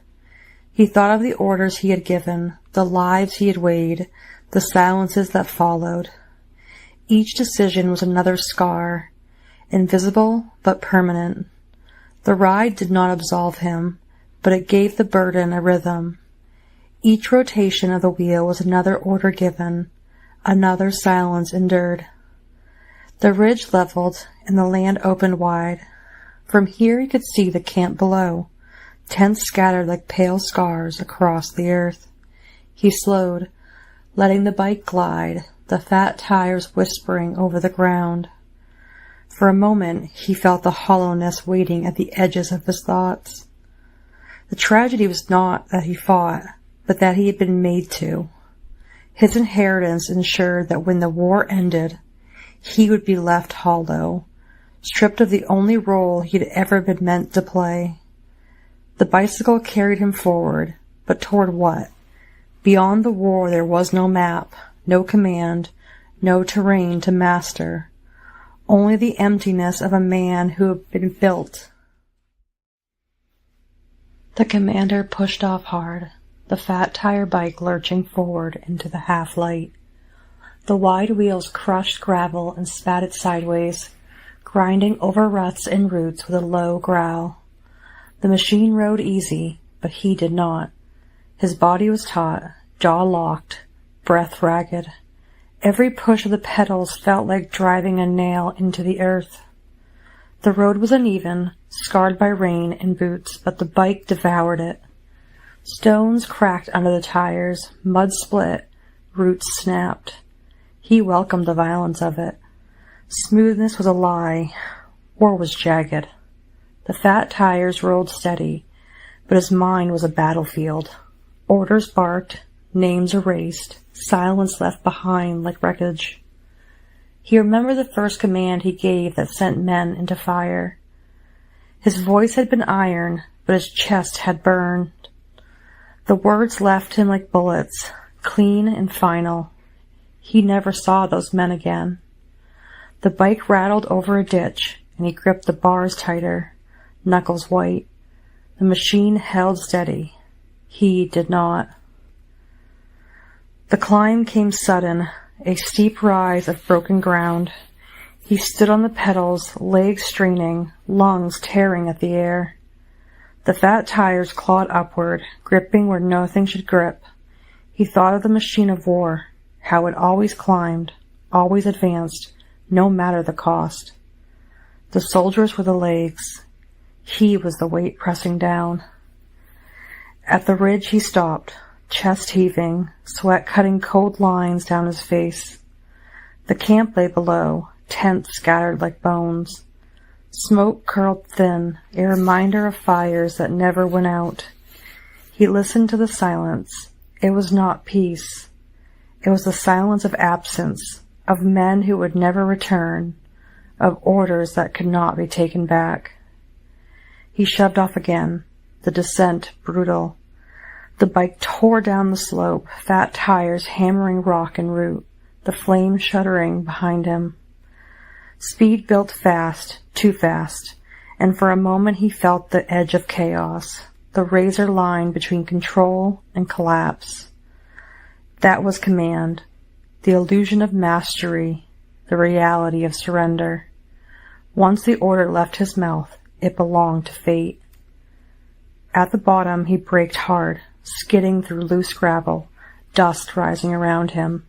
He thought of the orders he had given, the lives he had weighed, the silences that followed. Each decision was another scar, invisible but permanent. The ride did not absolve him, but it gave the burden a rhythm. Each rotation of the wheel was another order given, another silence endured. The ridge leveled, and the land opened wide. From here he could see the camp below, tents scattered like pale scars across the earth. He slowed, letting the bike glide, the fat tires whispering over the ground. For a moment he felt the hollowness waiting at the edges of his thoughts. The tragedy was not that he fought, but that he had been made to. His inheritance ensured that when the war ended, he would be left hollow, stripped of the only role he had ever been meant to play. The bicycle carried him forward, but toward what? Beyond the war there was no map, no command, no terrain to master, only the emptiness of a man who had been built. The commander pushed off hard, the fat tire bike lurching forward into the half-light. The wide wheels crushed gravel and spat it sideways, grinding over ruts and roots with a low growl. The machine rode easy, but he did not. His body was taut, jaw locked, breath ragged. Every push of the pedals felt like driving a nail into the earth. The road was uneven, scarred by rain and boots, but the bike devoured it. Stones cracked under the tires, mud split, roots snapped. He welcomed the violence of it. Smoothness was a lie, or was jagged. The fat tires rolled steady, but his mind was a battlefield. Orders barked, names erased, silence left behind like wreckage. He remembered the first command he gave that sent men into fire. His voice had been iron, but his chest had burned. The words left him like bullets, clean and final. He never saw those men again. The bike rattled over a ditch, and he gripped the bars tighter, knuckles white. The machine held steady. He did not. The climb came sudden, a steep rise of broken ground. He stood on the pedals, legs straining, lungs tearing at the air. The fat tires clawed upward, gripping where nothing should grip. He thought of the machine of war, how it always climbed, always advanced, no matter the cost. The soldiers were the legs. He was the weight pressing down. At the ridge he stopped, chest heaving, sweat cutting cold lines down his face. The camp lay below, tents scattered like bones. Smoke curled thin, a reminder of fires that never went out. He listened to the silence. It was not peace. It was the silence of absence, of men who would never return, of orders that could not be taken back. He shoved off again, the descent brutal. The bike tore down the slope, fat tires hammering rock and root, the flames shuddering behind him. Speed built fast, too fast, and for a moment he felt the edge of chaos, the razor line between control and collapse. That was command, the illusion of mastery, the reality of surrender. Once the order left his mouth, it belonged to fate. At the bottom he braked hard, skidding through loose gravel, dust rising around him.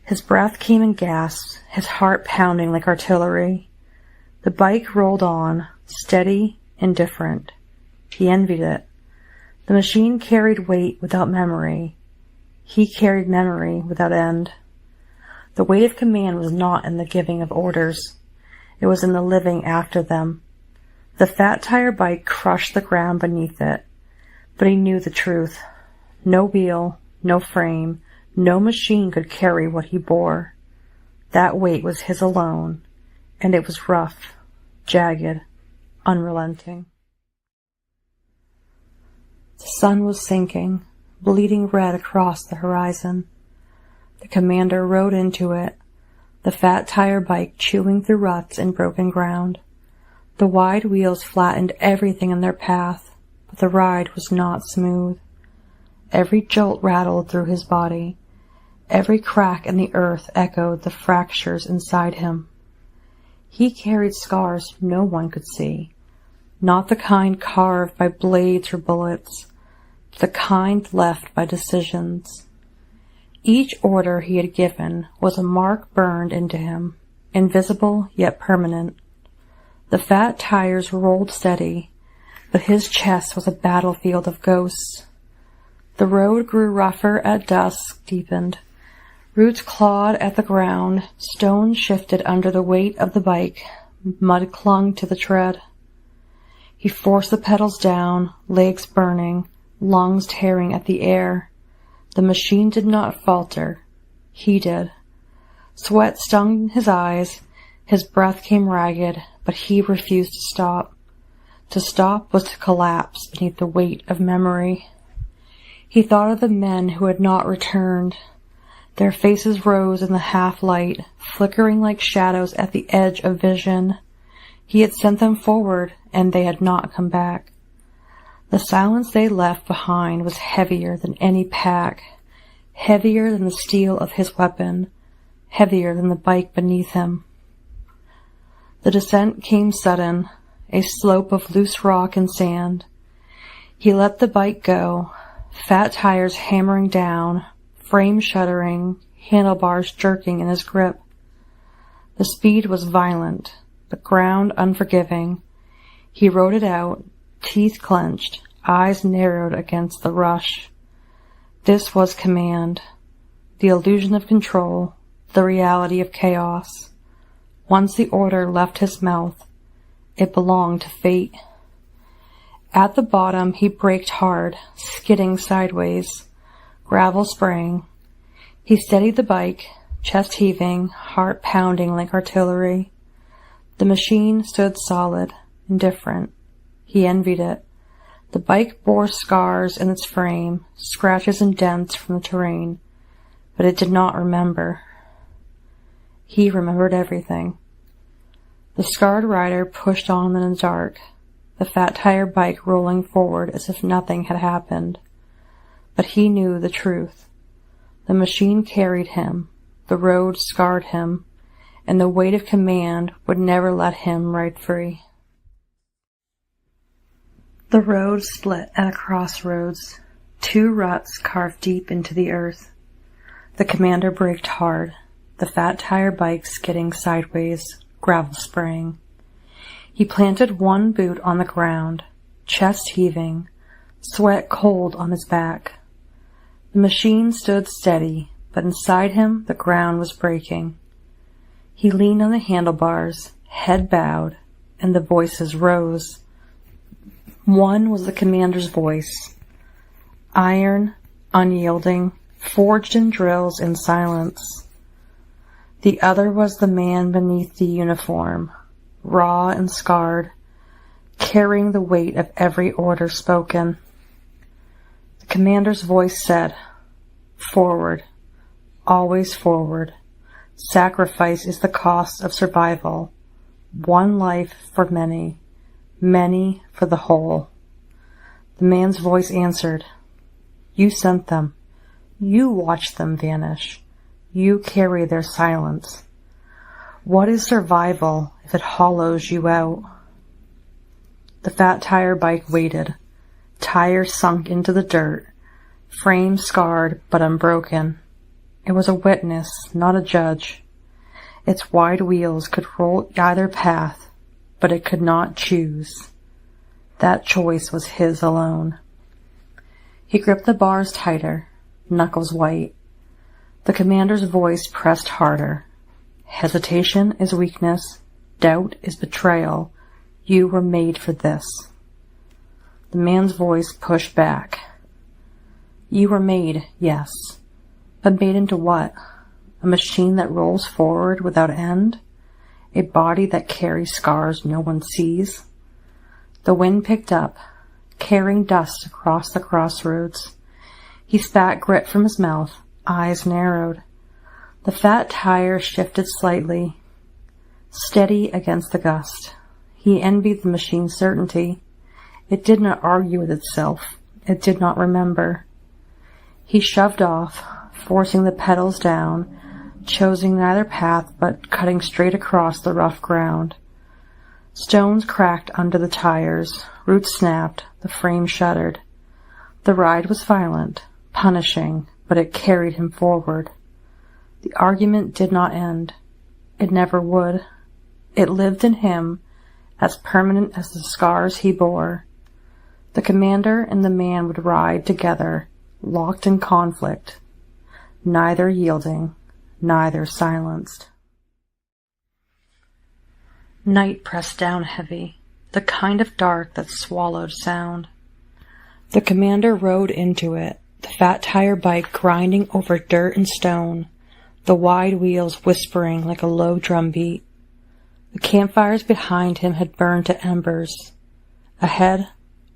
His breath came in gasps, his heart pounding like artillery. The bike rolled on, steady, indifferent. He envied it. The machine carried weight without memory. He carried memory without end. The weight of command was not in the giving of orders. It was in the living after them. The fat tire bike crushed the ground beneath it. But he knew the truth. No wheel, no frame, no machine could carry what he bore. That weight was his alone, and it was rough, jagged, unrelenting. The sun was sinking, bleeding red across the horizon. The commander rode into it, the fat tire bike chewing through ruts and broken ground. The wide wheels flattened everything in their path, but the ride was not smooth. Every jolt rattled through his body. Every crack in the earth echoed the fractures inside him. He carried scars no one could see, not the kind carved by blades or bullets, but the kind left by decisions. Each order he had given was a mark burned into him, invisible yet permanent. The fat tires rolled steady, but his chest was a battlefield of ghosts. The road grew rougher as dusk deepened. Roots clawed at the ground, stones shifted under the weight of the bike, mud clung to the tread. He forced the pedals down, legs burning, lungs tearing at the air. The machine did not falter. He did. Sweat stung his eyes, his breath came ragged, but he refused to stop. To stop was to collapse beneath the weight of memory. He thought of the men who had not returned. Their faces rose in the half-light, flickering like shadows at the edge of vision. He had sent them forward, and they had not come back. The silence they left behind was heavier than any pack, heavier than the steel of his weapon, heavier than the bike beneath him. The descent came sudden, a slope of loose rock and sand. He let the bike go, fat tires hammering down, frame shuddering, handlebars jerking in his grip. The speed was violent, the ground unforgiving. He rode it out, teeth clenched, eyes narrowed against the rush. This was command, the illusion of control, the reality of chaos. Once the order left his mouth, it belonged to fate. At the bottom, he braked hard, skidding sideways. Gravel sprang. He steadied the bike, chest heaving, heart pounding like artillery. The machine stood solid, indifferent. He envied it. The bike bore scars in its frame, scratches and dents from the terrain, but it did not remember. He remembered everything. The scarred rider pushed on in the dark, the fat tire bike rolling forward as if nothing had happened. But he knew the truth. The machine carried him, the road scarred him, and the weight of command would never let him ride free. The road split at a crossroads, 2 ruts carved deep into the earth. The commander braked hard, the fat tire bike skidding sideways, gravel spraying. He planted one boot on the ground, chest heaving, sweat cold on his back. The machine stood steady, but inside him the ground was breaking. He leaned on the handlebars, head bowed, and the voices rose. One was the commander's voice, iron, unyielding, forged in drills in silence. The other was the man beneath the uniform, raw and scarred, carrying the weight of every order spoken. The commander's voice said, "Forward, always forward. Sacrifice is the cost of survival. One life for many, many for the whole." The man's voice answered, "You sent them. You watched them vanish. You carry their silence. What is survival if it hollows you out?" The fat tire bike waited, tires sunk into the dirt, frame scarred but unbroken. It was a witness, not a judge. Its wide wheels could roll either path, but it could not choose. That choice was his alone. He gripped the bars tighter, knuckles white. The commander's voice pressed harder. Hesitation is weakness. Doubt is betrayal. You were made for this. The man's voice pushed back. You were made, yes. But made into what? A machine that rolls forward without end? A body that carries scars no one sees? The wind picked up, carrying dust across the crossroads. He spat grit from his mouth, eyes narrowed. The fat tire shifted slightly, steady against the gust. He envied the machine's certainty. It did not argue with itself. It did not remember. He shoved off, forcing the pedals down, choosing neither path but cutting straight across the rough ground. Stones cracked under the tires, roots snapped, the frame shuddered. The ride was violent, punishing, but it carried him forward. The argument did not end. It never would. It lived in him, as permanent as the scars he bore. The commander and the man would ride together, locked in conflict, neither yielding, neither silenced. Night pressed down heavy, the kind of dark that swallowed sound. The commander rode into it, the fat tire bike grinding over dirt and stone, the wide wheels whispering like a low drum beat. The campfires behind him had burned to embers. Ahead,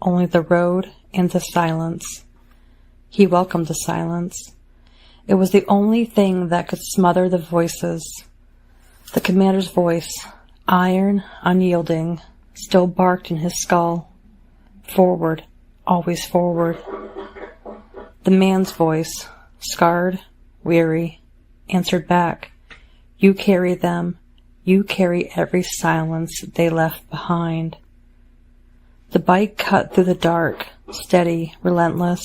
only the road and the silence. He welcomed the silence. It was the only thing that could smother the voices. The commander's voice, iron, unyielding, still barked in his skull. Forward, always forward. The man's voice, scarred, weary, answered back. You carry them. You carry every silence they left behind. The bike cut through the dark, steady, relentless.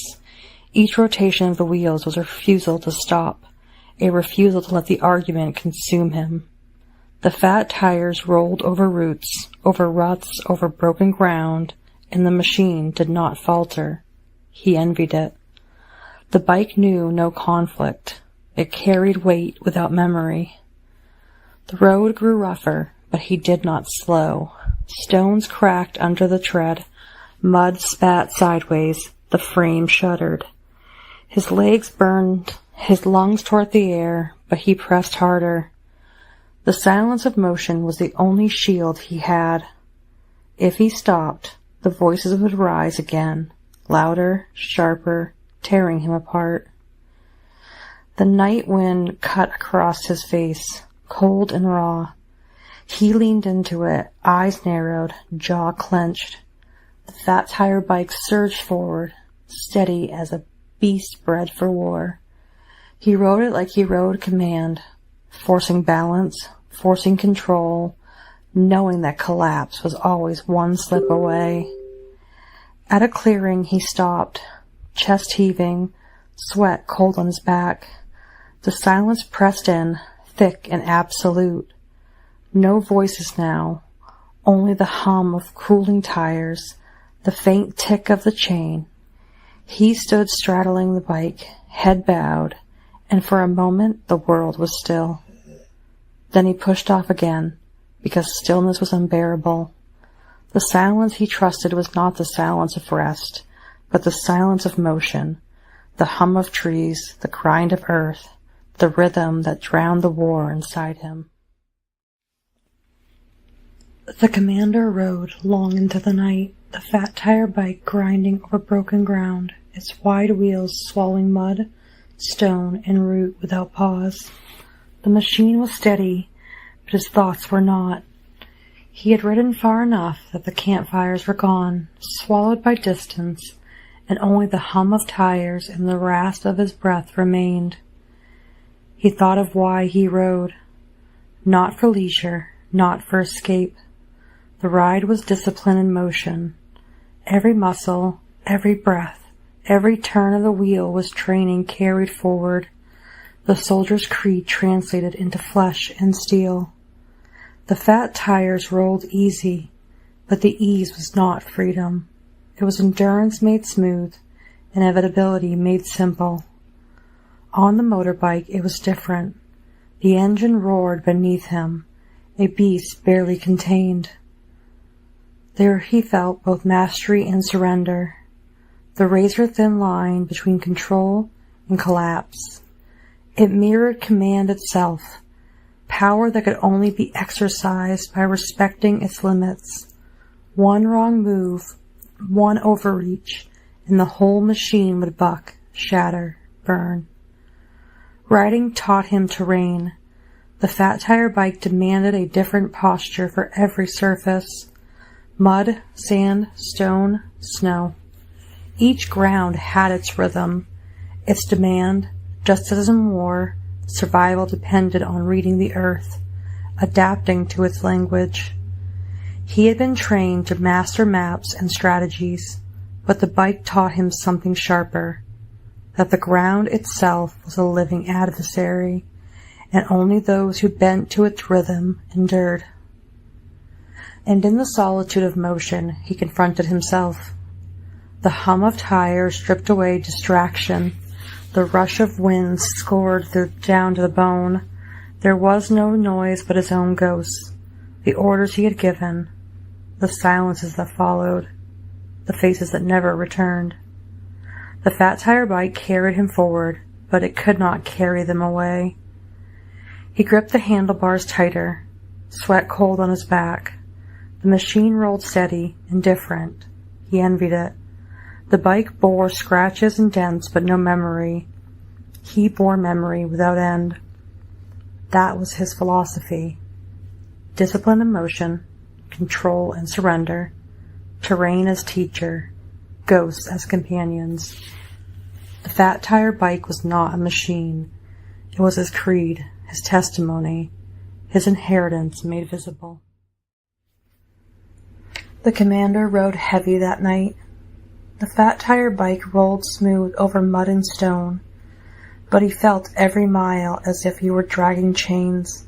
Each rotation of the wheels was a refusal to stop, a refusal to let the argument consume him. The fat tires rolled over roots, over ruts, over broken ground, and the machine did not falter. He envied it. The bike knew no conflict. It carried weight without memory. The road grew rougher, but he did not slow. Stones cracked under the tread. Mud spat sideways. The frame shuddered. His legs burned. His lungs tore the air, but he pressed harder. The silence of motion was the only shield he had. If he stopped, the voices would rise again, louder, sharper, tearing him apart. The night wind cut across his face, cold and raw. He leaned into it, eyes narrowed, jaw clenched. The fat tire bike surged forward, steady as a beast bred for war. He rode it like he rode command, forcing balance, forcing control, knowing that collapse was always one slip away. At a clearing, he stopped, chest heaving, sweat cold on his back. The silence pressed in, thick and absolute. No voices now, only the hum of cooling tires, the faint tick of the chain. He stood straddling the bike, head bowed, and for a moment the world was still. Then he pushed off again, because stillness was unbearable. The silence he trusted was not the silence of rest, but the silence of motion, the hum of trees, the grind of earth, the rhythm that drowned the war inside him. The commander rode long into the night, the fat tire bike grinding over broken ground, its wide wheels swallowing mud, stone, and root without pause. The machine was steady, but his thoughts were not. He had ridden far enough that the campfires were gone, swallowed by distance, and only the hum of tires and the rasp of his breath remained. He thought of why he rode. Not for leisure, not for escape. The ride was discipline in motion. Every muscle, every breath, every turn of the wheel was training carried forward. The soldier's creed translated into flesh and steel. The fat tires rolled easy, but the ease was not freedom. It was endurance made smooth, inevitability made simple. On the motorbike it was different. The engine roared beneath him, a beast barely contained. There he felt both mastery and surrender, the razor-thin line between control and collapse. It mirrored command itself, power that could only be exercised by respecting its limits. One wrong move, one overreach, and the whole machine would buck, shatter, burn. Riding taught him terrain. The fat tire bike demanded a different posture for every surface. Mud, sand, stone, snow. Each ground had its rhythm, its demand. Just as in war, survival depended on reading the earth, adapting to its language. He had been trained to master maps and strategies, but the bike taught him something sharper, that the ground itself was a living adversary, and only those who bent to its rhythm endured. And in the solitude of motion, he confronted himself. The hum of tires stripped away distraction. The rush of wind scored down to the bone. There was no noise but his own ghosts, the orders he had given, the silences that followed, the faces that never returned. The fat tire bike carried him forward, but it could not carry them away. He gripped the handlebars tighter, sweat cold on his back. The machine rolled steady, indifferent. He envied it. The bike bore scratches and dents, but no memory. He bore memory without end. That was his philosophy. Discipline and motion, control and surrender, terrain as teacher, ghosts as companions. The fat tire bike was not a machine. It was his creed, his testimony, his inheritance made visible. The commander rode heavy that night. The fat tire bike rolled smooth over mud and stone, but he felt every mile as if he were dragging chains.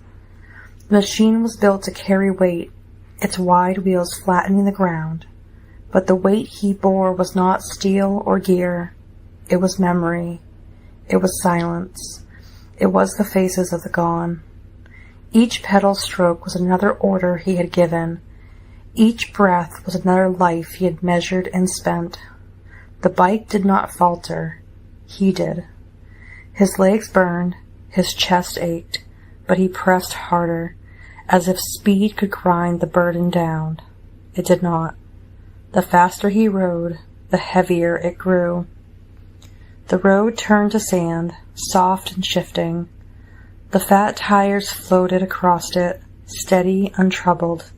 The machine was built to carry weight, its wide wheels flattening the ground, but the weight he bore was not steel or gear. It was memory. It was silence. It was the faces of the gone. Each pedal stroke was another order he had given. Each breath was another life he had measured and spent. The bike did not falter. He did. His legs burned, his chest ached, but he pressed harder, as if speed could grind the burden down. It did not. The faster he rode, the heavier it grew. The road turned to sand, soft and shifting. The fat tires floated across it, steady, untroubled.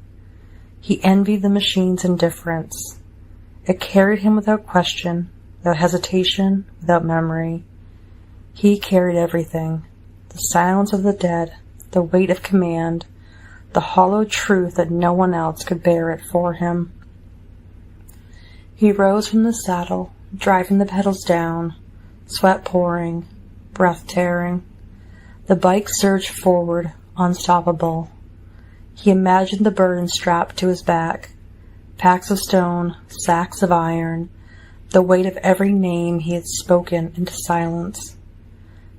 He envied the machine's indifference. It carried him without question, without hesitation, without memory. He carried everything, the silence of the dead, the weight of command, the hollow truth that no one else could bear it for him. He rose from the saddle, driving the pedals down, sweat pouring, breath tearing. The bike surged forward, unstoppable. He imagined the burden strapped to his back, packs of stone, sacks of iron, the weight of every name he had spoken into silence.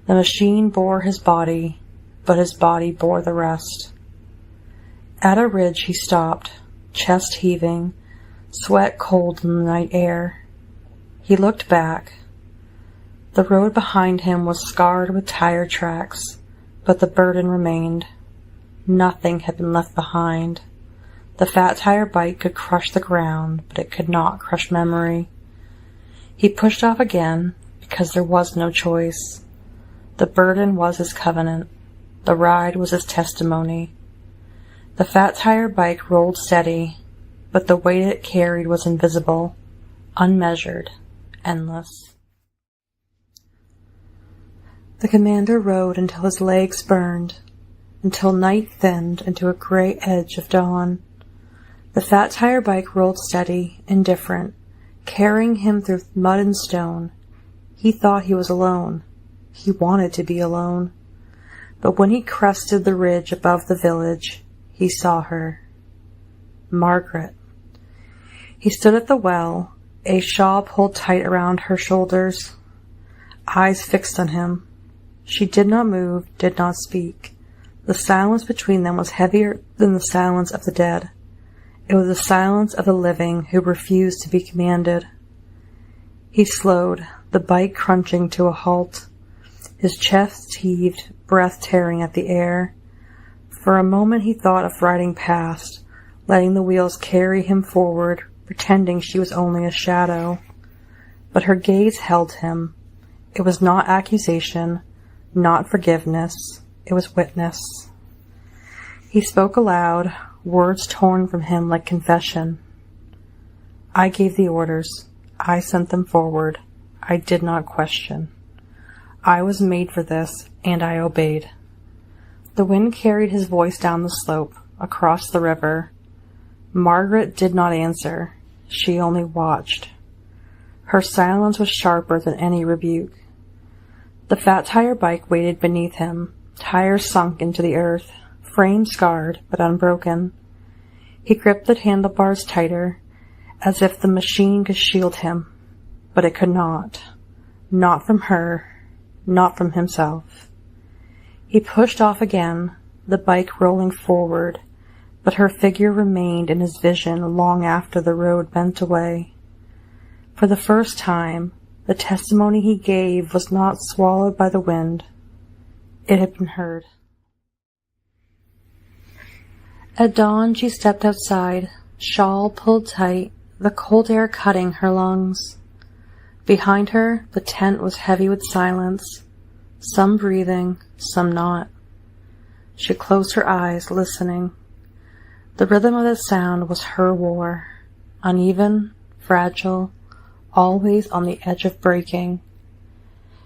The machine bore his body, but his body bore the rest. At a ridge he stopped, chest heaving, sweat cold in the night air. He looked back. The road behind him was scarred with tire tracks, but the burden remained. Nothing had been left behind. The fat tire bike could crush the ground, but it could not crush memory. He pushed off again, because there was no choice. The burden was his covenant. The ride was his testimony. The fat tire bike rolled steady, but the weight it carried was invisible, unmeasured, endless. The commander rode until his legs burned, until night thinned into a gray edge of dawn. The fat tire bike rolled steady, indifferent, carrying him through mud and stone. He thought he was alone. He wanted to be alone. But when he crested the ridge above the village, he saw her. Margaret. He stood at the well, a shawl pulled tight around her shoulders, eyes fixed on him. She did not move, did not speak. The silence between them was heavier than the silence of the dead. It was the silence of the living who refused to be commanded. He slowed, the bike crunching to a halt. His chest heaved, breath tearing at the air. For a moment he thought of riding past, letting the wheels carry him forward, pretending she was only a shadow. But her gaze held him. It was not accusation, not forgiveness. It was witness. He spoke aloud, words torn from him like confession. I gave the orders. I sent them forward. I did not question. I was made for this, and I obeyed. The wind carried his voice down the slope, across the river. Margaret did not answer. She only watched. Her silence was sharper than any rebuke. The fat tire bike waited beneath him, tires sunk into the earth, frame scarred but unbroken. He gripped the handlebars tighter, as if the machine could shield him, but it could not. Not from her, not from himself. He pushed off again, the bike rolling forward, but her figure remained in his vision long after the road bent away. For the first time, the testimony he gave was not swallowed by the wind. It had been heard. At dawn she stepped outside, shawl pulled tight, the cold air cutting her lungs. Behind her, the tent was heavy with silence, some breathing, some not. She closed her eyes, listening. The rhythm of the sound was her war, uneven, fragile, always on the edge of breaking.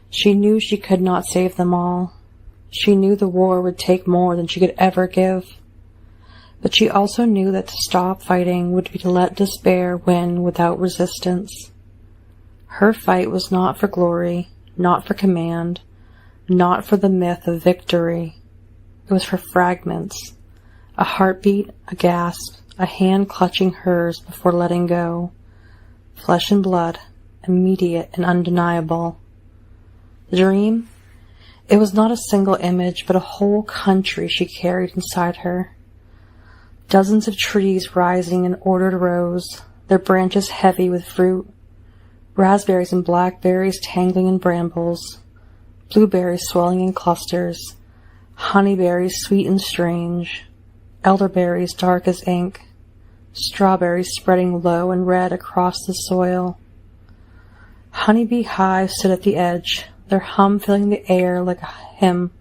She knew she could not save them all. She knew the war would take more than she could ever give. But she also knew that to stop fighting would be to let despair win without resistance. Her fight was not for glory, not for command, not for the myth of victory. It was for fragments, a heartbeat, a gasp, a hand clutching hers before letting go. Flesh and blood, immediate and undeniable. The dream? It was not a single image, but a whole country she carried inside her. Dozens of trees rising in ordered rows, their branches heavy with fruit. Raspberries and blackberries tangling in brambles. Blueberries swelling in clusters. Honeyberries sweet and strange. Elderberries dark as ink. Strawberries spreading low and red across the soil. Honeybee hives stood at the edge, their hum filling the air like a hymn.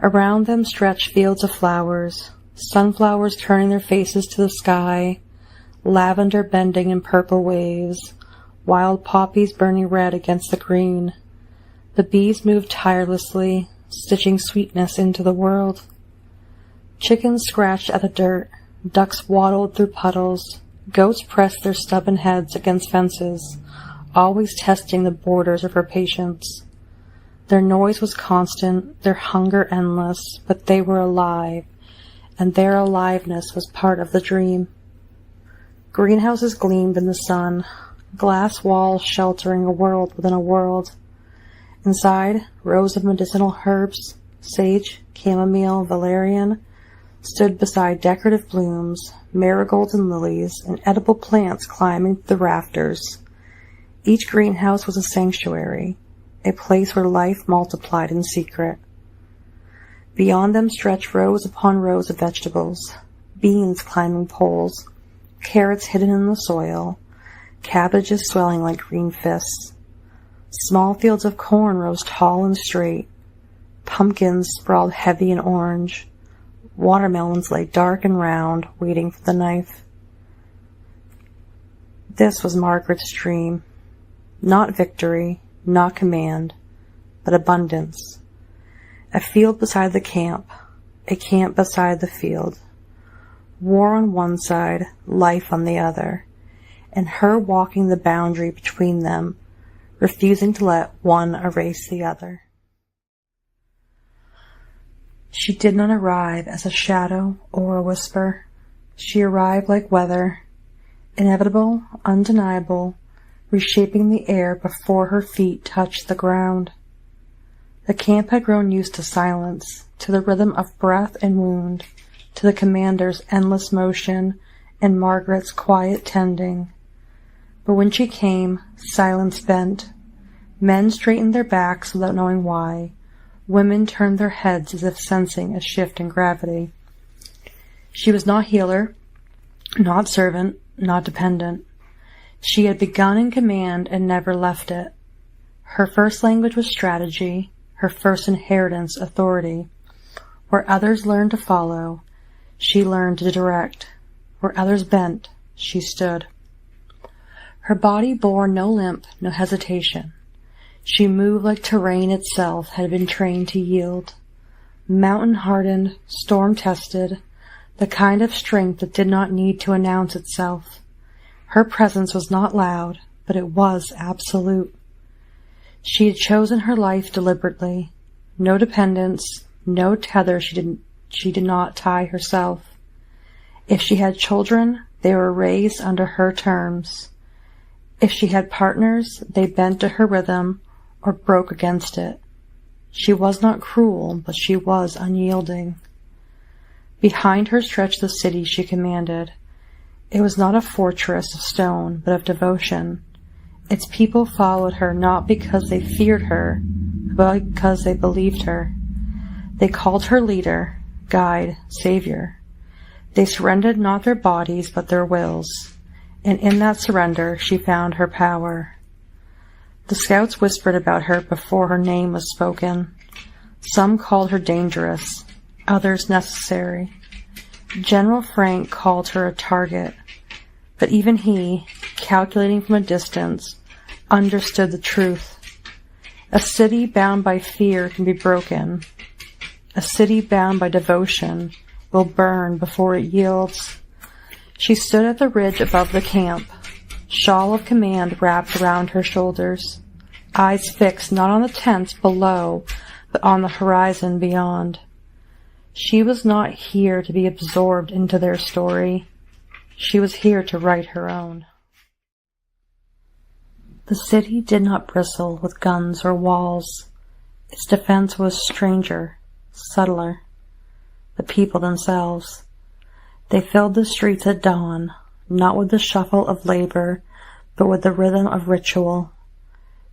Around them stretched fields of flowers, sunflowers turning their faces to the sky, lavender bending in purple waves, wild poppies burning red against the green. The bees moved tirelessly, stitching sweetness into the world. Chickens scratched at the dirt, ducks waddled through puddles, goats pressed their stubborn heads against fences, always testing the borders of her patience. Their noise was constant, their hunger endless, but they were alive, and their aliveness was part of the dream. Greenhouses gleamed in the sun, glass walls sheltering a world within a world. Inside, rows of medicinal herbs, sage, chamomile, valerian, stood beside decorative blooms, marigolds and lilies, and edible plants climbing the rafters. Each greenhouse was a sanctuary, a place where life multiplied in secret. Beyond them stretched rows upon rows of vegetables, beans climbing poles, carrots hidden in the soil, cabbages swelling like green fists. Small fields of corn rose tall and straight, pumpkins sprawled heavy and orange, watermelons lay dark and round, waiting for the knife. This was Margaret's dream. Not victory, not command, but abundance. A field beside the camp, a camp beside the field. War on one side, life on the other, and her walking the boundary between them, refusing to let one erase the other. She did not arrive as a shadow or a whisper. She arrived like weather, inevitable, undeniable, reshaping the air before her feet touched the ground. The camp had grown used to silence, to the rhythm of breath and wound, to the commander's endless motion and Margaret's quiet tending. But when she came, silence bent. Men straightened their backs without knowing why. Women turned their heads as if sensing a shift in gravity. She was not healer, not servant, not dependent. She had begun in command and never left it. Her first language was strategy, her first inheritance authority. Where others learned to follow, she learned to direct. Where others bent, she stood. Her body bore no limp, no hesitation. She moved like terrain itself had been trained to yield. Mountain-hardened, storm-tested, the kind of strength that did not need to announce itself. Her presence was not loud, but it was absolute. She had chosen her life deliberately. No dependence, no tether she did not tie herself. If she had children, they were raised under her terms. If she had partners, they bent to her rhythm or broke against it. She was not cruel, but she was unyielding. Behind her stretched the city she commanded. It was not a fortress of stone, but of devotion. Its people followed her not because they feared her, but because they believed her. They called her leader, guide, savior. They surrendered not their bodies, but their wills, and in that surrender she found her power. The scouts whispered about her before her name was spoken. Some called her dangerous, others necessary. General Frank called her a target, but even he, calculating from a distance, understood the truth. A city bound by fear can be broken. A city bound by devotion will burn before it yields. She stood at the ridge above the camp, shawl of command wrapped around her shoulders, eyes fixed not on the tents below, but on the horizon beyond. She was not here to be absorbed into their story. She was here to write her own. The city did not bristle with guns or walls. Its defense was stranger, subtler. The people themselves. They filled the streets at dawn, not with the shuffle of labor, but with the rhythm of ritual.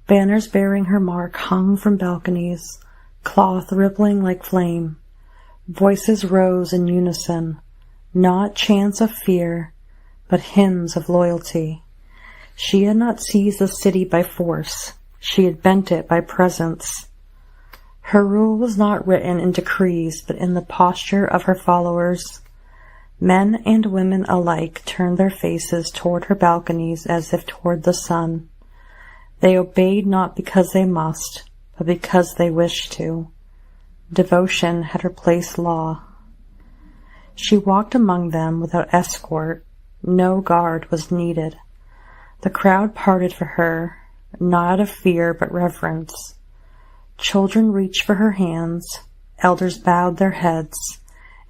Banners bearing her mark hung from balconies, cloth rippling like flame. Voices rose in unison, not chants of fear, but hymns of loyalty. She had not seized the city by force. She had bent it by presence. Her rule was not written in decrees, but in the posture of her followers. Men and women alike turned their faces toward her balconies as if toward the sun. They obeyed not because they must, but because they wished to. Devotion had replaced law. She walked among them without escort. No guard was needed. The crowd parted for her, not out of fear but reverence. Children reached for her hands, elders bowed their heads,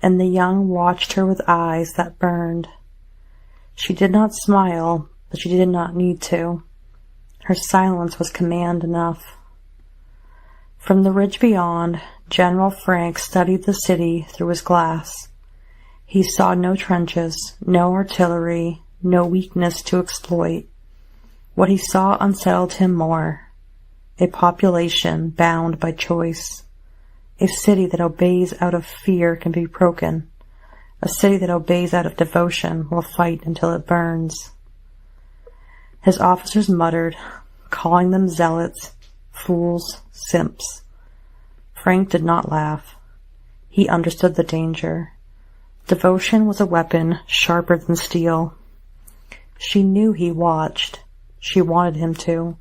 and the young watched her with eyes that burned. She did not smile, but she did not need to. Her silence was command enough. From the ridge beyond, General Frank studied the city through his glass. He saw no trenches, no artillery, no weakness to exploit. What he saw unsettled him more. A population bound by choice. A city that obeys out of fear can be broken. A city that obeys out of devotion will fight until it burns. His officers muttered, calling them zealots, fools, simps. Frank did not laugh. He understood the danger. Devotion was a weapon sharper than steel. She knew he watched. She wanted him to.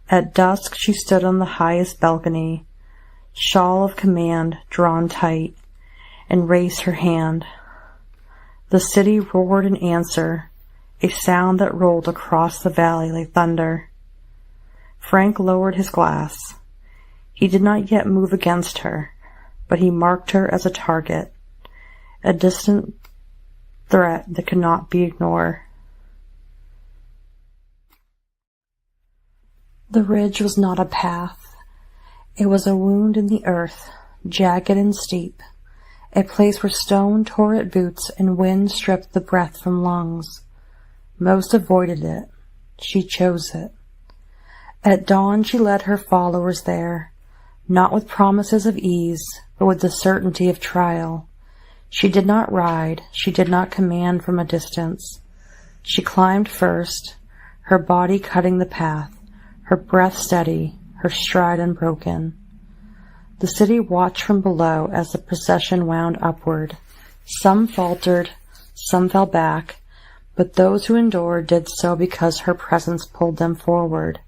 At dusk she stood on the highest balcony, shawl of command drawn tight, and raised her hand. The city roared in answer, a sound that rolled across the valley like thunder. Frank lowered his glass. He did not yet move against her. but he marked her as a target, a distant threat that could not be ignored. The ridge was not a path. It was a wound in the earth, jagged and steep, a place where stone tore at boots and wind stripped the breath from lungs. Most avoided it. She chose it. At dawn she led her followers there, not with promises of ease, but with the certainty of trial. She did not ride, she did not command from a distance. She climbed first, her body cutting the path, her breath steady, her stride unbroken. The city watched from below as the procession wound upward. Some faltered, some fell back, but those who endured did so because her presence pulled them forward.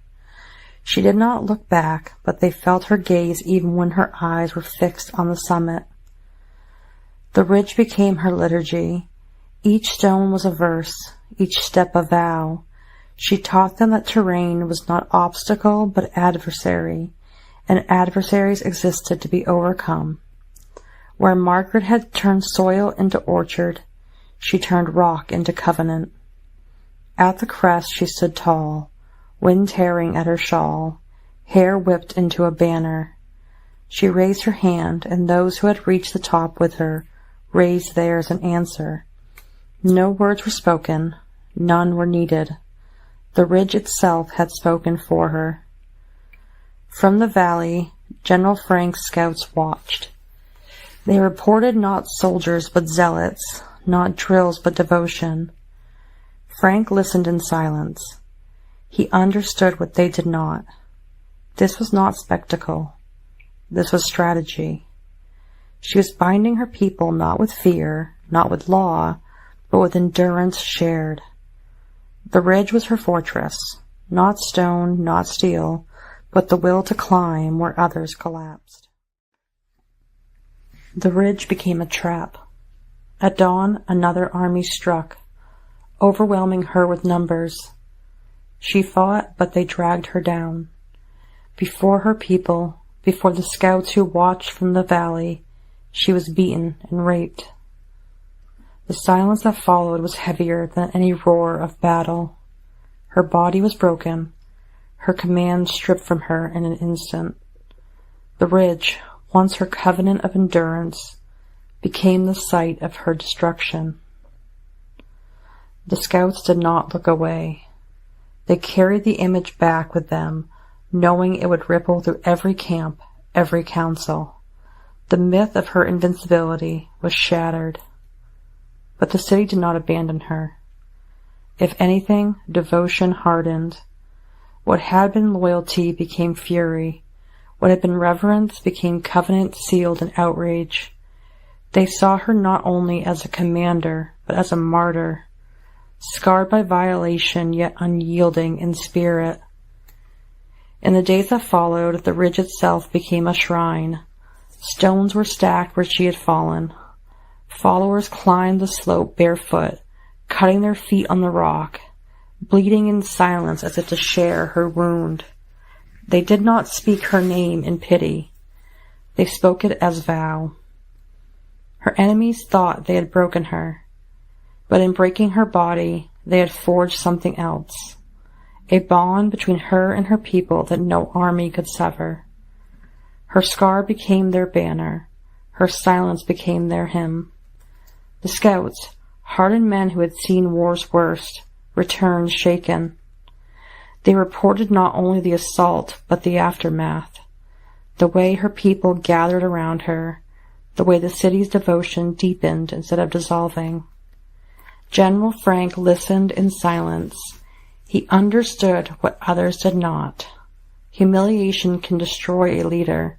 She did not look back, but they felt her gaze even when her eyes were fixed on the summit. The ridge became her liturgy. Each stone was a verse, each step a vow. She taught them that terrain was not obstacle but adversary, and adversaries existed to be overcome. Where Margaret had turned soil into orchard, she turned rock into covenant. At the crest she stood tall, wind tearing at her shawl, hair whipped into a banner. She raised her hand, and those who had reached the top with her raised theirs in answer. No words were spoken, none were needed. The ridge itself had spoken for her. From the valley, General Frank's scouts watched. They reported not soldiers but zealots, not drills but devotion. Frank listened in silence. He understood what they did not. This was not spectacle. This was strategy. She was binding her people not with fear, not with law, but with endurance shared. The ridge was her fortress, not stone, not steel, but the will to climb where others collapsed. The ridge became a trap. At dawn, another army struck, overwhelming her with numbers. She fought, but they dragged her down. Before her people, before the scouts who watched from the valley, she was beaten and raped. The silence that followed was heavier than any roar of battle. Her body was broken, her command stripped from her in an instant. The ridge, once her covenant of endurance, became the site of her destruction. The scouts did not look away. They carried the image back with them, knowing it would ripple through every camp, every council. The myth of her invincibility was shattered. But the city did not abandon her. If anything, devotion hardened. What had been loyalty became fury. What had been reverence became covenant sealed in outrage. They saw her not only as a commander, but as a martyr, scarred by violation yet unyielding in spirit. In the days that followed, the ridge itself became a shrine. Stones were stacked where she had fallen. Followers climbed the slope barefoot, cutting their feet on the rock, bleeding in silence as if to share her wound. They did not speak her name in pity. They spoke it as vow. Her enemies thought they had broken her, but in breaking her body, they had forged something else, a bond between her and her people that no army could sever. Her scar became their banner. Her silence became their hymn. The scouts, hardened men who had seen war's worst, returned shaken. They reported not only the assault, but the aftermath, the way her people gathered around her, the way the city's devotion deepened instead of dissolving. General Frank listened in silence. He understood what others did not. Humiliation can destroy a leader,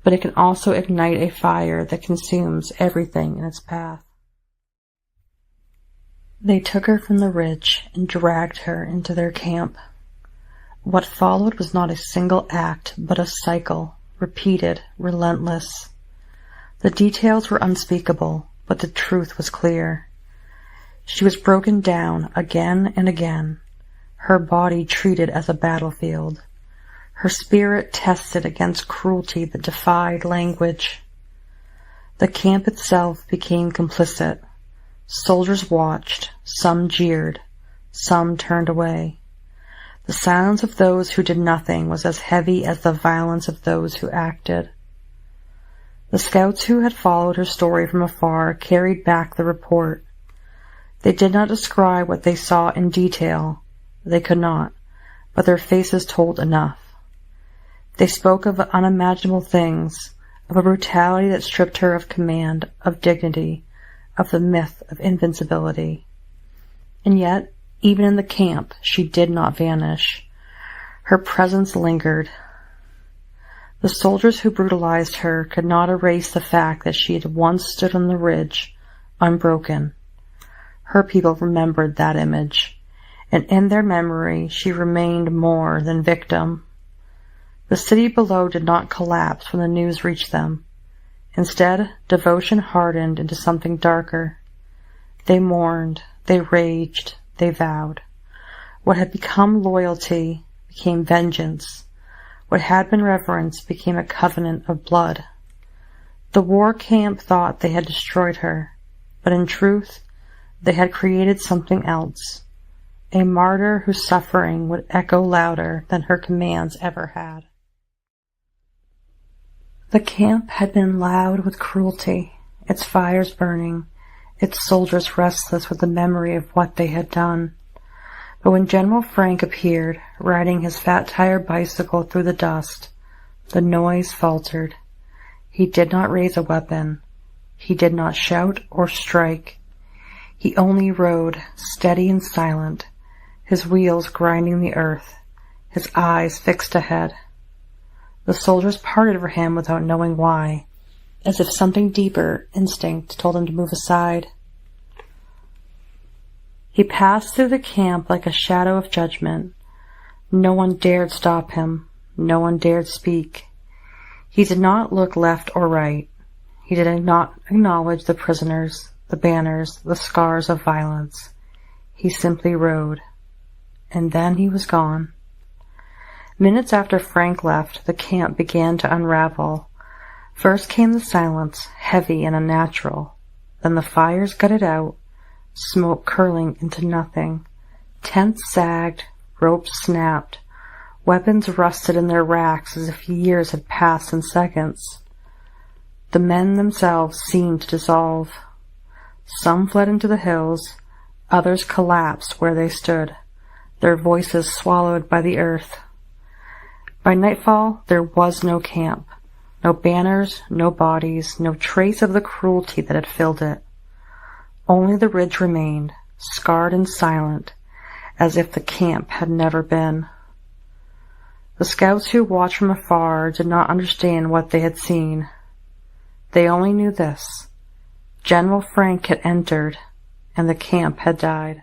but it can also ignite a fire that consumes everything in its path. They took her from the ridge and dragged her into their camp. What followed was not a single act, but a cycle, repeated, relentless. The details were unspeakable, but the truth was clear. She was broken down again and again, her body treated as a battlefield, her spirit tested against cruelty that defied language. The camp itself became complicit. Soldiers watched, some jeered, some turned away. The silence of those who did nothing was as heavy as the violence of those who acted. The scouts who had followed her story from afar carried back the report. They did not describe what they saw in detail. They could not, but their faces told enough. They spoke of unimaginable things, of a brutality that stripped her of command, of dignity, of the myth of invincibility. And yet, even in the camp, she did not vanish. Her presence lingered. The soldiers who brutalized her could not erase the fact that she had once stood on the ridge, unbroken. Her people remembered that image, and in their memory she remained more than victim. The city below did not collapse when the news reached them. Instead, devotion hardened into something darker. They mourned, they raged, they vowed. What had become loyalty became vengeance. What had been reverence became a covenant of blood. The war camp thought they had destroyed her, but in truth, they had created something else, a martyr whose suffering would echo louder than her commands ever had. The camp had been loud with cruelty, its fires burning, its soldiers restless with the memory of what they had done. But when General Frank appeared, riding his fat-tire bicycle through the dust, the noise faltered. He did not raise a weapon. He did not shout or strike. He only rode, steady and silent, his wheels grinding the earth, his eyes fixed ahead. The soldiers parted for him without knowing why, as if something deeper instinct told him to move aside. He passed through the camp like a shadow of judgment. No one dared stop him. No one dared speak. He did not look left or right. He did not acknowledge the prisoners, the banners, the scars of violence. He simply rode. And then he was gone. Minutes after Frank left, the camp began to unravel. First came the silence, heavy and unnatural. Then the fires gutted out, smoke curling into nothing. Tents sagged, ropes snapped, weapons rusted in their racks as if years had passed in seconds. The men themselves seemed to dissolve. Some fled into the hills, others collapsed where they stood, their voices swallowed by the earth. By nightfall, there was no camp, no banners, no bodies, no trace of the cruelty that had filled it. Only the ridge remained, scarred and silent, as if the camp had never been. The scouts who watched from afar did not understand what they had seen. They only knew this: General Frank had entered, and the camp had died.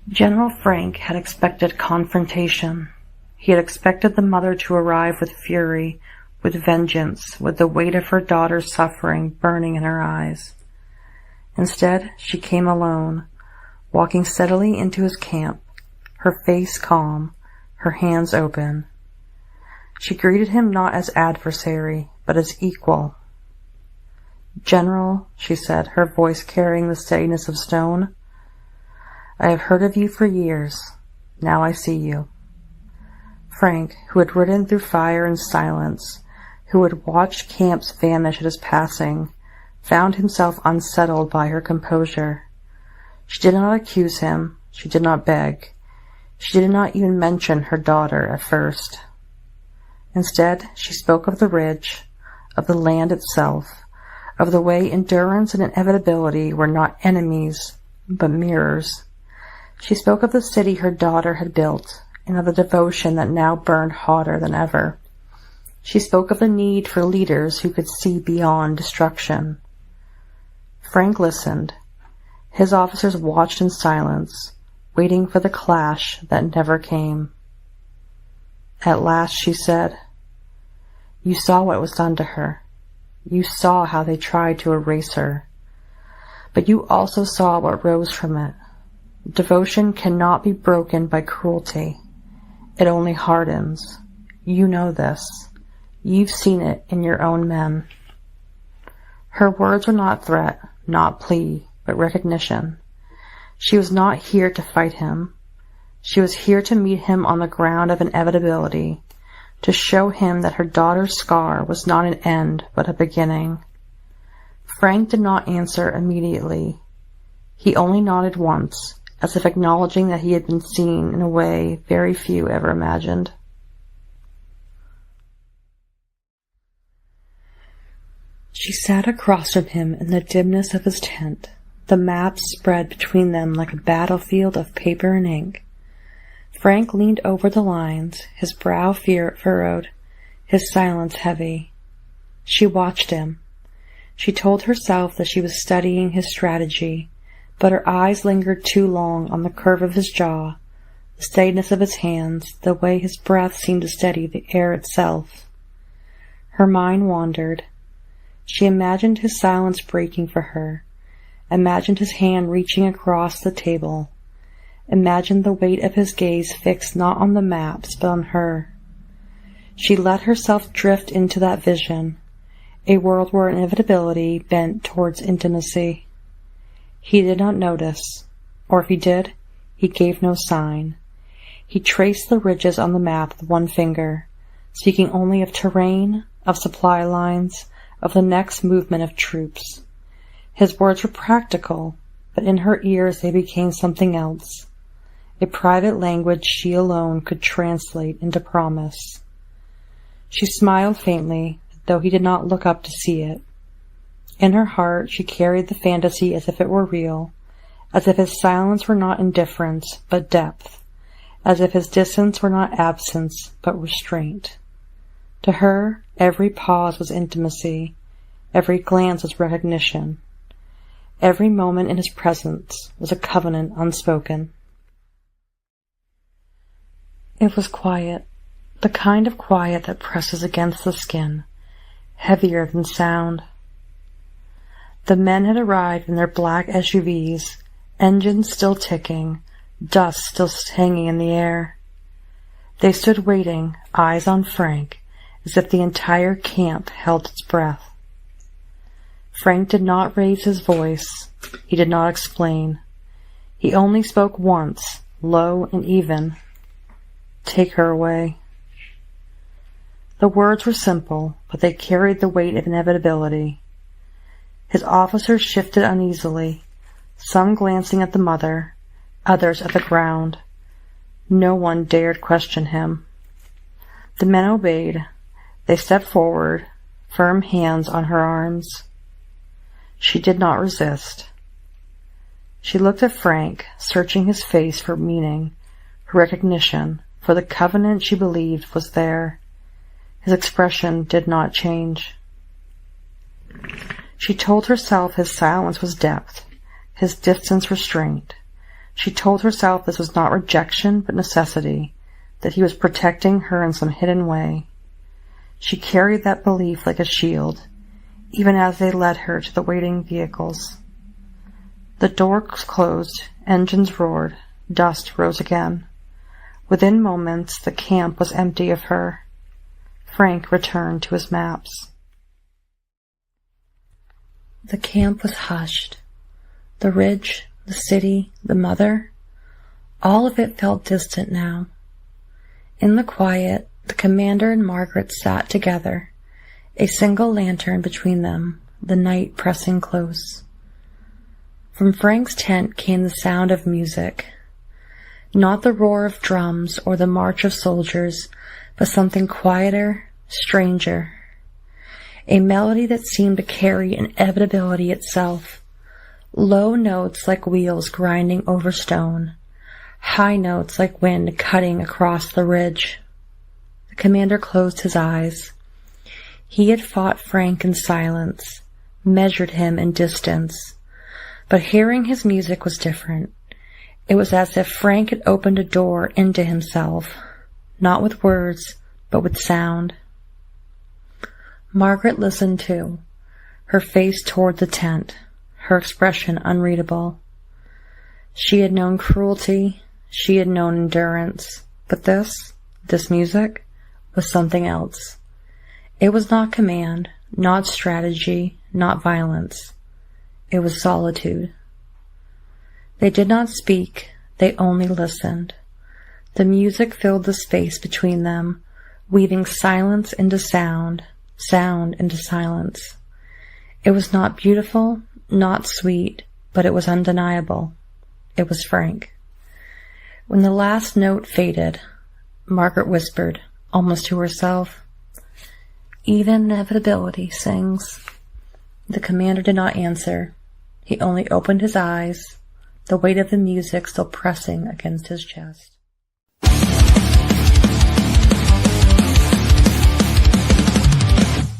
General Frank had expected confrontation. He had expected the mother to arrive with fury, with vengeance, with the weight of her daughter's suffering burning in her eyes. Instead, she came alone, walking steadily into his camp, her face calm, her hands open. She greeted him not as adversary, but as equal. "General," she said, her voice carrying the steadiness of stone, "I have heard of you for years. Now I see you." Frank, who had ridden through fire and silence, who had watched camps vanish at his passing, found himself unsettled by her composure. She did not accuse him. She did not beg. She did not even mention her daughter at first. Instead, she spoke of the ridge, of the land itself, of the way endurance and inevitability were not enemies, but mirrors. She spoke of the city her daughter had built, and of the devotion that now burned hotter than ever. She spoke of the need for leaders who could see beyond destruction. Frank listened. His officers watched in silence, waiting for the clash that never came. At last she said, "You saw what was done to her. You saw how they tried to erase her. But you also saw what rose from it. Devotion cannot be broken by cruelty. It only hardens. You know this. You've seen it in your own men." Her words were not threat, not plea, but recognition. She was not here to fight him. She was here to meet him on the ground of inevitability, to show him that her daughter's scar was not an end, but a beginning. Frank did not answer immediately. He only nodded once, as if acknowledging that he had been seen in a way very few ever imagined. She sat across from him in the dimness of his tent, the maps spread between them like a battlefield of paper and ink. Frank leaned over the lines, his brow furrowed, his silence heavy. She watched him. She told herself that she was studying his strategy, but her eyes lingered too long on the curve of his jaw, the steadiness of his hands, the way his breath seemed to steady the air itself. Her mind wandered. She imagined his silence breaking for her, imagined his hand reaching across the table, imagined the weight of his gaze fixed not on the maps but on her. She let herself drift into that vision, a world where inevitability bent towards intimacy. He did not notice, or if he did, he gave no sign. He traced the ridges on the map with one finger, speaking only of terrain, of supply lines, of the next movement of troops. His words were practical, but in her ears they became something else, a private language she alone could translate into promise. She smiled faintly, though he did not look up to see it. In her heart she carried the fantasy as if it were real, as if his silence were not indifference, but depth, as if his distance were not absence, but restraint. To her, every pause was intimacy, every glance was recognition. Every moment in his presence was a covenant unspoken. It was quiet, the kind of quiet that presses against the skin, heavier than sound. The men had arrived in their black SUVs, engines still ticking, dust still hanging in the air. They stood waiting, eyes on Frank, as if the entire camp held its breath. Frank did not raise his voice. He did not explain. He only spoke once, low and even. "Take her away." The words were simple, but they carried the weight of inevitability. His officers shifted uneasily, some glancing at the mother, others at the ground. No one dared question him. The men obeyed. They stepped forward, firm hands on her arms. She did not resist. She looked at Frank, searching his face for meaning, for recognition, for the covenant she believed was there. His expression did not change. She told herself his silence was depth, his distance restraint. She told herself this was not rejection but necessity, that he was protecting her in some hidden way. She carried that belief like a shield, even as they led her to the waiting vehicles. The doors closed, engines roared, dust rose again. Within moments, the camp was empty of her. Frank returned to his maps. The camp was hushed. The ridge, the city, the mother, all of it felt distant now. In the quiet, the commander and Margaret sat together, a single lantern between them, the night pressing close. From Frank's tent came the sound of music, not the roar of drums or the march of soldiers, but something quieter, stranger. A melody that seemed to carry inevitability itself. Low notes like wheels grinding over stone. High notes like wind cutting across the ridge. The commander closed his eyes. He had fought Frank in silence, measured him in distance. But hearing his music was different. It was as if Frank had opened a door into himself, not with words, but with sound. Margaret listened too, her face toward the tent, her expression unreadable. She had known cruelty, she had known endurance, but this music, was something else. It was not command, not strategy, not violence. It was solitude. They did not speak, they only listened. The music filled the space between them, weaving silence into sound, sound into silence. It was not beautiful, not sweet, but it was undeniable. It was frank. When the last note faded, Margaret whispered, almost to herself, "Even inevitability sings." The commander did not answer. He only opened his eyes, the weight of the music still pressing against his chest.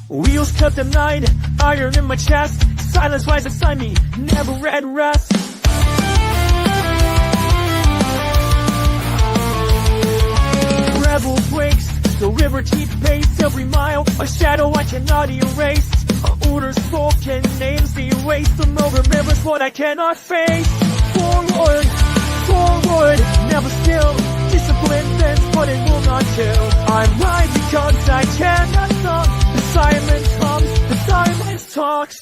Wheels cut the night, iron in my chest, silence lies beside me, never at rest. Rebel breaks, the river keeps pace, every mile, a shadow I cannot erase. Orders spoken, names erased, the no remembers what I cannot face. Forward, forward, never still, discipline bends but it will not kill. I'm right because I cannot stop, the silence comes, the silence talks.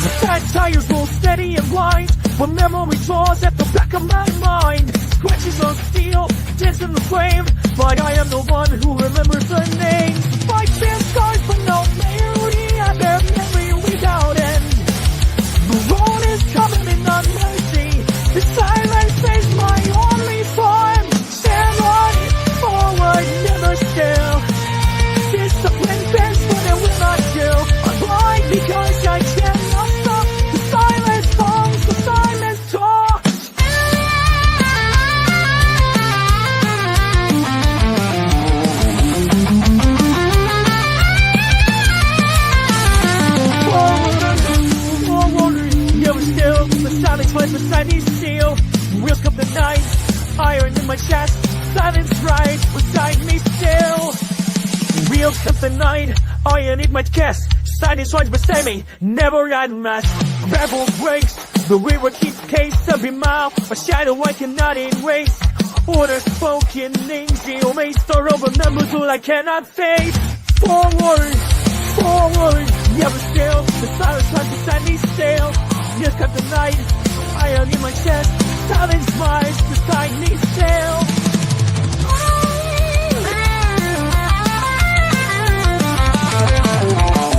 The fat tires roll steady and blind, but memory draws at the back of my mind. Scratches on steel, dents in the flame, but I am the one who remembers the names. Fight bear scars but no memory, I bear memory without end. The road is covered in mercy, the silence is my only form. Stand on, forward, never still. Discipline bends but it will not kill. I'm blind because I cannot stop. The silence comes, the silence talks. Forward, never still. The silence lies beside me still. Wheels cut the night, iron in my chest. Silence right beside me still. Wheels cut the night, iron in my chest. Silence right beside me, never at rest. Rebel breaks, the river keeps pace. Every mile, a shadow I cannot erase. Orders spoken, names erased. The road remembers what I cannot face. Forward, forward, never still. The silence right beside me still. Wheels cut the night, iron in my chest. Silence rise beside me still.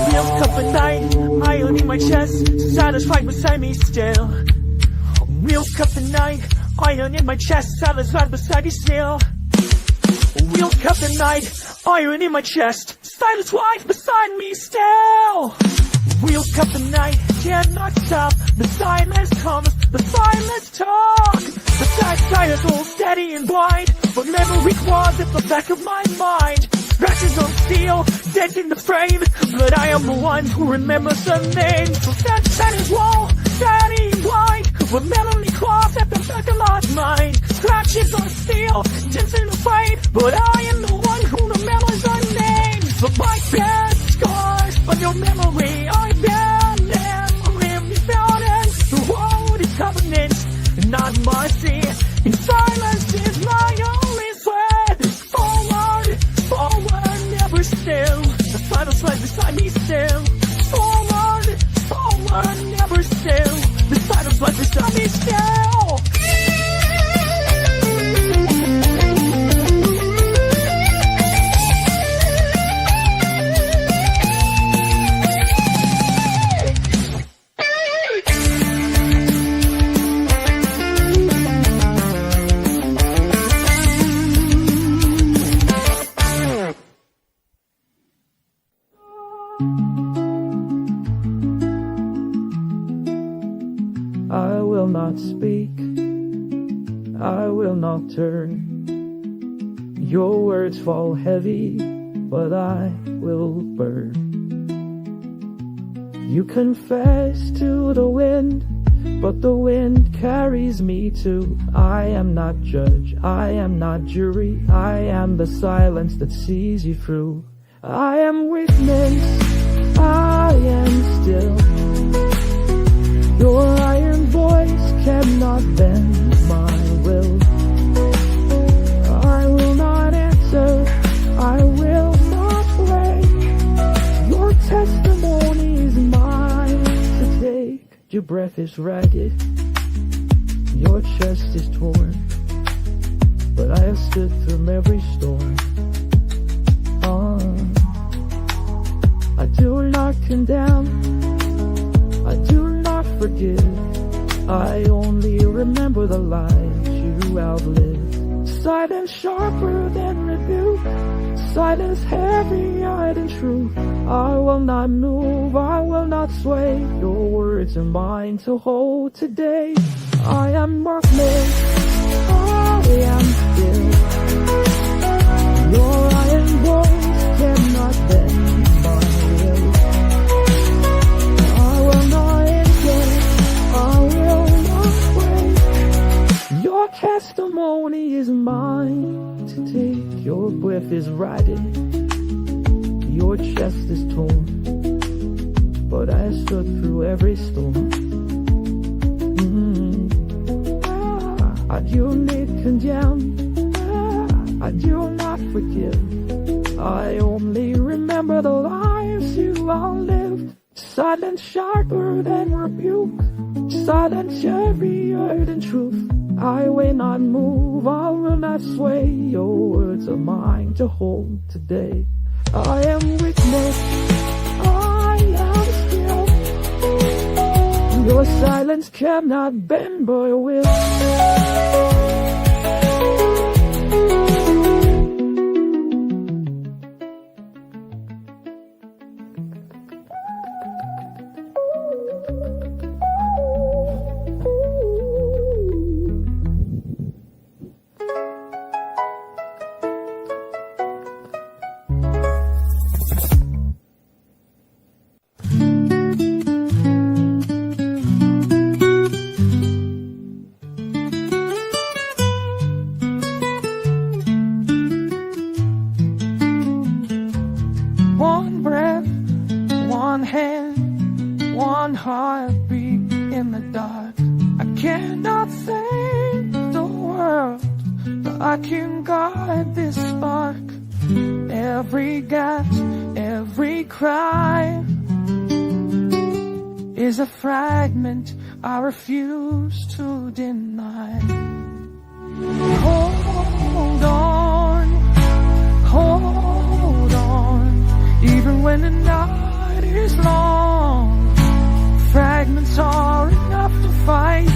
Wheels cut the night, iron in my chest. Silence right beside me still. Wheels cut the night, iron in my chest. Silence right beside me still. Wheels cut the night, iron in my chest. Silence right beside me still. Wheels cut the night, cannot stop. The silence comes, the silence talk. The side tires all steady and blind, but memory claws at the back of my mind. Scratches on steel, dent in the frame, but I am the one who remembers the name. So that is wall, steady and blind, but memory claws at the back of my mind. Scratches on steel, dents in the frame, but I am the one who remembers the name. So my best scars, but your memory, I bear memory without end. The road is covenant, not mercy. In silence is my only thread. Forward, forward, never still. The silence lies beside me still. Forward, forward, never still. The silence lies beside me still. I will not speak, I will not turn. Your words fall heavy, but I will burn. You confess to the wind, but the wind carries me too. I am not judge, I am not jury, I am the silence that sees you through. I am witness, I am still. Your iron voice cannot bend my will. I will not answer, I will not Your breath is ragged, your chest is torn, but I have stood through every storm. I do not condemn, I do not forgive, I only remember the lies you outlived. Silence sharper than rebuke, silence heavier than truth. I will not move, I will not sway, your words are mine to hold today. I am worthless, I am still, your iron walls cannot bend my will. I will not engage, I will not wait. Your testimony is mine to take. Your breath is riding, your chest is torn, but I stood through every storm. I do not condemn, I do not forgive, I only remember the lives you outlived. Silence sharper than rebuke, silence heavier than truth. I will not move, I will not sway, your words are mine to hold today. I am witness, I am still, your silence cannot bend by will. One breath, one hand, one heartbeat in the dark. I cannot save the world, but I can guide this spark. Every gasp, every cry is a fragment I refuse to deny. Hold on, hold on. Even when the night is long, fragments are enough to fight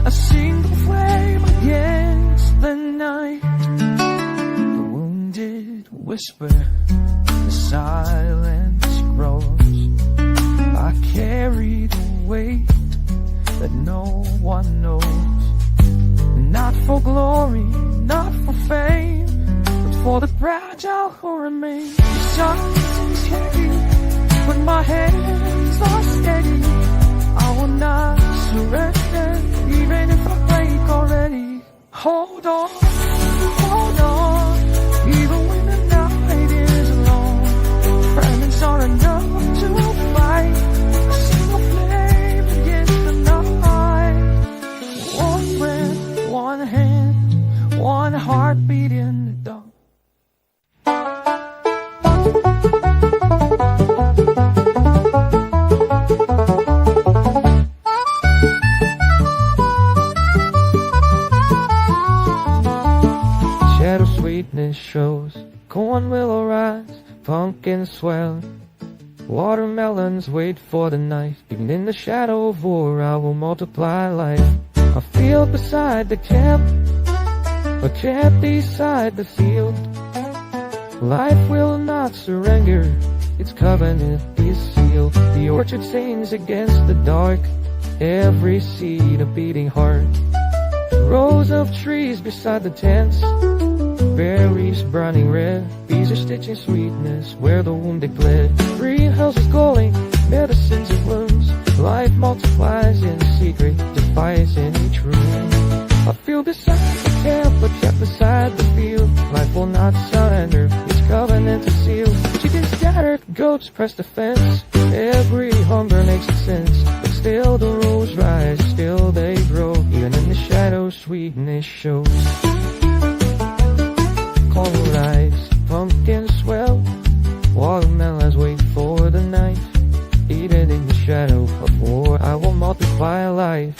a single flame against the night. The wounded whisper, the silence grows. I carry the weight that no one knows. Not for glory, not for fame, but for the fragile who remain. The silence is heavy, but my hands are steady. I will not surrender, even if I break already. Hold on, even when the night is long. Fragments are enough to fight a single flame against the night. One breath, one hand, one heartbeat in the dark. Shadow sweetness shows, corn will arise, pumpkins swell, watermelons wait for the night. Even in the shadow of war I will multiply life. A field beside the camp, a camp beside the field. Life will not surrender, its covenant is sealed. The orchard sings against the dark, every seed a beating heart. Rows of trees beside the tents, berries burning red. Bees are stitching sweetness where the wounded bled. Greenhouse is glowing, medicines of wounds. Life multiplies in secret, defies in each room. I feel beside the camp, but kept beside the field. Life will not surrender, its covenant is sealed. Chickens scattered, goats press the fence. Every hunger makes sense, but still the rows rise, still they grow. Even in the shadows, sweetness shows. Corn will rise, pumpkins swell, watermelons wait for the night. Even in the shadow of war I will multiply life.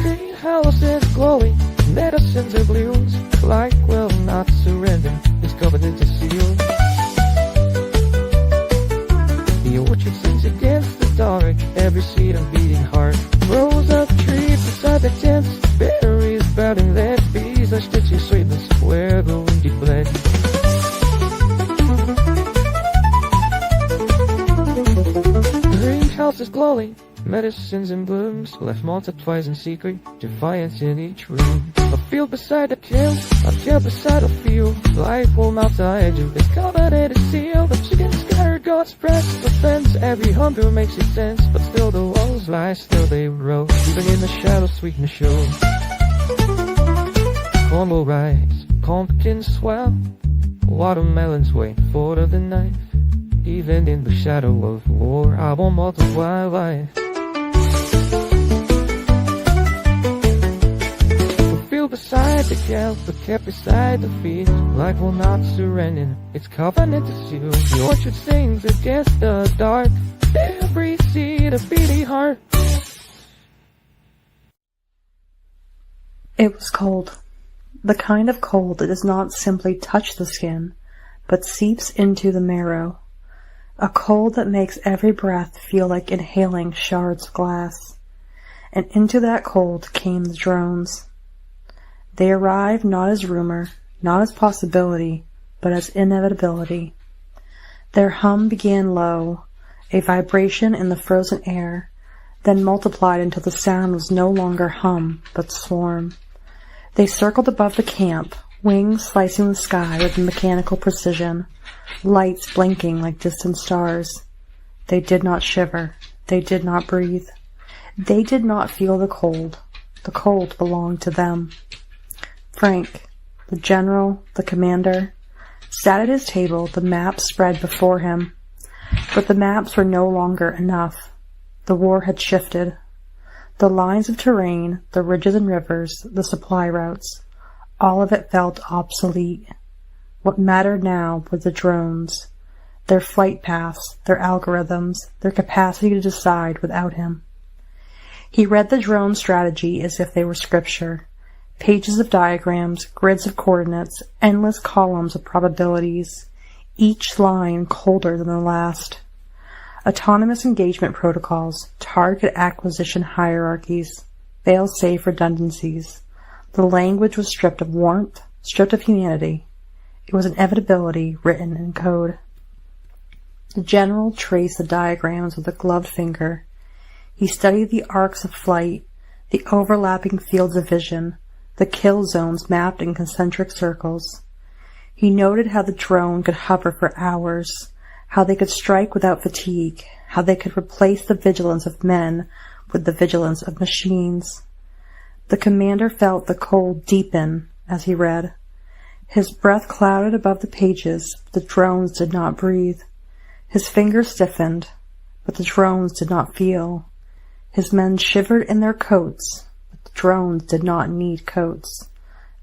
Greenhouses glowing, medicines are blooms. Life will not surrender, its covenant is sealed. The orchard sings against the dark, every seed a beating heart. Rows of trees beside the tents, berries sprouting that bees are stitching sweetness where the wounded bled. Greenhouse is glowing, medicines and blooms, life multiplies in secret, defiance in each room. A field beside a camp, a camp beside a field. Life will not hide you, it's covenant is sealed. The chicken scattered God's press, the fence, every hunger makes its sense. But still the walls lie, still they row, even in the shadows sweeten the show. Corn will rise, pumpkins swell, watermelons wait for the knife. Even in the shadow of war, I will multiply life. The field beside the cow, the cat beside the field. Life will not surrender, its covenant is sealed. The orchard sings against the dark, every seed a beating heart. It was cold. The kind of cold that does not simply touch the skin, but seeps into the marrow. A cold that makes every breath feel like inhaling shards of glass. And into that cold came the drones. They arrived not as rumor, not as possibility, but as inevitability. Their hum began low, a vibration in the frozen air, then multiplied until the sound was no longer hum, but swarm. They circled above the camp, wings slicing the sky with mechanical precision, lights blinking like distant stars. They did not shiver. They did not breathe. They did not feel the cold. The cold belonged to them. Frank, the general, the commander, sat at his table, the maps spread before him. But the maps were no longer enough. The war had shifted. The lines of terrain, the ridges and rivers, the supply routes, all of it felt obsolete. What mattered now were the drones, their flight paths, their algorithms, their capacity to decide without him. He read the drone strategy as if they were scripture, pages of diagrams, grids of coordinates, endless columns of probabilities, each line colder than the last. Autonomous engagement protocols, target acquisition hierarchies, fail-safe redundancies. The language was stripped of warmth, stripped of humanity. It was inevitability written in code. The general traced the diagrams with a gloved finger. He studied the arcs of flight, the overlapping fields of vision, the kill zones mapped in concentric circles. He noted how the drone could hover for hours, how they could strike without fatigue, how they could replace the vigilance of men with the vigilance of machines. The commander felt the cold deepen as he read. His breath clouded above the pages, but the drones did not breathe. His fingers stiffened, but the drones did not feel. His men shivered in their coats, but the drones did not need coats.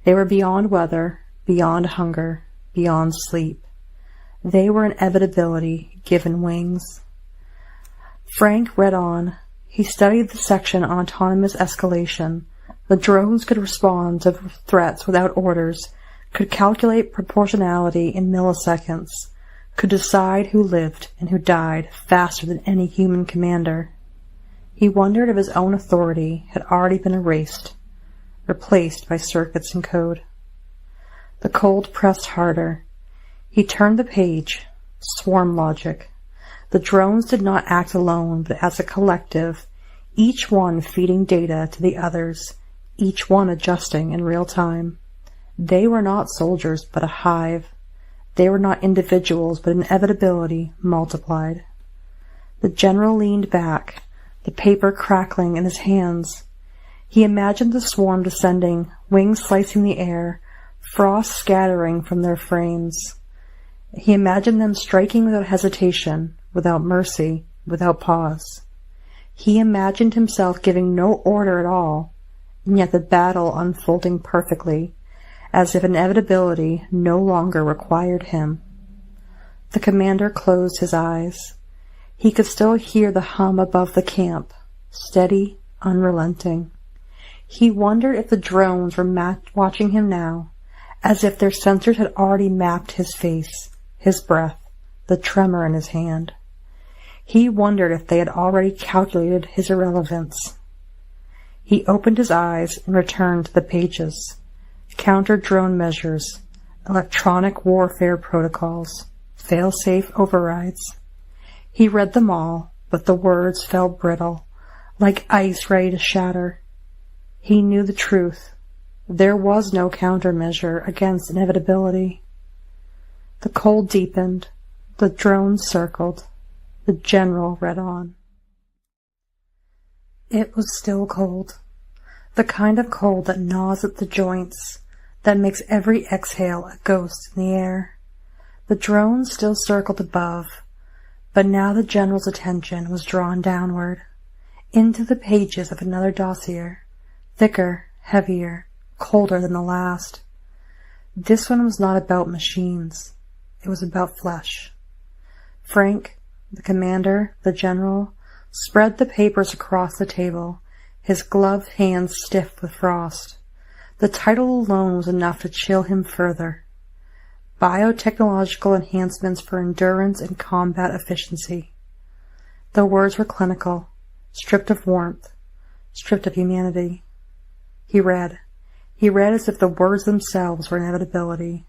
They were beyond weather, beyond hunger, beyond sleep. They were inevitability given wings. Frank read on. He studied the section on autonomous escalation. The drones could respond to threats without orders, could calculate proportionality in milliseconds, could decide who lived and who died faster than any human commander. He wondered if his own authority had already been erased, replaced by circuits and code. The cold pressed harder. He turned the page. Swarm logic. The drones did not act alone, but as a collective, each one feeding data to the others, each one adjusting in real time. They were not soldiers, but a hive. They were not individuals, but inevitability multiplied. The general leaned back, the paper crackling in his hands. He imagined the swarm descending, wings slicing the air, frost scattering from their frames. He imagined them striking without hesitation, without mercy, without pause. He imagined himself giving no order at all, and yet the battle unfolding perfectly, as if inevitability no longer required him. The commander closed his eyes. He could still hear the hum above the camp, steady, unrelenting. He wondered if the drones were watching him now, as if their sensors had already mapped his face, his breath, the tremor in his hand. He wondered if they had already calculated his irrelevance. He opened his eyes and returned to the pages. Counter-drone measures, electronic warfare protocols, fail-safe overrides. He read them all, but the words fell brittle, like ice ready to shatter. He knew the truth. There was no countermeasure against inevitability. The cold deepened. The drones circled. The general read on. It was still cold. The kind of cold that gnaws at the joints, that makes every exhale a ghost in the air. The drones still circled above, but now the general's attention was drawn downward, into the pages of another dossier, thicker, heavier, colder than the last. This one was not about machines. It was about flesh. Frank, the commander, the general, spread the papers across the table, his gloved hands stiff with frost. The title alone was enough to chill him further. Biotechnological enhancements for endurance and combat efficiency. The words were clinical, stripped of warmth, stripped of humanity. He read as if the words themselves were inevitability.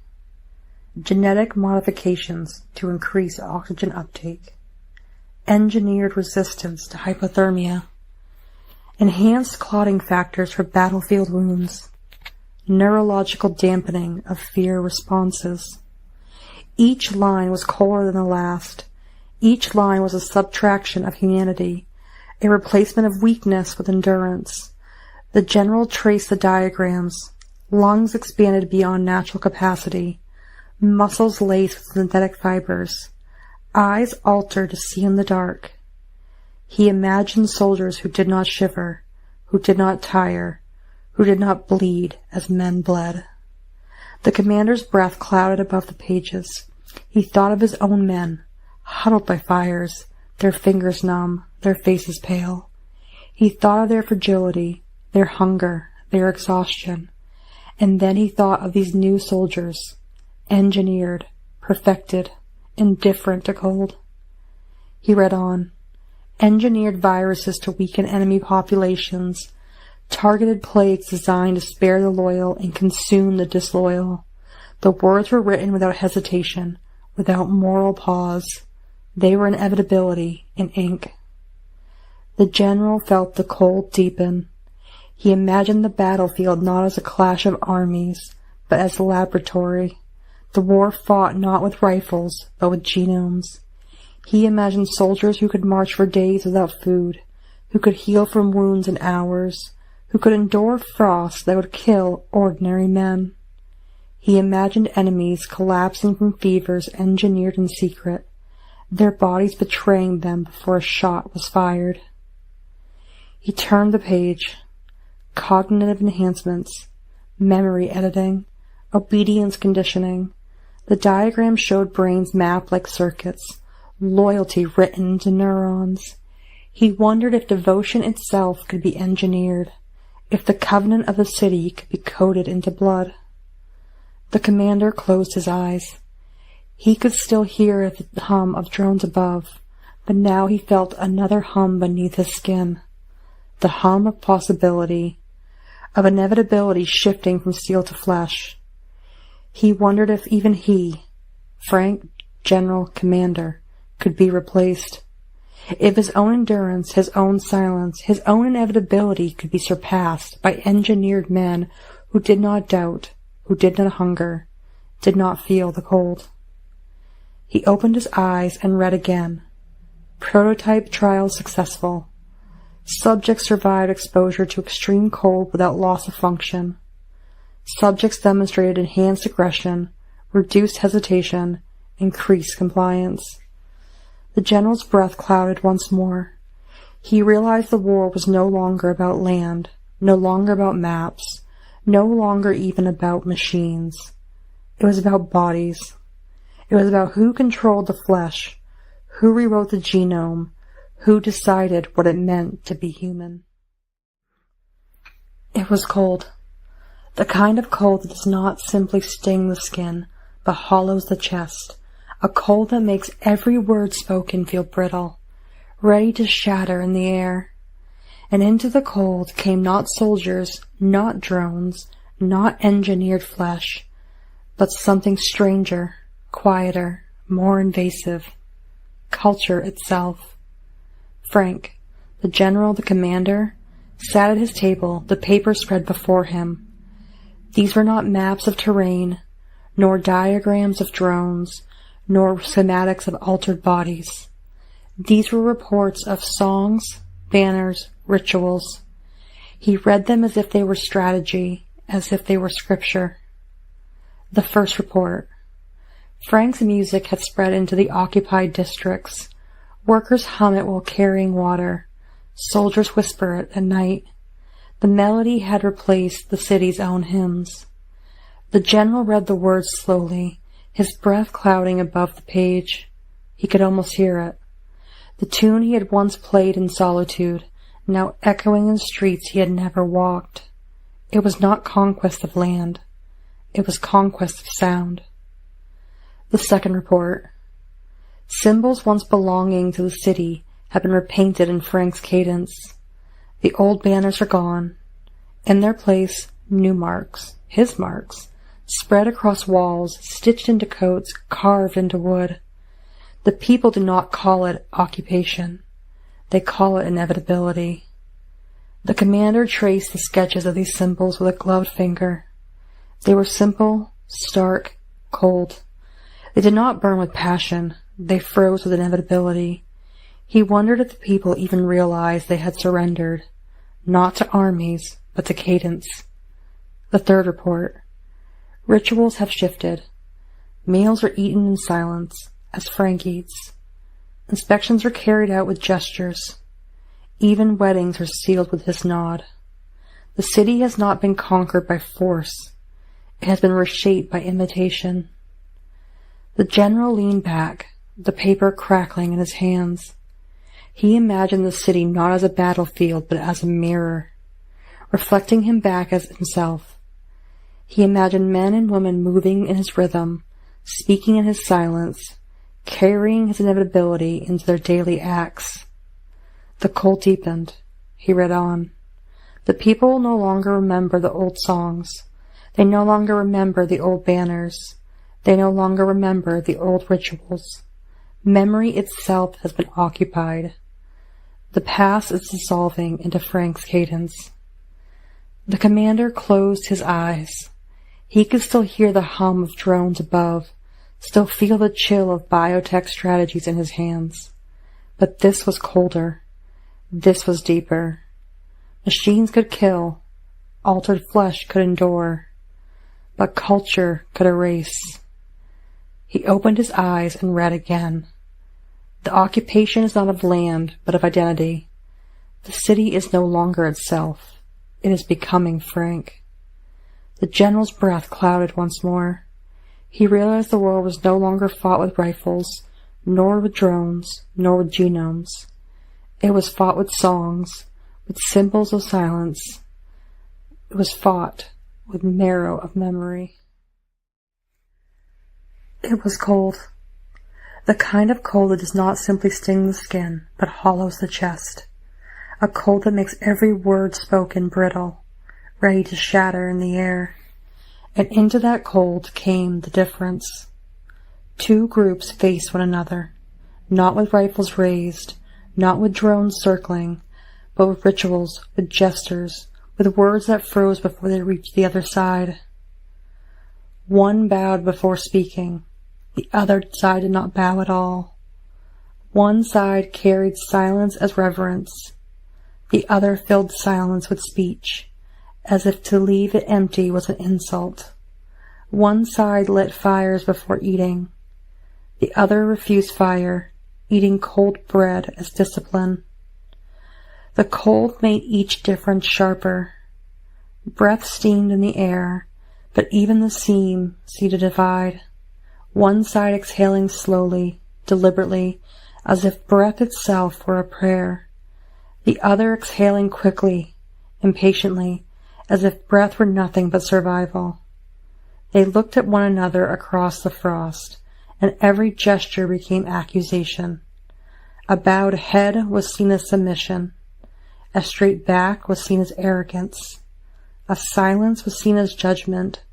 Genetic modifications to increase oxygen uptake. Engineered resistance to hypothermia. Enhanced clotting factors for battlefield wounds. Neurological dampening of fear responses. Each line was colder than the last. Each line was a subtraction of humanity, a replacement of weakness with endurance. The general traced the diagrams. Lungs expanded beyond natural capacity. Muscles laced with synthetic fibers. Eyes altered to see in the dark. He imagined soldiers who did not shiver, who did not tire, who did not bleed as men bled. The commander's breath clouded above the pages. He thought of his own men, huddled by fires, their fingers numb, their faces pale. He thought of their fragility, their hunger, their exhaustion. And then he thought of these new soldiers, engineered, perfected, indifferent to cold. He read on. Engineered viruses to weaken enemy populations, targeted plagues designed to spare the loyal and consume the disloyal. The words were written without hesitation, without moral pause. They were inevitability in ink. The general felt the cold deepen. He imagined the battlefield not as a clash of armies, but as a laboratory. The war fought not with rifles, but with genomes. He imagined soldiers who could march for days without food, who could heal from wounds in hours, who could endure frost that would kill ordinary men. He imagined enemies collapsing from fevers engineered in secret, their bodies betraying them before a shot was fired. He turned the page. Cognitive enhancements, memory editing, obedience conditioning. The diagram showed brains mapped like circuits, loyalty written into neurons. He wondered if devotion itself could be engineered, if the covenant of the city could be coded into blood. The commander closed his eyes. He could still hear the hum of drones above, but now he felt another hum beneath his skin. The hum of possibility, of inevitability shifting from steel to flesh. He wondered if even he, Frank, General, Commander, could be replaced. If his own endurance, his own silence, his own inevitability could be surpassed by engineered men who did not doubt, who did not hunger, did not feel the cold. He opened his eyes and read again. Prototype trial successful. Subjects survived exposure to extreme cold without loss of function. Subjects demonstrated enhanced aggression, reduced hesitation, increased compliance. The general's breath clouded once more. He realized the war was no longer about land, no longer about maps, no longer even about machines. It was about bodies. It was about who controlled the flesh, Who rewrote the genome? Who decided what it meant to be human? It was cold. The kind of cold that does not simply sting the skin, but hollows the chest. A cold that makes every word spoken feel brittle, ready to shatter in the air. And into the cold came not soldiers, not drones, not engineered flesh, but something stranger, quieter, more invasive. Culture itself. Frank, the general, the commander, sat at his table, the paper spread before him. These were not maps of terrain, nor diagrams of drones, nor schematics of altered bodies. These were reports of songs, banners, rituals. He read them as if they were strategy, as if they were scripture. The first report. Frank's music had spread into the occupied districts. Workers hum it while carrying water. Soldiers whisper it at night. The melody had replaced the city's own hymns. The general read the words slowly, his breath clouding above the page. He could almost hear it. The tune he had once played in solitude, now echoing in streets he had never walked. It was not conquest of land. It was conquest of sound. The second report. Symbols once belonging to the city had been repainted in Frank's cadence. The old banners are gone. In their place, new marks, his marks, spread across walls, stitched into coats, carved into wood. The people do not call it occupation. They call it inevitability. The commander traced the sketches of these symbols with a gloved finger. They were simple, stark, cold. They did not burn with passion. They froze with inevitability. He wondered if the people even realized they had surrendered, not to armies, but to cadence. The third report. Rituals have shifted. Meals are eaten in silence, as Frank eats. Inspections are carried out with gestures. Even weddings are sealed with his nod. The city has not been conquered by force. It has been reshaped by imitation. The general leaned back, the paper crackling in his hands. He imagined the city not as a battlefield, but as a mirror, reflecting him back as himself. He imagined men and women moving in his rhythm, speaking in his silence, carrying his inevitability into their daily acts. The cold deepened. He read on. The people no longer remember the old songs. They no longer remember the old banners. They no longer remember the old rituals. Memory itself has been occupied. The past is dissolving into Frank's cadence. The commander closed his eyes. He could still hear the hum of drones above, still feel the chill of biotech strategies in his hands. But this was colder. This was deeper. Machines could kill. Altered flesh could endure. But culture could erase. He opened his eyes and read again. The occupation is not of land, but of identity. The city is no longer itself. It is becoming Frank. The general's breath clouded once more. He realized the war was no longer fought with rifles, nor with drones, nor with genomes. It was fought with songs, with symbols of silence. It was fought with marrow of memory. It was cold. The kind of cold that does not simply sting the skin, but hollows the chest. A cold that makes every word spoken brittle, ready to shatter in the air. And into that cold came the difference. Two groups faced one another, not with rifles raised, not with drones circling, but with rituals, with gestures, with words that froze before they reached the other side. One bowed before speaking. The other side did not bow at all. One side carried silence as reverence. The other filled silence with speech, as if to leave it empty was an insult. One side lit fires before eating. The other refused fire, eating cold bread as discipline. The cold made each difference sharper. Breath steamed in the air, but even the seam seemed to divide. One side exhaling slowly, deliberately, as if breath itself were a prayer, the other exhaling quickly, impatiently, as if breath were nothing but survival. They looked at one another across the frost, and every gesture became accusation. A bowed head was seen as submission. A straight back was seen as arrogance. A silence was seen as judgment.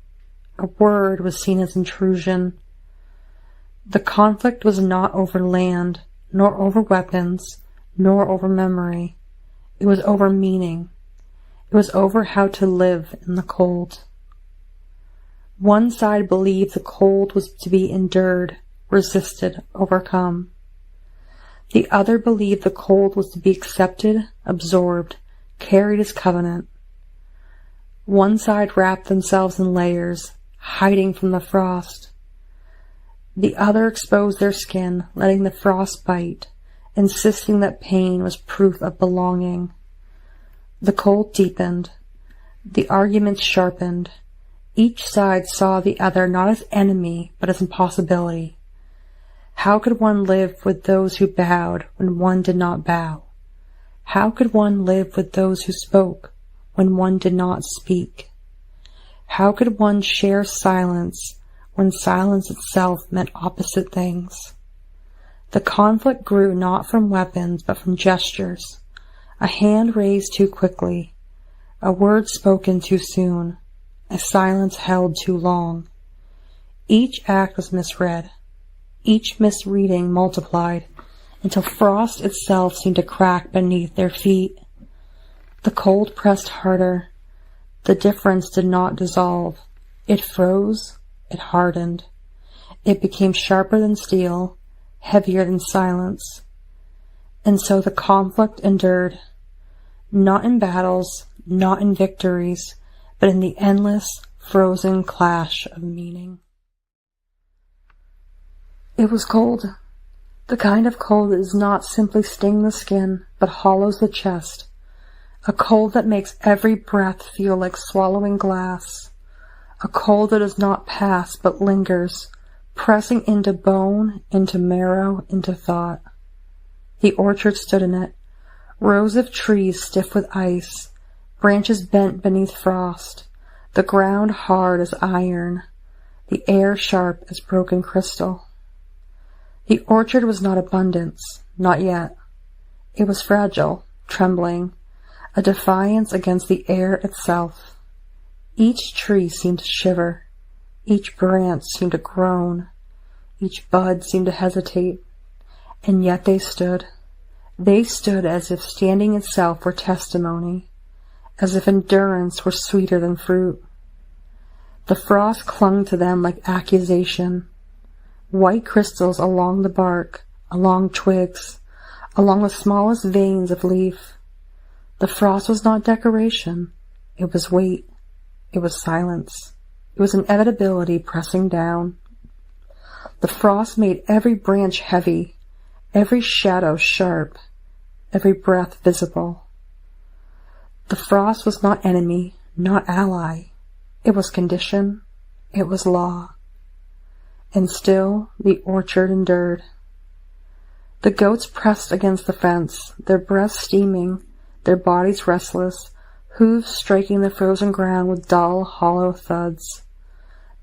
A word was seen as intrusion. The conflict was not over land, nor over weapons, nor over memory. It was over meaning. It was over how to live in the cold. One side believed the cold was to be endured, resisted, overcome. The other believed the cold was to be accepted, absorbed, carried as covenant. One side wrapped themselves in layers, hiding from the frost. The other exposed their skin, letting the frost bite, insisting that pain was proof of belonging. The cold deepened. The arguments sharpened. Each side saw the other not as enemy, but as impossibility. How could one live with those who bowed when one did not bow? How could one live with those who spoke when one did not speak? How could one share silence when silence itself meant opposite things? The conflict grew not from weapons, but from gestures. A hand raised too quickly, a word spoken too soon, a silence held too long. Each act was misread. Each misreading multiplied until frost itself seemed to crack beneath their feet. The cold pressed harder. The difference did not dissolve. It froze. It hardened. It became sharper than steel, heavier than silence. And so the conflict endured, not in battles, not in victories, but in the endless, frozen clash of meaning. It was cold. The kind of cold that does not simply sting the skin, but hollows the chest. A cold that makes every breath feel like swallowing glass. A cold that does not pass, but lingers, pressing into bone, into marrow, into thought. The orchard stood in it, rows of trees stiff with ice, branches bent beneath frost, the ground hard as iron, the air sharp as broken crystal. The orchard was not abundance, not yet. It was fragile, trembling, a defiance against the air itself. Each tree seemed to shiver. Each branch seemed to groan. Each bud seemed to hesitate. And yet they stood. They stood as if standing itself were testimony, as if endurance were sweeter than fruit. The frost clung to them like accusation. White crystals along the bark, along twigs, along the smallest veins of leaf. The frost was not decoration. It was weight. It was silence. It was inevitability pressing down. The frost made every branch heavy, every shadow sharp, every breath visible. The frost was not enemy, not ally. It was condition. It was law. And still the orchard endured. The goats pressed against the fence, their breaths steaming, their bodies restless, hooves striking the frozen ground with dull, hollow thuds.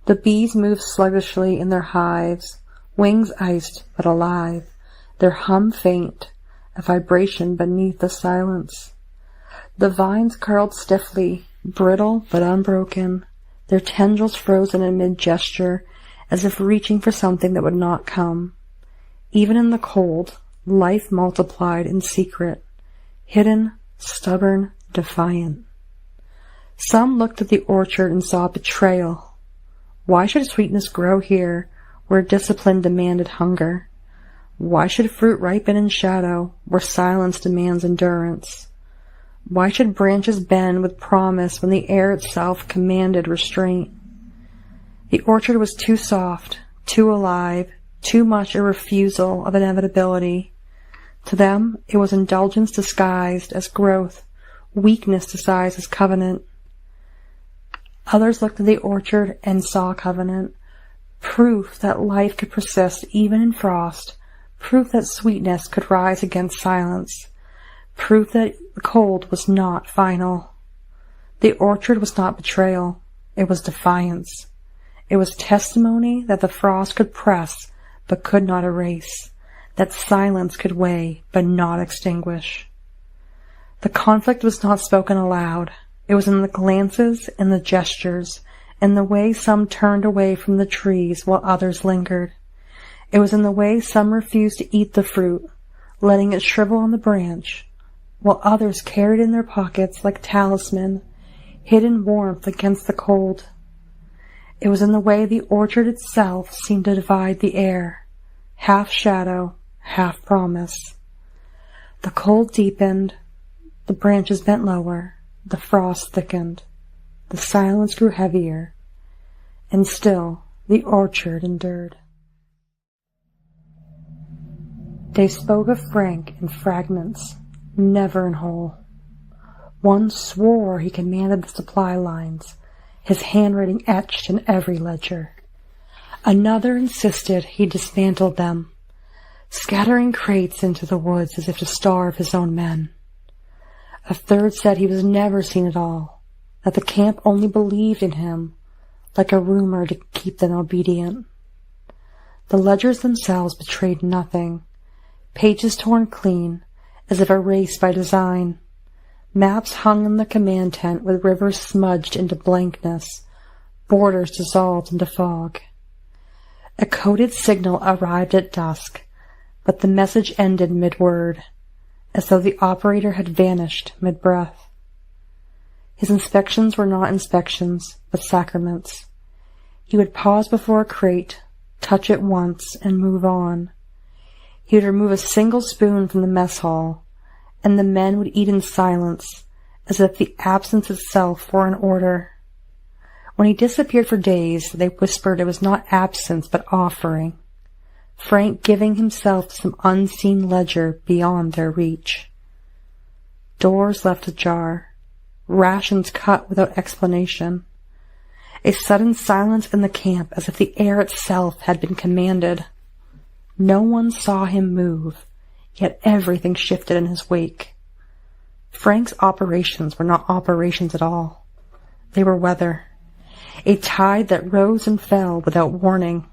The bees moved sluggishly in their hives, wings iced but alive, their hum faint, a vibration beneath the silence. The vines curled stiffly, brittle but unbroken, their tendrils frozen in mid-gesture, as if reaching for something that would not come. Even in the cold, life multiplied in secret, hidden, stubborn, defiant. Some looked at the orchard and saw betrayal. Why should sweetness grow here, where discipline demanded hunger? Why should fruit ripen in shadow, where silence demands endurance? Why should branches bend with promise when the air itself commanded restraint? The orchard was too soft, too alive, too much a refusal of inevitability. To them, it was indulgence disguised as growth, weakness disguised as covenant. Others looked at the orchard and saw covenant, proof that life could persist even in frost, proof that sweetness could rise against silence, proof that the cold was not final. The orchard was not betrayal, it was defiance. It was testimony that the frost could press but could not erase, that silence could weigh but not extinguish. The conflict was not spoken aloud. It was in the glances and the gestures, and the way some turned away from the trees while others lingered. It was in the way some refused to eat the fruit, letting it shrivel on the branch, while others carried in their pockets like talisman, hidden warmth against the cold. It was in the way the orchard itself seemed to divide the air, half shadow, half promise. The cold deepened, the branches bent lower, the frost thickened, the silence grew heavier, and still the orchard endured. They spoke of Frank in fragments, never in whole. One swore he commanded the supply lines, his handwriting etched in every ledger. Another insisted he dismantled them, scattering crates into the woods as if to starve his own men. A third said he was never seen at all, that the camp only believed in him, like a rumor to keep them obedient. The ledgers themselves betrayed nothing, pages torn clean, as if erased by design. Maps hung in the command tent with rivers smudged into blankness, borders dissolved into fog. A coded signal arrived at dusk, but the message ended mid-word, as though the operator had vanished mid-breath. His inspections were not inspections, but sacraments. He would pause before a crate, touch it once, and move on. He would remove a single spoon from the mess hall, and the men would eat in silence, as if the absence itself were an order. When he disappeared for days, they whispered it was not absence but offering, Frank giving himself to some unseen ledger beyond their reach. Doors left ajar, rations cut without explanation, a sudden silence in the camp as if the air itself had been commanded. No one saw him move, yet everything shifted in his wake. Frank's operations were not operations at all. They were weather, a tide that rose and fell without warning,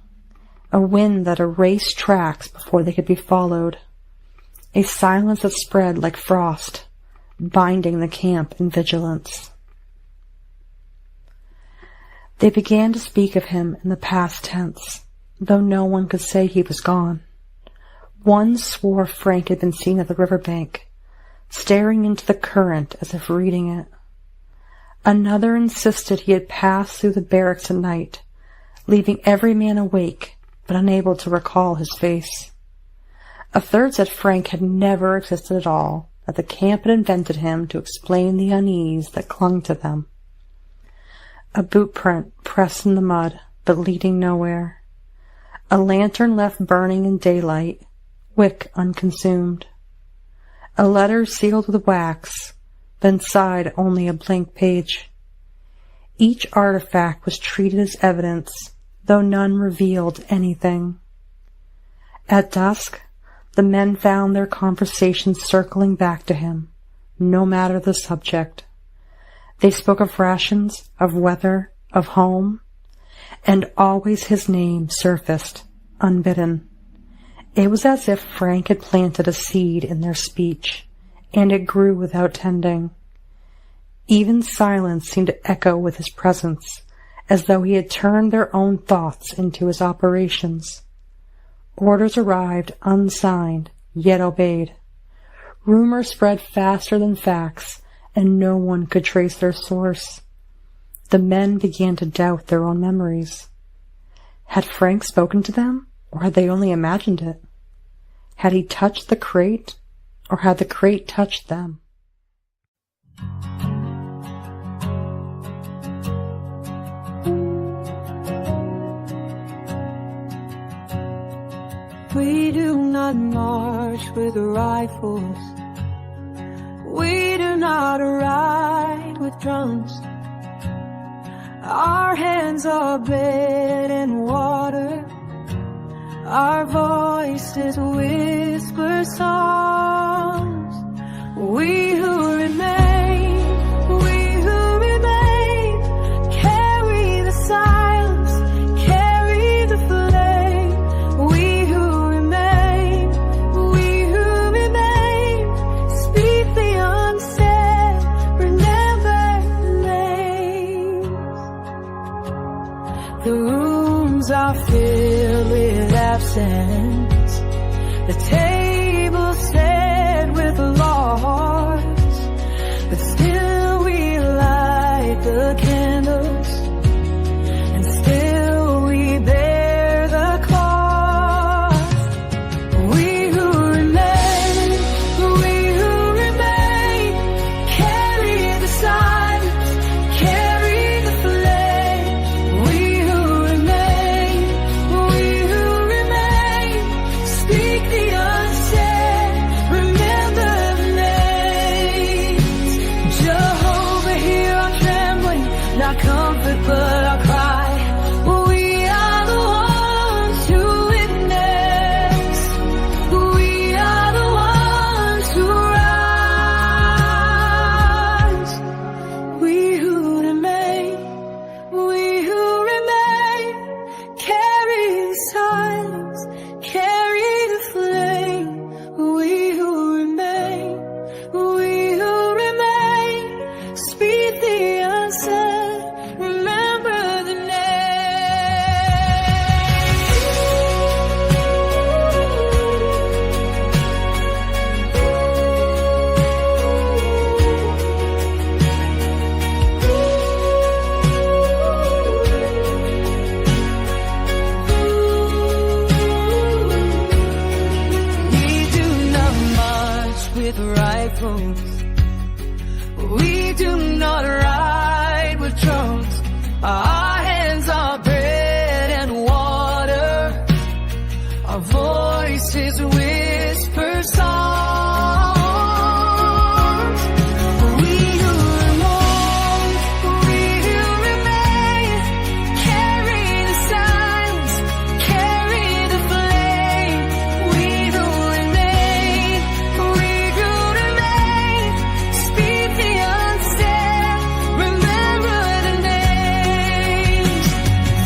a wind that erased tracks before they could be followed, a silence that spread like frost, binding the camp in vigilance. They began to speak of him in the past tense, though no one could say he was gone. One swore Frank had been seen at the riverbank, staring into the current as if reading it. Another insisted he had passed through the barracks at night, leaving every man awake but unable to recall his face. A third said Frank had never existed at all, that the camp had invented him to explain the unease that clung to them. A boot print pressed in the mud, but leading nowhere. A lantern left burning in daylight, wick unconsumed. A letter sealed with wax, but inside only a blank page. Each artifact was treated as evidence, though none revealed anything. At dusk, the men found their conversations circling back to him, no matter the subject. They spoke of rations, of weather, of home, and always his name surfaced, unbidden. It was as if Frank had planted a seed in their speech, and it grew without tending. Even silence seemed to echo with his presence, as though he had turned their own thoughts into his operations. Orders arrived unsigned, yet obeyed. Rumor spread faster than facts, and no one could trace their source. The men began to doubt their own memories. Had Frank spoken to them, or had they only imagined it? Had he touched the crate, or had the crate touched them? We do not march with rifles. We do not ride with drums. Our hands are bathed in water. Our voices whisper songs. We who remain, carry the silence, carry the flame. We who remain, speak the unsaid, remember the names. The rooms are filled with absence, the table set with loss, but still we light the candles, and still we bear the cost. We who remain, carry the silence, carry the flame. We who remain, speak the unsaid, remember the names. Jehovah, hear our trembling, not comfort but our cry. We are the ones who witness, we are the ones who rise. We who remain, carry the silence, carry the flame. We who remain, speak the unsaid, remember the We do not march with rifles, we do not ride with drums. Our hands are bread and water, our voices whisper songs. We who remain, carry the silence, carry the flame. We who remain, speak the unsaid, remember the names.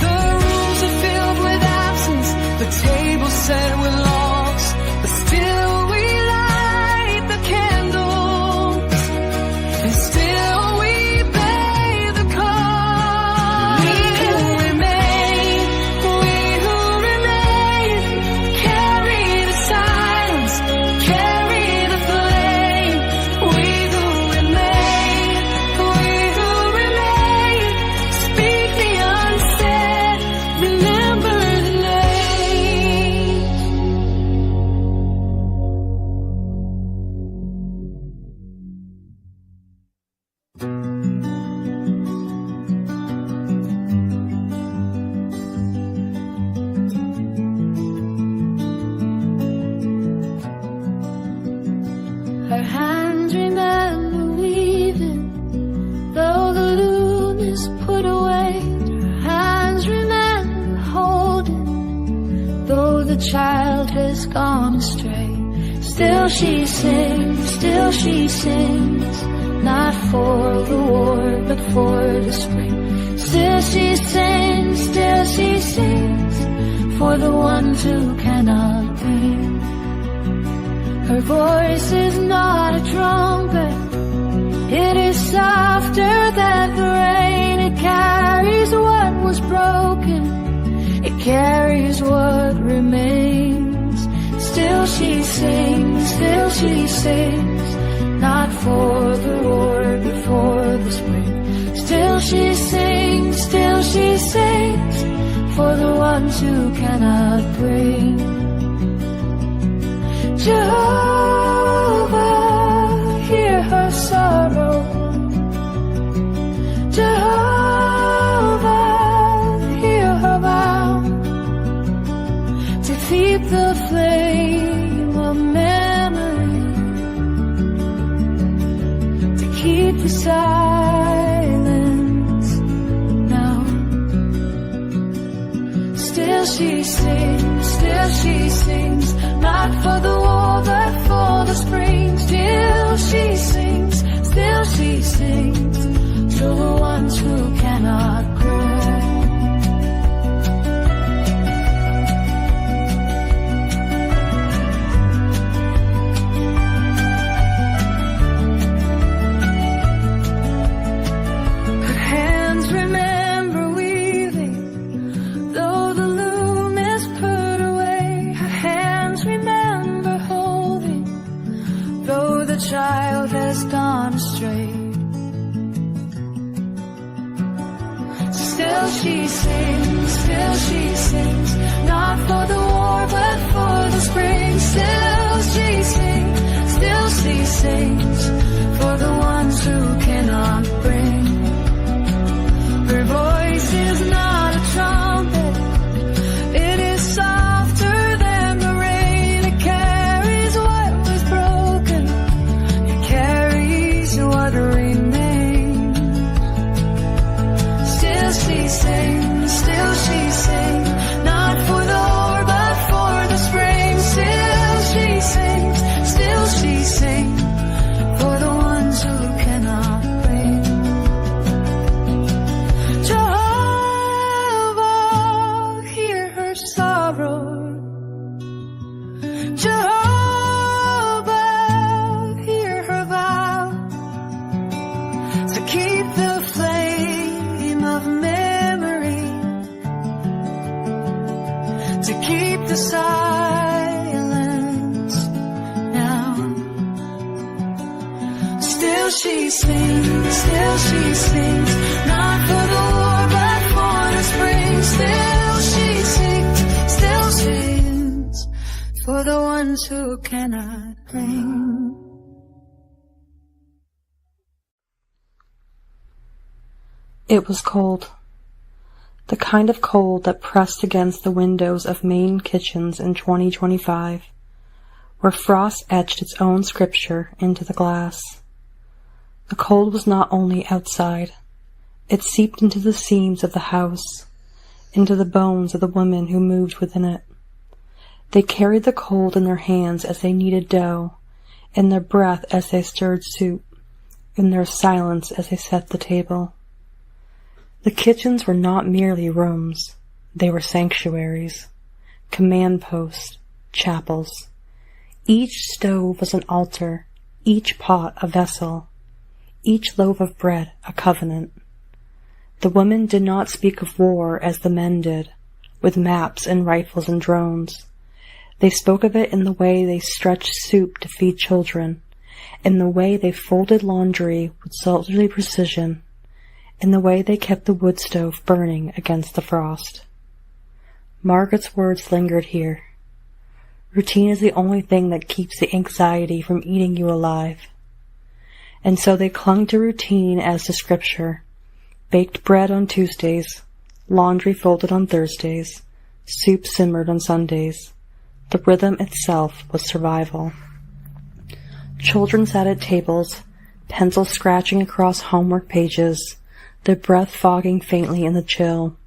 The rooms are filled with absence, the table set with logs, but still we light the candles, and still we bear the cost. We who remain, carry the silence, carry the flame. We who remain, speak the unsaid, remember the names. Her hands remember weaving, though the loom is put away. Her hands remember holding, though the child has gone astray. Still she sings, not for the war, but for the spring. Still she sings, for the ones who cannot bring. Her voice is not a trumpet, it is softer than the rain. It carries what was broken, it carries what remains. Still she sings, not for the war, but for the spring. Still she sings, for the ones who cannot bring. Jehovah, hear her sorrow. Jehovah, hear her vow to keep the flame of memory, to keep the silence now. Still she sings, still Still she sings, not for the war but for the spring. Still she sings, still she sings, to the ones who cannot grow. Child has gone astray. Still she sings, not for the war but for the spring. Still she sings, for the ones who cannot bring. Her voice is not a trumpet, it is softer than the rain. It carries what was broken, what remains. Still she sings, not for the war but for the spring. Still she sings, for the ones who cannot bring. Jehovah, hear her sorrow. Jehovah, hear her vow. Keep the flame of memory, to keep the silence now. Still she sings, not for the war but for the spring. Still she sings, for the ones who cannot bring. It was cold. The kind of cold that pressed against the windows of Maine kitchens in 2025, where frost etched its own scripture into the glass. The cold was not only outside. It seeped into the seams of the house, into the bones of the women who moved within it. They carried the cold in their hands as they kneaded dough, in their breath as they stirred soup, in their silence as they set the table. The kitchens were not merely rooms, they were sanctuaries, command posts, chapels. Each stove was an altar, each pot a vessel, each loaf of bread a covenant. The women did not speak of war as the men did, with maps and rifles and drones. They spoke of it in the way they stretched soup to feed children, in the way they folded laundry with soldierly precision, in the way they kept the wood stove burning against the frost. Margaret's words lingered here. Routine is the only thing that keeps the anxiety from eating you alive. And so they clung to routine as to scripture. Baked bread on Tuesdays, laundry folded on Thursdays, soup simmered on Sundays. The rhythm itself was survival. Children sat at tables, pencils scratching across homework pages, their breath fogging faintly in the chill.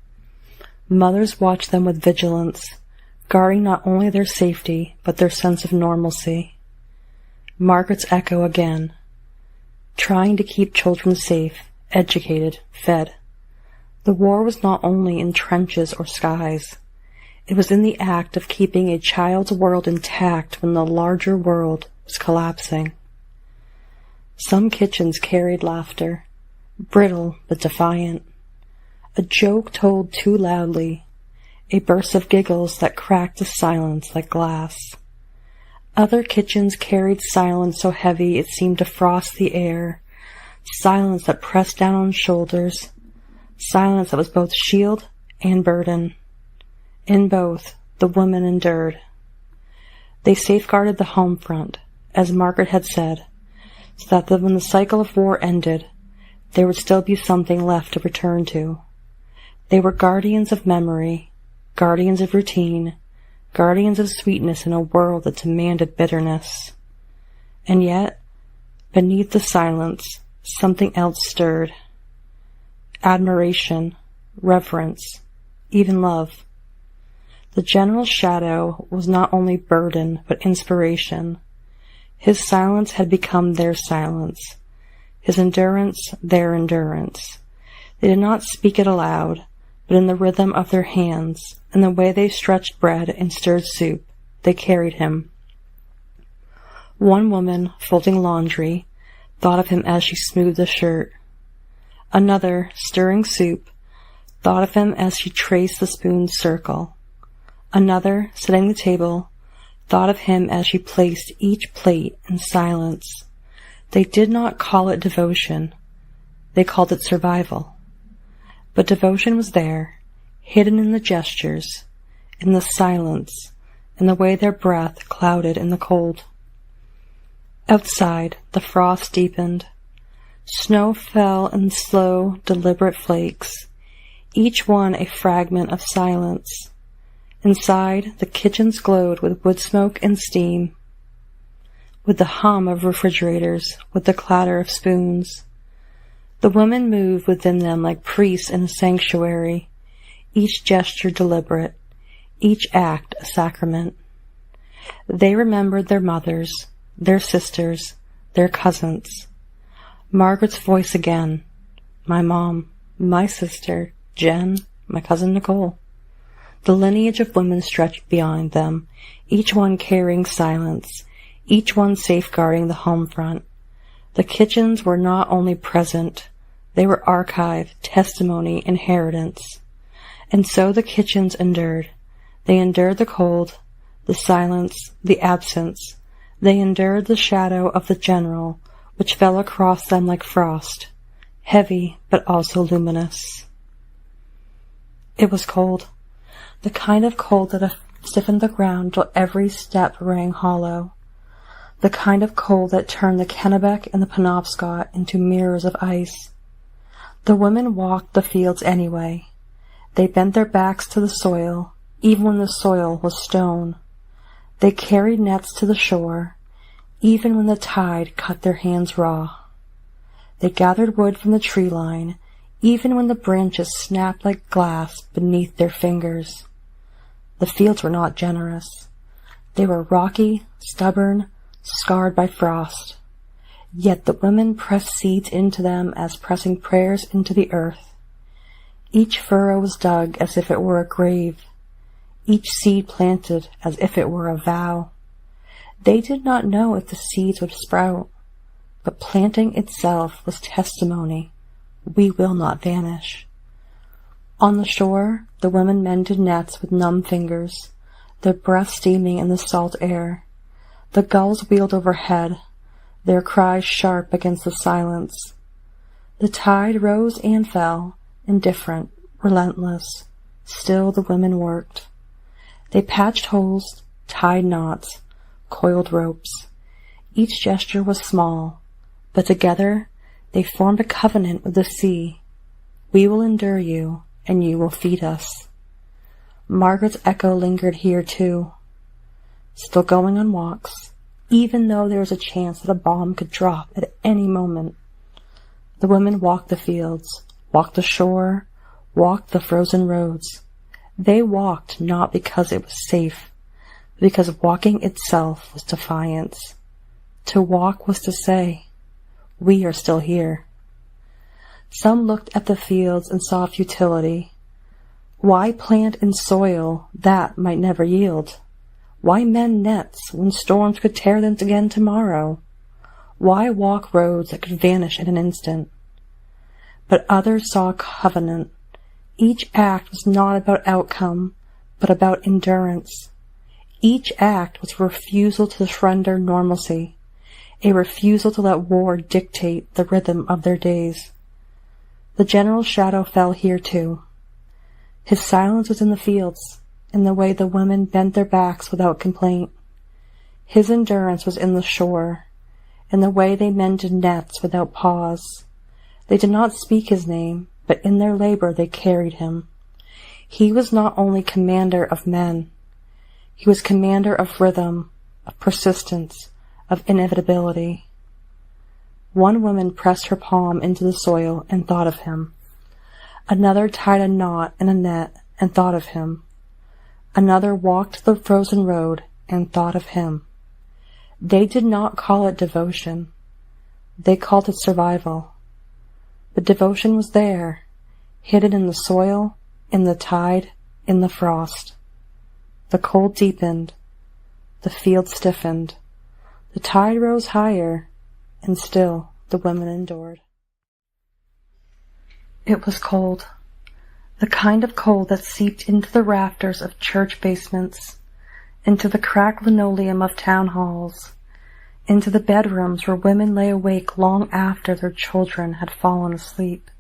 Mothers watched them with vigilance, guarding not only their safety, but their sense of normalcy. Margaret's echo again, trying to keep children safe, educated, fed. The war was not only in trenches or skies. It was in the act of keeping a child's world intact when the larger world was collapsing. Some kitchens carried laughter, brittle but defiant. A joke told too loudly, a burst of giggles that cracked the silence like glass. Other kitchens carried silence so heavy it seemed to frost the air, silence that pressed down on shoulders, silence that was both shield and burden. In both, the women endured. They safeguarded the home front, as Margaret had said, so that when the cycle of war ended, there would still be something left to return to. They were guardians of memory, guardians of routine, guardians of sweetness in a world that demanded bitterness. And yet, beneath the silence, something else stirred. Admiration, reverence, even love. The general's shadow was not only burden, but inspiration. His silence had become their silence, his endurance their endurance. They did not speak it aloud, but in the rhythm of their hands, in the way they stretched bread and stirred soup, they carried him. One woman, folding laundry, thought of him as she smoothed a shirt. Another, stirring soup, thought of him as she traced the spoon's circle. Another, setting the table, thought of him as she placed each plate in silence. They did not call it devotion. They called it survival. But devotion was there, hidden in the gestures, in the silence, in the way their breath clouded in the cold. Outside, the frost deepened. Snow fell in slow, deliberate flakes, each one a fragment of silence. Inside, the kitchens glowed with wood smoke and steam, with the hum of refrigerators, with the clatter of spoons. The women moved within them like priests in a sanctuary, each gesture deliberate, each act a sacrament. They remembered their mothers, their sisters, their cousins. Margaret's voice again. My mom, my sister, Jen, my cousin Nicole. The lineage of women stretched behind them, each one carrying silence, each one safeguarding the home front. The kitchens were not only present, they were archive, testimony, inheritance. And so the kitchens endured. They endured the cold, the silence, the absence. They endured the shadow of the general, which fell across them like frost, heavy but also luminous. It was cold, the kind of cold that stiffened the ground till every step rang hollow, the kind of cold that turned the Kennebec and the Penobscot into mirrors of ice. The women walked the fields anyway. They bent their backs to the soil, even when the soil was stone. They carried nets to the shore, even when the tide cut their hands raw. They gathered wood from the tree line, even when the branches snapped like glass beneath their fingers. The fields were not generous. They were rocky, stubborn, scarred by frost. Yet the women pressed seeds into them as pressing prayers into the earth. Each furrow was dug as if it were a grave, each seed planted as if it were a vow. They did not know if the seeds would sprout, but planting itself was testimony. We will not vanish. On the shore, the women mended nets with numb fingers, their breath steaming in the salt air. The gulls wheeled overhead, their cries sharp against the silence. The tide rose and fell, indifferent, relentless. Still the women worked. They patched holes, tied knots, coiled ropes. Each gesture was small, but together they formed a covenant with the sea. We will endure you, and you will feed us. Margaret's echo lingered here too, still going on walks, even though there was a chance that a bomb could drop at any moment. The women walked the fields, walked the shore, walked the frozen roads. They walked not because it was safe, but because walking itself was defiance. To walk was to say, we are still here. Some looked at the fields and saw futility. Why plant in soil that might never yield? Why mend nets when storms could tear them again tomorrow? Why walk roads that could vanish in an instant? But others saw a covenant. Each act was not about outcome, but about endurance. Each act was a refusal to surrender normalcy, a refusal to let war dictate the rhythm of their days. The general's shadow fell here too. His silence was in the fields, in the way the women bent their backs without complaint. His endurance was in the shore, in the way they mended nets without pause. They did not speak his name, but in their labor they carried him. He was not only commander of men, he was commander of rhythm, of persistence, of inevitability. One woman pressed her palm into the soil and thought of him. Another tied a knot in a net and thought of him. Another walked the frozen road and thought of him. They did not call it devotion. They called it survival. But devotion was there, hidden in the soil, in the tide, in the frost. The cold deepened. The field stiffened. The tide rose higher, and still the women endured. It was cold. The kind of cold that seeped into the rafters of church basements, into the cracked linoleum of town halls, into the bedrooms where women lay awake long after their children had fallen asleep.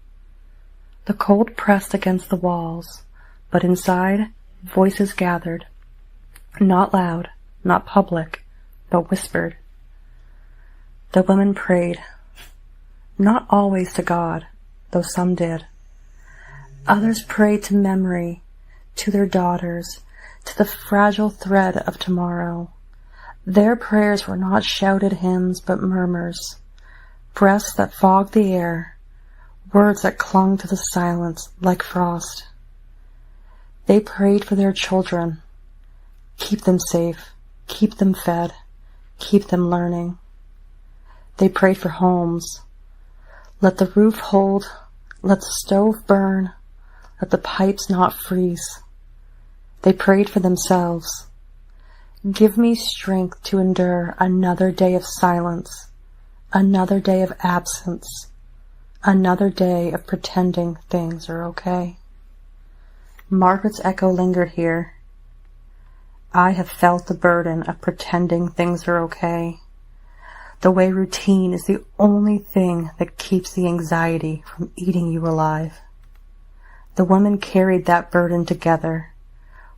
The cold pressed against the walls, but inside, voices gathered, not loud, not public, but whispered. The women prayed, not always to God, though some did. Others prayed to memory, to their daughters, to the fragile thread of tomorrow. Their prayers were not shouted hymns, but murmurs, breaths that fogged the air, words that clung to the silence like frost. They prayed for their children. Keep them safe, keep them fed, keep them learning. They prayed for homes. Let the roof hold, let the stove burn, let the pipes not freeze. They prayed for themselves. Give me strength to endure another day of silence, another day of absence, another day of pretending things are okay. Margaret's echo lingered here. I have felt the burden of pretending things are okay. The way routine is the only thing that keeps the anxiety from eating you alive. The women carried that burden together,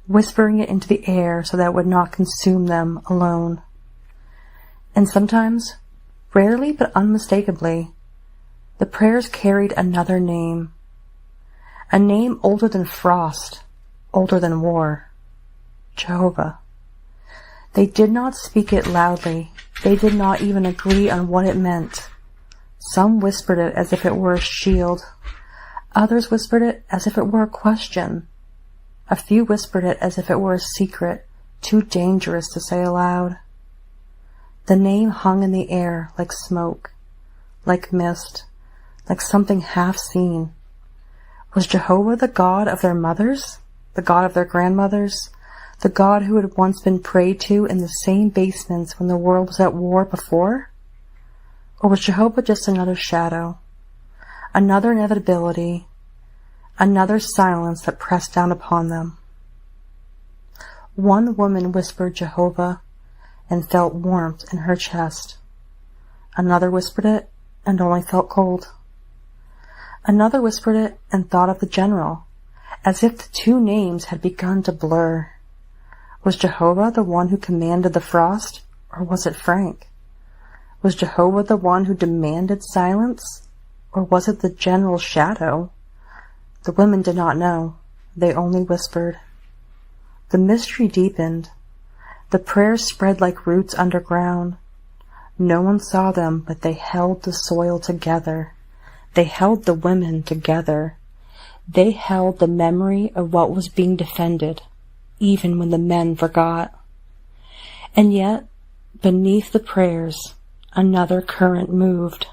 whispering it into the air so that it would not consume them alone. And sometimes, rarely but unmistakably, the prayers carried another name. A name older than frost, older than war. Jehovah. They did not speak it loudly. They did not even agree on what it meant. Some whispered it as if it were a shield. Others whispered it as if it were a question. A few whispered it as if it were a secret, too dangerous to say aloud. The name hung in the air like smoke, like mist, like something half-seen. Was Jehovah the God of their mothers, the God of their grandmothers, the God who had once been prayed to in the same basements when the world was at war before? Or was Jehovah just another shadow, another inevitability, another silence that pressed down upon them? One woman whispered Jehovah and felt warmth in her chest. Another whispered it and only felt cold. Another whispered it and thought of the general, as if the two names had begun to blur. Was Jehovah the one who commanded the frost, or was it Frank? Was Jehovah the one who demanded silence, or was it the general's shadow? The women did not know. They only whispered. The mystery deepened. The prayers spread like roots underground. No one saw them, but they held the soil together. They held the women together. They held the memory of what was being defended, even when the men forgot. And yet, beneath the prayers, another current moved.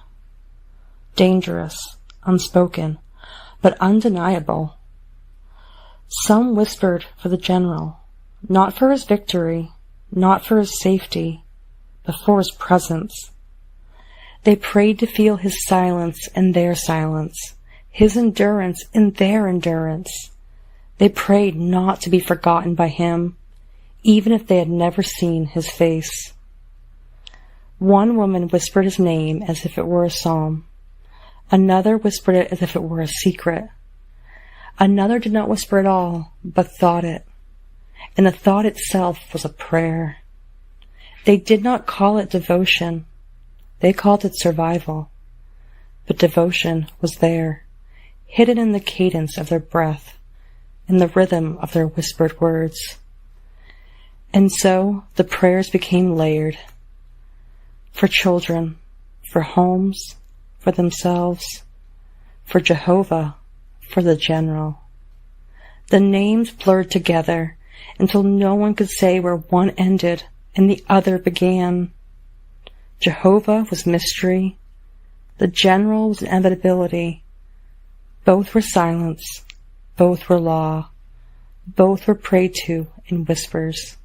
Dangerous, unspoken, but undeniable. Some whispered for the general, not for his victory, not for his safety, but for his presence. They prayed to feel his silence in their silence, his endurance in their endurance. They prayed not to be forgotten by him, even if they had never seen his face. One woman whispered his name as if it were a psalm. Another whispered it as if it were a secret. Another did not whisper at all, but thought it. And the thought itself was a prayer. They did not call it devotion. They called it survival. But devotion was there, hidden in the cadence of their breath, in the rhythm of their whispered words. And so the prayers became layered. For children, for homes, for themselves, for Jehovah, for the general. The names blurred together, until no one could say where one ended and the other began. Jehovah was mystery. The general was inevitability. Both were silence. Both were law. Both were prayed to in whispers.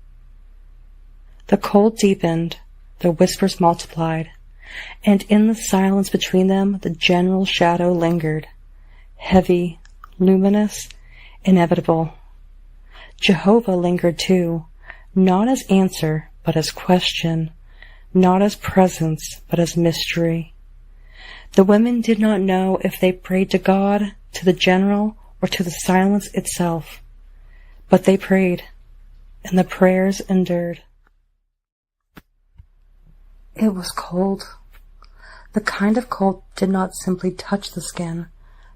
The cold deepened, the whispers multiplied, and in the silence between them the general shadow lingered, heavy, luminous, inevitable. Jehovah lingered too, not as answer, but as question, not as presence, but as mystery. The women did not know if they prayed to God, to the general, or to the silence itself. But they prayed, and the prayers endured. It was cold. The kind of cold did not simply touch the skin,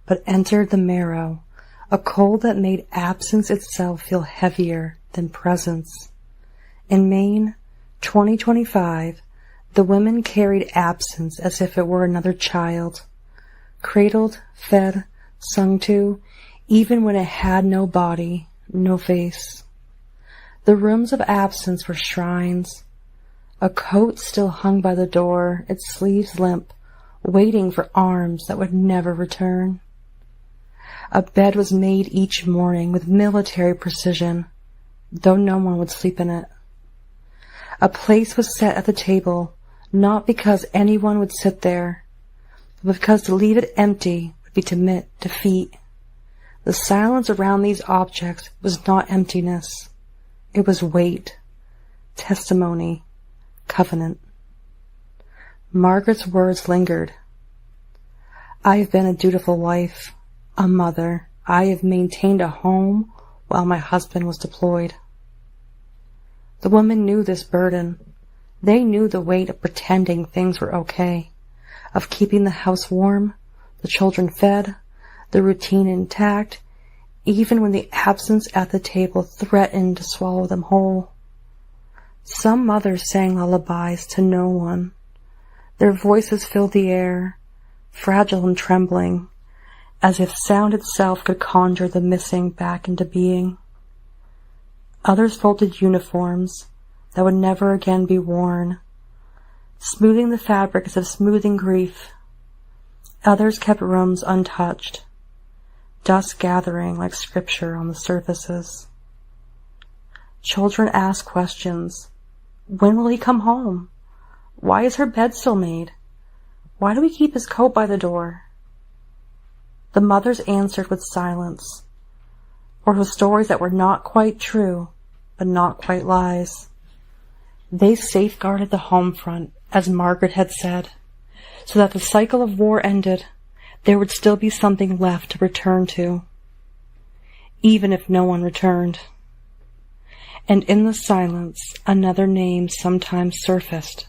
but entered the marrow, a cold that made absence itself feel heavier than presence. In Maine, 2025, the women carried absence as if it were another child, cradled, fed, sung to, even when it had no body, no face. The rooms of absence were shrines. A coat still hung by the door, its sleeves limp, waiting for arms that would never return. A bed was made each morning with military precision, though no one would sleep in it. A place was set at the table, not because anyone would sit there, but because to leave it empty would be to admit defeat. The silence around these objects was not emptiness. It was weight, testimony, covenant. Margaret's words lingered. I have been a dutiful wife, a mother. I have maintained a home while my husband was deployed. The women knew this burden. They knew the weight of pretending things were okay, of keeping the house warm, the children fed, the routine intact, even when the absence at the table threatened to swallow them whole. Some mothers sang lullabies to no one. Their voices filled the air, fragile and trembling, as if sound itself could conjure the missing back into being. Others folded uniforms that would never again be worn, smoothing the fabric as if smoothing grief. Others kept rooms untouched, dust gathering like scripture on the surfaces. Children asked questions. When will he come home? Why is her bed still made? Why do we keep his coat by the door? The mothers answered with silence, or with stories that were not quite true, but not quite lies. They safeguarded the home front, as Margaret had said, so that the cycle of war ended, there would still be something left to return to, even if no one returned. And in the silence, another name sometimes surfaced.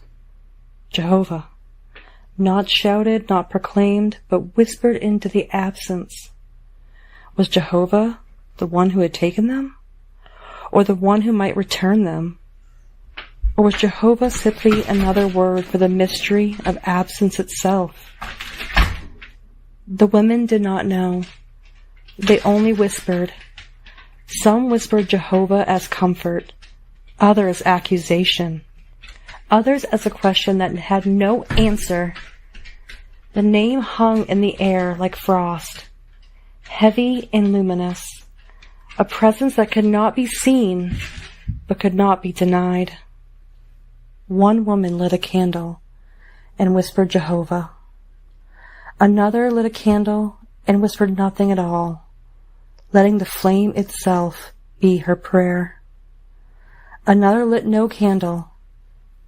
Jehovah. Not shouted, not proclaimed, but whispered into the absence. Was Jehovah the one who had taken them? Or the one who might return them? Or was Jehovah simply another word for the mystery of absence itself? The women did not know. They only whispered. Some whispered Jehovah as comfort, others accusation, others as a question that had no answer. The name hung in the air like frost, heavy and luminous, a presence that could not be seen, but could not be denied. One woman lit a candle and whispered Jehovah. Another lit a candle and whispered nothing at all, letting the flame itself be her prayer. Another lit no candle,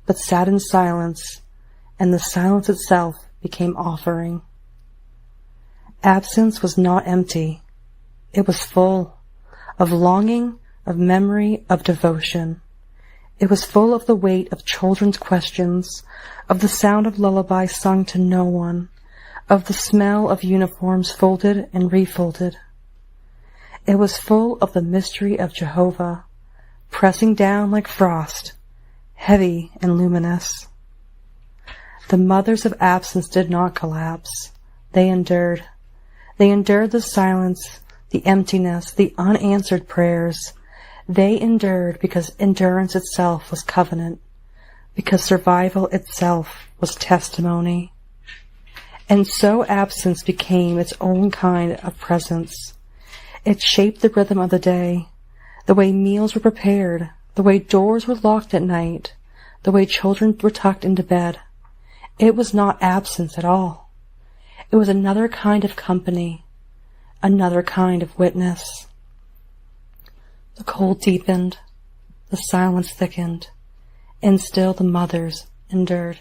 but sat in silence, and the silence itself became offering. Absence was not empty. It was full of longing, of memory, of devotion. It was full of the weight of children's questions, of the sound of lullabies sung to no one, of the smell of uniforms folded and refolded. It was full of the mystery of Jehovah, pressing down like frost, heavy and luminous. The mothers of absence did not collapse. They endured. They endured the silence, the emptiness, the unanswered prayers, They endured because endurance itself was covenant, because survival itself was testimony. And so absence became its own kind of presence. It shaped the rhythm of the day, the way meals were prepared, the way doors were locked at night, the way children were tucked into bed. It was not absence at all. It was another kind of company, another kind of witness. The cold deepened, the silence thickened, and still the mothers endured.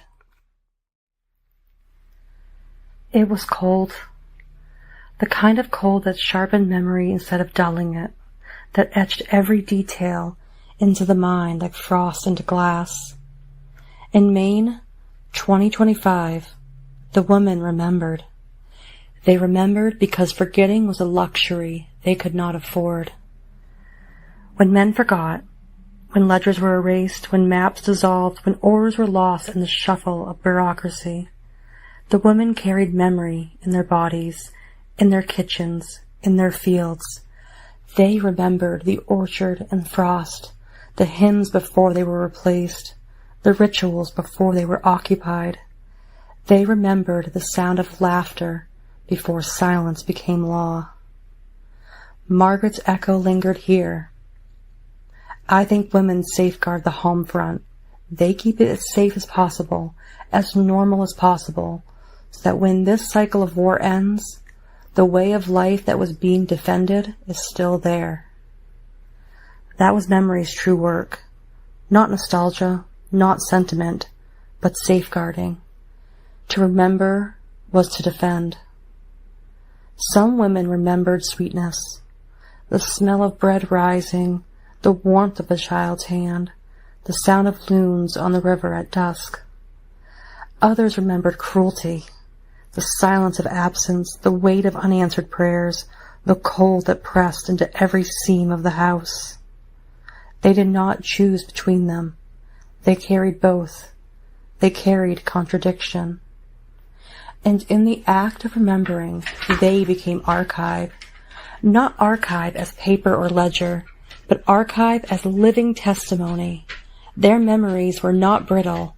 It was cold, the kind of cold that sharpened memory instead of dulling it, that etched every detail into the mind like frost into glass. In Maine, 2025, the women remembered. They remembered because forgetting was a luxury they could not afford. When men forgot, when ledgers were erased, when maps dissolved, when orders were lost in the shuffle of bureaucracy, the women carried memory in their bodies, in their kitchens, in their fields. They remembered the orchard and frost, the hymns before they were replaced, the rituals before they were occupied. They remembered the sound of laughter before silence became law. Margaret's echo lingered here. I think women safeguard the home front. They keep it as safe as possible, as normal as possible, so that when this cycle of war ends, the way of life that was being defended is still there. That was memory's true work. Not nostalgia, not sentiment, but safeguarding. To remember was to defend. Some women remembered sweetness, the smell of bread rising, the warmth of a child's hand, the sound of loons on the river at dusk. Others remembered cruelty, the silence of absence, the weight of unanswered prayers, the cold that pressed into every seam of the house. They did not choose between them. They carried both. They carried contradiction. And in the act of remembering, they became archive. Not archive as paper or ledger, but archive as living testimony. Their memories were not brittle.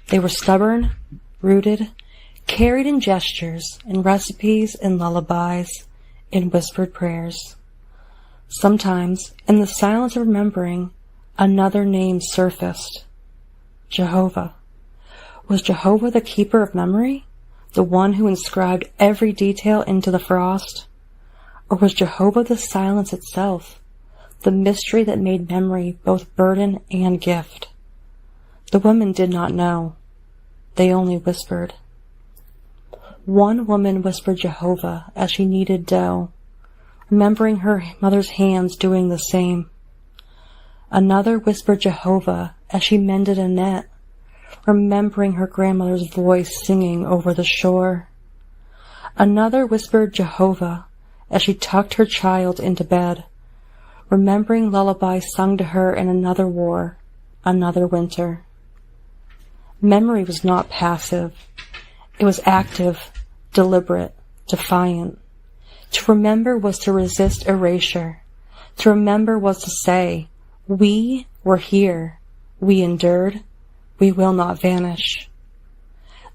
They were stubborn, rooted, carried in gestures, in recipes, in lullabies, in whispered prayers. Sometimes, in the silence of remembering, another name surfaced. Jehovah. Was Jehovah the keeper of memory? The one who inscribed every detail into the frost? Or was Jehovah the silence itself, the mystery that made memory both burden and gift? The women did not know. They only whispered. One woman whispered Jehovah as she kneaded dough, remembering her mother's hands doing the same. Another whispered Jehovah as she mended a net, remembering her grandmother's voice singing over the shore. Another whispered Jehovah as she tucked her child into bed, remembering lullabies sung to her in another war, another winter. Memory was not passive. It was active, deliberate, defiant. To remember was to resist erasure. To remember was to say, we were here, we endured, we will not vanish.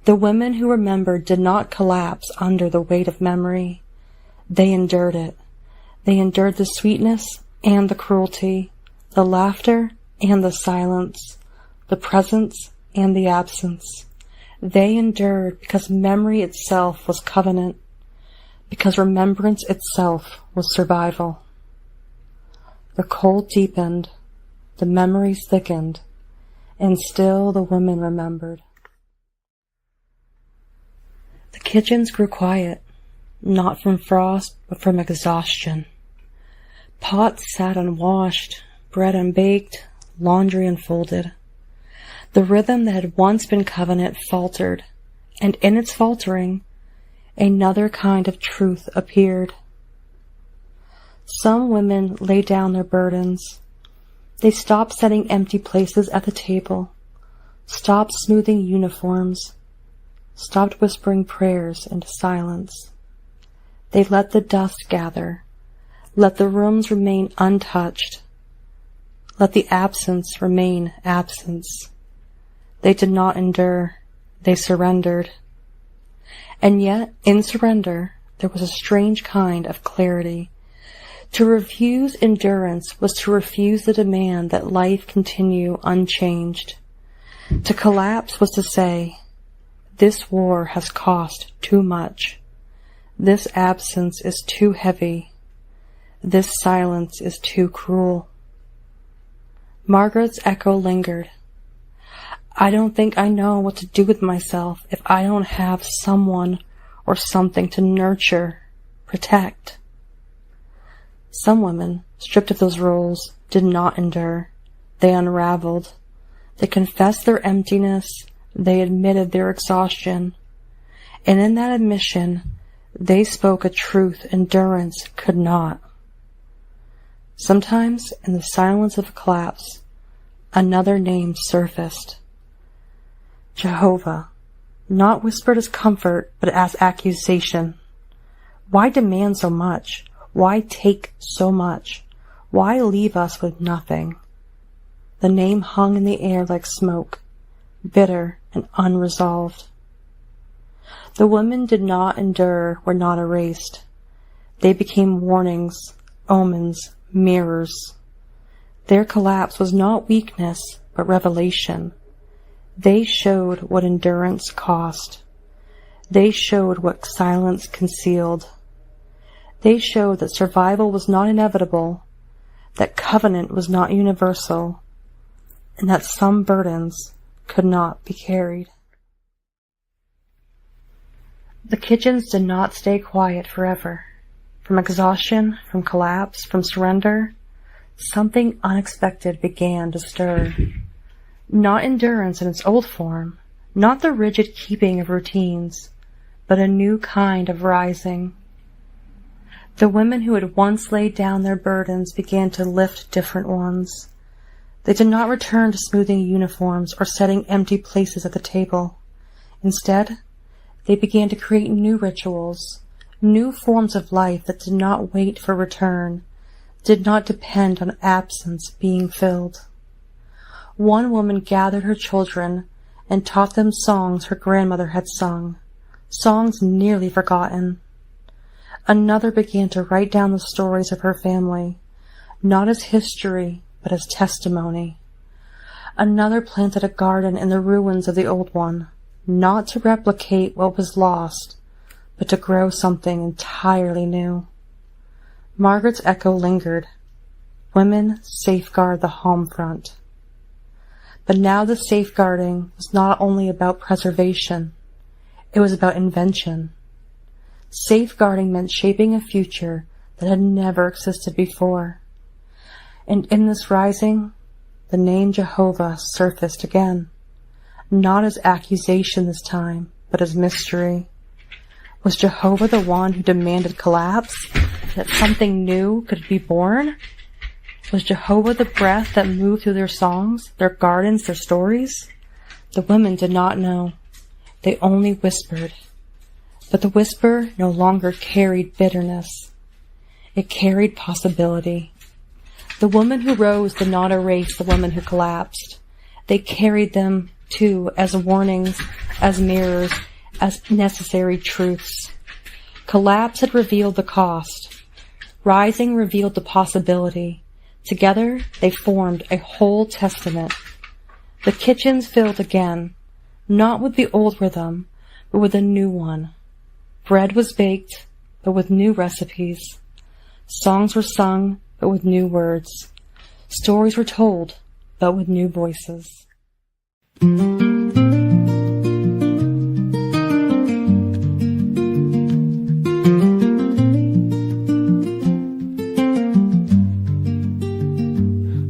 The women who remembered did not collapse under the weight of memory. They endured it. They endured the sweetness and the cruelty, the laughter and the silence, the presence and the absence. They endured because memory itself was covenant, because remembrance itself was survival. The cold deepened, the memories thickened, and still the women remembered. The kitchens grew quiet, not from frost, but from exhaustion. Pots sat unwashed, bread unbaked, laundry unfolded. The rhythm that had once been covenant faltered, and in its faltering, another kind of truth appeared. Some women laid down their burdens. They stopped setting empty places at the table, stopped smoothing uniforms, stopped whispering prayers into silence. They let the dust gather, let the rooms remain untouched. Let the absence remain absence. They did not endure, they surrendered. And yet, in surrender, there was a strange kind of clarity. To refuse endurance was to refuse the demand that life continue unchanged. To collapse was to say, this war has cost too much. This absence is too heavy. This silence is too cruel. Margaret's echo lingered. I don't think I know what to do with myself if I don't have someone or something to nurture, protect. Some women, stripped of those roles, did not endure. They unraveled. They confessed their emptiness. They admitted their exhaustion. And in that admission, they spoke a truth endurance could not. Sometimes, in the silence of a collapse, another name surfaced. Jehovah, not whispered as comfort, but as accusation. Why demand so much? Why take so much? Why leave us with nothing? The name hung in the air like smoke, bitter and unresolved. The women did not endure, were not erased. They became warnings, omens, mirrors. Their collapse was not weakness, but revelation. They showed what endurance cost. They showed what silence concealed. They showed that survival was not inevitable, that covenant was not universal, and that some burdens could not be carried. The kitchens did not stay quiet forever. From exhaustion, from collapse, from surrender, something unexpected began to stir. Not endurance in its old form, not the rigid keeping of routines, but a new kind of rising. The women who had once laid down their burdens began to lift different ones. They did not return to smoothing uniforms or setting empty places at the table. Instead, they began to create new rituals, new forms of life that did not wait for return, did not depend on absence being filled. One woman gathered her children and taught them songs her grandmother had sung, songs nearly forgotten. Another began to write down the stories of her family, not as history, but as testimony. Another planted a garden in the ruins of the old one, not to replicate what was lost, but to grow something entirely new. Margaret's echo lingered. Women safeguard the home front. But now the safeguarding was not only about preservation, it was about invention. Safeguarding meant shaping a future that had never existed before. And in this rising, the name Jehovah surfaced again, not as accusation this time, but as mystery. Was Jehovah the one who demanded collapse, that something new could be born? Was Jehovah the breath that moved through their songs, their gardens, their stories? The women did not know. They only whispered. But the whisper no longer carried bitterness. It carried possibility. The woman who rose did not erase the woman who collapsed. They carried them, too, as warnings, as mirrors, as necessary truths. Collapse had revealed the cost. Rising revealed the possibility. Together, they formed a whole testament. The kitchens filled again, not with the old rhythm, but with a new one. Bread was baked, but with new recipes. Songs were sung, but with new words. Stories were told, but with new voices.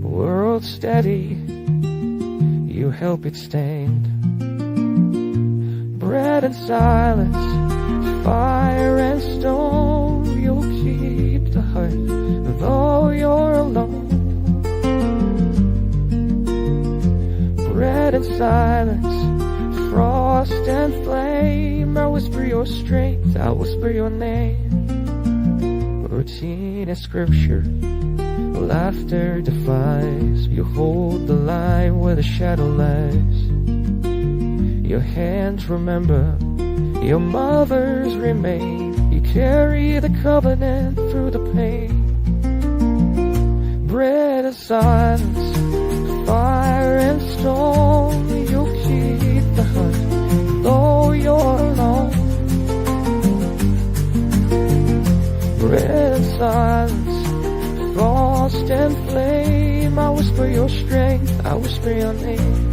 World steady, you help it stand. Bread and silence, fire and stone, you'll keep the hut, though you're alone. Bread and silence, frost and flame, I whisper your strength, I whisper your name. Routine is scripture, Laughter defies. You hold the line where the shadow lies. Your hands remember, your mother's remain. You carry the covenant through the pain. Bread of silence, fire and stone. You'll keep the hunt, though you're alone. Bread of silence, frost and flame. I whisper your strength, I whisper your name.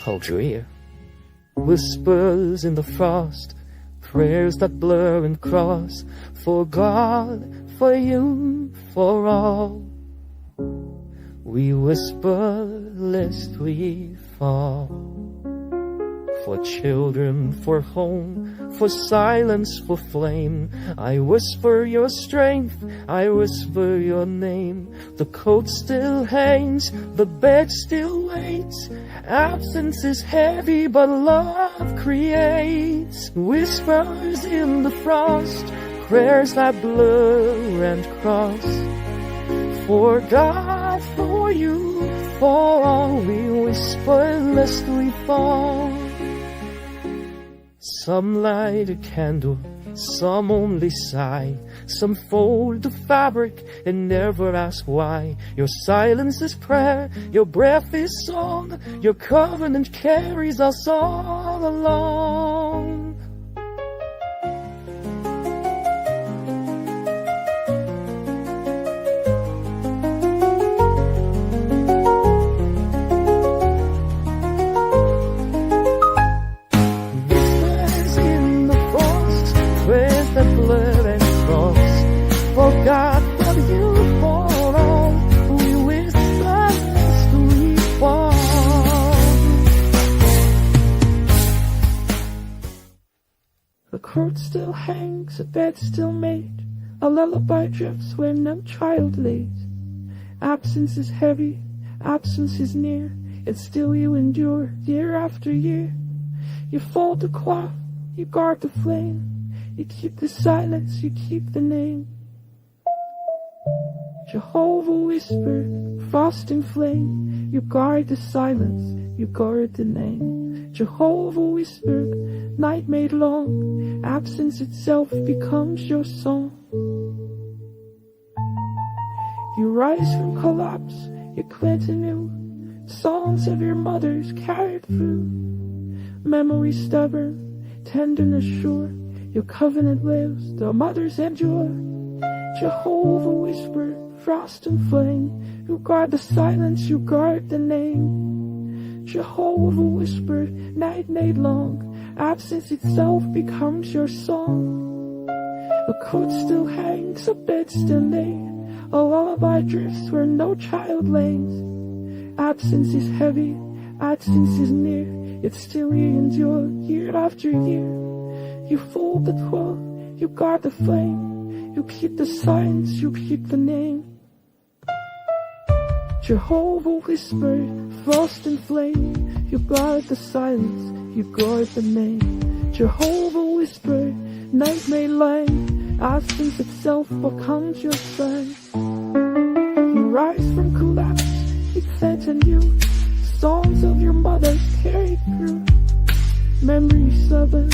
Hold your ear. Whispers in the frost, prayers that blur and cross. For God, for you, for all. We whisper lest we fall. For children, for home, for silence, for flame. I whisper your strength, I whisper your name. The coat still hangs, the bed still waits. Absence is heavy, but love creates. Whispers in the frost, prayers that blur and cross. For God, for you, for all. We whisper lest we fall. Some light a candle, some only sigh. Some fold the fabric and never ask why. Your silence is prayer, your breath is song. Your covenant carries us all along. God, for you, for all. We whisper lest we fall. The court still hangs, a bed still made. A lullaby drifts where no child lays. Absence is heavy, absence is near. And still you endure, year after year. You fold the cloth, you guard the flame. You keep the silence, you keep the name. Jehovah whispered, frost and flame. You guard the silence, you guard the name. Jehovah whispered, night made long. Absence itself becomes your song. You rise from collapse, you plant anew. Songs of your mothers carried through. Memory stubborn, tenderness sure. Your covenant lives, the mothers endure. Jehovah whispered, frost and flame. You guard the silence, you guard the name. Jehovah whispered, night made long. Absence itself becomes your song. The coat still hangs, a bed still made. A lullaby drifts where no child lays. Absence is heavy, absence is near. Yet still you endure, year after year. You fold the cloth, you guard the flame. You keep the silence, you keep the name. Jehovah whispered, frost and flame, you guard the silence, you guard the name. Jehovah whispered, night may lie, absence itself becomes your sign. You rise from collapse, you fed anew, songs of your mothers carried through. Memory stubborn,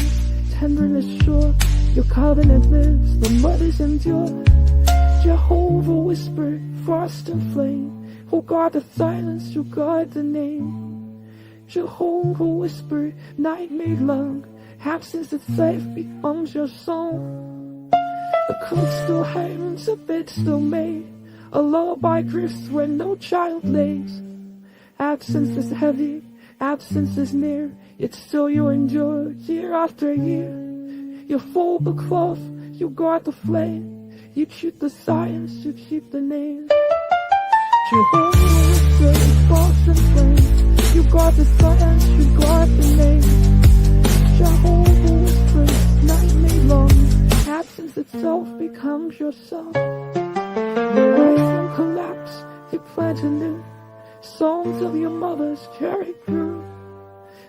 tenderness sure, your covenant lives, the mothers endure. Jehovah whispered, frost and flame, who guard the silence, you guard the name. Jehovah whispered, night made long, absence itself becomes your song. The cook still hangs, a bed still made, a lullaby drifts where no child lays. Absence is heavy, absence is near, yet still you endure year after year. You fold the cloth, you guard the flame, you keep the science, you keep the name. Jehovah whispered, frost and flame, you guard the science, you guard the name. Jehovah whispered, night made long, absence itself becomes your song. You rise from collapse, you plant anew, songs of your mothers carry through.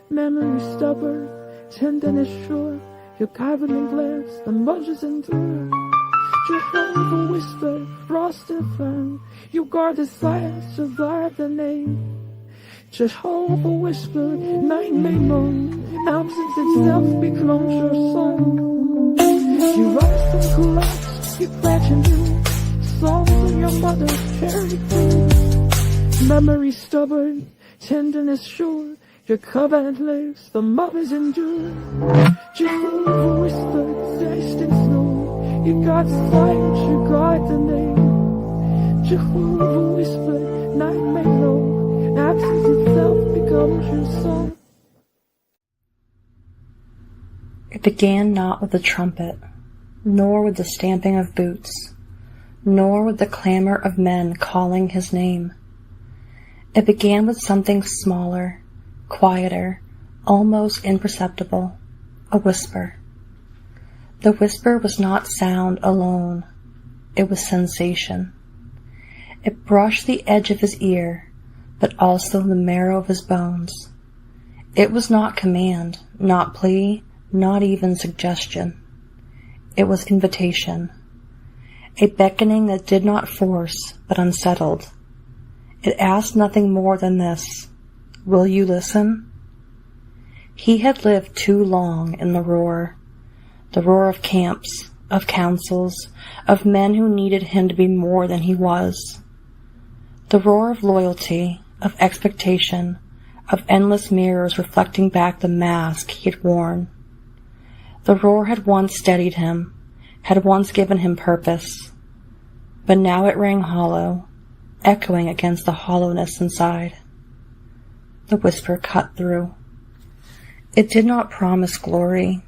Memory stubborn, tenderness sure, your covenant lives, the mothers endure. Jehovah whispered, frost and firm, you guard the silence, you guard the name. Jehovah whispered, night made long, absence itself becomes your song. You rise from collapse, you pledge anew, songs of your mother's carry through. Memory stubborn, tenderness sure, your covenant lives, the mothers endure. Jehovah whispered, taste and snow, you guard silence, you guard the name. Jehovah whispered, night made long, absence itself becomes your song. It began not with a trumpet, nor with the stamping of boots, nor with the clamor of men calling his name. It began with something smaller, quieter, almost imperceptible, a whisper. The whisper was not sound alone, it was sensation. It brushed the edge of his ear, but also the marrow of his bones. It was not command, not plea, not even suggestion. It was invitation, a beckoning that did not force, but unsettled. It asked nothing more than this: will you listen? He had lived too long in the roar of camps, of councils, of men who needed him to be more than he was. The roar of loyalty, of expectation, of endless mirrors reflecting back the mask he had worn. The roar had once steadied him, had once given him purpose, but now it rang hollow, echoing against the hollowness inside. The whisper cut through. It did not promise glory.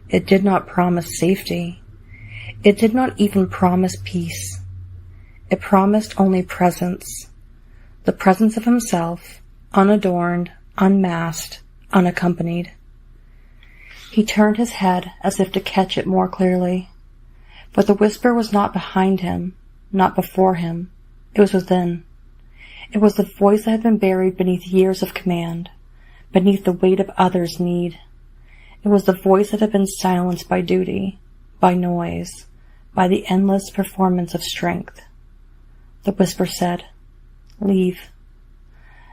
It did not promise safety. It did not even promise peace. It promised only presence, the presence of himself, unadorned, unmasked, unaccompanied. He turned his head as if to catch it more clearly, but the whisper was not behind him, not before him. It was within. It was the voice that had been buried beneath years of command, beneath the weight of others' need. It was the voice that had been silenced by duty, by noise, by the endless performance of strength. The whisper said, leave.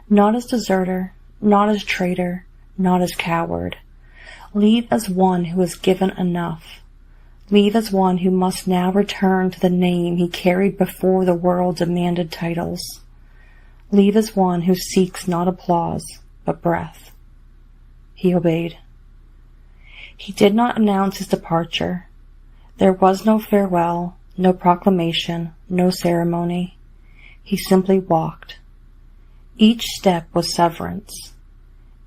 Not as deserter, not as traitor, not as coward. Leave as one who has given enough. Leave as one who must now return to the name he carried before the world demanded titles. Leave as one who seeks not applause, but breath. He obeyed. He did not announce his departure. There was no farewell, no proclamation, no ceremony. He simply walked. Each step was severance.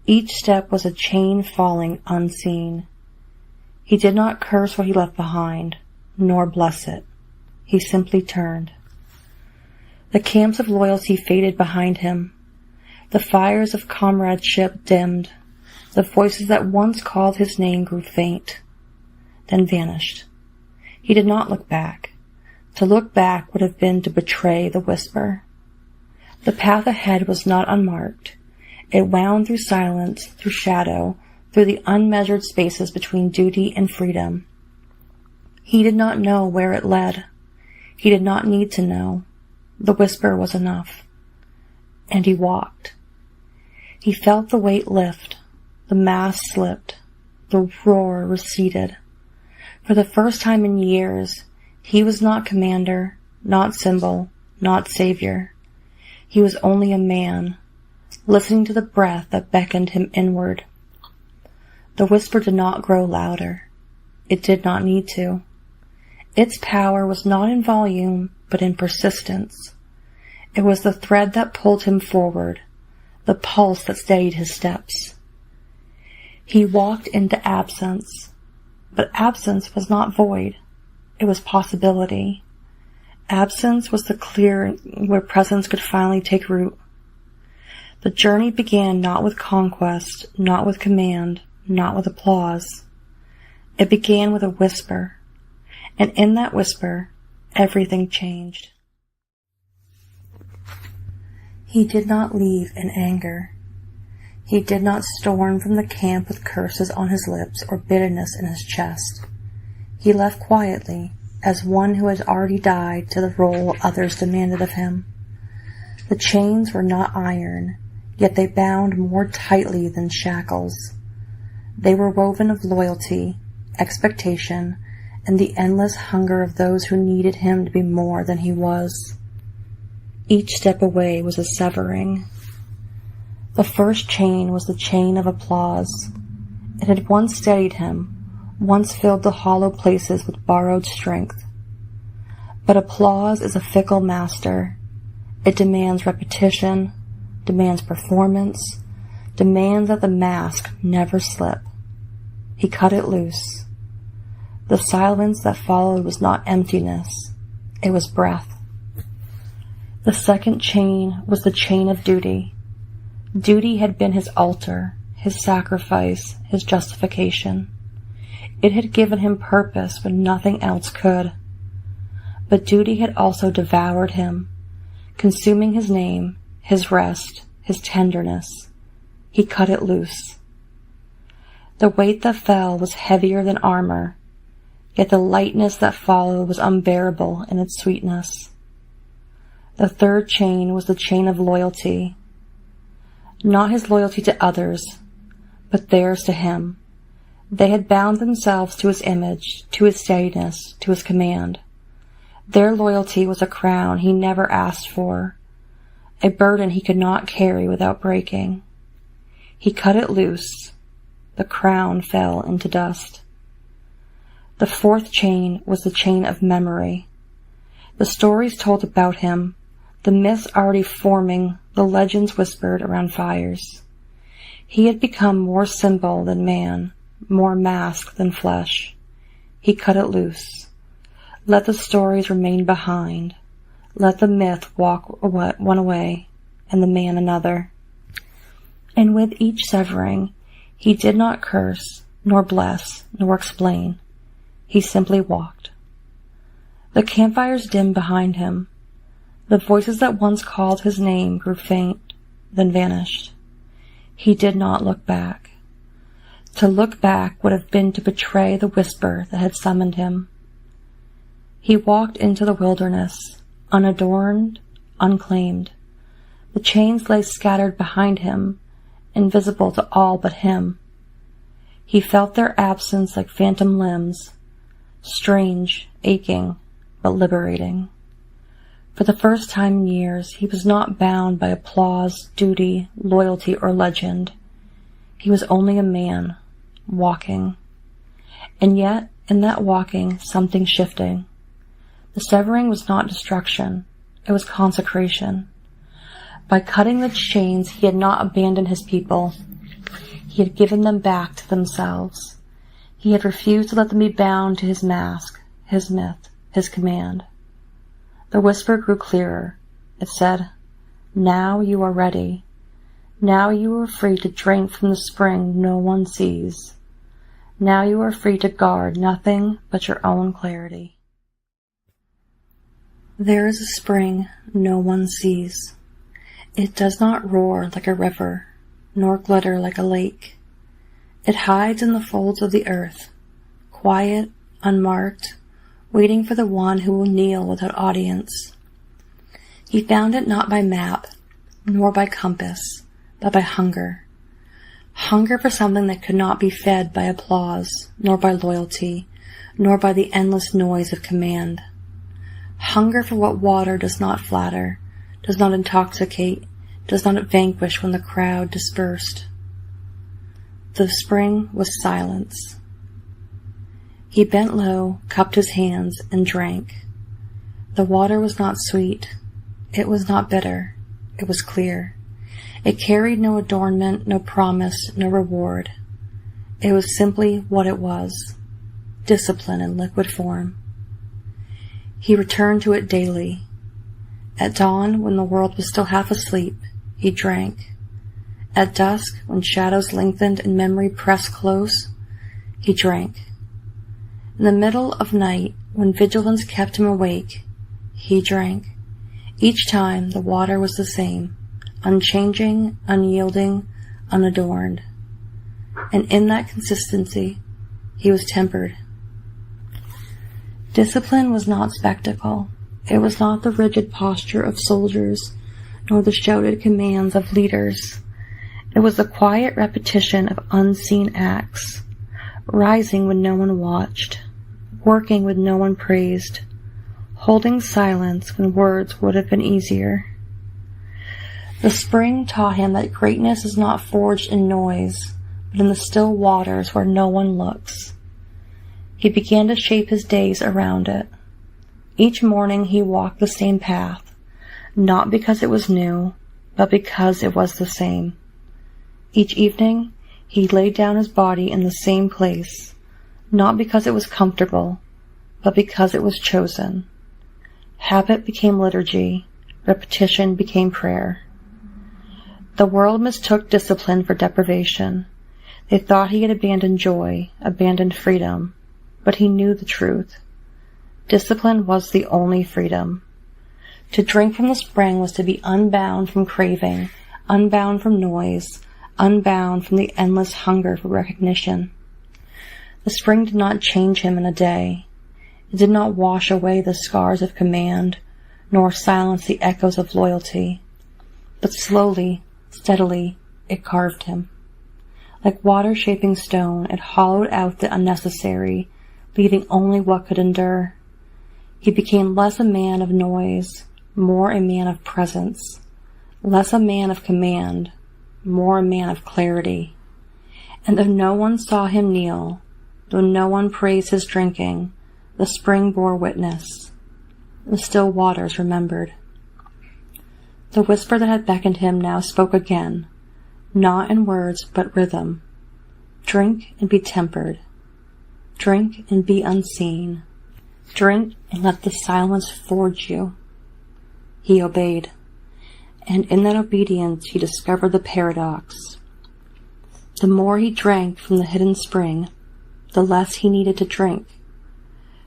Each step was a chain falling unseen. He did not curse what he left behind, nor bless it. He simply turned. The camps of loyalty faded behind him. The fires of comradeship dimmed. The voices that once called his name grew faint, then vanished. He did not look back. To look back would have been to betray the whisper. The path ahead was not unmarked. It wound through silence, through shadow, through the unmeasured spaces between duty and freedom. He did not know where it led. He did not need to know. The whisper was enough. And he walked. He felt the weight lift. The mask slipped. The roar receded. For the first time in years, he was not commander, not symbol, not savior. He was only a man, listening to the breath that beckoned him inward. The whisper did not grow louder. It did not need to. Its power was not in volume, but in persistence. It was the thread that pulled him forward, the pulse that steadied his steps. He walked into absence, but absence was not void. It was possibility. Absence was the clearing where presence could finally take root. The journey began not with conquest, not with command, not with applause. It began with a whisper, and in that whisper, everything changed. He did not leave in anger. He did not storm from the camp with curses on his lips or bitterness in his chest. He left quietly, as one who has already died to the role others demanded of him. The chains were not iron, yet they bound more tightly than shackles. They were woven of loyalty, expectation, and the endless hunger of those who needed him to be more than he was. Each step away was a severing. The first chain was the chain of applause. It had once steadied him, once filled the hollow places with borrowed strength. But applause is a fickle master. It demands repetition, demands performance, demands that the mask never slip. He cut it loose. The silence that followed was not emptiness, it was breath. The second chain was the chain of duty. Duty had been his altar, his sacrifice, his justification. It had given him purpose when nothing else could. But duty had also devoured him, consuming his name, his rest, his tenderness. He cut it loose. The weight that fell was heavier than armor, yet the lightness that followed was unbearable in its sweetness. The third chain was the chain of loyalty. Not his loyalty to others, but theirs to him. They had bound themselves to his image, to his steadiness, to his command. Their loyalty was a crown he never asked for, a burden he could not carry without breaking. He cut it loose. The crown fell into dust. The fourth chain was the chain of memory. The stories told about him, the myths already forming, the legends whispered around fires. He had become more symbol than man, more mask than flesh. He cut it loose. Let the stories remain behind. Let the myth walk one away, and the man another. And with each severing, he did not curse, nor bless, nor explain. He simply walked. The campfires dimmed behind him. The voices that once called his name grew faint, then vanished. He did not look back. To look back would have been to betray the whisper that had summoned him. He walked into the wilderness, unadorned, unclaimed. The chains lay scattered behind him, invisible to all but him. He felt their absence like phantom limbs, strange, aching, but liberating. For the first time in years, he was not bound by applause, duty, loyalty, or legend. He was only a man, walking. And yet, in that walking, something shifting. The severing was not destruction. It was consecration. By cutting the chains, he had not abandoned his people. He had given them back to themselves. He had refused to let them be bound to his mask, his myth, his command. The whisper grew clearer. It said, "Now you are ready. Now you are free to drink from the spring no one sees. Now you are free to guard nothing but your own clarity." There is a spring no one sees. It does not roar like a river, nor glitter like a lake. It hides in the folds of the earth, quiet, unmarked, waiting for the one who will kneel without audience. He found it not by map, nor by compass, but by hunger. Hunger for something that could not be fed by applause, nor by loyalty, nor by the endless noise of command. Hunger for what water does not flatter, does not intoxicate, does not vanquish when the crowd dispersed. The spring was silence. He bent low, cupped his hands, and drank. The water was not sweet. It was not bitter. It was clear. It carried no adornment, no promise, no reward. It was simply what it was, discipline in liquid form. He returned to it daily. At dawn, when the world was still half asleep, he drank. At dusk, when shadows lengthened and memory pressed close, he drank. In the middle of night, when vigilance kept him awake, he drank. Each time the water was the same, unchanging, unyielding, unadorned. And in that consistency, he was tempered. Discipline was not spectacle. It was not the rigid posture of soldiers, nor the shouted commands of leaders. It was the quiet repetition of unseen acts, rising when no one watched, working when no one praised, holding silence when words would have been easier. The spring taught him that greatness is not forged in noise, but in the still waters where no one looks. He began to shape his days around it. Each morning he walked the same path, not because it was new, but because it was the same. Each evening he laid down his body in the same place, not because it was comfortable, but because it was chosen. Habit became liturgy, repetition became prayer. The world mistook discipline for deprivation. They thought he had abandoned joy, abandoned freedom, but he knew the truth. Discipline was the only freedom. To drink from the spring was to be unbound from craving, unbound from noise, unbound from the endless hunger for recognition. The spring did not change him in a day. It did not wash away the scars of command, nor silence the echoes of loyalty. But slowly, steadily, it carved him. Like water shaping stone, it hollowed out the unnecessary, leaving only what could endure. He became less a man of noise, more a man of presence, less a man of command, more a man of clarity. And though no one saw him kneel, though no one praised his drinking, the spring bore witness. The still waters remembered. The whisper that had beckoned him now spoke again, not in words but rhythm. Drink and be tempered. Drink and be unseen. Drink and let the silence forge you. He obeyed, and in that obedience he discovered the paradox. The more he drank from the hidden spring, the less he needed to drink.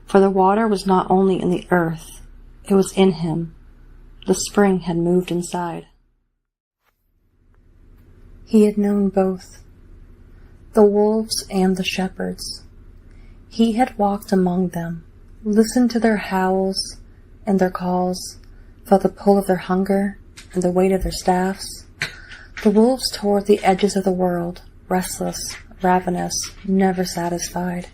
For the water was not only in the earth, it was in him. The spring had moved inside. He had known both, the wolves and the shepherds. He had walked among them, listened to their howls and their calls, felt the pull of their hunger and the weight of their staffs. The wolves tore at the edges of the world, restless, ravenous, never satisfied.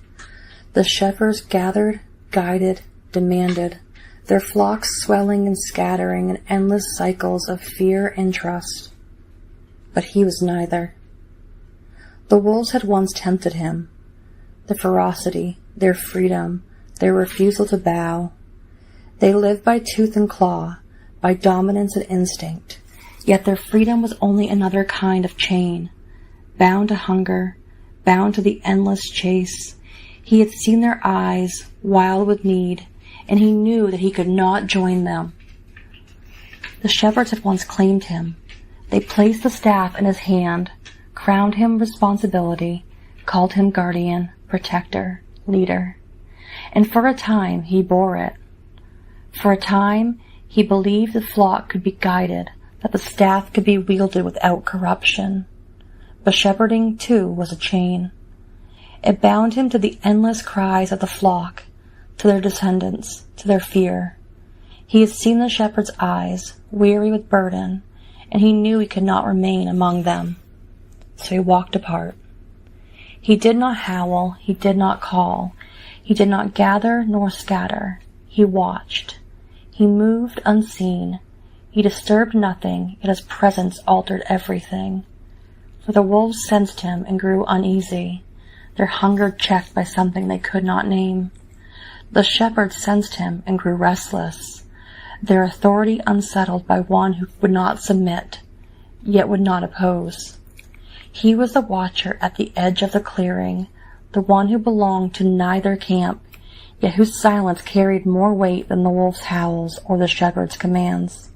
The shepherds gathered, guided, demanded, their flocks swelling and scattering in endless cycles of fear and trust. But he was neither. The wolves had once tempted him. The ferocity, their freedom, their refusal to bow. They lived by tooth and claw, by dominance and instinct, yet their freedom was only another kind of chain, bound to hunger, bound to the endless chase. He had seen their eyes, wild with need, and he knew that he could not join them. The shepherds had once claimed him. They placed the staff in his hand, crowned him responsibility, called him guardian, protector, leader. And for a time he bore it. For a time he believed the flock could be guided, that the staff could be wielded without corruption. But shepherding, too, was a chain. It bound him to the endless cries of the flock, to their descendants, to their fear. He had seen the shepherd's eyes, weary with burden, and he knew he could not remain among them. So he walked apart. He did not howl, he did not call, he did not gather nor scatter. He watched. He moved unseen. He disturbed nothing, yet his presence altered everything. For the wolves sensed him and grew uneasy, their hunger checked by something they could not name. The shepherds sensed him and grew restless, their authority unsettled by one who would not submit, yet would not oppose. He was the watcher at the edge of the clearing, the one who belonged to neither camp, yet whose silence carried more weight than the wolf's howls or the shepherd's commands.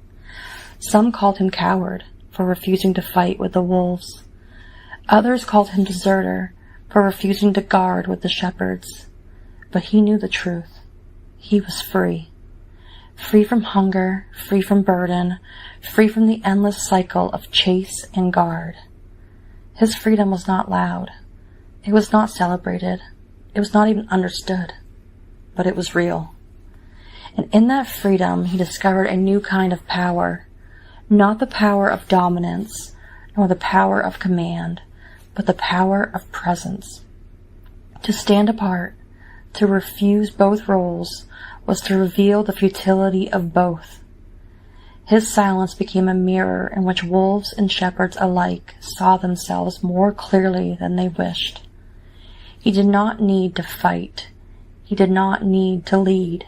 Some called him coward for refusing to fight with the wolves. Others called him deserter for refusing to guard with the shepherds. But he knew the truth. He was free. Free from hunger, free from burden, free from the endless cycle of chase and guard. His freedom was not loud. It was not celebrated. It was not even understood. But it was real. And in that freedom, he discovered a new kind of power. Not the power of dominance, nor the power of command, but the power of presence. To stand apart, to refuse both roles, was to reveal the futility of both. His silence became a mirror in which wolves and shepherds alike saw themselves more clearly than they wished. He did not need to fight. He did not need to lead.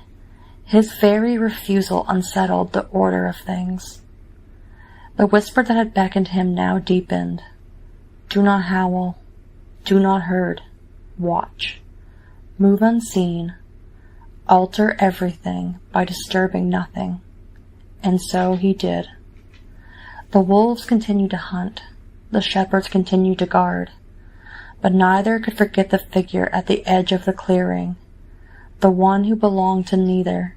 His very refusal unsettled the order of things. The whisper that had beckoned him now deepened. Do not howl. Do not herd. Watch. Move unseen. Alter everything by disturbing nothing. And so he did. The wolves continued to hunt. The shepherds continued to guard. But neither could forget the figure at the edge of the clearing, the one who belonged to neither,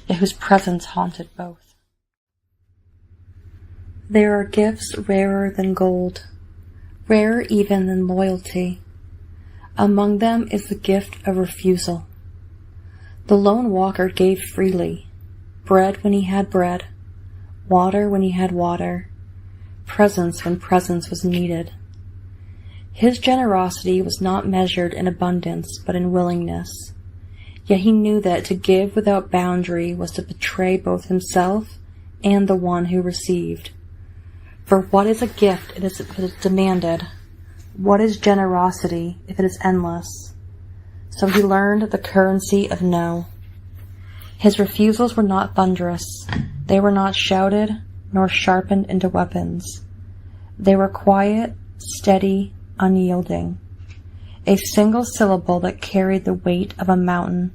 yet whose presence haunted both. There are gifts rarer than gold, rarer even than loyalty. Among them is the gift of refusal. The lone walker gave freely, bread when he had bread, water when he had water, presence when presence was needed. His generosity was not measured in abundance, but in willingness. Yet he knew that to give without boundary was to betray both himself and the one who received. For what is a gift if it is demanded? What is generosity if it is endless? So he learned the currency of no. His refusals were not thunderous. They were not shouted nor sharpened into weapons. They were quiet, steady, unyielding. A single syllable that carried the weight of a mountain.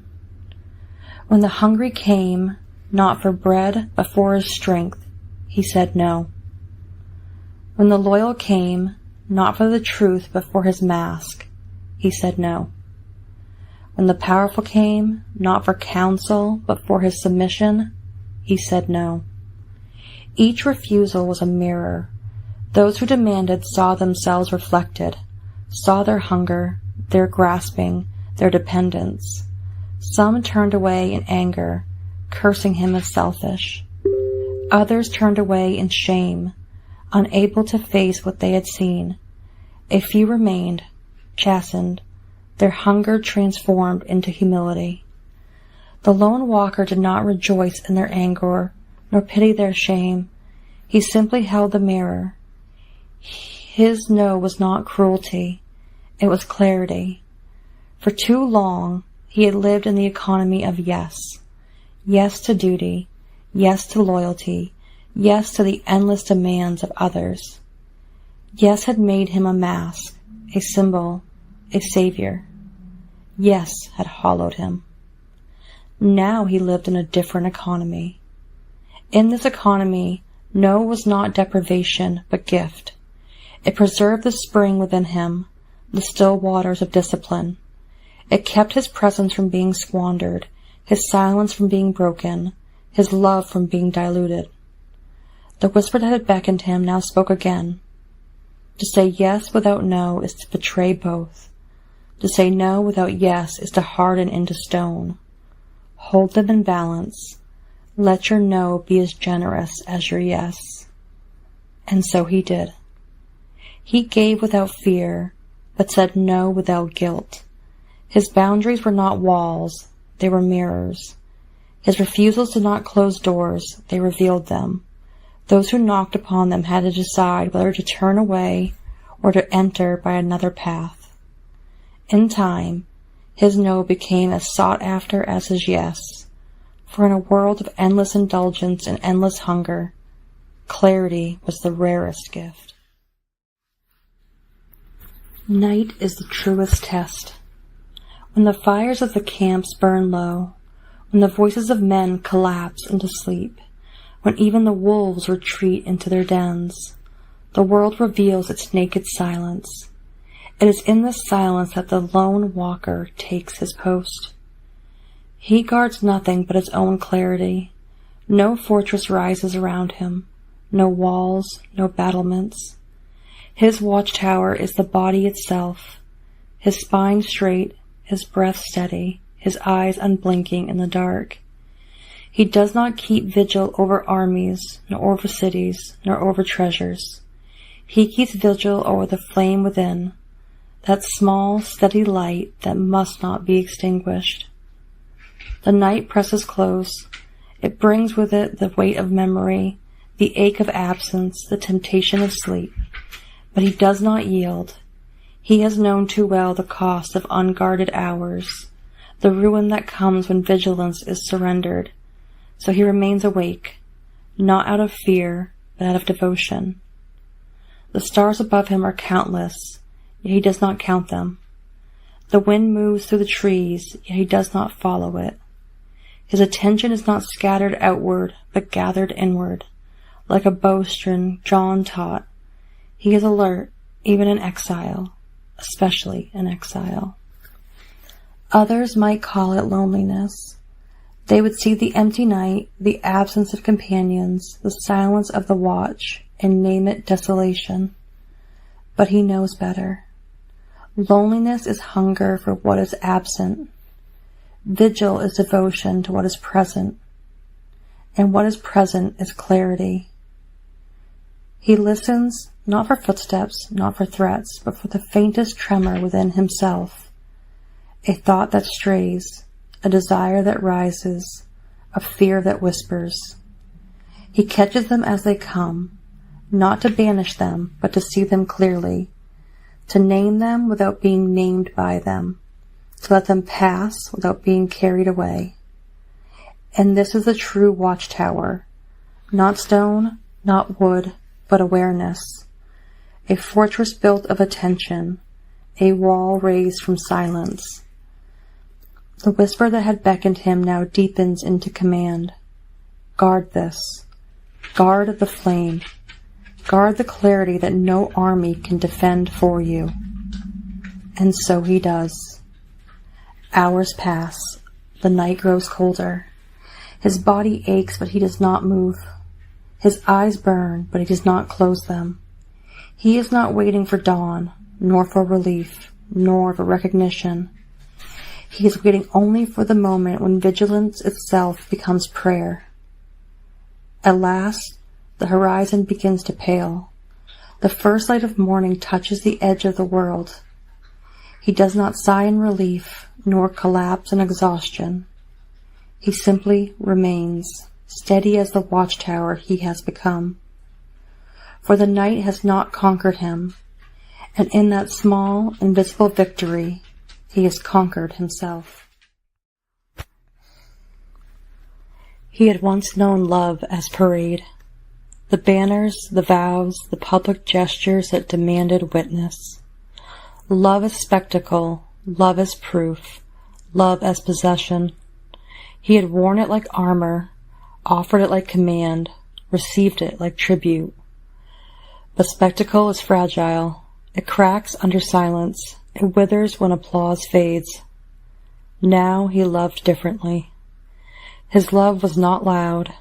When the hungry came, not for bread but for his strength, he said no. When the loyal came, not for the truth but for his mask, he said no. When the powerful came, not for counsel but for his submission, he said no. Each refusal was a mirror. Those who demanded saw themselves reflected, saw their hunger, their grasping, their dependence. Some turned away in anger, cursing him as selfish. Others turned away in shame, unable to face what they had seen. A few remained, chastened, their hunger transformed into humility. The lone walker did not rejoice in their anger, nor pity their shame. He simply held the mirror. His no was not cruelty, it was clarity. For too long, he had lived in the economy of yes. Yes to duty, yes to loyalty, yes to the endless demands of others. Yes had made him a mask, a symbol, a savior. Yes had hollowed him. Now he lived in a different economy. In this economy, no was not deprivation, but gift. It preserved the spring within him, the still waters of discipline. It kept his presence from being squandered, his silence from being broken, his love from being diluted. The whisper that had beckoned him now spoke again. To say yes without no is to betray both. To say no without yes is to harden into stone. Hold them in balance. Let your no be as generous as your yes. And so he did. He gave without fear, but said no without guilt. His boundaries were not walls, they were mirrors. His refusals did not close doors, they revealed them. Those who knocked upon them had to decide whether to turn away or to enter by another path. In time, his no became as sought after as his yes, for in a world of endless indulgence and endless hunger, clarity was the rarest gift. Night is the truest test. When the fires of the camps burn low, when the voices of men collapse into sleep, when even the wolves retreat into their dens, the world reveals its naked silence. It is in this silence that the lone walker takes his post. He guards nothing but his own clarity. No fortress rises around him, no walls, no battlements. His watchtower is the body itself, his spine straight, his breath steady, his eyes unblinking in the dark. He does not keep vigil over armies, nor over cities, nor over treasures. He keeps vigil over the flame within, that small, steady light that must not be extinguished. The night presses close. It brings with it the weight of memory, the ache of absence, the temptation of sleep. But he does not yield. He has known too well the cost of unguarded hours, the ruin that comes when vigilance is surrendered. So he remains awake, not out of fear, but out of devotion. The stars above him are countless, yet he does not count them. The wind moves through the trees, yet he does not follow it. His attention is not scattered outward, but gathered inward. Like a bowstring drawn taut, he is alert, even in exile, especially in exile. Others might call it loneliness. They would see the empty night, the absence of companions, the silence of the watch, and name it desolation. But he knows better. Loneliness is hunger for what is absent. Vigil is devotion to what is present. And what is present is clarity. He listens, not for footsteps, not for threats, but for the faintest tremor within himself. A thought that strays, a desire that rises, a fear that whispers. He catches them as they come, not to banish them, but to see them clearly, to name them without being named by them, to let them pass without being carried away. And this is the true watchtower, not stone, not wood, but awareness, a fortress built of attention, a wall raised from silence. The whisper that had beckoned him now deepens into command. Guard this. Guard the flame. Guard the clarity that no army can defend for you. And so he does. Hours pass. The night grows colder. His body aches, but he does not move. His eyes burn, but he does not close them. He is not waiting for dawn, nor for relief, nor for recognition. He is waiting only for the moment when vigilance itself becomes prayer. At last, the horizon begins to pale. The first light of morning touches the edge of the world. He does not sigh in relief, nor collapse in exhaustion. He simply remains, steady as the watchtower he has become. For the night has not conquered him, and in that small, invisible victory, he has conquered himself. He had once known love as parade. The banners, the vows, the public gestures that demanded witness. Love as spectacle, love as proof, love as possession. He had worn it like armor, offered it like command, received it like tribute. But spectacle is fragile. It cracks under silence. It withers when applause fades. Now he loved differently. His love was not loud.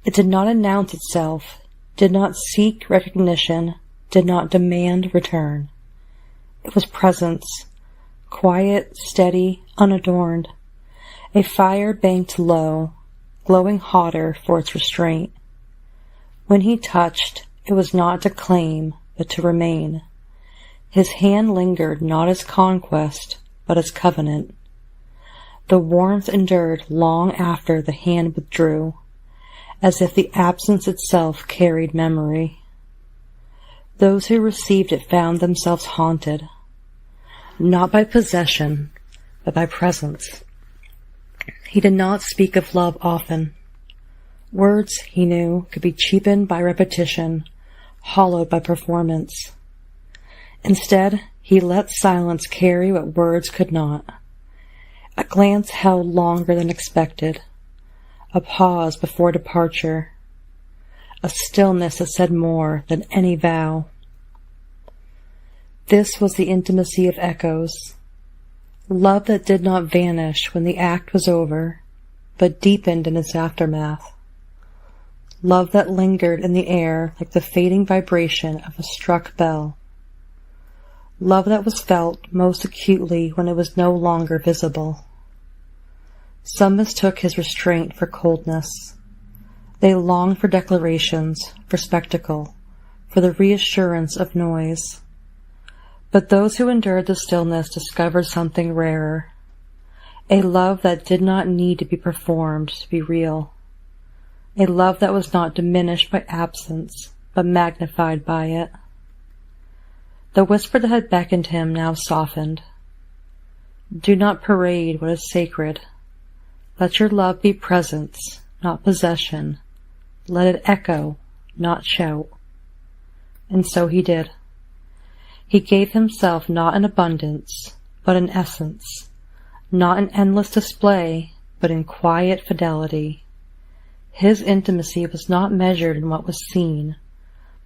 It did not announce itself. did not seek recognition, did not demand return. It was presence, quiet, steady, unadorned, a fire banked low, glowing hotter for its restraint. When he touched, it was not to claim, but to remain. His hand lingered not as conquest, but as covenant. The warmth endured long after the hand withdrew, as if the absence itself carried memory. Those who received it found themselves haunted, not by possession, but by presence. He did not speak of love often. Words, he knew, could be cheapened by repetition, hollowed by performance. Instead, he let silence carry what words could not. A glance held longer than expected, a pause before departure, a stillness that said more than any vow. This was the intimacy of echoes, love that did not vanish when the act was over, but deepened in its aftermath. Love that lingered in the air like the fading vibration of a struck bell. Love that was felt most acutely when it was no longer visible. Some mistook his restraint for coldness. They longed for declarations, for spectacle, for the reassurance of noise. But those who endured the stillness discovered something rarer, a love that did not need to be performed to be real, a love that was not diminished by absence, but magnified by it. The whisper that had beckoned him now softened. Do not parade what is sacred. Let your love be presence, not possession. Let it echo, not shout. And so he did. He gave himself not in abundance, but in essence, not in endless display, but in quiet fidelity. His intimacy was not measured in what was seen,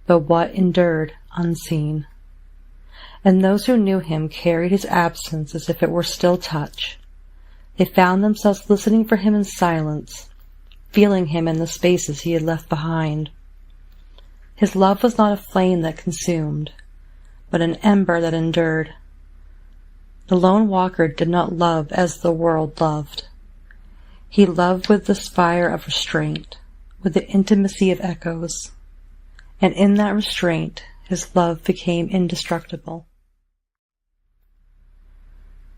but what endured unseen. And those who knew him carried his absence as if it were still touch. They found themselves listening for him in silence, feeling him in the spaces he had left behind. His love was not a flame that consumed, but an ember that endured. The lone walker did not love as the world loved. He loved with the fire of restraint, with the intimacy of echoes, and in that restraint his love became indestructible.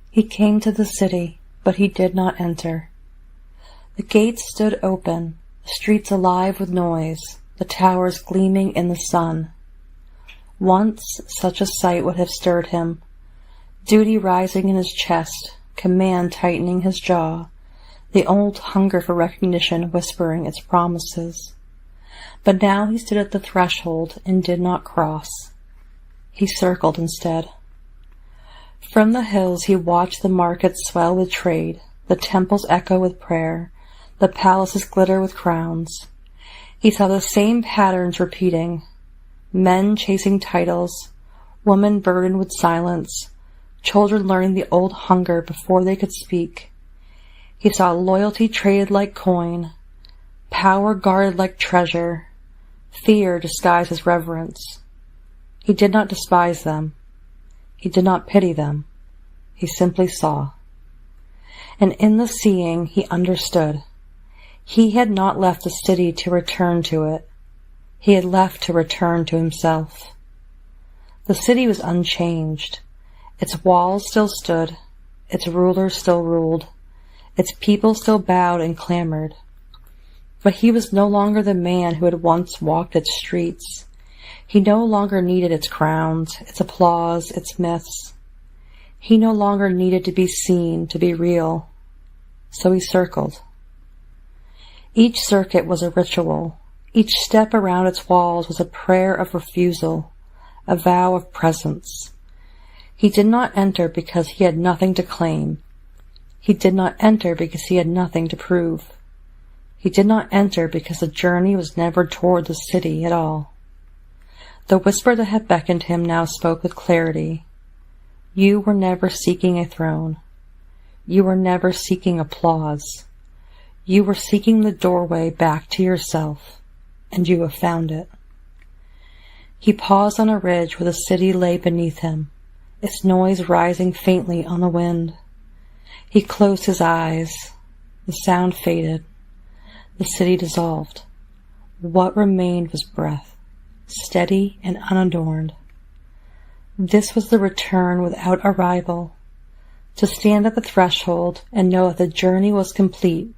He came to the city, but he did not enter. The gates stood open, the streets alive with noise, the towers gleaming in the sun. Once such a sight would have stirred him, duty rising in his chest, command tightening his jaw, the old hunger for recognition whispering its promises. But now he stood at the threshold and did not cross. He circled instead. From the hills he watched the markets swell with trade, the temples echo with prayer, the palaces glitter with crowns. He saw the same patterns repeating, men chasing titles, women burdened with silence, children learning the old hunger before they could speak. He saw loyalty traded like coin, power guarded like treasure, fear disguised as reverence. He did not despise them. He did not pity them. He simply saw. And in the seeing he understood. He had not left the city to return to it. He had left to return to himself. The city was unchanged. Its walls still stood. Its rulers still ruled. Its people still bowed and clamored. But he was no longer the man who had once walked its streets. He no longer needed its crowns, its applause, its myths. He no longer needed to be seen, to be real. So he circled. Each circuit was a ritual. Each step around its walls was a prayer of refusal, a vow of presence. He did not enter because he had nothing to claim. He did not enter because he had nothing to prove. He did not enter because the journey was never toward the city at all. The whisper that had beckoned him now spoke with clarity. You were never seeking a throne. You were never seeking applause. You were seeking the doorway back to yourself, and you have found it. He paused on a ridge where the city lay beneath him, its noise rising faintly on the wind. He closed his eyes. The sound faded. The city dissolved. What remained was breath, steady and unadorned. This was the return without arrival, to stand at the threshold and know that the journey was complete,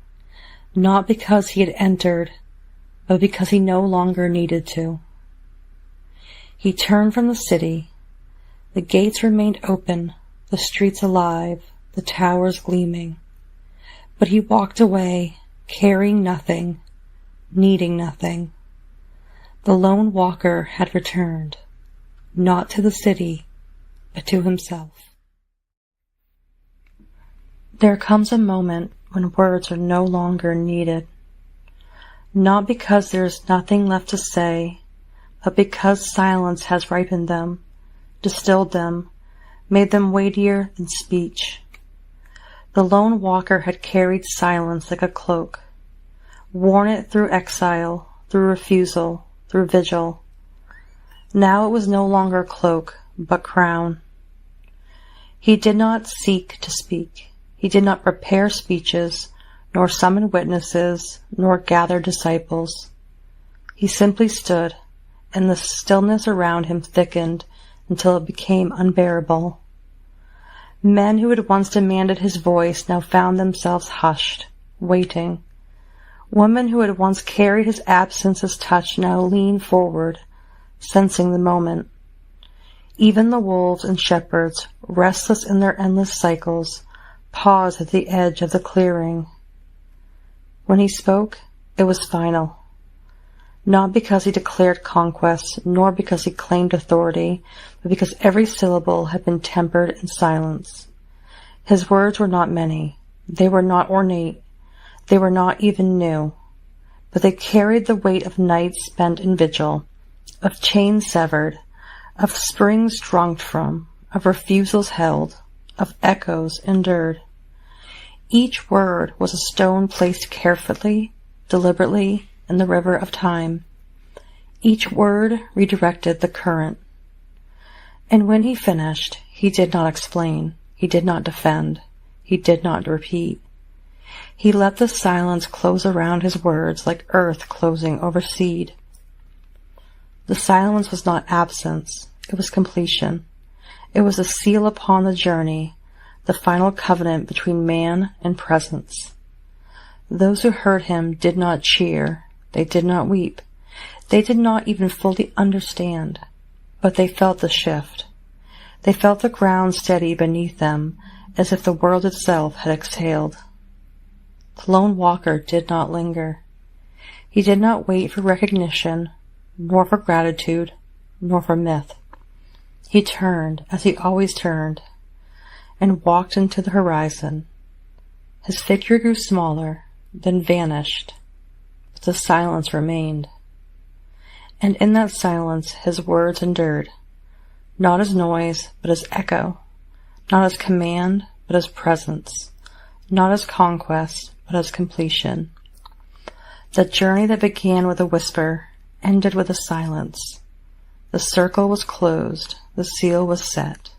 not because he had entered, but because he no longer needed to. He turned from the city. The gates remained open, the streets alive, the towers gleaming. But he walked away, carrying nothing, needing nothing. The lone walker had returned, not to the city, but to himself. There comes a moment when words are no longer needed, not because there is nothing left to say, but because silence has ripened them, distilled them, made them weightier than speech. The lone walker had carried silence like a cloak, worn it through exile, through refusal, through vigil. Now it was no longer cloak, but crown. He did not seek to speak. He did not prepare speeches, nor summon witnesses, nor gather disciples. He simply stood, and the stillness around him thickened until it became unbearable. Men who had once demanded his voice now found themselves hushed, waiting. Women who had once carried his absence as touch now leaned forward, sensing the moment. Even the wolves and shepherds, restless in their endless cycles, paused at the edge of the clearing. When he spoke, it was final. Not because he declared conquest, nor because he claimed authority, but because every syllable had been tempered in silence. His words were not many. They were not ornate. They were not even new. But they carried the weight of nights spent in vigil, of chains severed, of springs drunk from, of refusals held, of echoes endured. Each word was a stone placed carefully, deliberately, in the river of time. Each word redirected the current. And when he finished, he did not explain, he did not defend, he did not repeat. He let the silence close around his words like earth closing over seed. The silence was not absence, it was completion. It was a seal upon the journey, the final covenant between man and presence. Those who heard him did not cheer, they did not weep, they did not even fully understand, but they felt the shift. They felt the ground steady beneath them, as if the world itself had exhaled. The lone walker did not linger. He did not wait for recognition, nor for gratitude, nor for myth. He turned, as he always turned, and walked into the horizon. His figure grew smaller, then vanished, but the silence remained. And in that silence his words endured, not as noise, but as echo, not as command, but as presence, not as conquest, but as completion. The journey that began with a whisper ended with a silence. The circle was closed, the seal was set.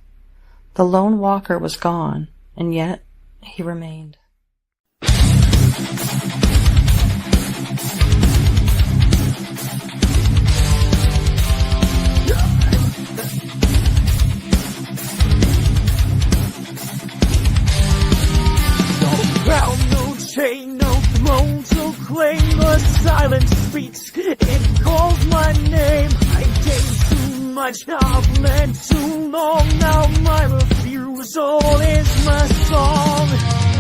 The lone walker was gone, and yet he remained. Chain, no throne to claim. The silence speaks, it calls my name. I gave too much, I've led too long. Now my refusal is my song.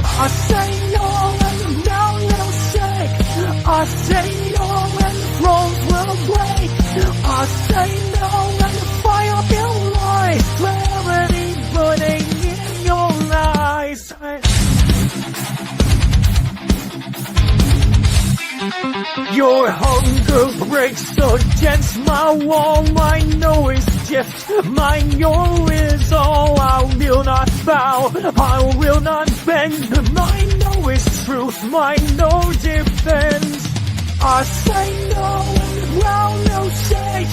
I say no and now you'll shake. I say no and the thrones will break. I say no and the fire will light. Clarity burning in your eyes. Your hunger breaks against my wall. Mine no is gift, mine your is all. I will not bow, I will not bend. Mine no is truth, mine no defense. I say no and the ground no shake.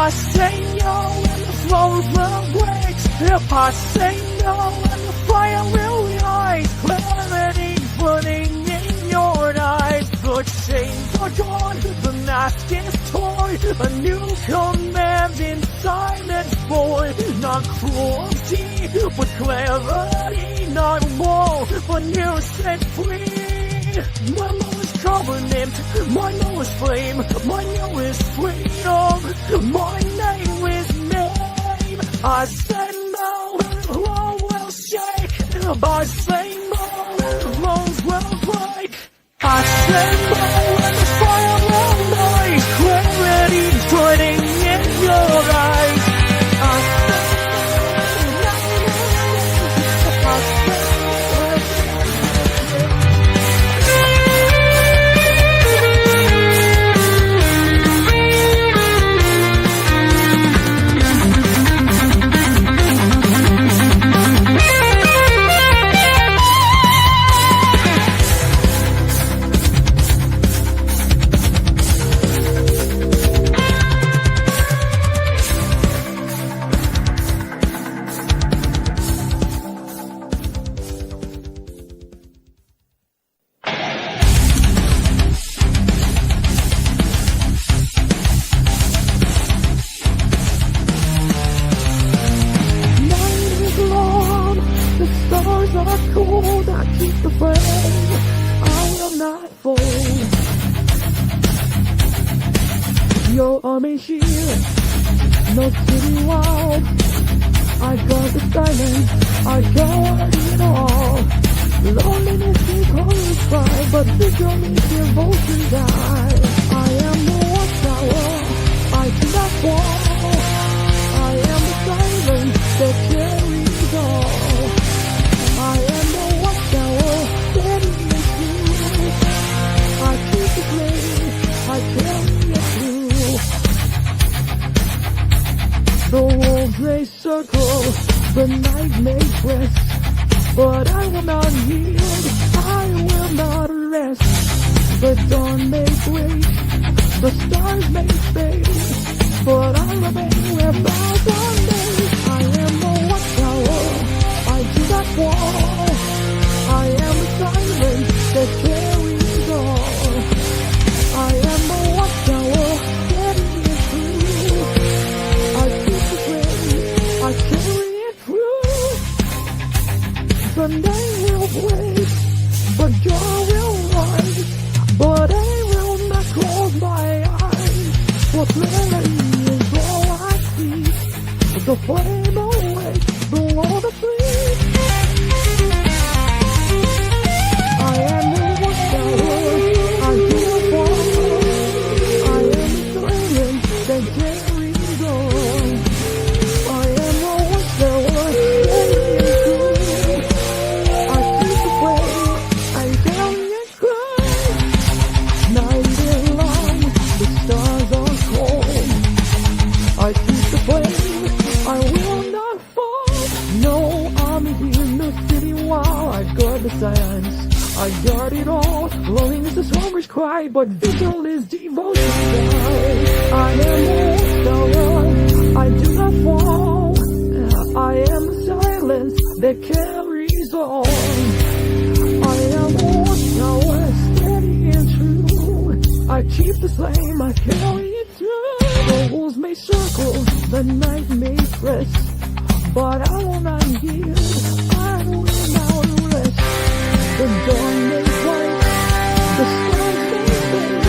I say no and the flows will break, if I say no and the fire will rise, clarity burning in your eyes, the chains are gone, the mask is torn, a new command inside that's born, not cruelty, but clarity, not war, but you set free. My newest covenant, my newest flame, my newest freedom, my name is name. I said no, the law will shake. I say no, the laws will break. I said no, and the fire will light. Clarity burning in your eyes. I said no, I said your army shield, no city wall. I got the silence, I got it all. Loneliness is always cry, but victory is devotion die. I am the watchtower, I do not fall. I am the silence that carries all. I am the watchtower, steady and true. I keep the flame, I carry it through. The wolves may circle, the night may press, but I will not yield, I will not rest. The dawn may break, the stars may fade, but I remain where bows are made. I am the watchtower, I do not fall. I am the silence that carries all. I am the watchtower, steady and true. I keep the flame, I carry it through. The night will break, but joy will rise, but I will not close my eyes. For clarity is all I see. The flame awakes, the water free. I am the watchtower, I do not fall. I am the silence that carries on. I am the watchtower, steady and true. I keep the flame, I carry and cry. Night is long, the stars are cold. I keep the flame, I will not fall. No army here, no city wall. I guard the silence, I guard it all. Loneliness is hunger's cry, but vigil is devotion. I am the watchtower, I do not fall. I am the silence that carries on. I am the watchtower, steady and true. I keep the flame, I carry it through. The wolves may circle, the night may press, but I will not yield, I will not rest. The dawn may break, the stars may fade,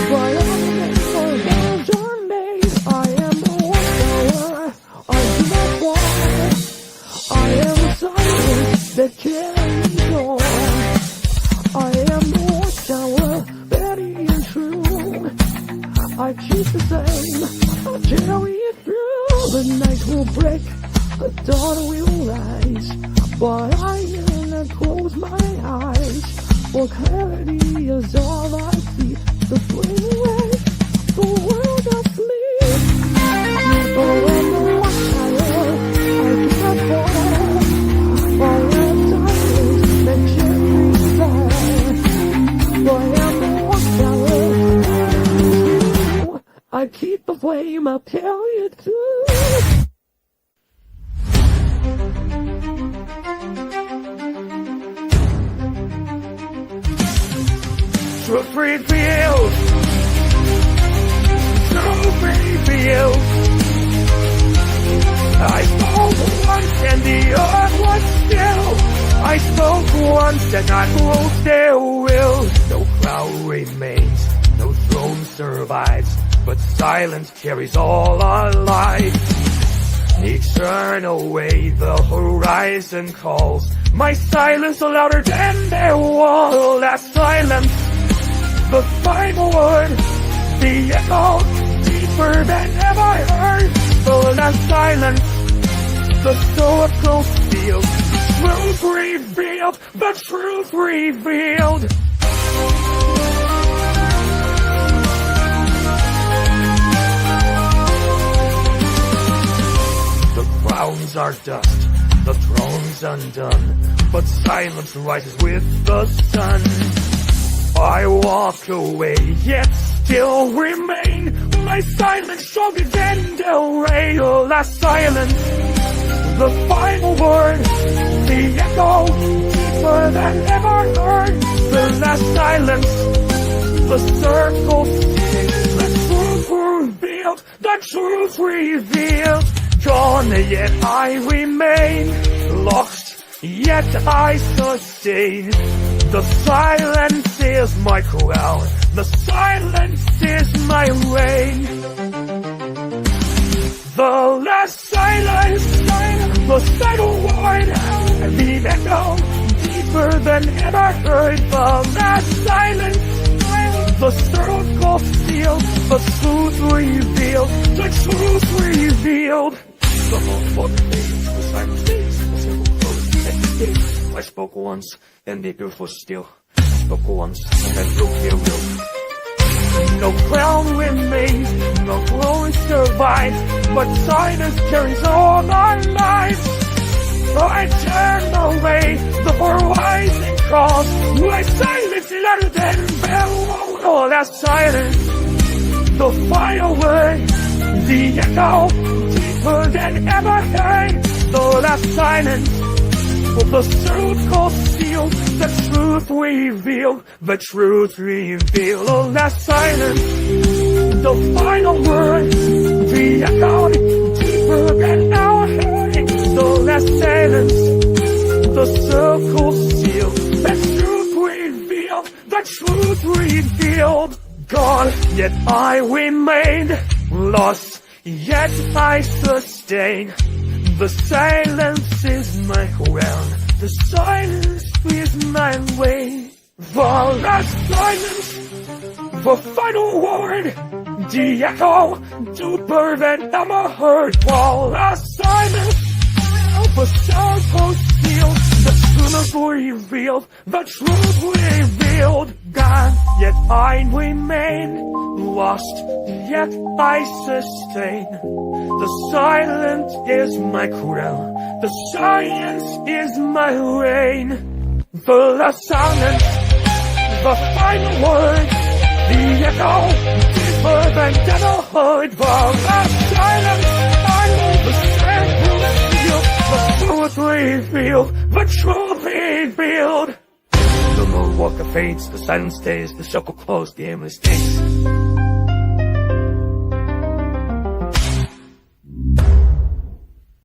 but I remain for those are made. I am the watchtower, I do not fall. I am the silence that carries on. I am the watchtower, steady and true. I keep the same, I carry it through. The night will break, the dawn will rise, but I will not close my eyes. For clarity is all I see. The flame away, the world asleep. Oh, I'm the watchtower, I do not fall. I am silence that carries on. I am the watchtower, I I keep the flame, I'll carry it through. Truth revealed. Truth revealed. I spoke once and the earth was still. I spoke once and I will there will. No crown remains, no throne survives, but silence carries all our life. Eternal way the horizon calls. My silence louder than their wall. That silence, the final word, the echo deeper than ever heard. So that silence, the circle sealed. Truth revealed, the truth revealed. The crowns are dust, the throne's undone, but silence rises with the sun. I walk away, yet still remain. My silence stronger than the rain. Oh, that silence, the final word, the echo deeper than ever heard. The last silence, the circle sings. The truth revealed, the truth revealed. Gone, yet I remain. Lost, yet I sustain. The silence is my crown. The silence is my reign. The last silence, the final word, the echo deeper than ever heard. The last silence, the circle sealed, the truth revealed, the truth revealed. The motherfucker fades, the silence fades, the circle closed, and stays. I spoke once, and the earth was still. Spoke once, and will. No crown remains, no glory survives, but silence carries all our lives. So I turn away, the horizon calls. My silence is louder than bell. Oh, that silence, the final word, the echo deeper than ever heard. So that silence, the circle sealed, the truth revealed, the truth revealed. Oh, that silence, the final word, the echo deeper than our heard. So that silence, the circle sealed, the truth revealed, the truth revealed. Gone, yet I remained. Lost, yet I sustain. The silence is my crown. The silence is my way. The last silence, the final word, the echo deeper than ever heard. The last silence, the circle sealed, the truth revealed, the truth revealed. Gone, yet I remain. Lost, yet I sustain. The silence is my crown. The silence is my reign. The last silence, the final word, the echo deeper than ever heard. The last silence, the truth revealed, the truth revealed. The moonwalker fades, the silence stays, the circle closed, the aimless stays.